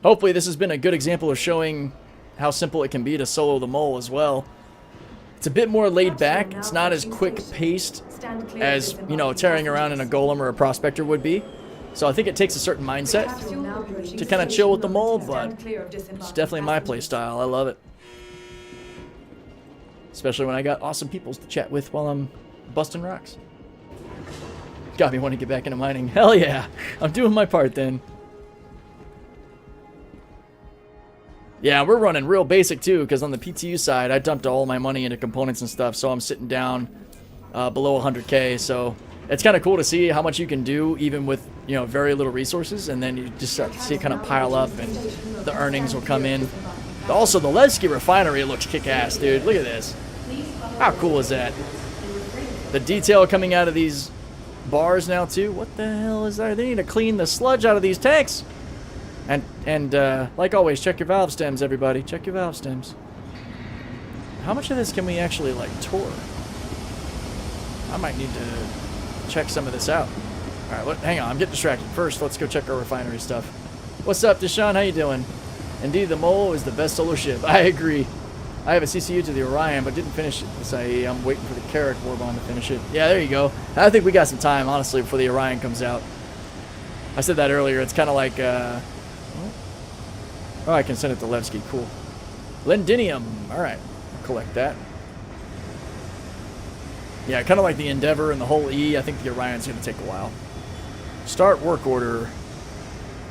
Hopefully this has been a good example of showing how simple it can be to solo the mole as well. It's a bit more laid back. It's not as quick paced as, you know, tearing around in a golem or a prospector would be. So I think it takes a certain mindset to kind of chill with the mole, but it's definitely my play style. I love it. Especially when I got awesome peoples to chat with while I'm busting rocks. Got me wanting to get back into mining. Hell yeah. I'm doing my part then. Yeah, we're running real basic too, because on the PTU side, I dumped all my money into components and stuff, so I'm sitting down below 100K, so it's kind of cool to see how much you can do even with, you know, very little resources, and then you just start to see it kind of pile up, and the earnings will come in. Also, the Levki refinery looks kick-ass, dude. Look at this. How cool is that? The detail coming out of these bars now, too. What the hell is that? They need to clean the sludge out of these tanks. And like always, check your valve stems, everybody. Check your valve stems. How much of this can we actually, like, tour? I might need to check some of this out. All right, hang on. I'm getting distracted. First, let's go check our refinery stuff. What's up, Deshaun? How you doing? Indeed, the Mole is the best solar ship. I agree. I have a CCU to the Orion, but didn't finish it. So I'm waiting for the Carrick Warbond to finish it. Yeah, there you go. I think we got some time, honestly, before the Orion comes out. I said that earlier. It's kind of like... Oh, I can send it to Levki. Cool. Lindinium. All right. I'll collect that. Yeah, kind of like the Endeavor and the whole E. I think the Orion's going to take a while. Start work order.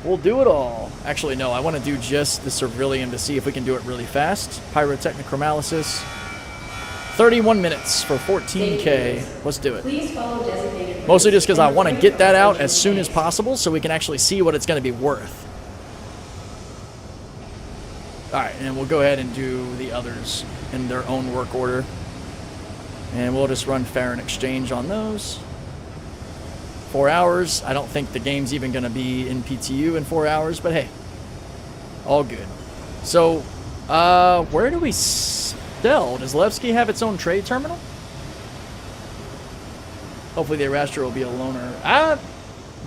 We'll do it all. Actually, no. I want to do just the Ceruleum to see if we can do it really fast. Pyrotechnochromalysis. 31 minutes for 14K. Let's do it. Mostly just because I want to get that out as soon as possible so we can actually see what it's going to be worth. Alright, and we'll go ahead and do the others in their own work order. And we'll just run Farron Exchange on those. 4 hours. I don't think the game's even going to be in PTU in 4 hours, but hey. All good. So, where do we sell? Does Levki have its own trade terminal? Hopefully the Arastra will be a loaner.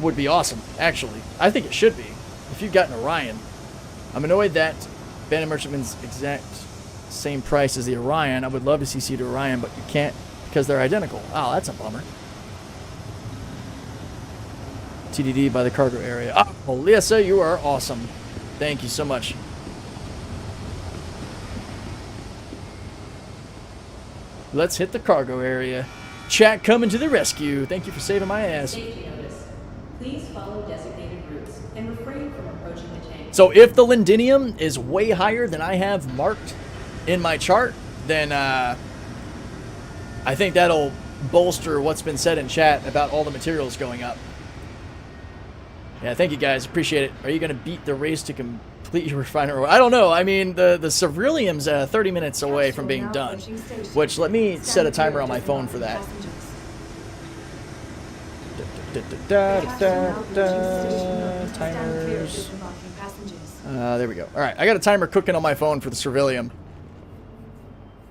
Would be awesome, actually. I think it should be. If you've got an Orion. I'm annoyed that Bandit Merchantman's exact same price as the Orion. I would love to CC to Orion, but you can't because they're identical. Oh, that's a bummer. TDD by the cargo area. Oh, Lisa, you are awesome. Thank you so much. Let's hit the cargo area. Chat coming to the rescue. Thank you for saving my ass. Safety notice. Please follow designated routes and refrain from approaching the tank. So if the Lindinium is way higher than I have marked in my chart, then I think that'll bolster what's been said in chat about all the materials going up. Yeah, thank you guys. Appreciate it. Are you going to beat the race to complete your refinery? I don't know. I mean, the Ceruleum's 30 minutes away from being done, which let me set a timer on my phone for that. Timers. There we go. All right, I got a timer cooking on my phone for the Ceruleum.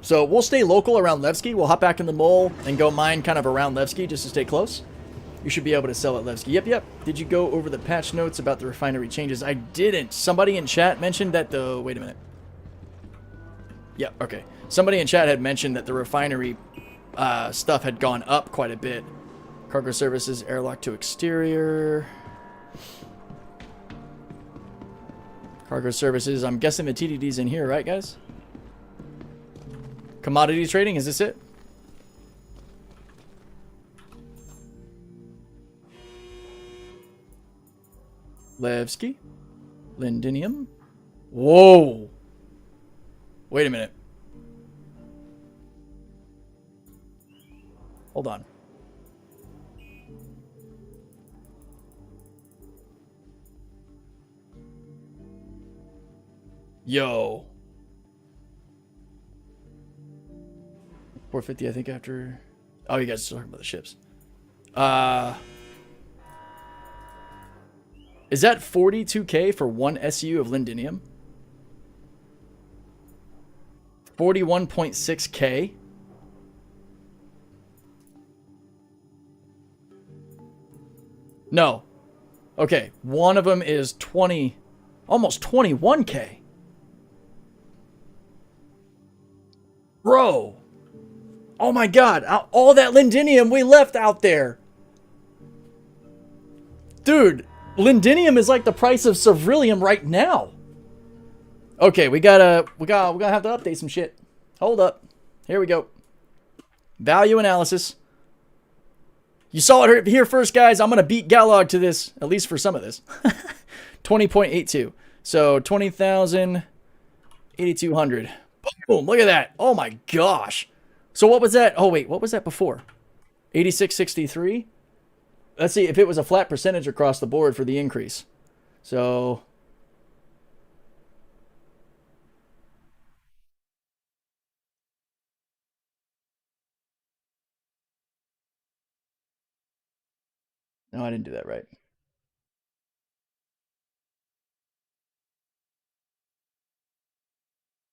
So we'll stay local around Levki. We'll hop back in the mole and go mine kind of around Levki just to stay close. You should be able to sell at Levki. Yep. Did you go over the patch notes about the refinery changes? I didn't. Somebody in chat mentioned that the... Wait a minute. Yep, okay. Somebody in chat had mentioned that the refinery stuff had gone up quite a bit. Cargo services, airlock to exterior. Cargo services. I'm guessing the TDD's in here, right, guys? Commodity trading, is this it? Levki. Lindinium. Whoa. Wait a minute. Hold on. Yo. 450, I think, after... Oh, you guys are talking about the ships. Is that 42K for one SU of Lindinium? 41.6K? No. Okay, one of them is 20... Almost 21K. Bro. Oh my god. All that Lindinium we left out there. Dude, Lindinium is like the price of Ceruleum right now. Okay, we gotta have to update some shit. Hold up. Here we go. Value analysis. You saw it here first, guys. I'm gonna beat Galog to this, at least for some of this. 20.82. So 20,000, 8,200. Boom! Look at that. Oh my gosh. So what was that? Oh wait, what was that before? 86.63. Let's see if it was a flat percentage across the board for the increase. So no, I didn't do that right.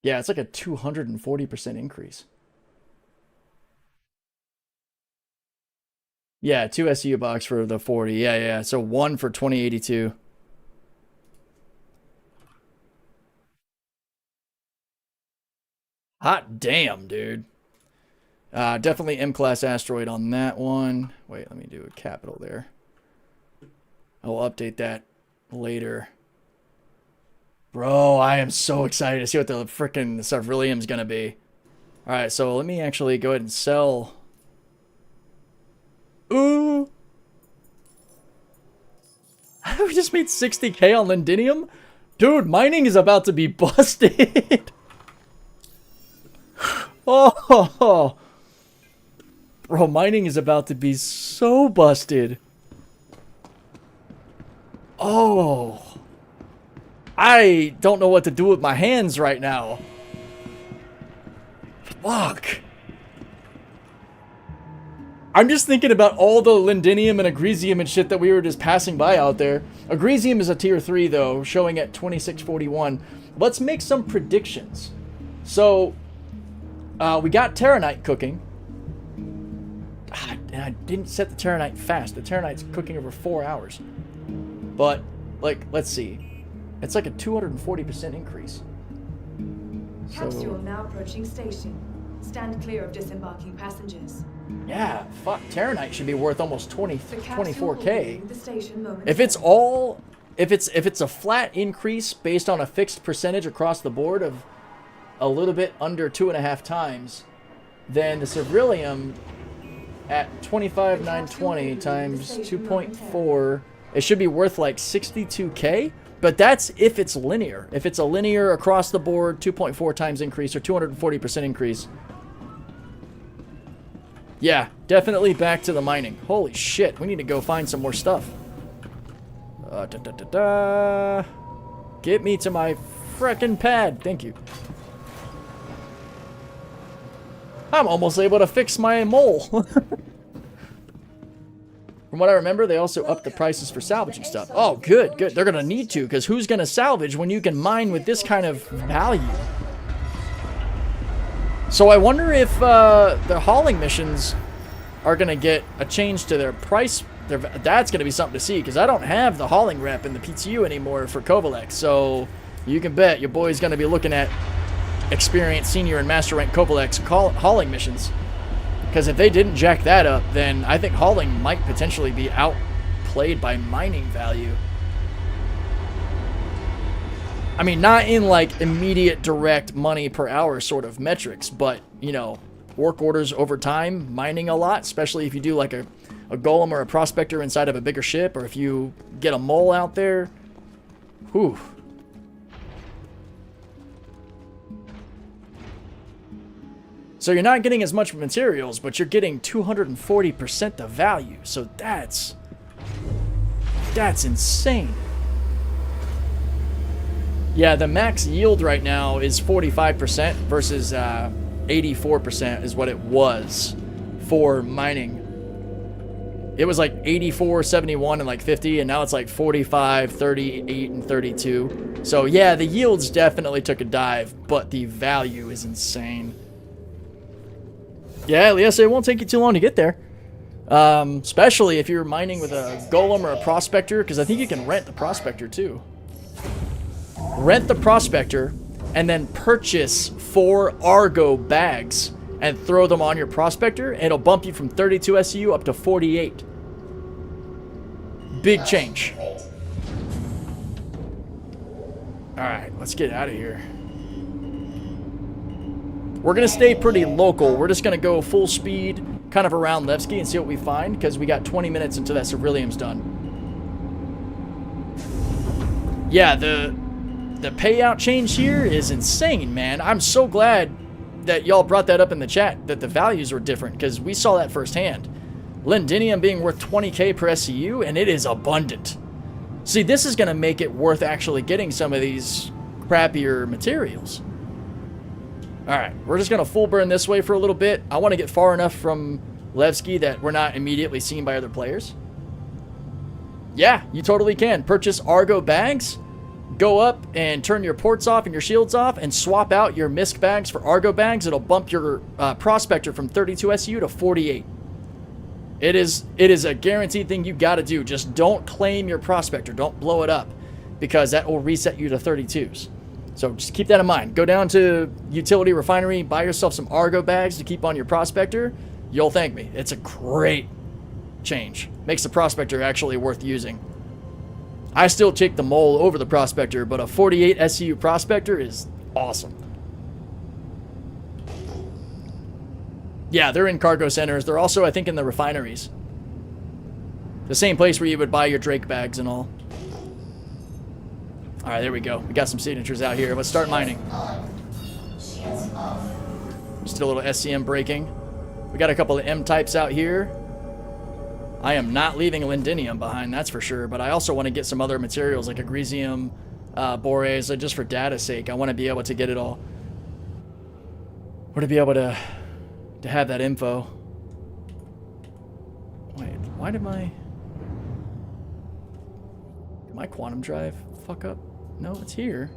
Yeah, it's like a 240% increase. Yeah, 2 SU box for the 40. Yeah, yeah. So 1 for 2082. Hot damn, dude. Definitely M-class asteroid on that one. Wait, let me do a capital there. I will update that later. Bro, I am so excited to see what the frickin' Ceruleum's gonna be. Alright, so let me actually go ahead and sell. Ooh! We just made 60K on Lindinium? Dude, mining is about to be busted. Oh! Bro, mining is about to be so busted. Oh! I don't know what to do with my hands right now. Fuck. I'm just thinking about all the Lindinium and Agresium and shit that we were just passing by out there. Agresium is a tier 3 though, showing at 2641. Let's make some predictions. So, we got Terranite cooking. And I didn't set the Terranite fast. The Terranite's cooking over 4 hours. But, like, let's see. It's like a 240% increase. Capsule now approaching station. Stand clear of disembarking passengers. Yeah, fuck. Terranite should be worth almost 24K. The station momentarily. If it's all, if it's a flat increase based on a fixed percentage across the board of a little bit under 2.5 times, then the Ceruleum at 25,920 times 2.4, it should be worth like 62K. But that's if it's linear. If it's a linear across the board 2.4 times increase or 240% increase. Yeah, definitely back to the mining. Holy shit, we need to go find some more stuff. Get me to my frickin' pad. Thank you. I'm almost able to fix my mole. From what I remember, they also upped the prices for salvaging stuff. Oh, good, good. They're going to need to, because who's going to salvage when you can mine with this kind of value? So I wonder if the hauling missions are going to get a change to their price. That's going to be something to see, because I don't have the hauling rep in the PTU anymore for Kovalex. So you can bet your boy's going to be looking at experienced senior and master rank Kovalex hauling missions. Because if they didn't jack that up, then I think hauling might potentially be outplayed by mining value. I mean, not in like immediate direct money per hour sort of metrics, but, you know, work orders over time, mining a lot, especially if you do like a golem or a prospector inside of a bigger ship, or if you get a mole out there. Whew. So you're not getting as much materials, but you're getting 240% the value. So that's insane. Yeah, the max yield right now is 45% versus 84% is what it was for mining. It was like 84, 71, and like 50, and now it's like 45, 38, and 32. So yeah, the yields definitely took a dive, but the value is insane. Yeah, yes, it won't take you too long to get there. Especially if you're mining with a golem or a prospector, because I think you can rent the prospector too. Rent the prospector and then purchase 4 Argo bags and throw them on your prospector, and it'll bump you from 32 SU up to 48. Big change. Alright, let's get out of here. We're going to stay pretty local. We're just going to go full speed kind of around Levki and see what we find, because we got 20 minutes until that Ceruleum's done. Yeah, the payout change here is insane, man. I'm so glad that y'all brought that up in the chat, that the values were different, because we saw that firsthand. Lindinium being worth 20k per SCU, and it is abundant. See, this is going to make it worth actually getting some of these crappier materials. Alright, we're just going to full burn this way for a little bit. I want to get far enough from Levki that we're not immediately seen by other players. Yeah, you totally can. Purchase Argo bags, go up and turn your ports off and your shields off, and swap out your MISC bags for Argo bags. It'll bump your prospector from 32 SU to 48. It is a guaranteed thing you got to do. Just don't claim your prospector. Don't blow it up, because that will reset you to 32s. So just keep that in mind. Go down to Utility Refinery, buy yourself some Argo bags to keep on your prospector. You'll thank me. It's a great change. Makes the prospector actually worth using. I still take the mole over the prospector, but a 48 SCU prospector is awesome. Yeah, they're in cargo centers. They're also, I think, in the refineries. The same place where you would buy your Drake bags and all. Alright, there we go. We got some signatures out here. Let's start mining. Just a little SCM breaking. We got a couple of M-types out here. I am not leaving Lindinium behind, that's for sure, but I also want to get some other materials like Agresium, Bores, just for data's sake. I want to be able to get it all. Or to be able to have that info. Wait, why did my quantum drive fuck up? No, it's here.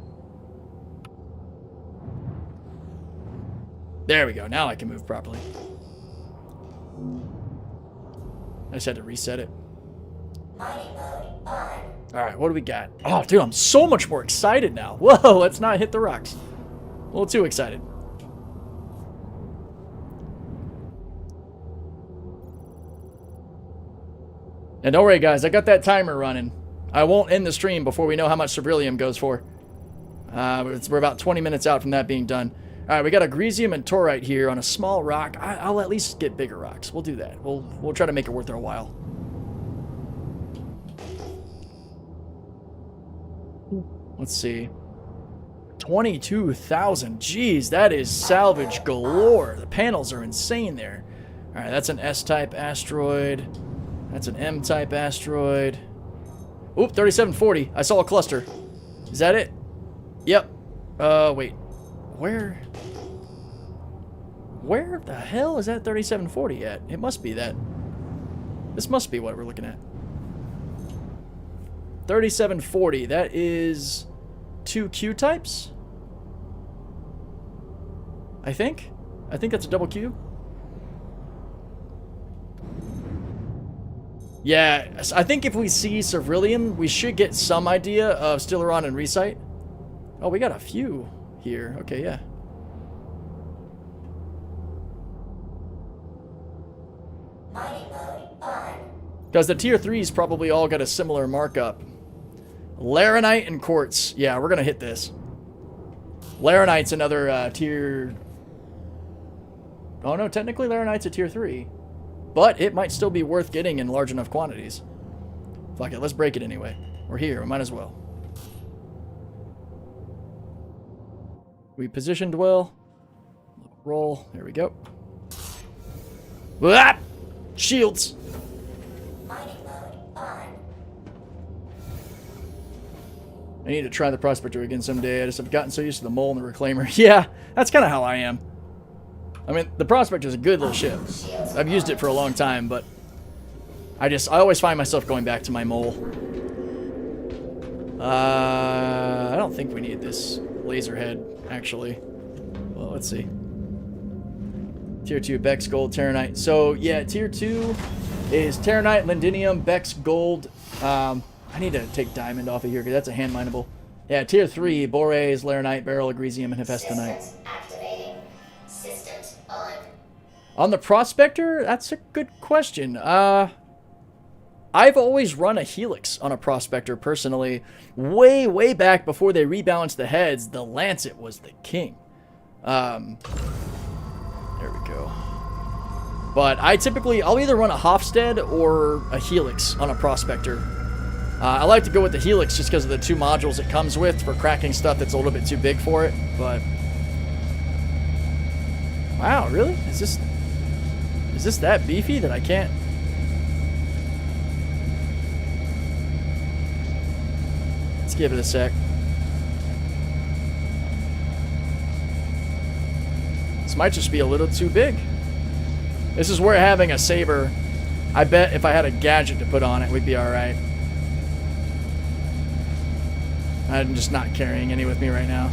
There we go. Now I can move properly. I just had to reset it. Alright, what do we got? Oh, dude, I'm so much more excited now. Whoa, let's not hit the rocks. A little too excited. And don't worry, guys. I got that timer running. I won't end the stream before we know how much Ceruleum goes for. We're about 20 minutes out from that being done. Alright, we got Agresium and Torite here on a small rock. I'll at least get bigger rocks. We'll do that. We'll try to make it worth our while. Let's see. 22,000. Jeez, that is salvage galore. The panels are insane there. Alright, that's an S-type asteroid. That's an M-type asteroid. Oop, 3740. I saw a cluster. Is that it? Yep. Wait. Where the hell is that 3740 at? It must be that. This must be what we're looking at. 3740. That is 2 Q-types? I think that's a double Q. Yeah, I think if we see Ceruleum, we should get some idea of Stellaron and Recite. Oh, we got a few here. Okay, yeah. Because the tier 3s probably all got a similar markup. Laranite and Quartz. Yeah, we're going to hit this. Laranite's another tier... Oh no, technically Laranite's a tier 3. But it might still be worth getting in large enough quantities. Fuck it, let's break it anyway. We're here, we might as well. We positioned well. Roll. There we go. Ah! Shields. Mining mode on. I need to try the Prospector again someday. I just have gotten so used to the mole and the reclaimer. Yeah, that's kind of how I am. I mean, the Prospector is a good little ship. I've used it for a long time, but I always find myself going back to my mole. I don't think we need this laser head, actually. Well, let's see. Tier 2, Bex Gold, Terranite. So, yeah, Tier 2 is Terranite, Lindinium, Bex Gold. I need to take Diamond off of here because that's a hand mineable. Yeah, Tier 3, Boraze, Laranite, Beryl, Agresium, and Hephaestonite. Systems activating. Systems on. On the Prospector, that's a good question. I've always run a Helix on a Prospector, personally. Way back before they rebalanced the heads, the Lancet was the king. There we go. But I'll either run a Hofstede or a Helix on a Prospector. I like to go with the Helix just because of the 2 modules it comes with for cracking stuff that's a little bit too big for it, but... Wow, really? Is this that beefy that I can't... Let's give it a sec. This might just be a little too big. This is where having a Saber, I bet if I had a gadget to put on it, we'd be alright. I'm just not carrying any with me right now.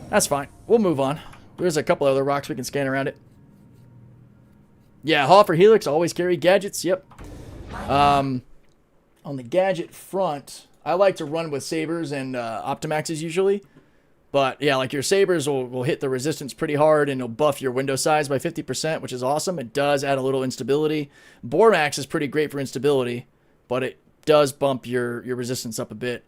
That's fine. We'll move on. There's a couple other rocks we can scan around it. Yeah, Hoff or Helix always carry gadgets. Yep. On the gadget front, I like to run with Sabers and Optimaxes usually. But yeah, like your Sabers will hit the resistance pretty hard and it'll buff your window size by 50%, which is awesome. It does add a little instability. Bormax is pretty great for instability, but it does bump your resistance up a bit.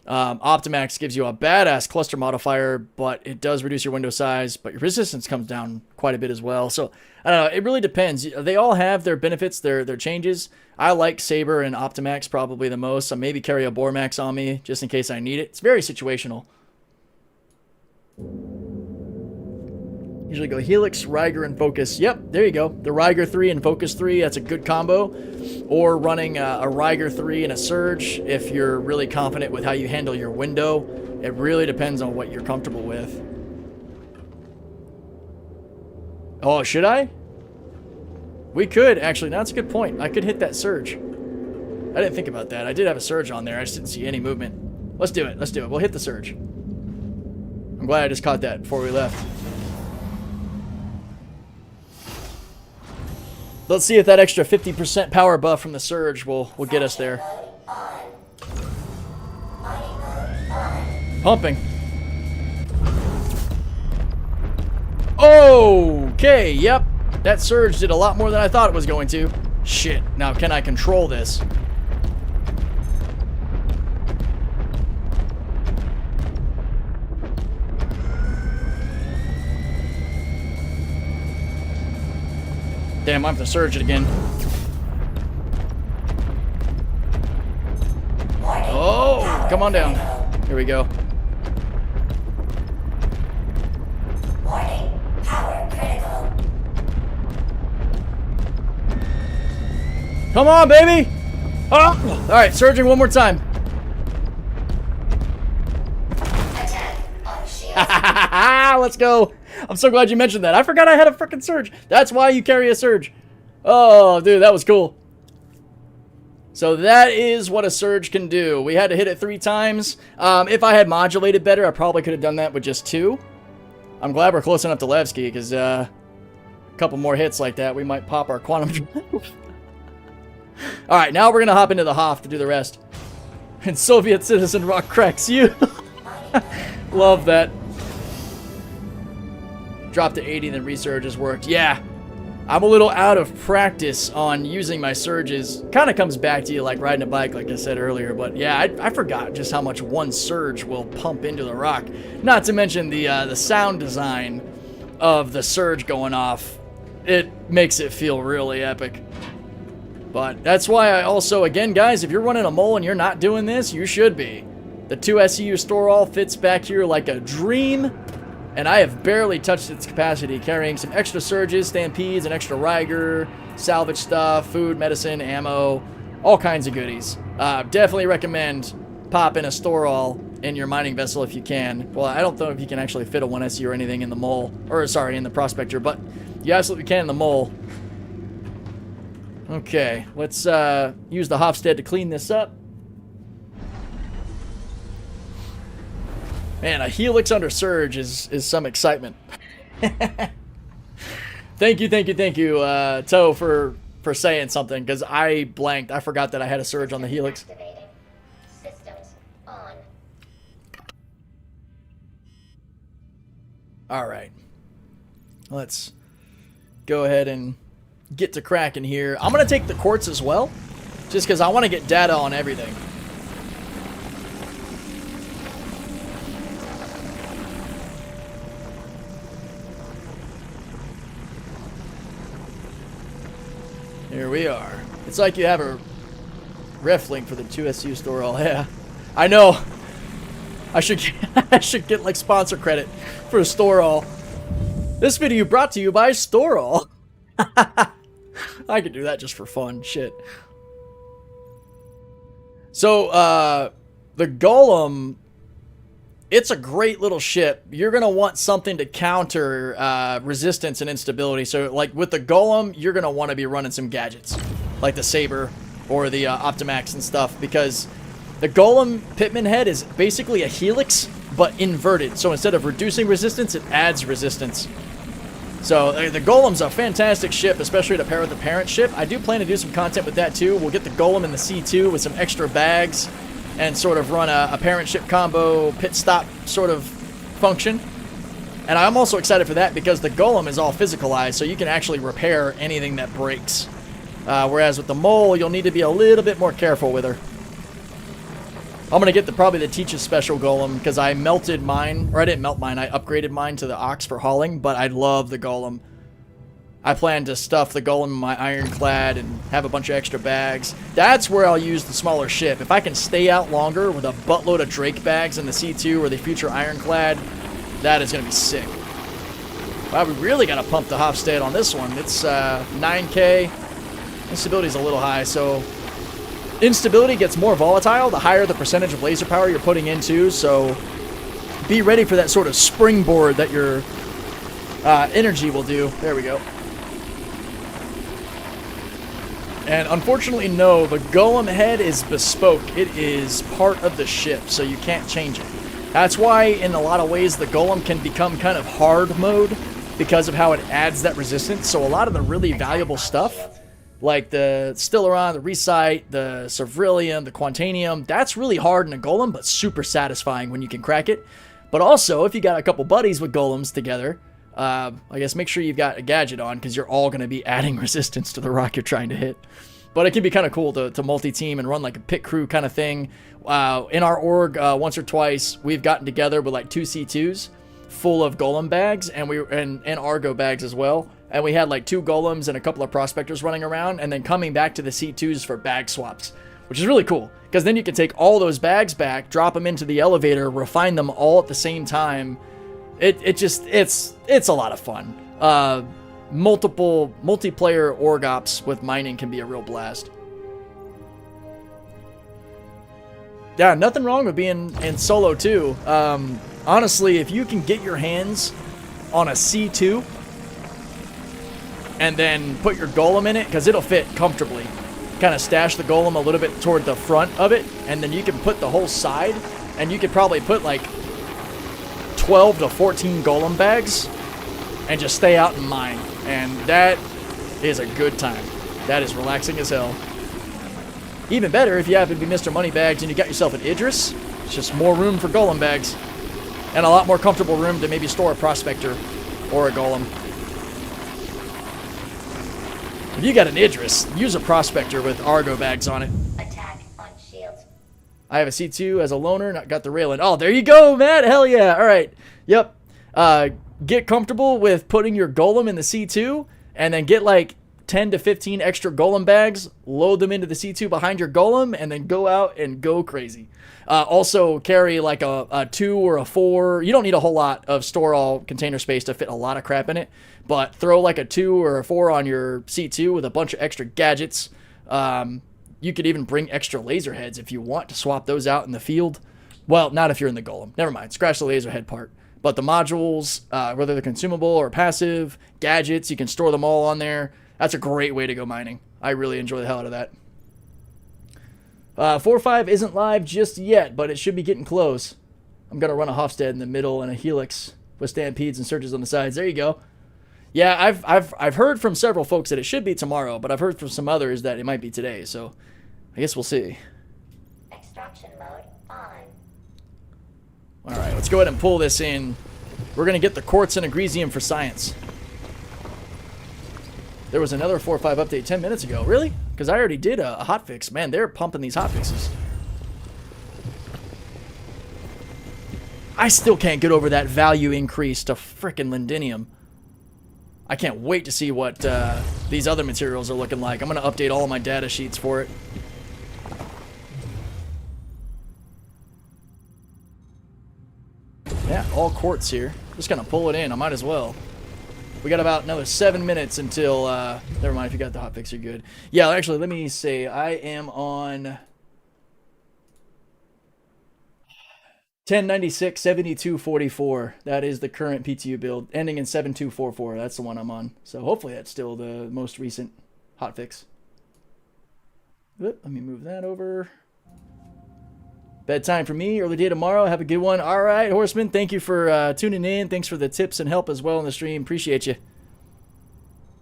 Optimax gives you a badass cluster modifier, but it does reduce your window size, but your resistance comes down quite a bit as well. So, I don't know, it really depends. They all have their benefits, their changes. I like Saber and Optimax probably the most, so maybe carry a Bormax on me just in case I need it. It's very situational. Usually go Helix, Ryger, and Focus. Yep, there you go. The Ryger 3 and Focus 3, that's a good combo. Or running a Ryger 3 and a Surge if you're really confident with how you handle your window. It really depends on what you're comfortable with. Oh, should I? We could, actually. That's a good point. I could hit that Surge. I didn't think about that. I did have a Surge on there. I just didn't see any movement. Let's do it. Let's do it. We'll hit the Surge. I'm glad I just caught that before we left. Let's see if that extra 50% power buff from the Surge will get us there. Pumping. Okay, yep. That Surge did a lot more than I thought it was going to. Shit. Now, can I control this? Damn, I have to Surge it again. Oh, come on down. Here we go. Warning. Power critical. Come on, baby! Oh! Alright, surging one more time. Attack on shield. Let's go. I'm so glad you mentioned that. I forgot I had a freaking Surge. That's why you carry a Surge. Oh, dude, that was cool. So that is what a Surge can do. We had to hit it 3 times. If I had modulated better, I probably could have done that with just 2. I'm glad we're close enough to Levki, because a couple more hits like that, we might pop our quantum drive. Alright, now we're going to hop into the Hoff to do the rest. And Soviet Citizen Rock cracks you. Love that. Drop to 80, then resurge has worked. Yeah, I'm a little out of practice on using my surges. Kind of comes back to you like riding a bike, like I said earlier. But yeah, I forgot just how much one surge will pump into the rock. Not to mention the sound design of the surge going off. It makes it feel really epic. But that's why I also, again, guys, if you're running a mole and you're not doing this, you should be. The 2 SEU store all fits back here like a dream. and I have barely touched its capacity, carrying some extra surges, stampedes, an extra Riger, salvage stuff, food, medicine, ammo, all kinds of goodies. Definitely recommend popping a store-all in your mining vessel if you can. Well, I don't know if you can actually fit a 1SE or anything in the mole, or sorry, in the prospector, but you absolutely can in the mole. Okay, let's use the Hofstede to clean this up. Man, a Helix under Surge is some excitement. Thank you, Toe, for saying something, because I blanked. I forgot that I had a Surge on the Helix. Activating. Systems on. Alright. Let's go ahead and get to cracking here. I'm going to take the quartz as well, just because I want to get data on everything. Here we are. It's like you have a ref link for the 2SU store all. Yeah, I know. I should get like sponsor credit for a store all. This video brought to you by Store All. I could do that just for fun. Shit. So, the Golem, it's a great little ship. You're going to want something to counter resistance and instability. So, like, with the Golem, you're going to want to be running some gadgets. Like the Saber or the Optimax and stuff. Because the Golem Pitman head is basically a Helix, but inverted. So, instead of reducing resistance, it adds resistance. So, the Golem's a fantastic ship, especially to pair with the parent ship. I do plan to do some content with that, too. We'll get the Golem in the C2 with some extra bags and sort of run a parent ship combo pit stop sort of function. And I'm also excited for that because the Golem is all physicalized, so you can actually repair anything that breaks. Whereas with the Mole, you'll need to be a little bit more careful with her. I'm going to get probably the Teach's Special Golem because I melted mine, or I didn't melt mine, I upgraded mine to the Ox for hauling, but I love the Golem. I plan to stuff the Golem in my ironclad and have a bunch of extra bags. That's where I'll use the smaller ship. If I can stay out longer with a buttload of Drake bags in the C2 or the future ironclad, that is going to be sick. Wow, we really got to pump the Hofstede on this one. It's 9K. Instability is a little high, so instability gets more volatile the higher the percentage of laser power you're putting into, so be ready for that sort of springboard that your energy will do. There we go. And unfortunately, no, the Golem head is bespoke. It is part of the ship, so you can't change it. That's why, in a lot of ways, the Golem can become kind of hard mode because of how it adds that resistance. So a lot of the really valuable stuff, like the Stellaron, the Recite, the Cevrilium, the Quantanium, that's really hard in a Golem, but super satisfying when you can crack it. But also, if you got a couple buddies with Golems together, I guess make sure you've got a gadget on, because you're all going to be adding resistance to the rock you're trying to hit. But it can be kind of cool to multi-team and run like a pit crew kind of thing. In our org, once or twice, we've gotten together with like 2 C2s full of Golem bags, and Argo bags as well. And we had like 2 Golems and a couple of Prospectors running around, and then coming back to the C2s for bag swaps, which is really cool. Because then you can take all those bags back, drop them into the elevator, refine them all at the same time. It's a lot of fun. Multiplayer org ops with mining can be a real blast. Yeah, nothing wrong with being in solo too. Honestly, if you can get your hands on a C2 and then put your Golem in it, because it'll fit comfortably. Kind of stash the Golem a little bit toward the front of it, and then you can put the whole side, and you could probably put like 12 to 14 Golem bags and just stay out and mine. And that is a good time. That is relaxing as hell. Even better if you happen to be Mr. Moneybags and you got yourself an Idris. It's just more room for Golem bags. And a lot more comfortable room to maybe store a Prospector or a Golem. If you got an Idris, use a Prospector with Argo bags on it. Attack on shield. I have a C2 as a loner, not got the railing. Oh, there you go, Matt. Hell yeah. All right. Yep. Get comfortable with putting your Golem in the C2, and then get like 10 to 15 extra golem bags, load them into the C2 behind your golem, and then go out and go crazy. Also carry like a 2 or a 4. You don't need a whole lot of store all container space to fit a lot of crap in it, but throw like a 2 or a 4 on your C2 with a bunch of extra gadgets. You could even bring extra laser heads if you want to swap those out in the field. Well, not if you're in the golem. Never mind. Scratch the laser head part. But the modules, whether they're consumable or passive, gadgets, you can store them all on there. That's a great way to go mining. I really enjoy the hell out of that. 4.5 isn't live just yet, but it should be getting close. I'm going to run a Hofstad in the middle and a Helix with stampedes and surges on the sides. There you go. Yeah, I've heard from several folks that it should be tomorrow, but I've heard from some others that it might be today, so I guess we'll see. Extraction mode on. All right, let's go ahead and pull this in. We're going to get the quartz and agresium for science. There was another 4.5 update 10 minutes ago. Really? Because I already did a hotfix. Man, they're pumping these hotfixes. I still can't get over that value increase to frickin' lindinium. I can't wait to see what these other materials are looking like. I'm going to update all of my data sheets for it. Yeah, all quartz here. Just gonna pull it in. I might as well. We got about another 7 minutes until, never mind, if you got the hotfix, you're good. Yeah, actually, let me say, I am on 1096 7244. That is the current PTU build, ending in 7244. That's the one I'm on. So hopefully that's still the most recent hotfix. Let me move that over. Bedtime for me, early day tomorrow. Have a good one. All right, Horseman, thank you for tuning in. Thanks for the tips and help as well in the stream. Appreciate you.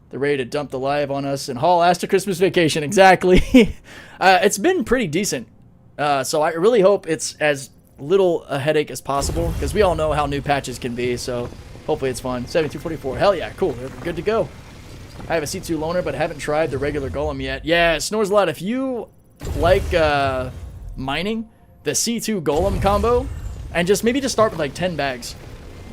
They're ready to dump the live on us and haul ass to Christmas vacation. Exactly. It's been pretty decent. So I really hope it's as little a headache as possible, because we all know how new patches can be. So hopefully it's fun. 7244. Hell yeah, cool. They're good to go. I have a C2 loaner, but haven't tried the regular golem yet. Yeah, it snores a lot. If you like mining, the C2 golem combo, and maybe just start with like 10 bags,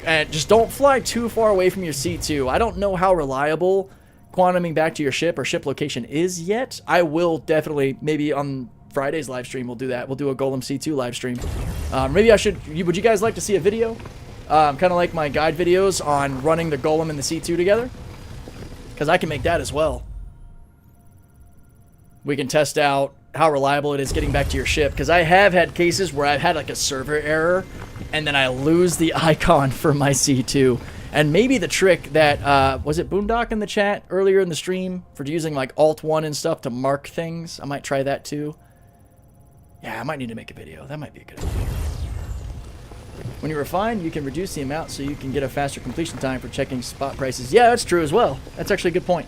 and just don't fly too far away from your C2. I don't know how reliable quantuming back to your ship or ship location is yet. I will definitely, maybe on Friday's live stream, we'll do that. We'll do a golem C2 live stream. Maybe I should, would you guys like to see a video? Kind of like my guide videos on running the golem and the C2 together, because I can make that as well. We can test out how reliable it is getting back to your ship, because I have had cases where I've had like a server error and then I lose the icon for my C2. And maybe the trick that was it Boondock in the chat earlier in the stream for using like Alt-1 and stuff to mark things. I might try that too. Yeah, I might need to make a video. That might be a good idea. When you refine, you can reduce the amount so you can get a faster completion time for checking spot prices. Yeah, that's true as well. That's actually a good point.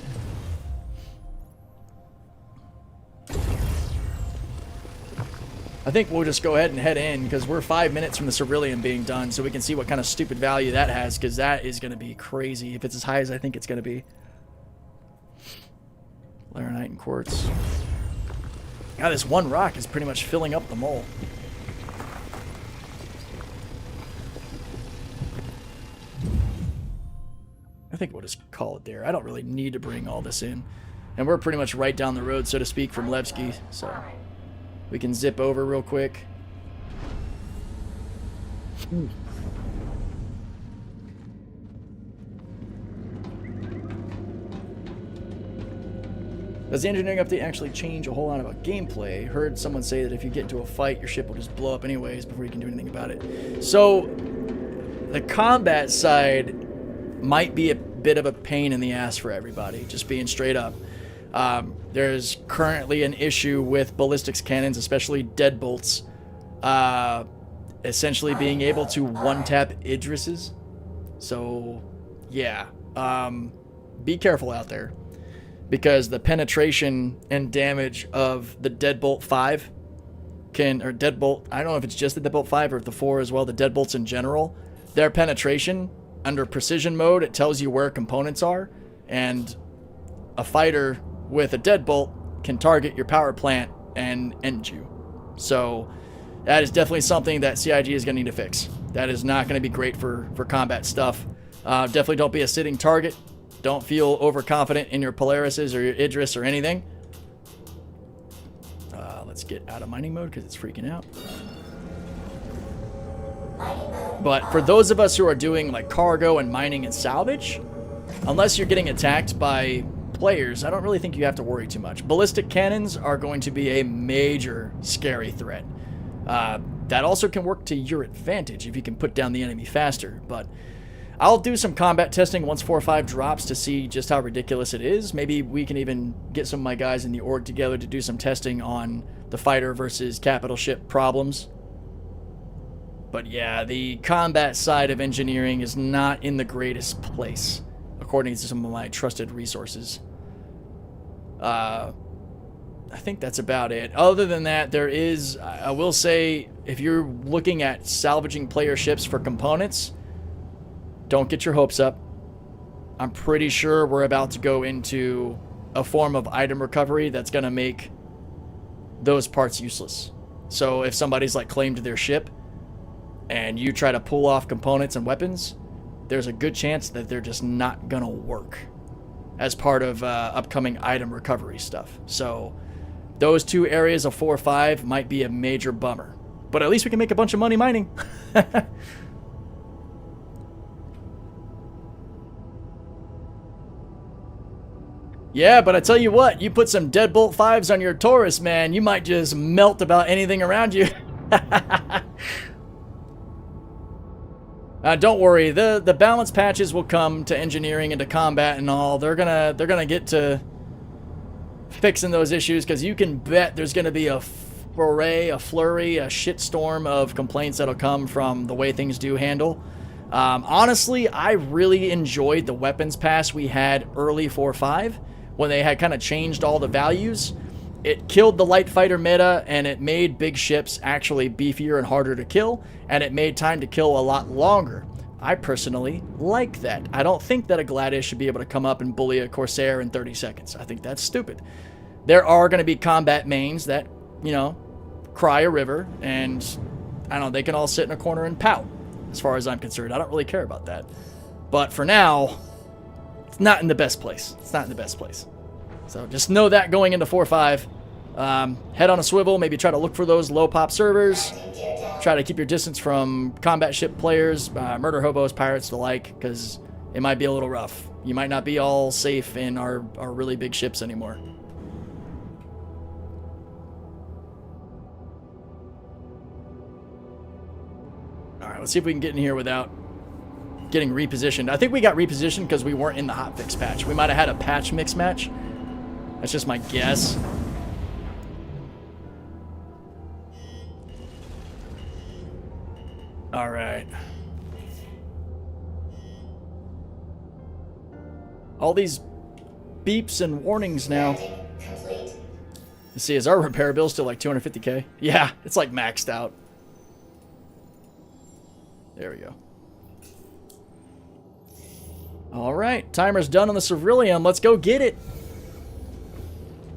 I think we'll just go ahead and head in, because we're 5 minutes from the Cerulean being done, so we can see what kind of stupid value that has, because that is going to be crazy if it's as high as I think it's going to be. Laranite and quartz. Now this one rock is pretty much filling up the mole. I think we'll just call it there. I don't really need to bring all this in. And we're pretty much right down the road, so to speak, from Levki, so we can zip over real quick. Does the engineering update actually change a whole lot about gameplay? Heard someone say that if you get into a fight, your ship will just blow up anyways before you can do anything about it. So, the combat side might be a bit of a pain in the ass for everybody, just being straight up. There's currently an issue with ballistics cannons, especially deadbolts, essentially being able to one-tap Idrises. So, yeah, be careful out there, because the penetration and damage of the Deadbolt 5 or Deadbolt, I don't know if it's just the Deadbolt 5 or the 4 as well, the Deadbolts in general, their penetration under precision mode, it tells you where components are, and a fighter with a deadbolt can target your power plant and end you. So that is definitely something that CIG is going to need to fix. That is not going to be great for combat stuff. Definitely don't be a sitting target. Don't feel overconfident in your Polarises or your Idris or anything. Let's get out of mining mode because it's freaking out. But for those of us who are doing like cargo and mining and salvage, unless you're getting attacked by players, I don't really think you have to worry too much. Ballistic cannons are going to be a major scary threat. That also can work to your advantage if you can put down the enemy faster. But I'll do some combat testing once 4.5 drops to see just how ridiculous it is. Maybe we can even get some of my guys in the org together to do some testing on the fighter versus capital ship problems. But yeah, the combat side of engineering is not in the greatest place, according to some of my trusted resources. I think that's about it. Other than that, there is, I will say, if you're looking at salvaging player ships for components, don't get your hopes up. I'm pretty sure we're about to go into a form of item recovery that's going to make those parts useless. So if somebody's like claimed their ship and you try to pull off components and weapons, there's a good chance that they're just not going to work as part of upcoming item recovery stuff. So those two areas of 4.5 might be a major bummer. But at least we can make a bunch of money mining. Yeah, but I tell you what, you put some Deadbolt 5s on your Taurus, man, you might just melt about anything around you. Don't worry, the balance patches will come to engineering and to combat and all. They're gonna get to fixing those issues, because you can bet there's gonna be a flurry, a shitstorm of complaints that'll come from the way things do handle. Honestly, I really enjoyed the weapons pass we had early 4.5 when they had kind of changed all the values. It killed the light fighter meta, and it made big ships actually beefier and harder to kill, and it made time to kill a lot longer. I personally like that. I don't think that a Gladiator should be able to come up and bully a Corsair in 30 seconds. I think that's stupid. There are going to be combat mains that, you know, cry a river, and I don't know, they can all sit in a corner and pout, as far as I'm concerned. I don't really care about that. But for now, it's not in the best place. It's not in the best place. So just know that going into 4.5. Head on a swivel, maybe try to look for those low pop servers. Try to keep your distance from combat ship players, murder hobos, pirates, the like, because it might be a little rough. You might not be all safe in our really big ships anymore. Alright, let's see if we can get in here without getting repositioned. I think we got repositioned because we weren't in the hotfix patch. We might have had a patch mix match. That's just my guess. Alright. All these beeps and warnings now. You see, is our repair bill still like 250k? Yeah, it's like maxed out. There we go. Alright, timer's done on the Cerulean. Let's go get it.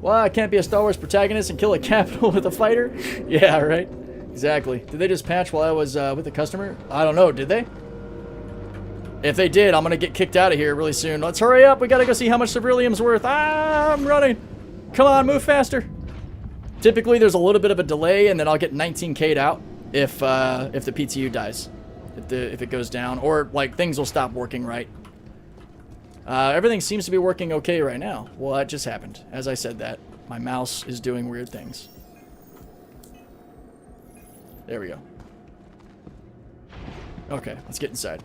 Well, I can't be a Star Wars protagonist and kill a capital with a fighter. Yeah, right. Exactly. Did they just patch while I was with the customer? I don't know. Did they? If they did, I'm going to get kicked out of here really soon. Let's hurry up. We got to go see how much Ceruleum's worth. Ah, I'm running. Come on, move faster. Typically, there's a little bit of a delay, and then I'll get 19k'd out if the PTU dies. If it goes down. Or, like, things will stop working right. Everything seems to be working okay right now. Well, that just happened. As I said that, my mouse is doing weird things. There we go. Okay, let's get inside.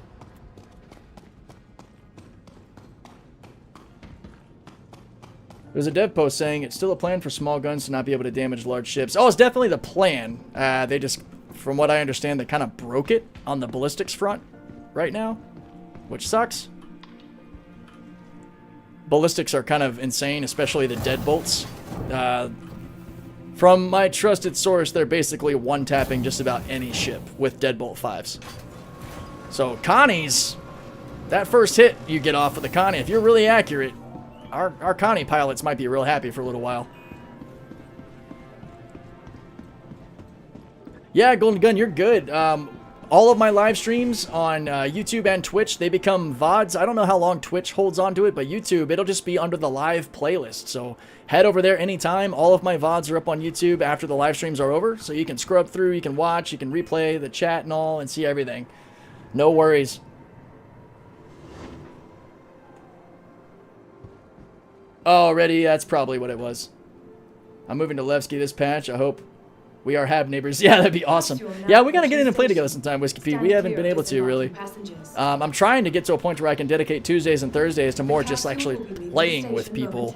There's a dev post saying it's still a plan for small guns to not be able to damage large ships. Oh, it's definitely the plan. They just, from what I understand, they kind of broke it on the ballistics front right now, which sucks. Ballistics are kind of insane, especially the deadbolts. From my trusted source, they're basically one-tapping just about any ship with deadbolt 5s. So Connie's, that first hit you get off of the Connie, if you're really accurate, our Connie pilots might be real happy for a little while. Yeah, Golden Gun, you're good. all of my live streams on YouTube and Twitch, they become VODs. I don't know how long Twitch holds on to it, but YouTube, it'll just be under the live playlist. So head over there anytime. All of my VODs are up on YouTube after the live streams are over. So you can scrub through, you can watch, you can replay the chat and all and see everything. No worries. Already, that's probably what it was. I'm moving to Levki this patch. I hope we are Hab neighbors. Yeah, that'd be awesome. Yeah, we gotta get in and play together sometime, Whiskey Pete. We haven't been able to, really. I'm trying to get to a point where I can dedicate Tuesdays and Thursdays to more just actually playing with people.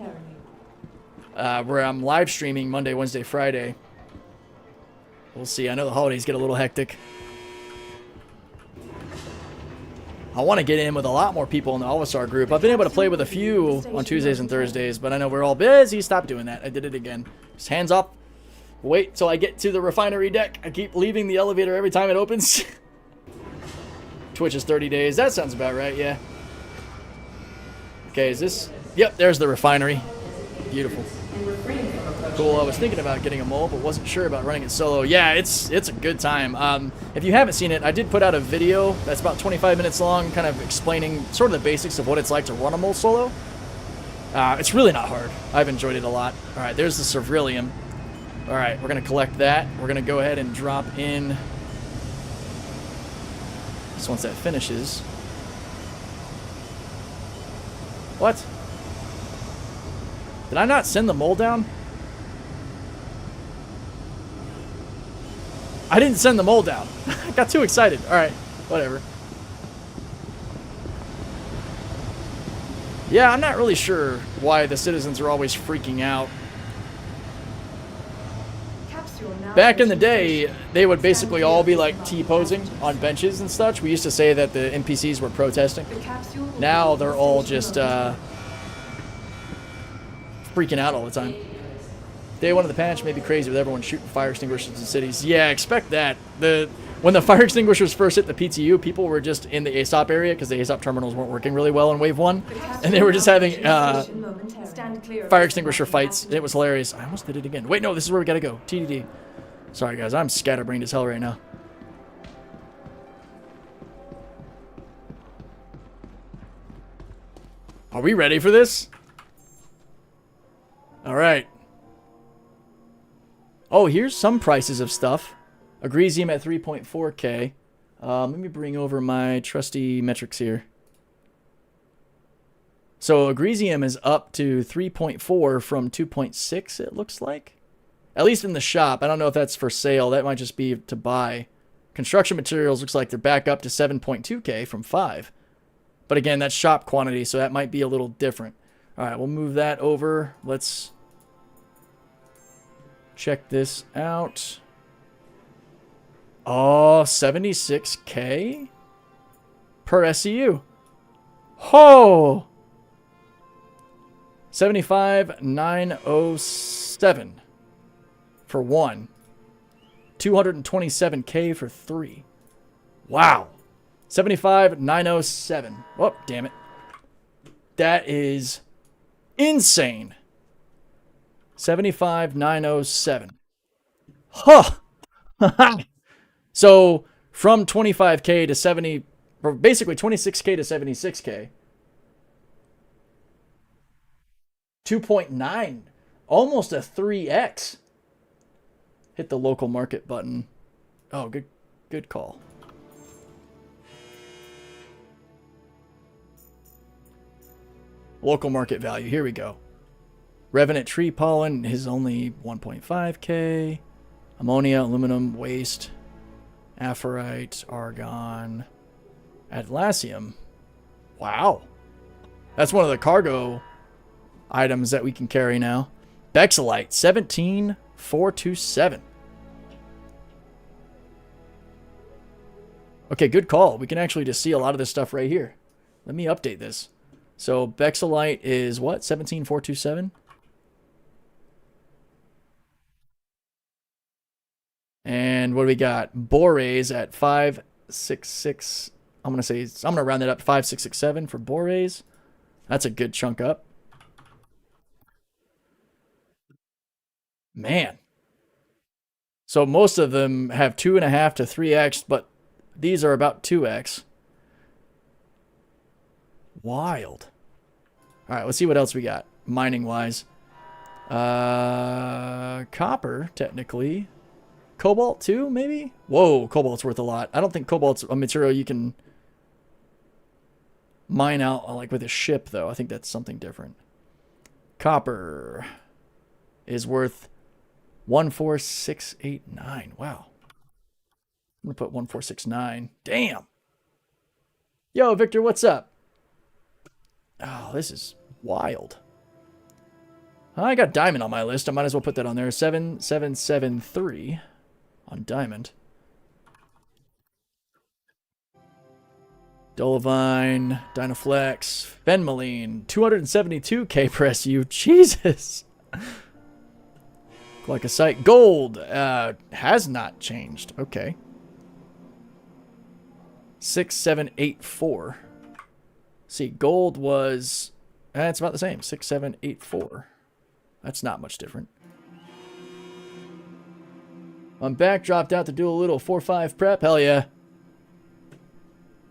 Where I'm live streaming Monday, Wednesday, Friday. We'll see. I know the holidays get a little hectic. I want to get in with a lot more people in the OLISAR group. I've been able to play with a few on Tuesdays and Thursdays, but I know we're all busy. Stop doing that. I did it again. Just hands up. Wait till I get to the refinery deck. I keep leaving the elevator every time it opens. Twitch is 30 days. That sounds about right, yeah. Okay, is this... Yep, there's the refinery. Beautiful. Cool. I was thinking about getting a mole, but wasn't sure about running it solo. Yeah, it's a good time. If you haven't seen it, I did put out a video that's about 25 minutes long, kind of explaining sort of the basics of what it's like to run a mole solo. It's really not hard. I've enjoyed it a lot. All right, there's the Ceruleum. All right, we're going to collect that. We're going to go ahead and drop in. Just once that finishes. What? Did I not send the mole down? I didn't send the mole down. I got too excited. All right, whatever. Yeah, I'm not really sure why the citizens are always freaking out. Back in the day, they would basically all be like T-posing on benches and such. We used to say that the NPCs were protesting. Now they're all just freaking out all the time. Day one of the patch may be crazy with everyone shooting fire extinguishers in cities. Yeah, expect that. When the fire extinguishers first hit the PTU, people were just in the ASOP area because the ASOP terminals weren't working really well in Wave 1. And they were just having fire extinguisher fights. It was hilarious. I almost did it again. Wait, no, this is where we gotta go. TDD. Sorry, guys. I'm scatterbrained as hell right now. Are we ready for this? All right. Oh, here's some prices of stuff. Agresium at 3.4K. Let me bring over my trusty metrics here. So Agresium is up to 3.4 from 2.6, it looks like. At least in the shop. I don't know if that's for sale. That might just be to buy. Construction materials looks like they're back up to 7.2K from 5. But again, that's shop quantity, so that might be a little different. All right, we'll move that over. Let's check this out. Oh, 76K per SCU. Ho! 75,907 for 1. 227K for 3. Wow. 75,907. Oh, damn it. That is insane. 75,907. Huh. So from 25K to 70, or basically 26K to 76K. 2.9. Almost a 3x. Hit the local market button. Oh, good call. Local market value. Here we go. Revenant tree pollen is only 1.5K. Ammonia, aluminum, waste, aphorite, argon, Atlassium. Wow. That's one of the cargo items that we can carry now. Bexelite, 17,427. Okay, good call. We can actually just see a lot of this stuff right here. Let me update this. So Bexelite is what? 17,427? And what do we got? Borays at 566. I'm gonna round that up to 5667 for Borays. That's a good chunk up. Man. So most of them have 2.5 to 3x, but These are about 2x. Wild. All right, let's see what else we got mining-wise. Copper, technically. Cobalt, too, maybe? Whoa, cobalt's worth a lot. I don't think cobalt's a material you can mine out like with a ship, though. I think that's something different. Copper is worth 14689. Wow. I'm going to put 1469. Damn. Yo, Victor, what's up? Oh, this is wild. I got diamond on my list. I might as well put that on there. 7773 on diamond. Dolovine, Dynaflex, Fenmaline, 272k per SU. Jesus. Glycosite. Gold has not changed. Okay. 6784. See, gold was... it's about the same. 6784. That's not much different. I'm back. Dropped out to do a little 4-5 prep. Hell yeah.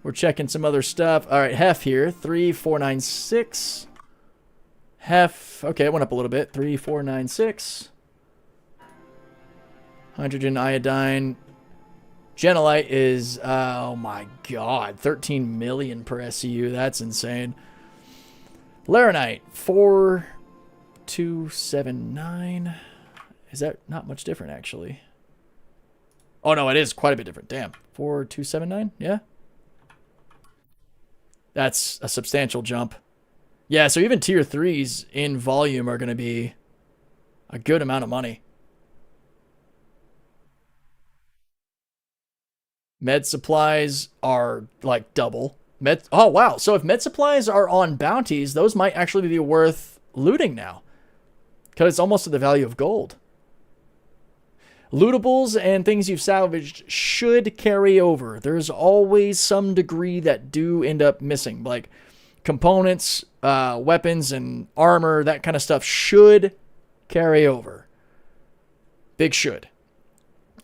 We're checking some other stuff. All right, Hef here. 3496. Hef. Okay, it went up a little bit. 3496. Hydrogen iodine. Genolite is, oh my god, 13 million per SCU. That's insane. Laranite, 4279. Is that not much different, actually? Oh, no, it is quite a bit different. Damn. 4279? Yeah? That's a substantial jump. Yeah, so even tier 3s in volume are going to be a good amount of money. Med supplies are like double. Oh, wow. So if med supplies are on bounties, those might actually be worth looting now. Because it's almost to the value of gold. Lootables and things you've salvaged should carry over. There's always some degree that do end up missing. Like components, weapons, and armor, that kind of stuff should carry over. Big should.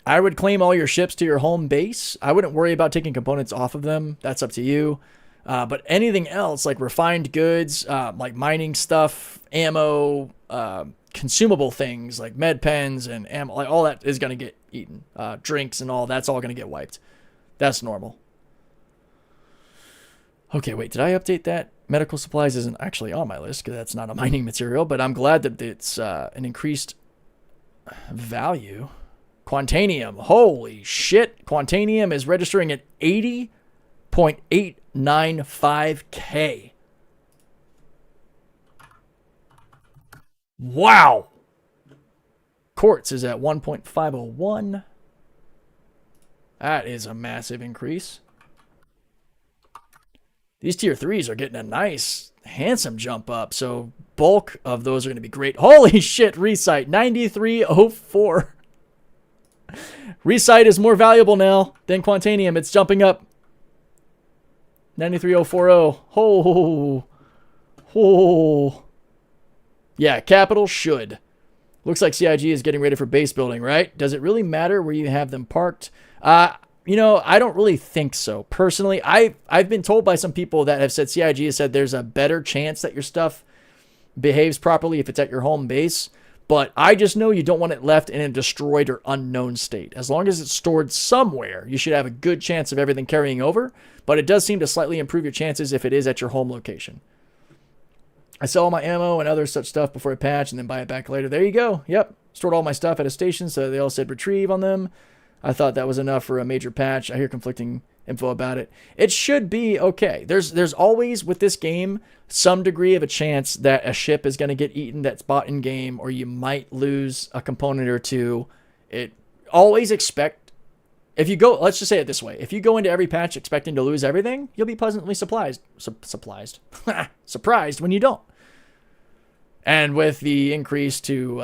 I would claim all your ships to your home base. I wouldn't worry about taking components off of them. That's up to you. But anything else, like refined goods, like mining stuff, ammo, consumable things like med pens and ammo, like all that is going to get eaten. Drinks and all, that's all going to get wiped. That's normal. Okay, wait, did I update that? Medical supplies isn't actually on my list because that's not a mining material, but I'm glad that it's an increased value. Quantanium. Holy shit. Quantanium is registering at 80.895k. Wow. Quartz is at 1.501. That is a massive increase. These tier 3s are getting a nice, handsome jump up. So bulk of those are going to be great. Holy shit, Recite. 9304. Recite is more valuable now than Quantanium. It's jumping up. 93040. Oh. Yeah, Capital should. Looks like CIG is getting ready for base building, right? Does it really matter where you have them parked? You know, I don't really think so. Personally, I've been told by some people that have said CIG has said there's a better chance that your stuff behaves properly if it's at your home base. But I just know you don't want it left in a destroyed or unknown state. As long as it's stored somewhere, you should have a good chance of everything carrying over. But it does seem to slightly improve your chances if it is at your home location. I sell all my ammo and other such stuff before I patch and then buy it back later. There you go. Yep. Stored all my stuff at a station, so they all said retrieve on them. I thought that was enough for a major patch. I hear conflicting info about it. It should be okay. There's always, with this game, some degree of a chance that a ship is going to get eaten that's bought in game, or you might lose a component or two. It always expect, if you go, let's just say it this way, if you go into every patch expecting to lose everything, you'll be pleasantly surprised when you don't. And with the increase to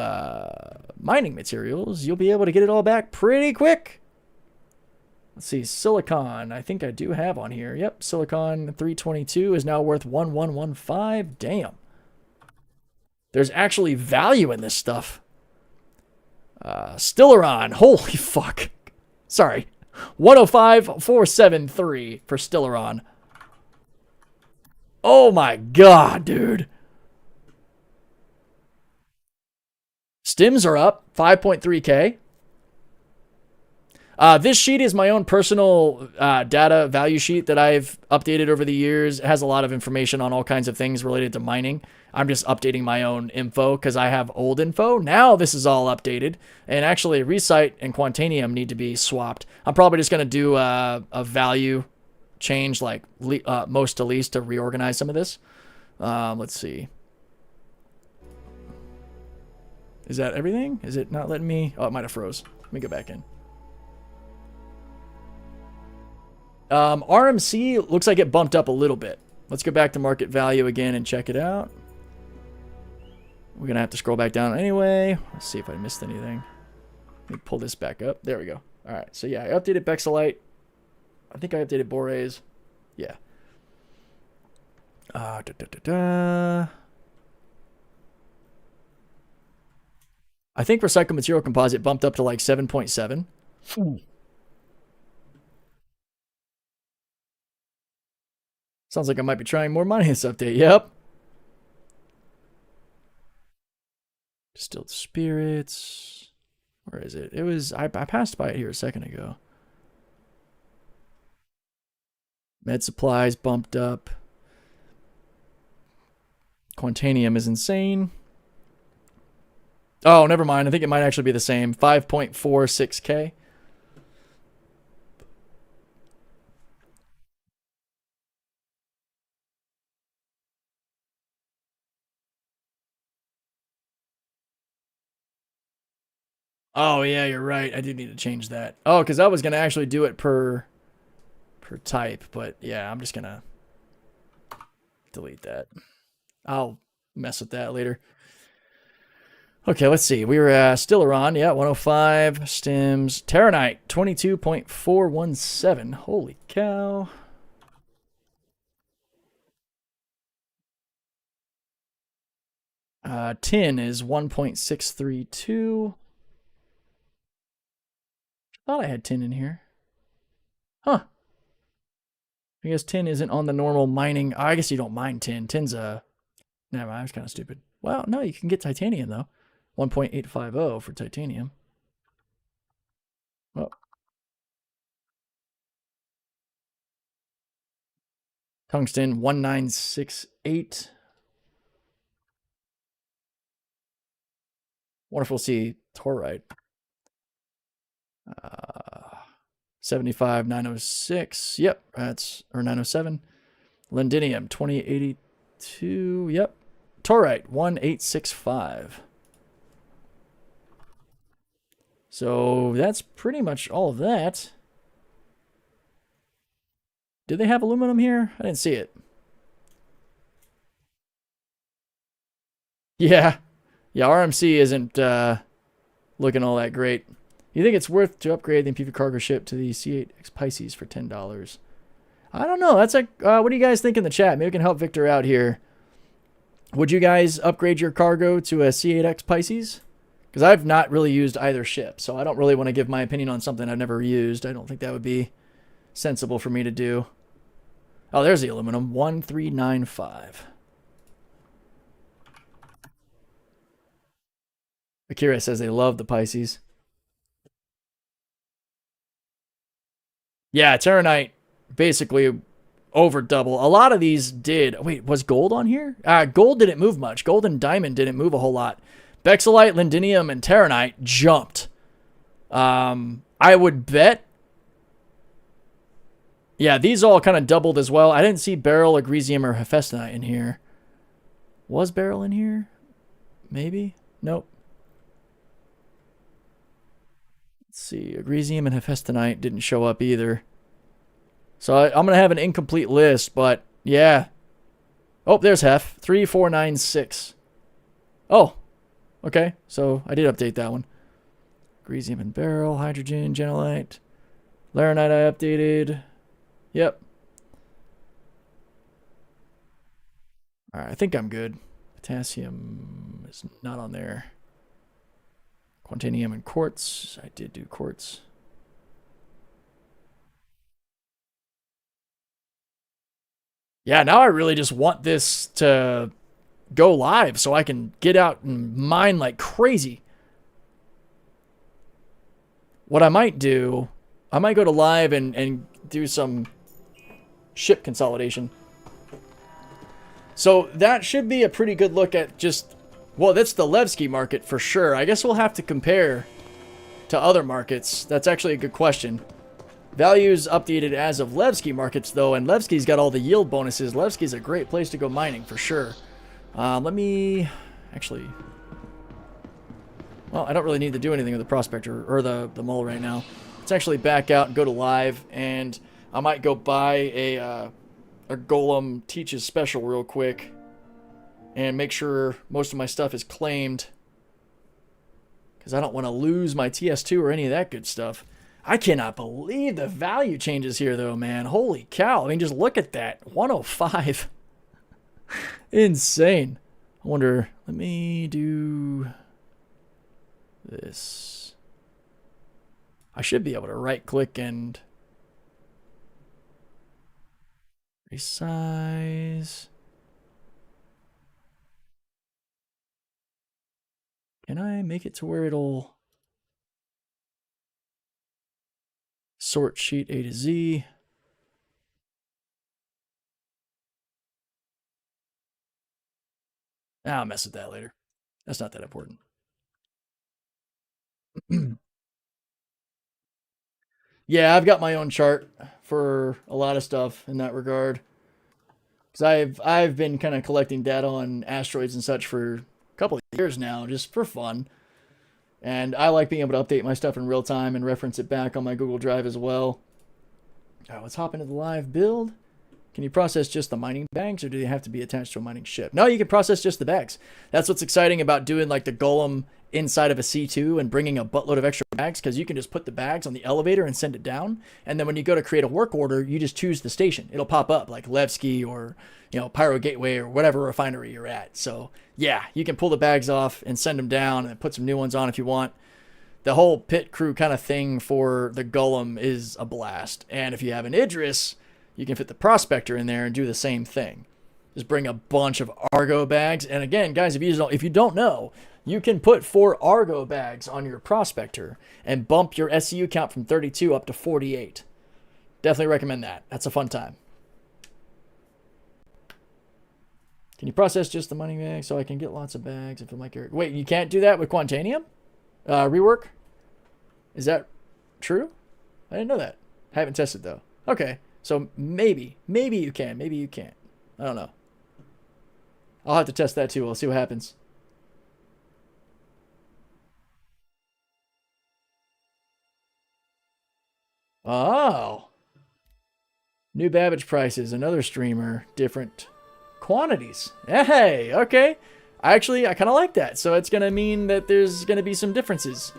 mining materials, you'll be able to get it all back pretty quick. Let's see, Silicon, I think I do have on here. Yep, Silicon 322 is now worth 1115. Damn. There's actually value in this stuff. Stellaron, holy fuck. Sorry. 105,473 for Stellaron. Oh my god, dude. Stims are up 5.3K. This sheet is my own personal data value sheet that I've updated over the years. It has a lot of information on all kinds of things related to mining. I'm just updating my own info because I have old info. Now this is all updated. And actually, Recite and Quantanium need to be swapped. I'm probably just going to do a value change, like most to least, to reorganize some of this. Let's see. Is that everything? Is it not letting me? Oh, it might have froze. Let me go back in. RMC looks like it bumped up a little bit. Let's go back to market value again and check it out. We're going to have to scroll back down anyway. Let's see if I missed anything. Let me pull this back up. There we go. All right. So, yeah, I updated Bexelite. I think I updated Borés. Yeah. I think recycled material composite bumped up to like 7.7. Sounds like I might be trying more money this update. Yep. Distilled spirits. Where is it? It was, I passed by it here a second ago. Med supplies bumped up. Quantanium is insane. Oh, never mind. I think it might actually be the same. 5.46K. Oh, yeah, you're right. I do need to change that. Oh, because I was going to actually do it per type. But, yeah, I'm just going to delete that. I'll mess with that later. Okay, let's see. We were still around. Yeah, 105. Stims. Terranite, 22.417. Holy cow. Tin is 1.632. Thought I had tin in here. Huh. I guess tin isn't on the normal mining. I guess you don't mine tin. Tin's a... Never mind, I was kind of stupid. Well, no, you can get titanium, though. 1.850 for titanium. Oh. Tungsten, 1968. Wonder if we'll see torite. 75,906. Yep, that's, or 907. Lindinium, 2082. Yep. Torite, 1865. So that's pretty much all of that. Did they have aluminum here? I didn't see it. Yeah. Yeah, RMC isn't looking all that great. You think it's worth to upgrade the PV cargo ship to the C8X Pisces for $10? I don't know. That's like, what do you guys think in the chat? Maybe we can help Victor out here. Would you guys upgrade your cargo to a C8X Pisces? Because I've not really used either ship, so I don't really want to give my opinion on something I've never used. I don't think that would be sensible for me to do. Oh, there's the aluminum. 1395. Akira says they love the Pisces. Yeah, Terranite basically over double. A lot of these did. Wait, was gold on here? Gold didn't move much. Gold and diamond didn't move a whole lot. Bexelite, Lindinium, and Terranite jumped. I would bet. Yeah, these all kind of doubled as well. I didn't see Beryl, Agresium, or Hephaestonite in here. Was Beryl in here? Maybe? Nope. Let's see. Agresium and Hephaestonite didn't show up either. So I'm going to have an incomplete list, but yeah. Oh, there's Hef. 3496. Oh, okay. So I did update that one. Agresium and Beryl, Hydrogen, Genolite. Laranite I updated. Yep. All right, I think I'm good. Potassium is not on there. Quantanium and quartz. I did do quartz. Yeah, now I really just want this to go live so I can get out and mine like crazy. What I might do, I might go to live and do some ship consolidation. So that should be a pretty good look at just, well, that's the Levki market for sure. I guess we'll have to compare to other markets. That's actually a good question. Values updated as of Levki markets, though, and Levski's got all the yield bonuses. Levski's a great place to go mining, for sure. Let me... Actually... Well, I don't really need to do anything with the prospector, or the mole right now. Let's actually back out and go to live, and I might go buy a Golem Teaches Special real quick, and make sure most of my stuff is claimed, because I don't want to lose my TS2 or any of that good stuff. I cannot believe the value changes here, though, man. Holy cow. I mean, just look at that. 105. Insane. I wonder, let me do this. I should be able to right-click and resize. Can I make it to where it'll sort sheet A to Z? I'll mess with that later. That's not that important. Yeah, I've got my own chart for a lot of stuff in that regard. Because I've been kind of collecting data on asteroids and such for a couple of years now, just for fun. And I like being able to update my stuff in real time and reference it back on my Google Drive as well. All right, let's hop into the live build. Can you process just the mining bags, or do they have to be attached to a mining ship? No, you can process just the bags. That's what's exciting about doing like the Golem inside of a C2 and bringing a buttload of extra bags, because you can just put the bags on the elevator and send it down. And then when you go to create a work order, you just choose the station. It'll pop up like Levki or, you know, Pyro Gateway or whatever refinery you're at. So yeah, you can pull the bags off and send them down and put some new ones on if you want. The whole pit crew kind of thing for the Golem is a blast. And if you have an Idris, you can fit the Prospector in there and do the same thing. Just bring a bunch of Argo bags. And again, guys, if you don't know, you can put 4 Argo bags on your Prospector and bump your SCU count from 32 up to 48. Definitely recommend that. That's a fun time. Can you process just the money bag so I can get lots of bags if I'm like Eric? Wait, you can't do that with Quantanium? Rework? Is that true? I didn't know that. I haven't tested though. Okay, so maybe you can, maybe you can't. I don't know. I'll have to test that too. We'll see what happens. Oh. New Babbage prices, another streamer, different quantities. Hey, okay. I kind of like that. So it's going to mean that there's going to be some differences.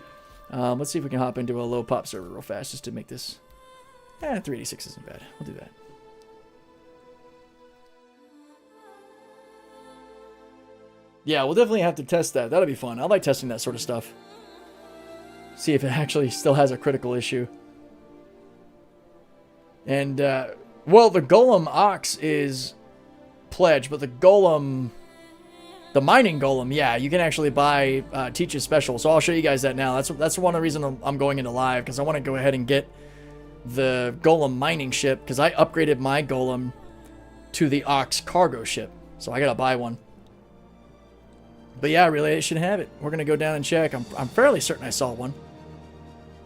Let's see if we can hop into a low pop server real fast just to make this. 386 isn't bad. We'll do that. Yeah, we'll definitely have to test that. That'll be fun. I like testing that sort of stuff. See if it actually still has a critical issue. And, well, the Golem Ox is pledged, but the Golem, the mining Golem, yeah, you can actually buy Teach's Special. So I'll show you guys that now. That's one of the reasons I'm going into live, because I want to go ahead and get the Golem mining ship, because I upgraded my Golem to the Ox cargo ship. So I got to buy one. But yeah, really, I should have it. We're going to go down and check. I'm fairly certain I saw one,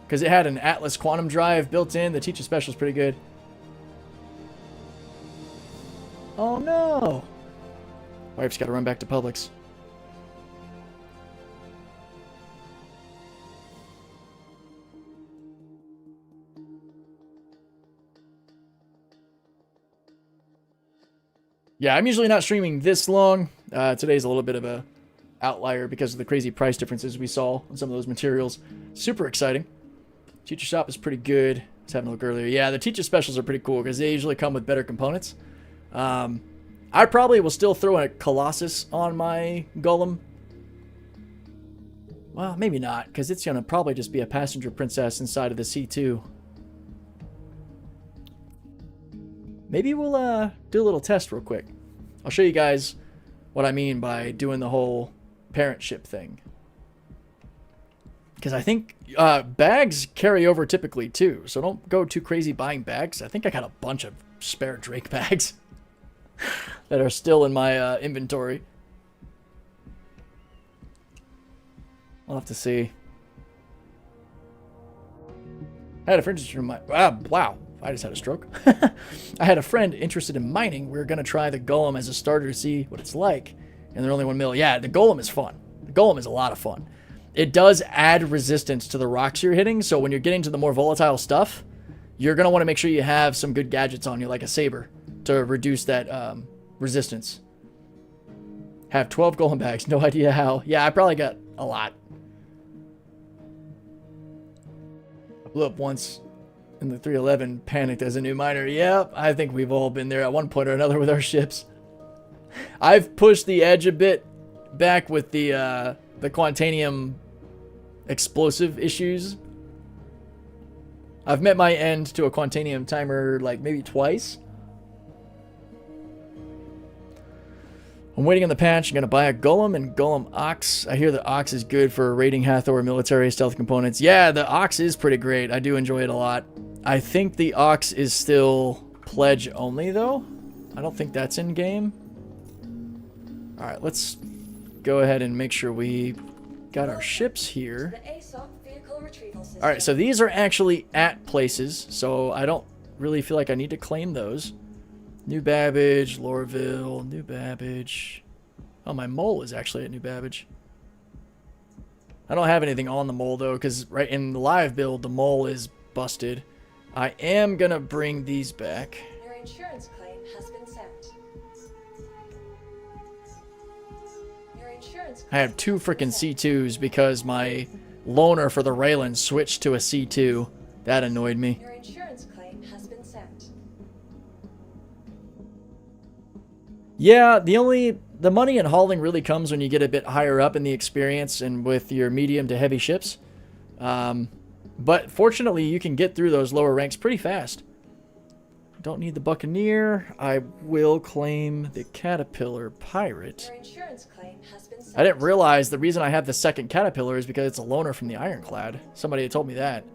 because it had an Atlas quantum drive built in. The Teacher Special is pretty good. Oh no! Wife's got to run back to Publix. Yeah, I'm usually not streaming this long. Today's a little bit of a outlier because of the crazy price differences we saw on some of those materials. Super exciting. Teacher Shop is pretty good. I was having a look earlier. Yeah, the Teacher Specials are pretty cool because they usually come with better components. I probably will still throw a Colossus on my Golem. Well, maybe not, because it's going to probably just be a passenger princess inside of the C2. maybe we'll do a little test real quick. I'll show you guys what I mean by doing the whole parent ship thing. Because I think bags carry over typically too, so don't go too crazy buying bags. I think I got a bunch of spare Drake bags that are still in my inventory. I'll have to see. I had a friend interested in wow, I just had a stroke. I had a friend interested in mining. We were going to try the Golem as a starter to see what it's like. And they're only 1 mil. Yeah, the Golem is fun. The Golem is a lot of fun. It does add resistance to the rocks you're hitting. So when you're getting to the more volatile stuff, you're going to want to make sure you have some good gadgets on you, like a saber, to reduce that resistance. Have 12 Golem bags. No idea how. Yeah, I probably got a lot. I blew up once in the 311, panicked as a new miner. Yep, I think we've all been there at one point or another with our ships. I've pushed the edge a bit back with the Quantanium explosive issues. I've met my end to a Quantanium timer like maybe twice. I'm waiting on the patch. I'm going to buy a Golem and Golem Ox. I hear the Ox is good for raiding Hathor military stealth components. Yeah, the Ox is pretty great. I do enjoy it a lot. I think the Ox is still pledge only though. I don't think that's in game. Alright, let's go ahead and make sure we got our ships here. Alright, so these are actually at places, so I don't really feel like I need to claim those. New Babbage, Lorville, New Babbage. Oh, my mole is actually at New Babbage. I don't have anything on the mole, though, because right in the live build, the mole is busted. I am going to bring these back. Your insurance claim has been sent. Your insurance I have 2 freaking C2s because my loaner for the Raylan switched to a C2. That annoyed me. Your insurance claim has been sent. Yeah, the money in hauling really comes when you get a bit higher up in the experience and with your medium to heavy ships. But fortunately, you can get through those lower ranks pretty fast. Don't need the Buccaneer. I will claim the Caterpillar Pirate. Your insurance claim has been sent. I didn't realize the reason I have the second Caterpillar is because it's a loaner from the Ironclad. Somebody had told me that.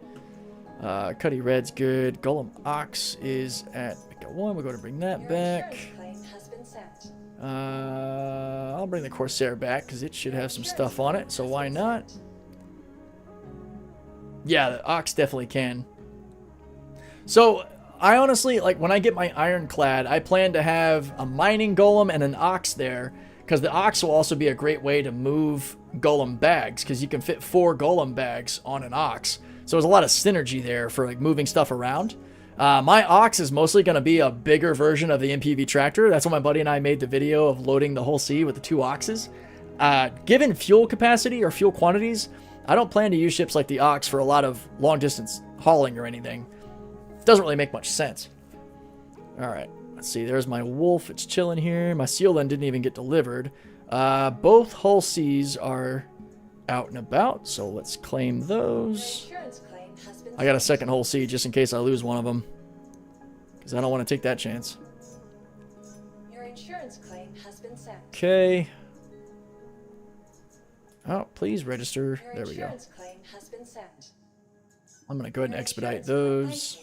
Cuddy Red's good. Golem Ox is at Mecca 1. We're going to bring that back. Your insurance claim has been sent. I'll bring the Corsair back because it should have some stuff on it, so why not? Yeah, the Ox definitely can. So, I honestly, like, when I get my Ironclad, I plan to have a mining golem and an Ox there, because the Ox will also be a great way to move golem bags, because you can fit 4 golem bags on an Ox. So there's a lot of synergy there for, like, moving stuff around. My Ox is mostly going to be a bigger version of the MPV tractor. That's why my buddy and I made the video of loading the whole sea with the 2 Oxes. Given fuel capacity or fuel quantities, I don't plan to use ships like the Ox for a lot of long-distance hauling or anything. It doesn't really make much sense. Alright, let's see. There's my Wolf. It's chilling here. My Seal then didn't even get delivered. Both hull Cs are out and about, so let's claim those. I got a second hull C just in case I lose one of them, because I don't want to take that chance. Your insurance claim has been sent. Okay. Oh, please register. There we go. Claim has been sent. I'm going to go ahead and expedite those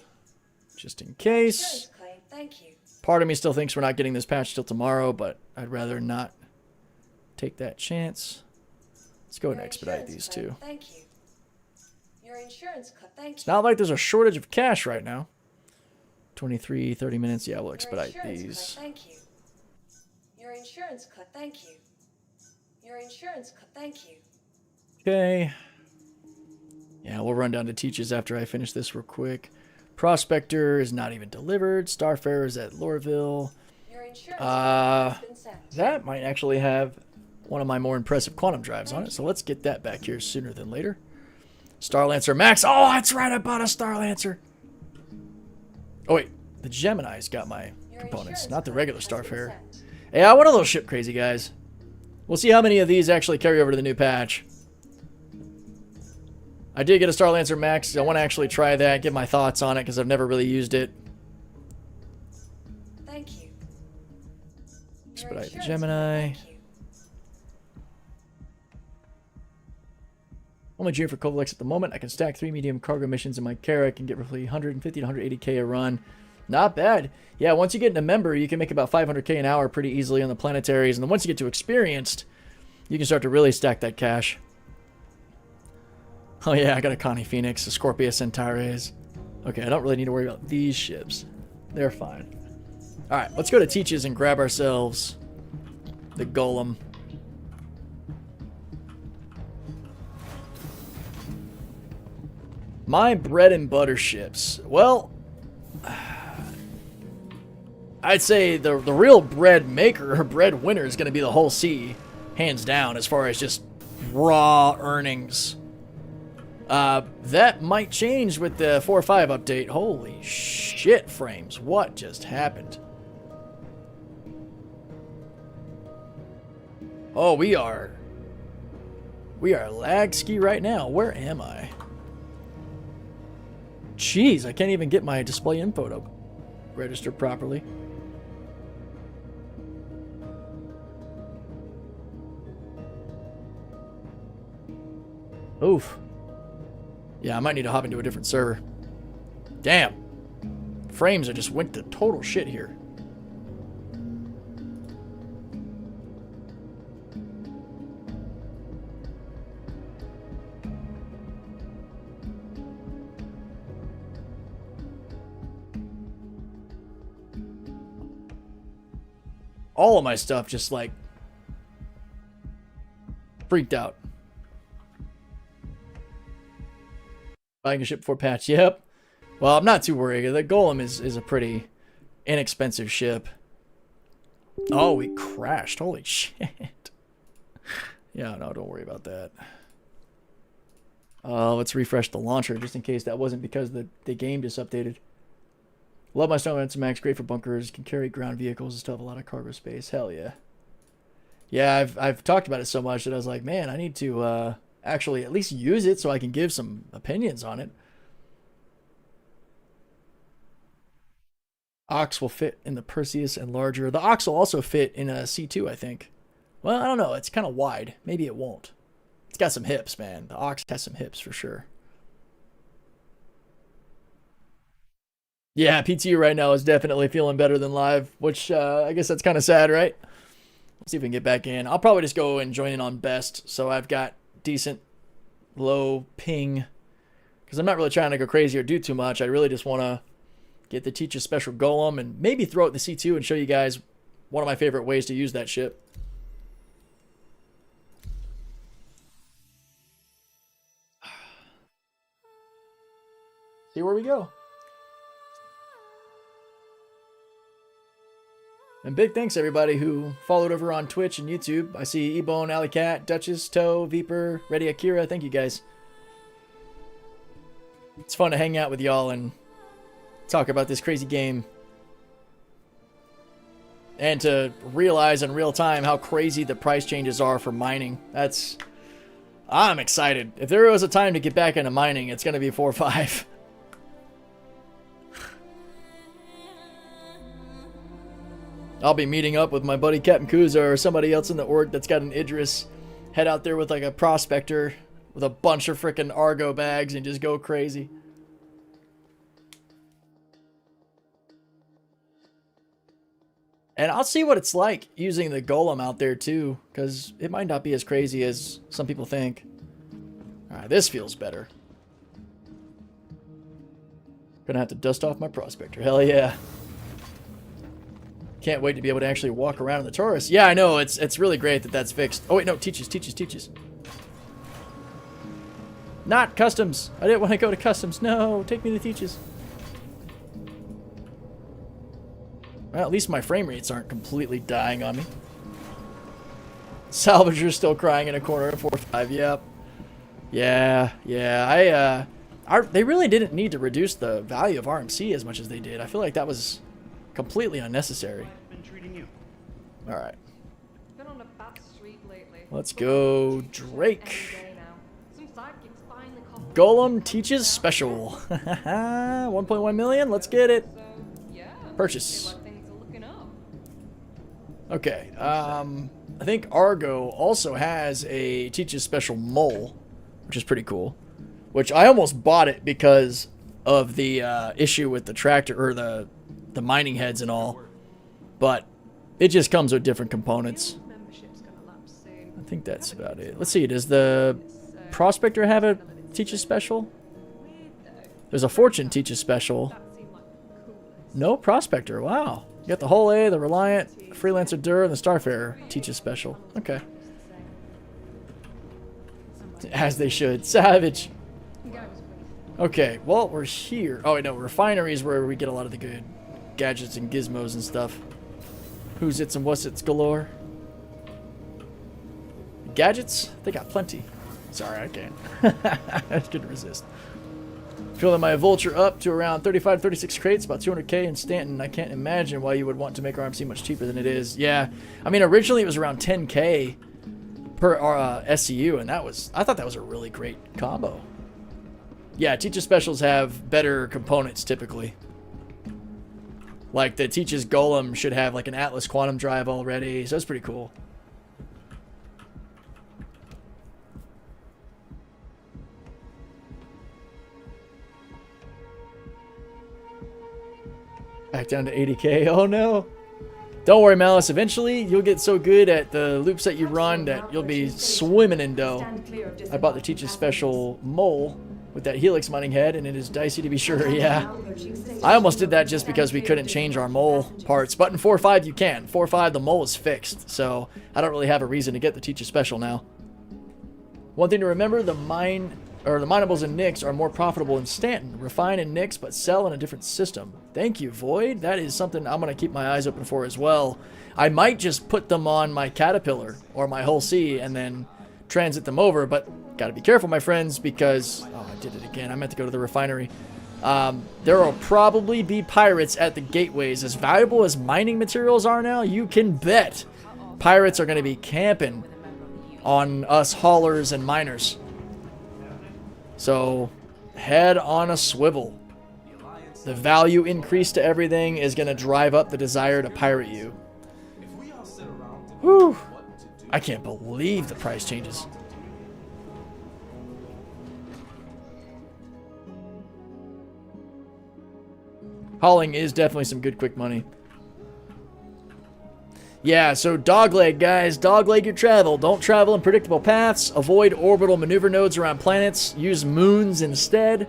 just in case. Claim, thank you. Part of me still thinks we're not getting this patch till tomorrow, but I'd rather not take that chance. Let's go ahead and expedite these two. Thank you. Your insurance claim, thank you. It's not like there's a shortage of cash right now. 23, 30 minutes. Yeah, we'll expedite these. Thank you. Your insurance claim, thank you. Your insurance claim, thank you. Okay. Yeah, we'll run down to Teaches after I finish this real quick. Prospector is not even delivered. Starfarer is at Lorville. Your insurance claim has been sent. That might actually have one of my more impressive quantum drives on it, so let's get that back here sooner than later. Starlancer Max. Oh, that's right, I bought a Starlancer. Oh, wait. The Gemini's got my components, not the regular Starfarer. Hey, I want a little ship crazy, guys. We'll see how many of these actually carry over to the new patch. I did get a Starlancer Max. I want to actually try that, get my thoughts on it, because I've never really used it. Expedite the Gemini. Only June for Covalex at the moment. I can stack 3 medium cargo missions in my Kara. I can get roughly 150 to 180k a run. Not bad. Yeah, once you get into member, you can make about 500k an hour pretty easily on the planetaries. And then once you get to experienced, you can start to really stack that cash. Oh yeah, I got a Connie Phoenix, a Scorpia Centaures. Okay, I don't really need to worry about these ships. They're fine. Alright, let's go to Teach's and grab ourselves the Golem. My bread and butter ships. Well, I'd say the real bread maker or bread winner is going to be the Hull C, hands down, as far as just raw earnings. That might change with the 4.5 update. Holy shit, frames. What just happened? Oh, we are lag ski right now. Where am I? Jeez, I can't even get my display info to register properly. Oof. Yeah, I might need to hop into a different server. Damn. Frames are just went to total shit here. All of my stuff just like freaked out. Buying a ship before patch. Yep. Well, I'm not too worried. The Golem is a pretty inexpensive ship. Oh, we crashed. Holy shit. Yeah, no, don't worry about that. Let's refresh the launcher just in case that wasn't because the game just updated. Love my Snowman to max. Great for bunkers. Can carry ground vehicles and still have a lot of cargo space. Hell yeah. Yeah, I've talked about it so much that I was like, man, I need to actually at least use it so I can give some opinions on it. Ox will fit in the Perseus and larger. The Ox will also fit in a C2, I think. Well, I don't know. It's kind of wide. Maybe it won't. It's got some hips, man. The Ox has some hips for sure. Yeah, PTU right now is definitely feeling better than live, which I guess that's kind of sad, right? Let's see if we can get back in. I'll probably just go and join in on best, so I've got decent low ping, because I'm not really trying to go crazy or do too much. I really just want to get the Teacher's Special Golem and maybe throw it in the C2 and show you guys one of my favorite ways to use that ship. See where we go. And big thanks everybody who followed over on Twitch and YouTube. I see Ebone, Alley Cat, Duchess, Toe, Viper, Ready Akira. Thank you guys. It's fun to hang out with y'all and talk about this crazy game. And to realize in real time how crazy the price changes are for mining. I'm excited. If there was a time to get back into mining, it's going to be 4.5. I'll be meeting up with my buddy Captain Kuza or somebody else in the org that's got an Idris. Head out there with like a prospector with a bunch of freaking Argo bags and just go crazy. And I'll see what it's like using the Golem out there too, because it might not be as crazy as some people think. Alright, this feels better. Gonna have to dust off my prospector. Hell yeah. Can't wait to be able to actually walk around in the Taurus. Yeah, I know. It's really great that that's fixed. Oh, wait, no. Teaches. Not customs. I didn't want to go to customs. No, take me to Teaches. Well, at least my frame rates aren't completely dying on me. Salvager's still crying in a corner at 4.5. Yep. Yeah. They really didn't need to reduce the value of RMC as much as they did. I feel like that was completely unnecessary. Alright. Let's go Drake. Golem Teaches Special. 1.1 million. Let's get it. Purchase. Okay. I think Argo also has a Teach's Special mole, which is pretty cool. Which I almost bought it because of the issue with the tractor or the mining heads and all, but it just comes with different components. I think that's about it. Let's see. Does the Prospector have a Teach's Special? There's a Fortune Teach's Special. No Prospector. Wow. You got the Whole A, the Reliant, Freelancer Dur, and the Starfarer Teach's Special. Okay. As they should. Savage. Okay, well, we're here. Oh, wait, no, Refinery is where we get a lot of the good gadgets and gizmos and stuff. Who's its and what's its galore. Gadgets? They got plenty. Sorry, I can't. I couldn't resist. Filling my Vulture up to around 35 36 crates, about 200k in Stanton. I can't imagine why you would want to make RMC much cheaper than it is. Yeah, I mean, originally it was around 10k per SCU, and I thought that was a really great combo. Yeah, Teach's Specials have better components typically. Like the Teach's Golem should have like an Atlas Quantum Drive already, so that's pretty cool. Back down to 80k. Oh no. Don't worry, Malice. Eventually, you'll get so good at the loops that you run that you'll be swimming in dough. I bought the Teach's Special mole with that Helix mining head, and it is dicey to be sure, yeah. I almost did that just because we couldn't change our mole parts. But in 4.5, you can. 4.5, the mole is fixed, so I don't really have a reason to get the Teach's Special now. One thing to remember, the minables and Nix are more profitable in Stanton. Refine and Nix, but sell in a different system. Thank you, Void. That is something I'm going to keep my eyes open for as well. I might just put them on my Caterpillar or my Hull C and then transit them over, but got to be careful, my friends, because... Oh, I did it again. I meant to go to the refinery. There will probably be pirates at the gateways. As valuable as mining materials are now, you can bet pirates are going to be camping on us haulers and miners. So, head on a swivel. The value increase to everything is going to drive up the desire to pirate you. Whew. I can't believe the price changes. Hauling is definitely some good quick money. Yeah, so dogleg, guys. Dogleg your travel. Don't travel in predictable paths. Avoid orbital maneuver nodes around planets. Use moons instead.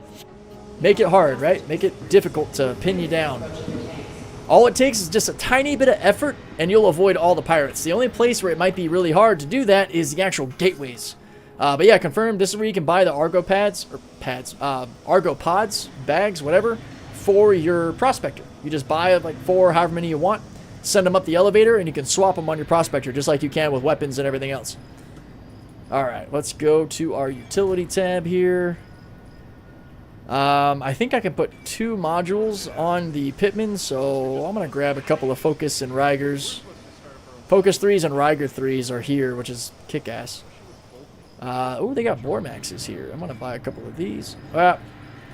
Make it hard, right? Make it difficult to pin you down. All it takes is just a tiny bit of effort, and you'll avoid all the pirates. The only place where it might be really hard to do that is the actual gateways. But yeah, confirmed. This is where you can buy the Argo Argo pods, bags, whatever, for your Prospector. You just buy like 4, however many you want. Send them up the elevator, and you can swap them on your Prospector, just like you can with weapons and everything else. Alright, let's go to our utility tab here. I think I can put 2 modules on the Pitman, so I'm going to grab a couple of Focus and Rigers. Focus 3s and Riger 3s are here, which is kick-ass. Oh, they got Vormaxes here. I'm going to buy a couple of these.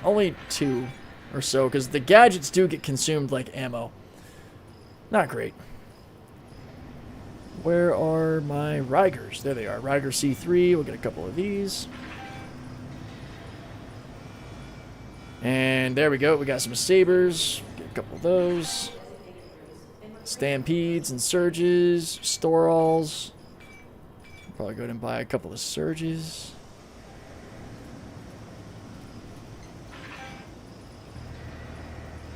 Only 2 or so, because the gadgets do get consumed like ammo. Not great. Where are my Rigers? There they are. Riger C3. We'll get a couple of these. And there we go. We got some Sabers. Get a couple of those. Stampedes and Surges. Storalls. Probably go ahead and buy a couple of Surges.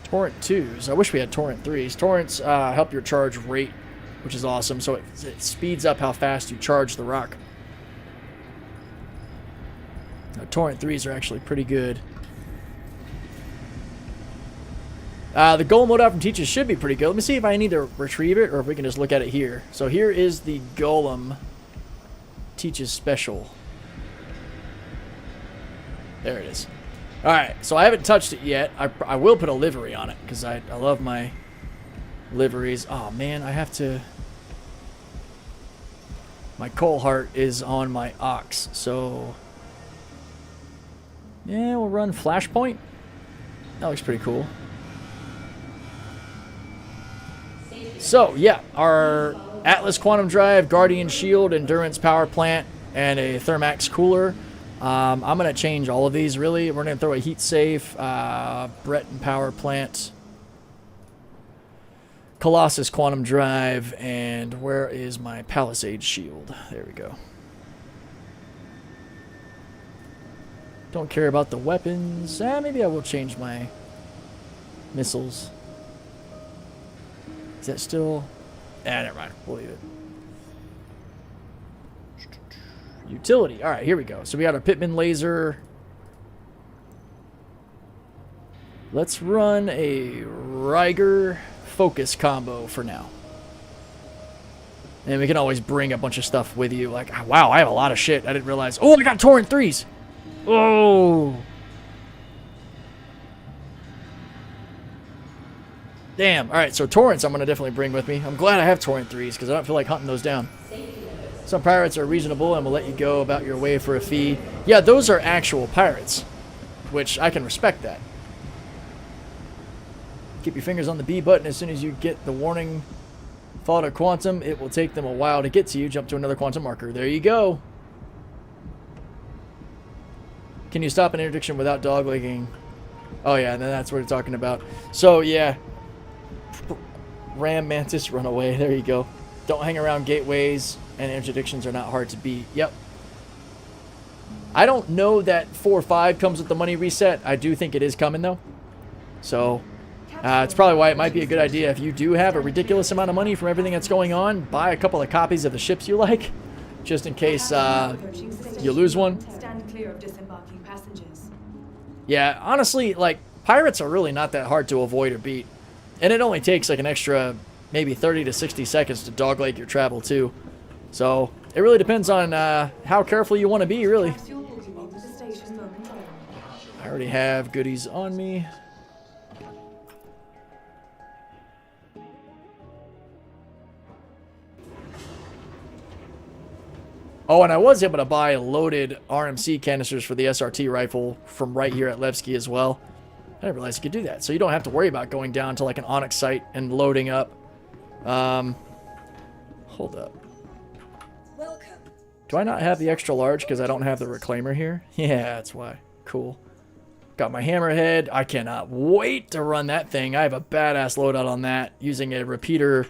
Torrent 2s. I wish we had Torrent 3s. Torrents help your charge rate, which is awesome. So it speeds up how fast you charge the rock. Now, Torrent 3s are actually pretty good. The Golem loadout from Teachers should be pretty good. Let me see if I need to retrieve it or if we can just look at it here. So here is the Golem Teachers Special. There it is. Alright, so I haven't touched it yet. I will put a livery on it because I love my liveries. Oh man, I have to... My Coal Heart is on my Ox, so... Yeah, we'll run Flashpoint. That looks pretty cool. So, yeah, our Atlas Quantum Drive, Guardian Shield, Endurance Power Plant, and a Thermax Cooler. I'm going to change all of these, really. We're going to throw a Heat Safe, Breton Power Plant, Colossus Quantum Drive, and where is my Palisade Shield? There we go. Don't care about the weapons. Maybe I will change my missiles. Is that still... never mind. We'll leave it. Utility. All right, here we go. So we got our Pitman laser. Let's run a Ryger focus combo for now. And we can always bring a bunch of stuff with you. Like, wow, I have a lot of shit. I didn't realize. Oh, I got Torrent 3s. Oh. Damn. All right, so Torrents I'm going to definitely bring with me. I'm glad I have Torrent 3s because I don't feel like hunting those down. Some pirates are reasonable and will let you go about your way for a fee. Yeah, those are actual pirates, which I can respect that. Keep your fingers on the B button as soon as you get the warning. Fought a quantum. It will take them a while to get to you. Jump to another quantum marker. There you go. Can you stop an interdiction without doglegging? Oh, yeah, and then that's what we're talking about. So, yeah. Ram Mantis, run away. There you go. Don't hang around gateways, and interdictions are not hard to beat. Yep. I don't know that 4-5 comes with the money reset. I do think it is coming, though. So, it's probably why it might be a good idea if you do have a ridiculous amount of money from everything that's going on, buy a couple of copies of the ships you like, just in case you lose one. Stand clear of disembarking passengers. Yeah, honestly, like, pirates are really not that hard to avoid or beat. And it only takes like an extra maybe 30 to 60 seconds to dogleg your travel too. So it really depends on how careful you want to be, really. I already have goodies on me. Oh, and I was able to buy loaded RMC canisters for the SRT rifle from right here at Levki as well. I didn't realize you could do that. So you don't have to worry about going down to like an Onyx site and loading up. Hold up. Welcome. Do I not have the extra large because I don't have the reclaimer here? Yeah, that's why. Cool. Got my hammerhead. I cannot wait to run that thing. I have a badass loadout on that using a repeater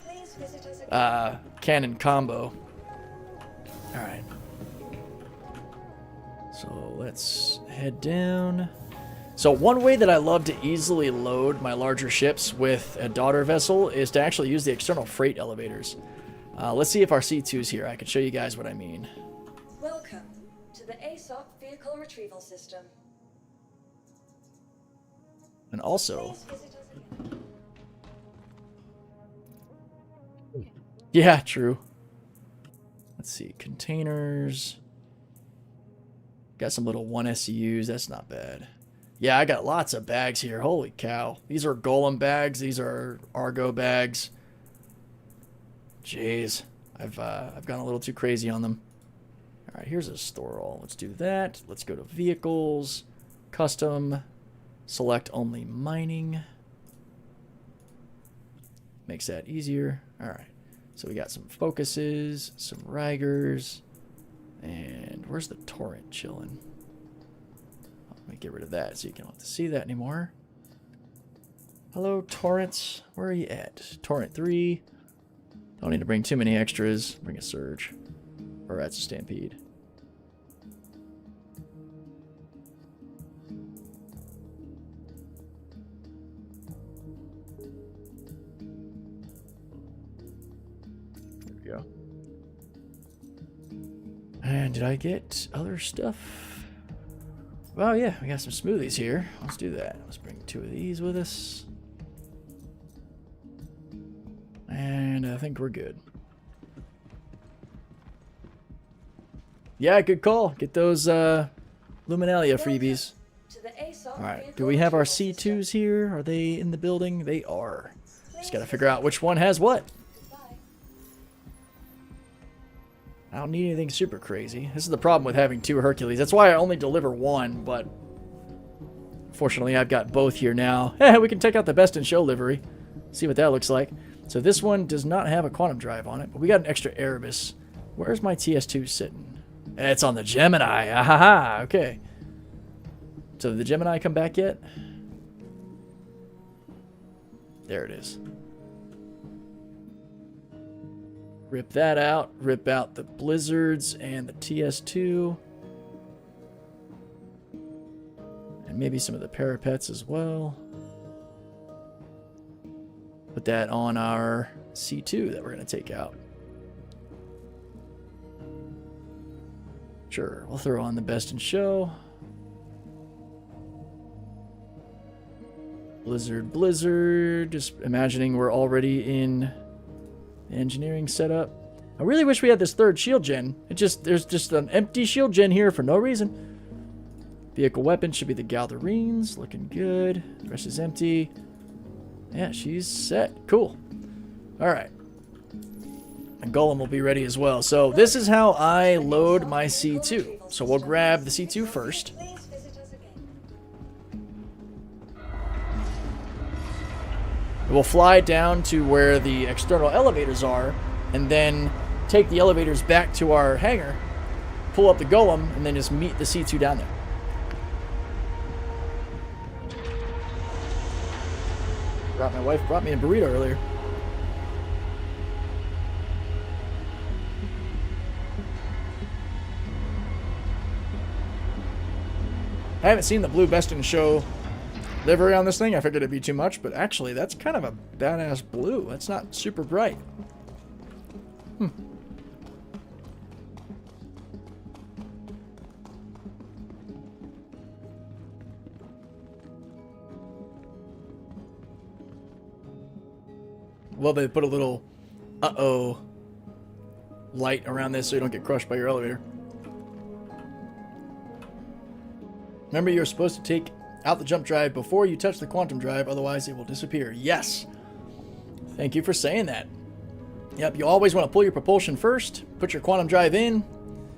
cannon combo. Alright. So let's head down. So one way that I love to easily load my larger ships with a daughter vessel is to actually use the external freight elevators. Let's see if our C2's here. I can show you guys what I mean. Welcome to the ASOP Vehicle Retrieval System. And also... Please visit us again. Yeah, true. Let's see. Containers. Got some little 1 SCUs. That's not bad. Yeah, I got lots of bags here. Holy cow. These are Golem bags. These are Argo bags. Jeez. I've gone a little too crazy on them. All right, here's a store all. Let's do that. Let's go to vehicles, custom, select only mining. Makes that easier. All right. So we got some focuses, some Rygers, and where's the torrent chilling? Let me get rid of that so you don't have to see that anymore. Hello, torrents. Where are you at? Torrent 3. Don't need to bring too many extras. Bring a surge. Or that's a stampede. There we go. And did I get other stuff? Well, yeah, we got some smoothies here. Let's do that. Let's bring 2 of these with us. And I think we're good. Yeah, good call. Get those Luminalia freebies. Alright, do we have our C2s here? Are they in the building? They are. Just gotta figure out which one has what. I don't need anything super crazy. This is the problem with having 2 Hercules. That's why I only deliver 1, but fortunately I've got both here now. We can take out the best in show livery. See what that looks like. So this one does not have a quantum drive on it, but we got an extra Erebus. Where's my TS2 sitting? It's on the Gemini. Ahaha. Okay. So did the Gemini come back yet? There it is. Rip that out. Rip out the Blizzards and the TS2. And maybe some of the Parapets as well. Put that on our C2 that we're going to take out. Sure, we'll throw on the Best in Show. Blizzard. Just imagining we're already in the engineering setup. I really wish we had this third shield gen. There's just an empty shield gen here for no reason. Vehicle weapon should be the Galdarines. Looking good. The rest is empty. Yeah, she's set. Cool. Alright. And Golem will be ready as well. So this is how I load my C2. So we'll grab the C2 first. Please visit us again. We'll fly down to where the external elevators are, and then take the elevators back to our hangar, pull up the Golem, and then just meet the C2 down there. My wife brought me a burrito earlier. I haven't seen the blue Best in Show livery on this thing. I figured it'd be too much, but actually that's kind of a badass blue. That's not super bright. Well, they put a little uh-oh light around this so you don't get crushed by your elevator. Remember, you're supposed to take out the jump drive before you touch the quantum drive, otherwise it will disappear. Yes. Thank you for saying that. Yep, you always want to pull your propulsion first, put your quantum drive in,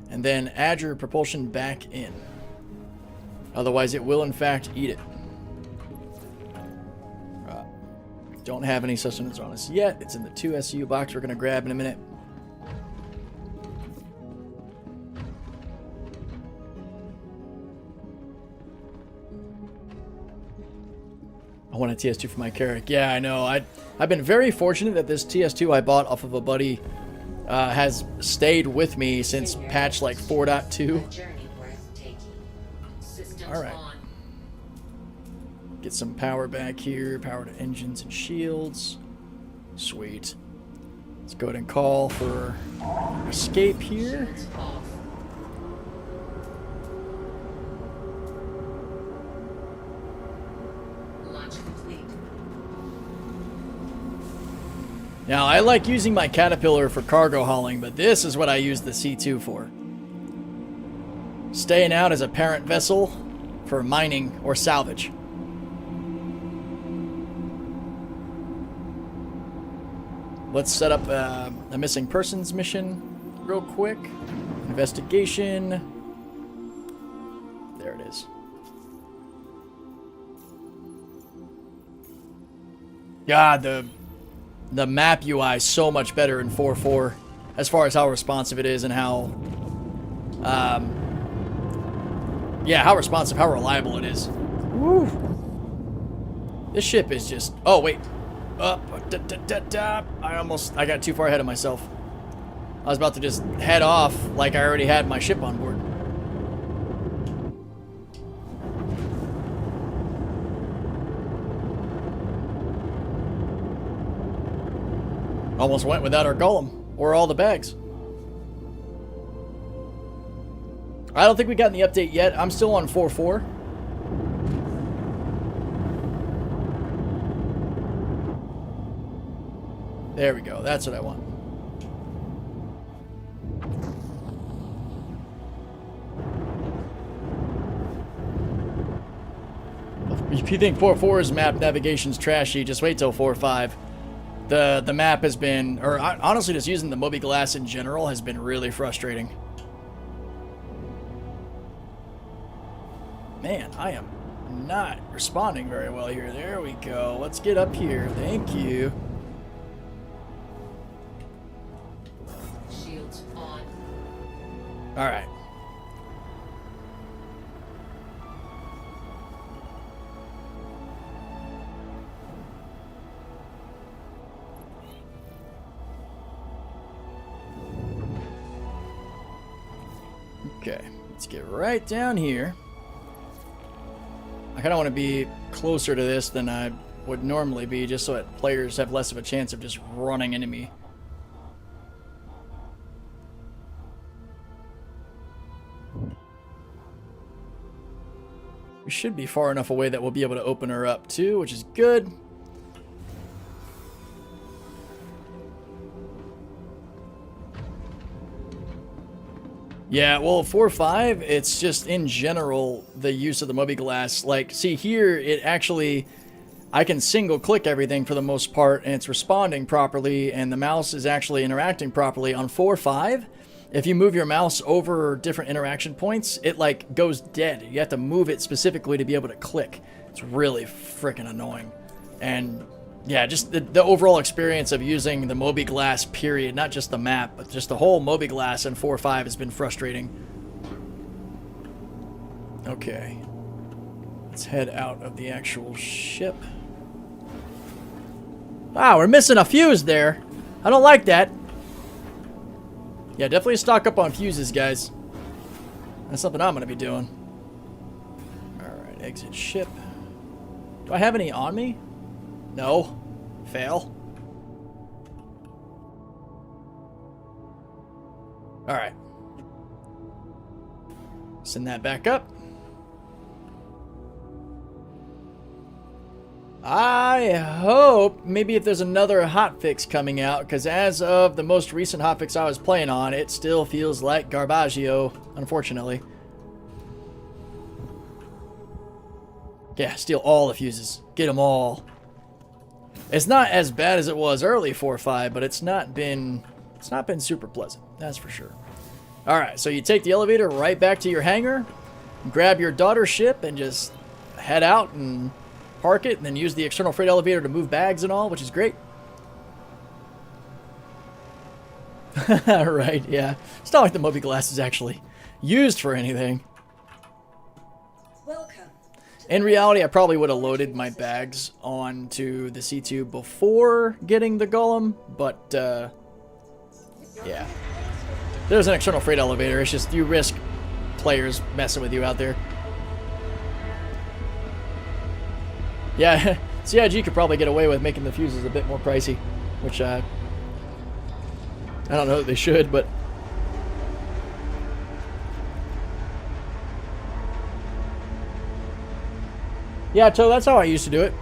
and then add your propulsion back in. Otherwise it will in fact eat it. Don't have any sustenance on us yet. It's in the 2SU box we're going to grab in a minute. I want a TS2 for my Carrack. Yeah, I know. I've been very fortunate that this TS2 I bought off of a buddy has stayed with me since patch like 4.2. Alright. Get some power back here. Power to engines and shields. Sweet. Let's go ahead and call for escape here. Now, I like using my Caterpillar for cargo hauling, but this is what I use the C2 for. Staying out as a parent vessel for mining or salvage. Let's set up a missing persons mission real quick. Investigation. There it is. God, the map UI is so much better in 4.4 as far as how responsive it is and how how responsive, how reliable it is. Woo. This ship is just, oh wait. I got too far ahead of myself. I was about to just head off like I already had my ship on board. Almost went without our Golem or all the bags. I don't think we got the update yet. I'm still on 4.4. There we go. That's what I want. If you think 4.4's map navigation's trashy, just wait till 4.5. The map has been, or honestly just using the mobiGlas in general has been really frustrating. Man, I am not responding very well here. There we go. Let's get up here. Thank you. All right. Okay, let's get right down here. I kind of want to be closer to this than I would normally be, just so that players have less of a chance of just running into me. We should be far enough away that we'll be able to open her up too, which is good. Yeah, well, 4.5, it's just in general the use of the mobi-glass. Like, see here, it actually, I can single click everything for the most part, and it's responding properly, and the mouse is actually interacting properly. On 4.5, if you move your mouse over different interaction points, it like goes dead. You have to move it specifically to be able to click. It's really freaking annoying. And yeah, just the overall experience of using the mobi-glass period, not just the map, but just the whole mobi-glass in 4.5 has been frustrating. Okay. Let's head out of the actual ship. Wow, we're missing a fuse there. I don't like that. Yeah, definitely stock up on fuses, guys. That's something I'm going to be doing. Alright, exit ship. Do I have any on me? No. Fail. Alright. Send that back up. I hope maybe if there's another hotfix coming out, because as of the most recent hotfix I was playing on, it still feels like Garbaggio, unfortunately. Yeah, steal all the fuses. Get them all. It's not as bad as it was early 4.5, but it's not been super pleasant. That's for sure. All right, so you take the elevator right back to your hangar, grab your daughter ship, and just head out and park it, and then use the external freight elevator to move bags and all, which is great. Right, yeah. It's not like the mobi-glass is actually used for anything. Welcome. In reality, I probably would have loaded my bags onto the C2 before getting the golem, but, yeah. There's an external freight elevator. It's just you risk players messing with you out there. Yeah, CIG could probably get away with making the fuses a bit more pricey, which, I don't know that they should, but... Yeah, so that's how I used to do it.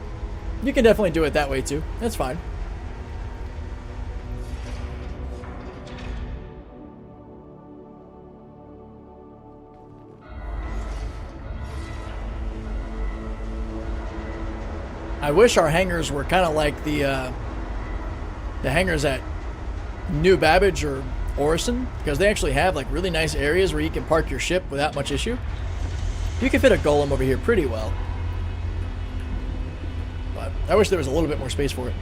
You can definitely do it that way too. That's fine. I wish our hangars were kind of like the hangars at New Babbage or Orison, because they actually have like really nice areas where you can park your ship without much issue. You can fit a golem over here pretty well. But I wish there was a little bit more space for it.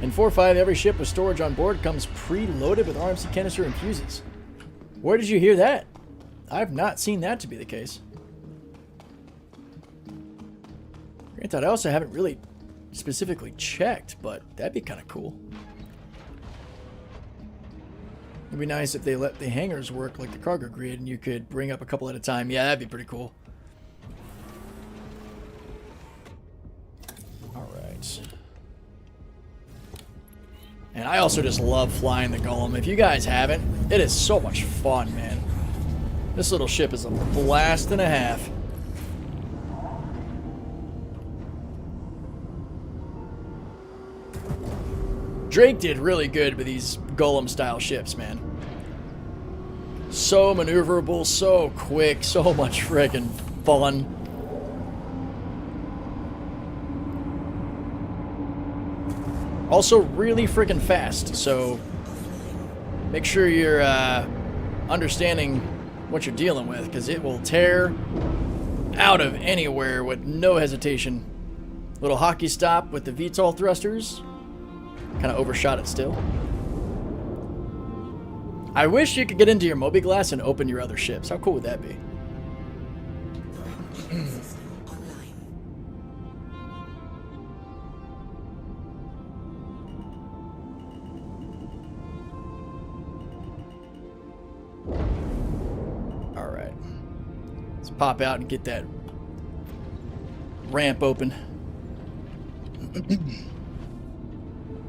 In 4.5, every ship with storage on board comes pre-loaded with RMC canister and fuses. Where did you hear that? I've not seen that to be the case. Granted, I also haven't really specifically checked, but that'd be kind of cool. It'd be nice if they let the hangars work like the cargo grid and you could bring up a couple at a time. Yeah, that'd be pretty cool. Alright. And I also just love flying the golem. If you guys haven't, it is so much fun, man. This little ship is a blast and a half. Drake did really good with these golem-style ships, man. So maneuverable, so quick, so much friggin' fun. Also really friggin' fast, so make sure you're understanding what you're dealing with, because it will tear out of anywhere with no hesitation. Little hockey stop with the VTOL thrusters. Kind of overshot it still. I wish you could get into your mobi-glass and open your other ships. How cool would that be? Alright. Let's pop out and get that ramp open.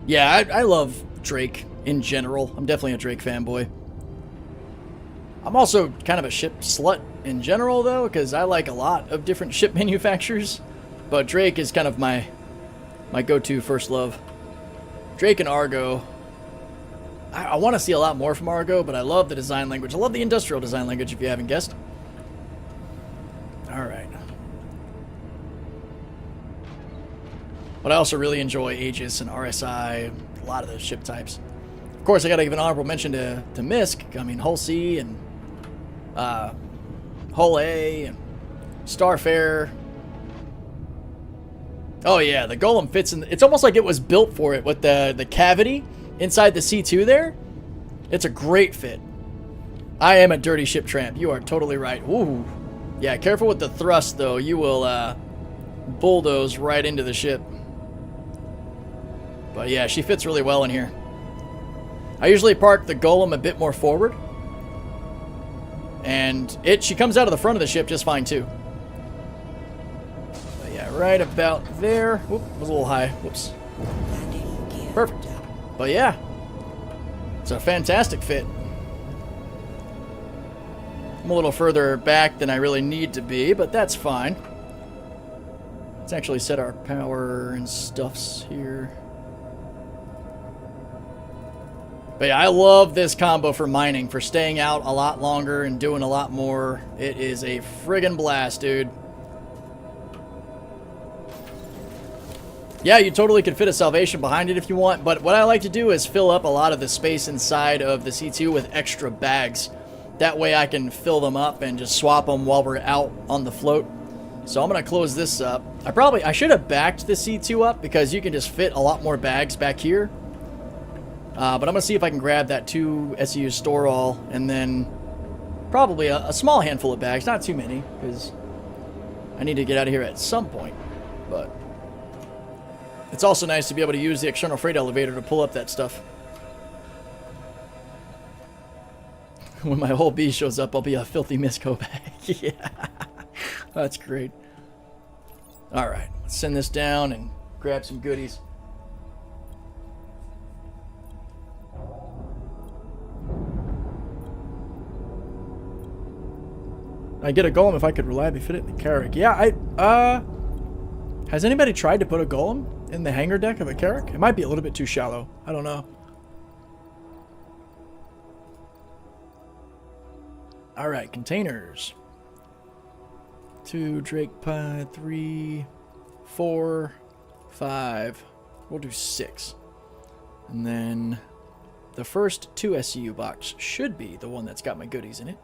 Yeah, I love Drake in general. I'm definitely a Drake fanboy. I'm also kind of a ship slut in general, though, because I like a lot of different ship manufacturers. But Drake is kind of my go-to first love. Drake and Argo. I want to see a lot more from Argo, but I love the design language. I love the industrial design language, if you haven't guessed. Alright. But I also really enjoy Aegis and RSI, a lot of those ship types. Of course, I gotta give an honorable mention to Misk. I mean, Hull C and Hull A and Starfarer. Oh yeah, the Golem fits in. It's almost like it was built for it with the cavity inside the C2 there. It's a great fit. I am a dirty ship tramp. You are totally right. Ooh. Yeah, careful with the thrust though. You will bulldoze right into the ship. But yeah, she fits really well in here. I usually park the Golem a bit more forward. And she comes out of the front of the ship just fine too. But yeah, right about there. Whoop, was a little high. Whoops. Perfect. But yeah, it's a fantastic fit. I'm a little further back than I really need to be, but that's fine. Let's actually set our power and stuffs here. But yeah, I love this combo for mining, for staying out a lot longer and doing a lot more. It is a friggin' blast, dude. Yeah, you totally could fit a Salvation behind it if you want, but what I like to do is fill up a lot of the space inside of the C2 with extra bags. That way I can fill them up and just swap them while we're out on the float. So I'm going to close this up. I should have backed the C2 up because you can just fit a lot more bags back here. But I'm going to see if I can grab that 2 SEU store all and then probably a small handful of bags, not too many, because I need to get out of here at some point. But it's also nice to be able to use the external freight elevator to pull up that stuff. When my whole B shows up, I'll be a filthy Misco bag. Yeah, that's great. All right, let's send this down and grab some goodies. I get a golem if I could reliably fit it in the Carrack. Yeah, has anybody tried to put a golem in the hangar deck of a Carrack? It might be a little bit too shallow. I don't know. All right, containers. 2 Drake Pie, 3, 4, 5. We'll do 6. And then the first 2 SCU box should be the one that's got my goodies in it.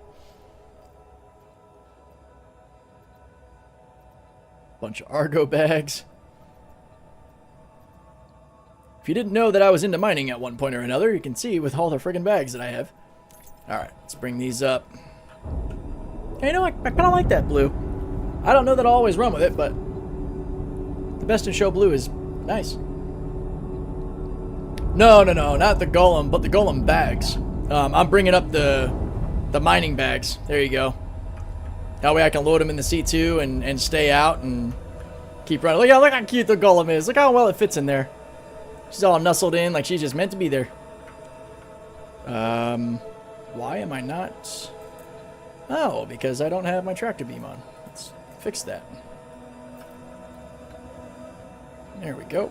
Bunch of Argo bags. If you didn't know that I was into mining at one point or another, you can see with all the friggin' bags that I have. Alright, let's bring these up. Hey, you know, I kind of like that blue. I don't know that I'll always run with it, but the Best in Show blue is nice. No, not the Golem, but the Golem bags. I'm bringing up the mining bags. There you go. That way I can load them in the C2 and stay out and keep running. Look how cute the Golem is. Look how well it fits in there. She's all nestled in like she's just meant to be there. Why am I not? Oh, because I don't have my tractor beam on. Let's fix that. There we go.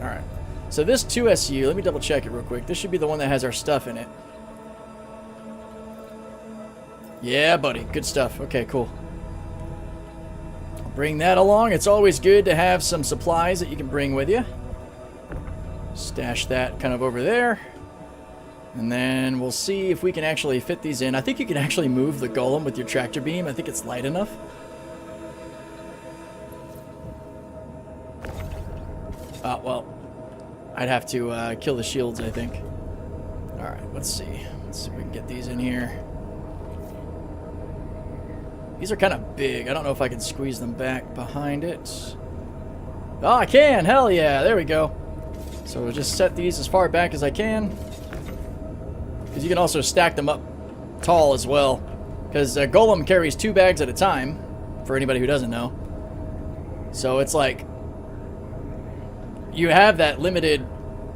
Alright. So this 2SU, let me double check it real quick. This should be the one that has our stuff in it. Yeah, buddy. Good stuff. Okay, cool. I'll bring that along. It's always good to have some supplies that you can bring with you. Stash that kind of over there. And then we'll see if we can actually fit these in. I think you can actually move the Golem with your tractor beam. I think it's light enough. Well, I'd have to kill the shields, I think. Alright, let's see. Let's see if we can get these in here. These are kind of big. I don't know if I can squeeze them back behind it. Oh, I can! Hell yeah! There we go. So we'll just set these as far back as I can. Because you can also stack them up tall as well. Because a golem carries 2 bags at a time, for anybody who doesn't know. So it's like, you have that limited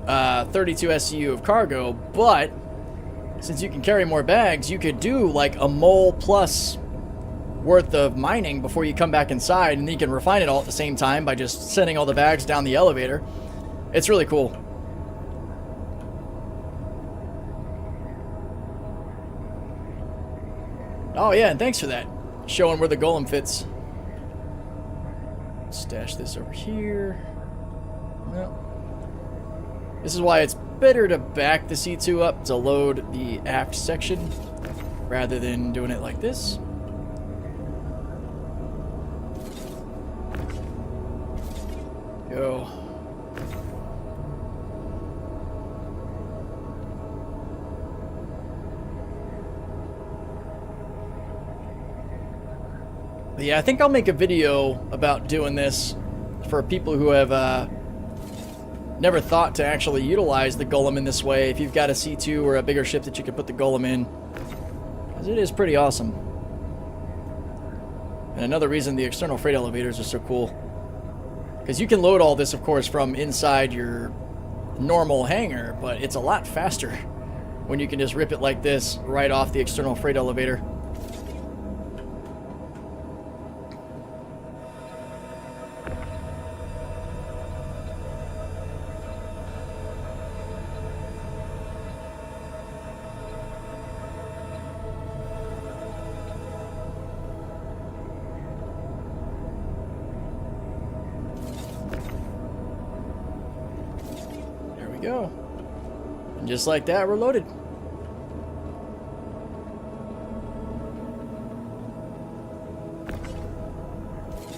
32 SCU of cargo, but since you can carry more bags, you could do like a mole plus worth of mining before you come back inside, and then you can refine it all at the same time by just sending all the bags down the elevator. It's really cool. Oh yeah, and thanks for that. Showing where the golem fits. Stash this over here. No. This is why it's better to back the C2 up to load the aft section rather than doing it like this. Go. But yeah, I think I'll make a video about doing this for people who have never thought to actually utilize the golem in this way. If you've got a C2 or a bigger ship that you can put the golem in, because it is pretty awesome. And another reason the external freight elevators are so cool, because you can load all this, of course, from inside your normal hangar, but it's a lot faster when you can just rip it like this right off the external freight elevator. Go. And just like that, we're loaded.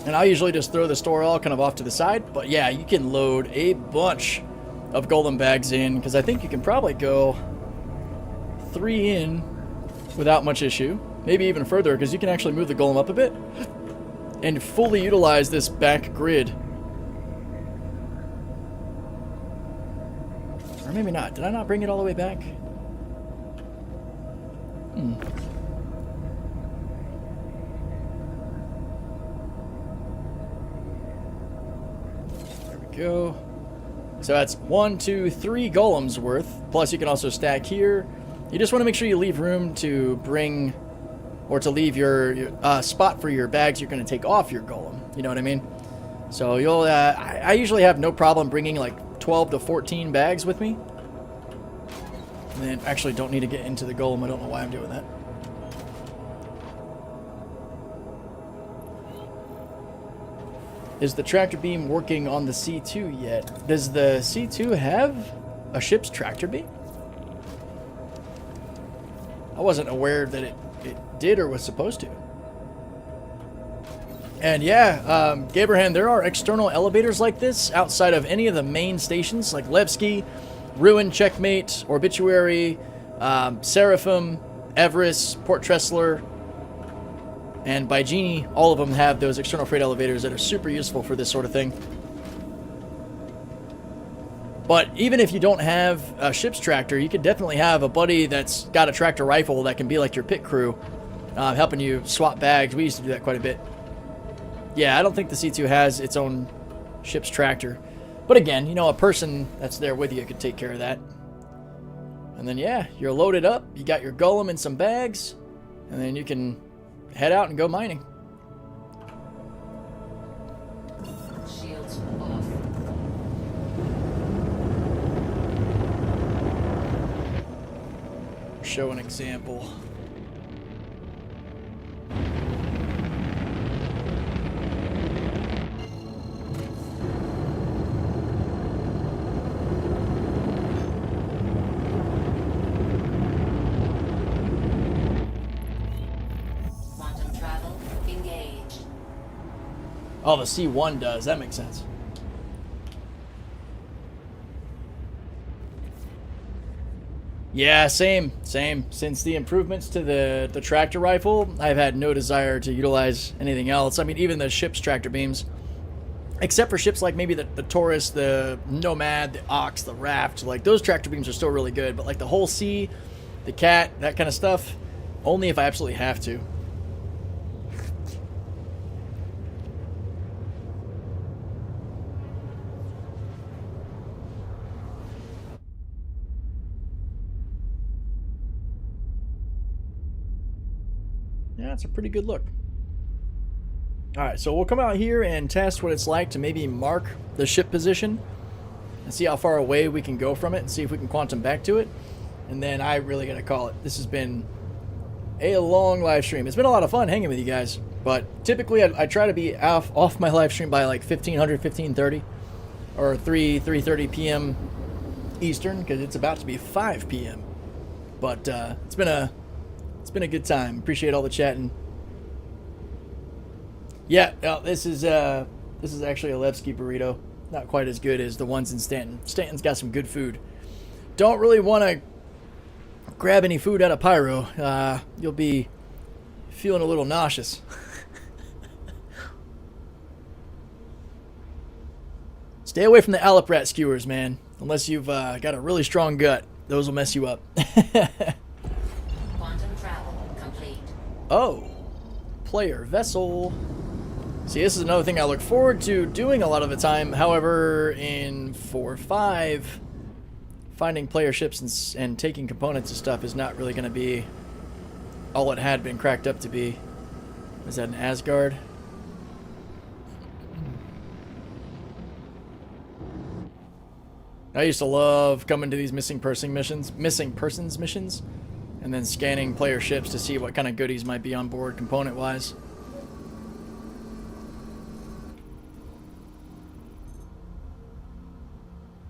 And I usually just throw the store all kind of off to the side, but yeah, you can load a bunch of golem bags in, because I think you can probably go 3 in without much issue. Maybe even further, because you can actually move the golem up a bit and fully utilize this back grid. Or maybe not. Did I not bring it all the way back? There we go. So that's 1, 2, 3 golems worth. Plus you can also stack here. You just want to make sure you leave room to bring, or to leave your spot for your bags you're going to take off your golem. You know what I mean? So you'll, I usually have no problem bringing like 12 to 14 bags with me. And then actually don't need to get into the golem. I don't know why I'm doing that. Is the tractor beam working on the C2 yet? Does the C2 have a ship's tractor beam? I wasn't aware that it did or was supposed to. And yeah, Gaberhan, there are external elevators like this outside of any of the main stations, like Levki, Ruin, Checkmate, Obituary, Seraphim, Everest, Port Tressler, and Baijini. All of them have those external freight elevators that are super useful for this sort of thing. But even if you don't have a ship's tractor, you could definitely have a buddy that's got a tractor rifle that can be like your pit crew, helping you swap bags. We used to do that quite a bit. Yeah, I don't think the C2 has its own ship's tractor. But again, you know, a person that's there with you could take care of that. And then, yeah, you're loaded up. You got your golem and some bags. And then you can head out and go mining. Shields off. Show an example. Oh, the C1 does. That makes sense. Yeah, same. Since the improvements to the tractor rifle, I've had no desire to utilize anything else. I mean, even the ship's tractor beams, except for ships like maybe the Taurus, the Nomad, the Ox, the Raft, like those tractor beams are still really good. But like the whole Sea, the Cat, that kind of stuff, only if I absolutely have to. Yeah, it's a pretty good look. Alright, so we'll come out here and test what it's like to maybe mark the ship position and see how far away we can go from it and see if we can quantum back to it. And then I really gotta call it. This has been a long live stream. It's been a lot of fun hanging with you guys, but typically I try to be off my live stream by like 1500, 1530 or 3:30 p.m. Eastern, because it's about to be 5 p.m. But it's been a good time. Appreciate all the chatting. Yeah, this is actually a Levki burrito. Not quite as good as the ones in Stanton. Stanton's got some good food. Don't really want to grab any food out of Pyro. You'll be feeling a little nauseous. Stay away from the Aliprat skewers, man. Unless you've got a really strong gut. Those will mess you up. Quantum travel complete. Oh, player vessel. See, this is another thing I look forward to doing a lot of the time. However, in 4.5, finding player ships and taking components and stuff is not really going to be all it had been cracked up to be. Is that an Asgard? I used to love coming to these missing persons missions, and then scanning player ships to see what kind of goodies might be on board component-wise.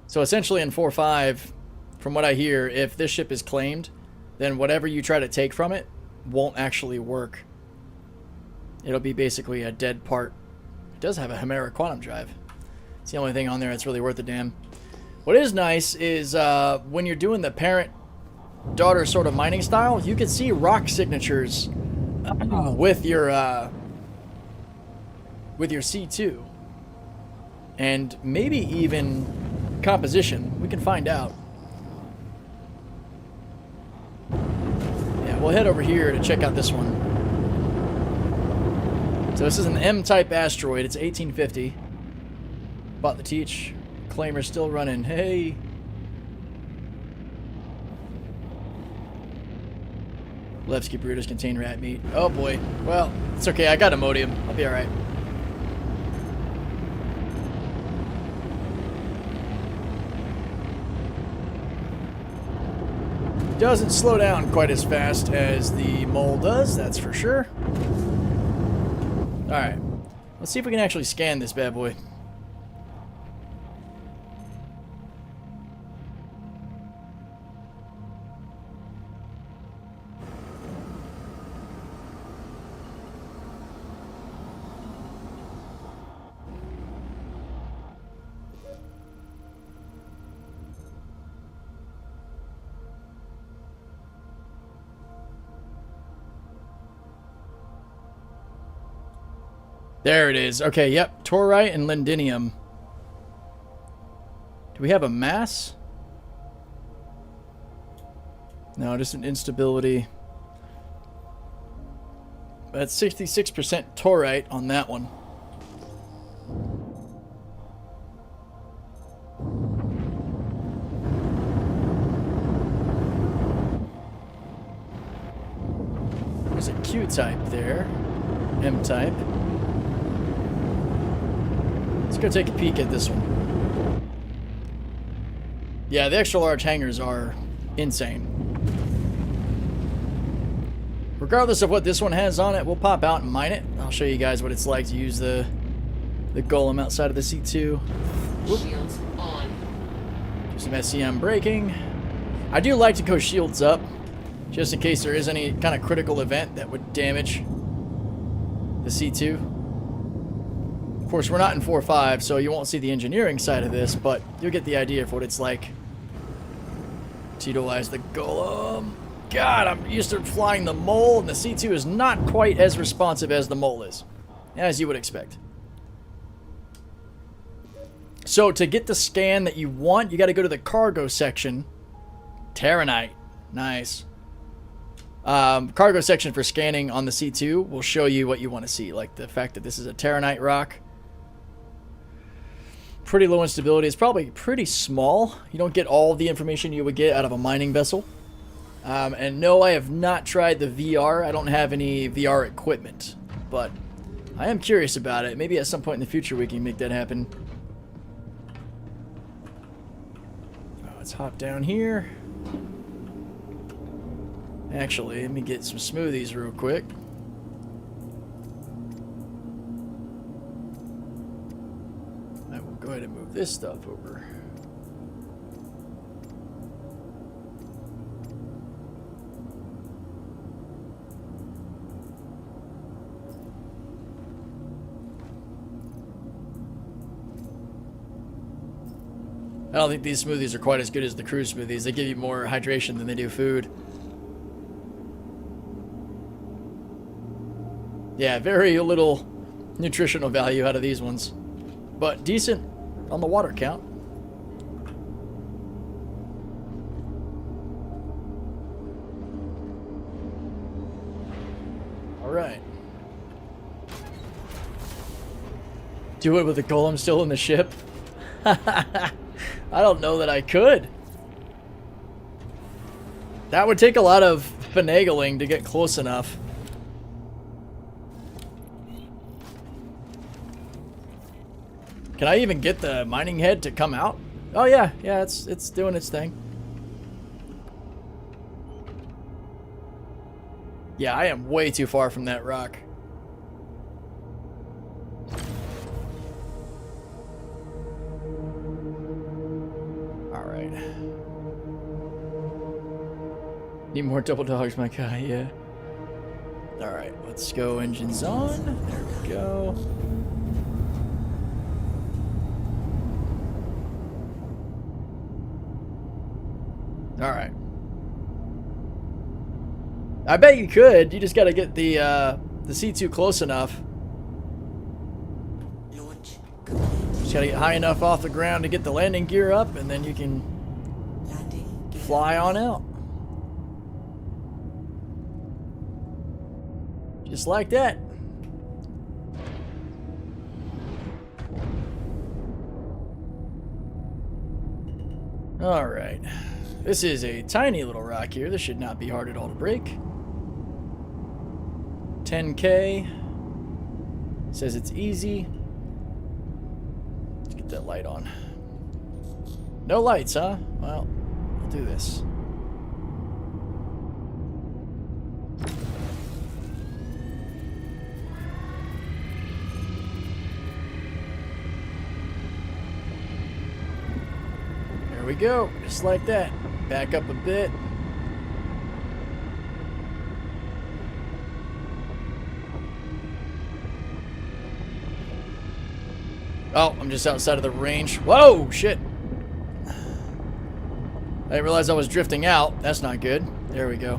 So essentially in 4.5, from what I hear, if this ship is claimed, then whatever you try to take from it won't actually work. It'll be basically a dead part. It does have a Chimera quantum drive. It's the only thing on there that's really worth a damn. What is nice is when you're doing the parent-daughter sort of mining style, you can see rock signatures with your C2. And maybe even composition. We can find out. Yeah, we'll head over here to check out this one. So this is an M-type asteroid. It's 1850. Bought the Teach. Claimer's still running. Hey. Levki burritos contain rat meat. Oh boy. Well, it's okay. I got Imodium. I'll be alright. Doesn't slow down quite as fast as the mole does, that's for sure. Alright. Let's see if we can actually scan this bad boy. There it is. Okay, yep. Torite and Lindinium. Do we have a mass? No, just an instability. That's 66% Torite on that one. There's a Q-type there. M-type. Let's go take a peek at this one. Yeah, the extra large hangars are insane. Regardless of what this one has on it, we'll pop out and mine it. I'll show you guys what it's like to use the golem outside of the C2. Whoop. Shields on. Do some SCM braking. I do like to go shields up, just in case there is any kind of critical event that would damage the C2. Of course, we're not in 4.5, so you won't see the engineering side of this, but you'll get the idea of what it's like Utilize the golem. God, I'm used to flying the mole, and the C2 is not quite as responsive as the mole is, as you would expect. So to get the scan that you want, you got to go to the cargo section. Terranite. Nice. Cargo section for scanning on the C2 will show you what you want to see, like the fact that this is a Terranite rock. Pretty low instability. It's probably pretty small. You don't get all the information you would get out of a mining vessel. And no, I have not tried the VR. I don't have any VR equipment, but I am curious about it. Maybe at some point in the future we can make that happen. Let's hop down here. Actually, let me get some smoothies real quick. I will go ahead and move this stuff over. I don't think these smoothies are quite as good as the cruise smoothies. They give you more hydration than they do food. Yeah, very little nutritional value out of these ones. But decent on the water count. Alright. Do it with the golem still in the ship? I don't know that I could. That would take a lot of finagling to get close enough. Can I even get the mining head to come out? Oh yeah, yeah, it's doing its thing. Yeah, I am way too far from that rock. Need more double dogs, my guy, yeah. Alright, let's go engines on. There we go. Alright. I bet you could. You just gotta get the C2 close enough. Launch Just gotta get high enough off the ground to get the landing gear up, and then you can landing. fly on out. Just like that. Alright. This is a tiny little rock here. This should not be hard at all to break. 10K. Says it's easy. Let's get that light on. No lights, huh? Well, we'll do this. There we go, just like that. Back up a bit. Oh, I'm just outside of the range. Whoa, shit. I didn't realize I was drifting out. That's not good. There we go.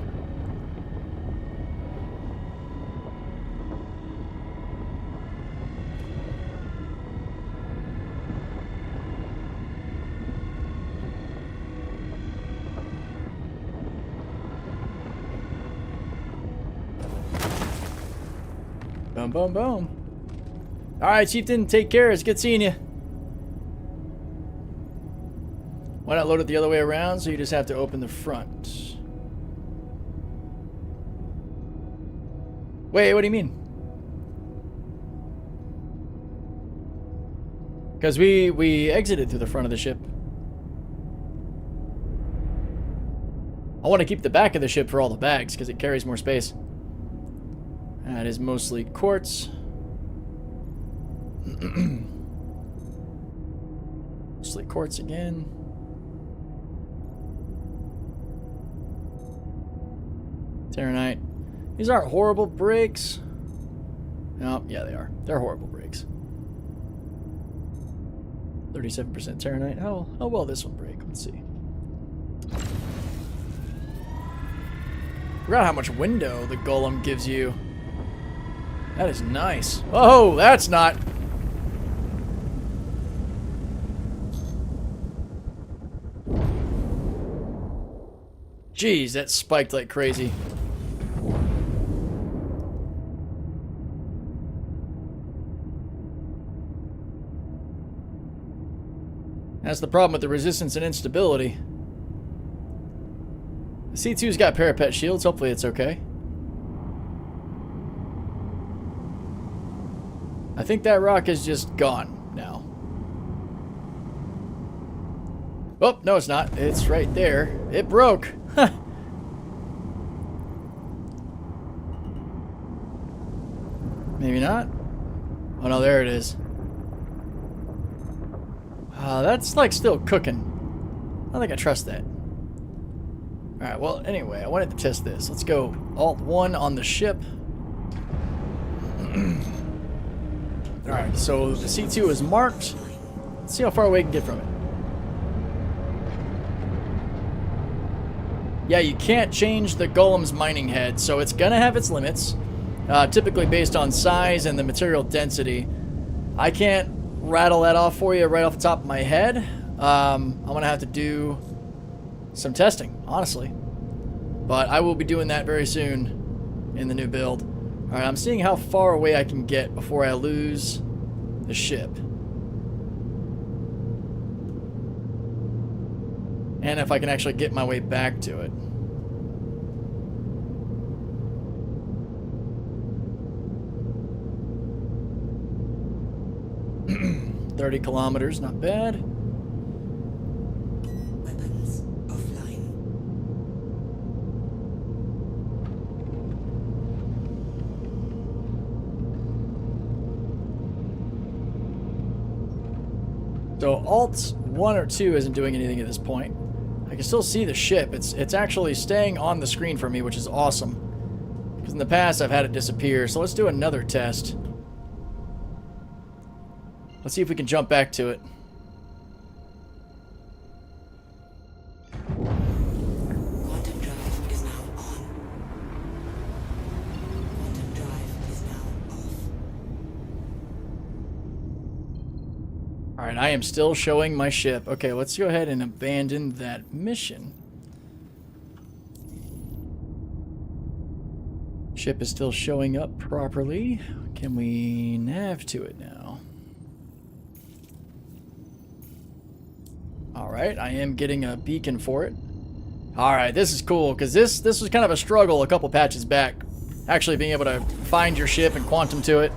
Boom, boom, boom. Alright, Chieftain, take care. It's good seeing you. Why not load it the other way around so you just have to open the front? Wait, what do you mean? Because we exited through the front of the ship. I want to keep the back of the ship for all the bags because it carries more space. That is mostly quartz. Mostly quartz again. Terranite. These aren't horrible breaks. No, yeah, they are. They're horrible breaks. 37% Terranite. How well this one break? Let's see. Forgot how much window the golem gives you. That is nice. Oh, that's not. Jeez, that spiked like crazy. That's the problem with the resistance and instability. The C2's got parapet shields. Hopefully it's okay. I think that rock is just gone now. Oh, no it's not. It's right there. It broke. Maybe not. Oh no, there it is. That's like still cooking. I don't think I trust that. Alright, well, anyway, I wanted to test this. Let's go Alt-1 on the ship. Alright, so the C2 is marked. Let's see how far away we can get from it. Yeah, you can't change the golem's mining head, so it's gonna have its limits. Typically based on size and the material density. I can't rattle that off for you right off the top of my head. I'm gonna have to do some testing, honestly. But I will be doing that very soon in the new build. Alright, I'm seeing how far away I can get before I lose the ship. And if I can actually get my way back to it. $30 kilometers, not bad. Weapons offline. So Alt 1 or 2 isn't doing anything at this point. I can still see the ship. It's actually staying on the screen for me, which is awesome. Because in the past I've had it disappear. So let's do another test. Let's see if we can jump back to it. Quantum drive is now on. Quantum drive is now off. Alright, I am still showing my ship. Okay, let's go ahead and abandon that mission. Ship is still showing up properly. Can we nav to it now? Alright, I am getting a beacon for it. Alright, this is cool, because this was kind of a struggle a couple patches back. Actually being able to find your ship and quantum to it.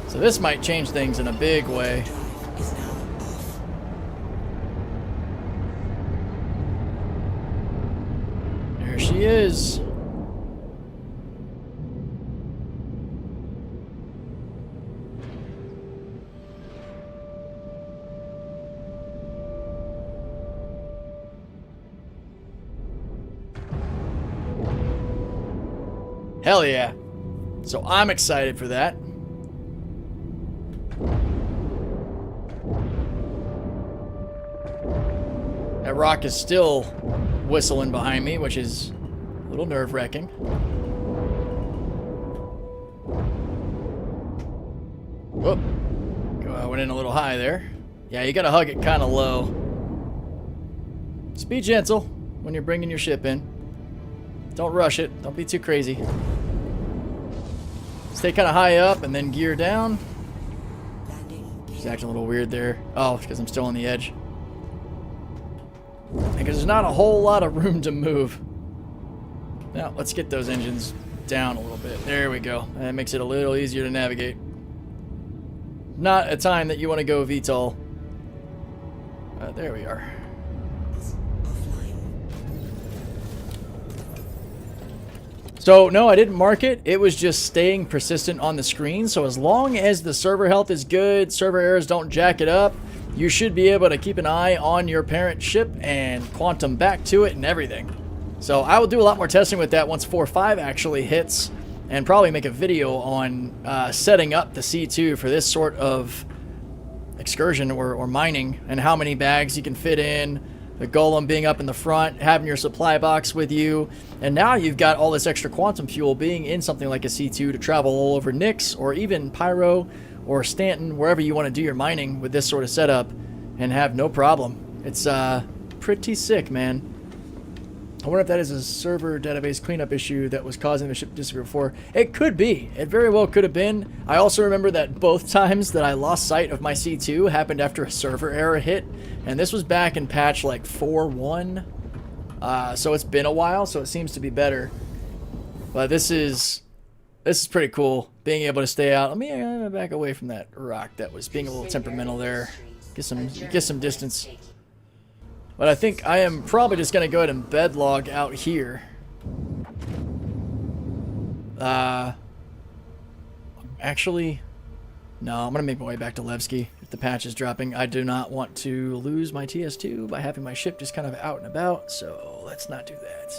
So this might change things in a big way. Drive is now off. There she is. Hell yeah. So I'm excited for that. That rock is still whistling behind me, which is a little nerve-wracking. Whoop. I went in a little high there. Yeah, you gotta hug it kind of low. Just be gentle when you're bringing your ship in. Don't rush it. Don't be too crazy. Stay kind of high up and then gear down. She's acting a little weird there. Oh, because I'm still on the edge. Because there's not a whole lot of room to move. Now, let's get those engines down a little bit. There we go. That makes it a little easier to navigate. Not a time that you want to go VTOL. There we are. So, no, I didn't mark it. It was just staying persistent on the screen. So as long as the server health is good, server errors don't jack it up, you should be able to keep an eye on your parent ship and quantum back to it and everything. So I will do a lot more testing with that once 4.5 actually hits, and probably make a video on setting up the C2 for this sort of excursion or mining, and how many bags you can fit in, the golem being up in the front, having your supply box with you, and now you've got all this extra quantum fuel being in something like a C2 to travel all over Nix or even Pyro or Stanton, wherever you want to do your mining with this sort of setup, and have no problem. It's pretty sick, man. I wonder if that is a server database cleanup issue that was causing the ship to disappear before. It could be. It very well could have been. I also remember that both times that I lost sight of my C2 happened after a server error hit, and this was back in patch like 4.1. So it's been a while, so it seems to be better. But this is pretty cool, being able to stay out. Let me back away from that rock that was being a little temperamental there. Get some distance. But I think I am probably just going to go ahead and bedlog out here. Actually, no, I'm going to make my way back to Levki if the patch is dropping. I do not want to lose my TS2 by having my ship just kind of out and about, so let's not do that.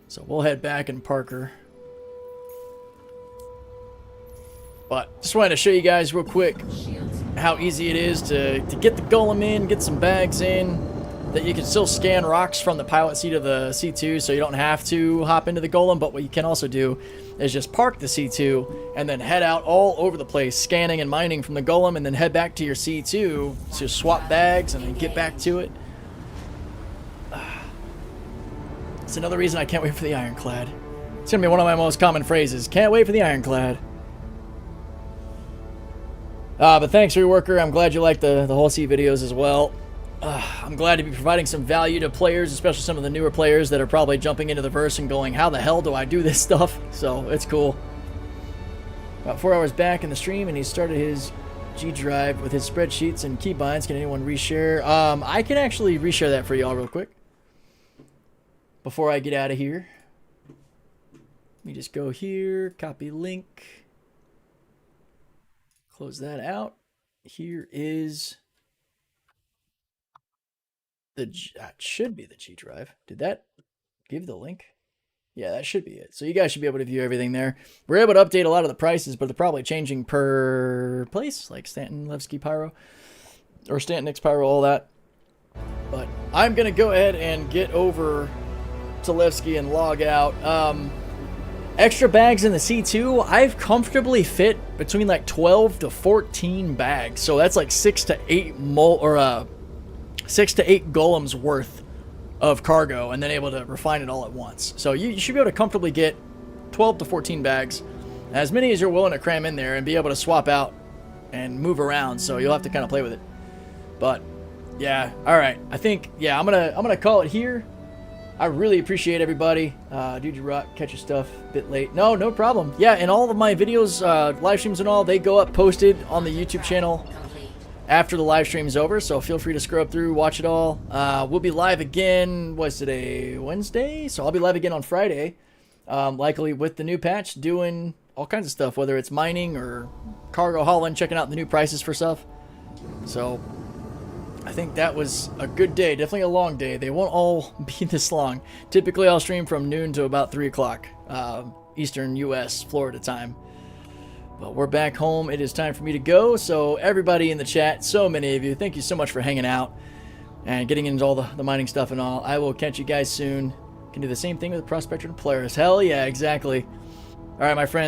So we'll head back in Parker. But just wanted to show you guys real quick how easy it is to get the golem in, get some bags in, that you can still scan rocks from the pilot seat of the C2 so you don't have to hop into the golem. But what you can also do is just park the C2 and then head out all over the place, scanning and mining from the golem, and then head back to your C2 to swap bags and then get back to it. It's another reason I can't wait for the ironclad. It's going to be one of my most common phrases. Can't wait for the ironclad. But thanks, Reworker. I'm glad you like the whole C videos as well. I'm glad to be providing some value to players, especially some of the newer players that are probably jumping into the verse and going, how the hell do I do this stuff? So it's cool. About 4 hours back in the stream, and he started his G drive with his spreadsheets and keybinds. Can anyone reshare? I can actually reshare that for y'all real quick before I get out of here. Let me just go here, copy link. Close that out. Here is that should be the G drive. Did that give the link? Yeah, that should be it. So you guys should be able to view everything there. We're able to update a lot of the prices, but they're probably changing per place, like Stanton, Levki, Pyro, or Stanton, X, Pyro, all that. But I'm going to go ahead and get over to Levki and log out. Extra bags in the C2, I've comfortably fit between like 12 to 14 bags. So that's like 6 to 8 golems worth of cargo, and then able to refine it all at once. So you should be able to comfortably get 12 to 14 bags, as many as you're willing to cram in there, and be able to swap out and move around. So you'll have to kind of play with it. But yeah, all right. I think I'm gonna call it here. I really appreciate everybody. Dude, you rock. Catch your stuff a bit late. No problem. Yeah, and all of my videos, live streams and all, they go up posted on the YouTube channel after the live stream is over. So feel free to scrub through, watch it all. We'll be live again. What's today? Wednesday? So I'll be live again on Friday, likely with the new patch, doing all kinds of stuff, whether it's mining or cargo hauling, checking out the new prices for stuff. So I think that was a good day. Definitely a long day. They won't all be this long. Typically, I'll stream from noon to about 3 o'clock Eastern U.S., Florida time. But we're back home. It is time for me to go. So everybody in the chat, so many of you, thank you so much for hanging out and getting into all the mining stuff and all. I will catch you guys soon. Can do the same thing with Prospector and Polaris. Hell yeah, exactly. All right, my friends.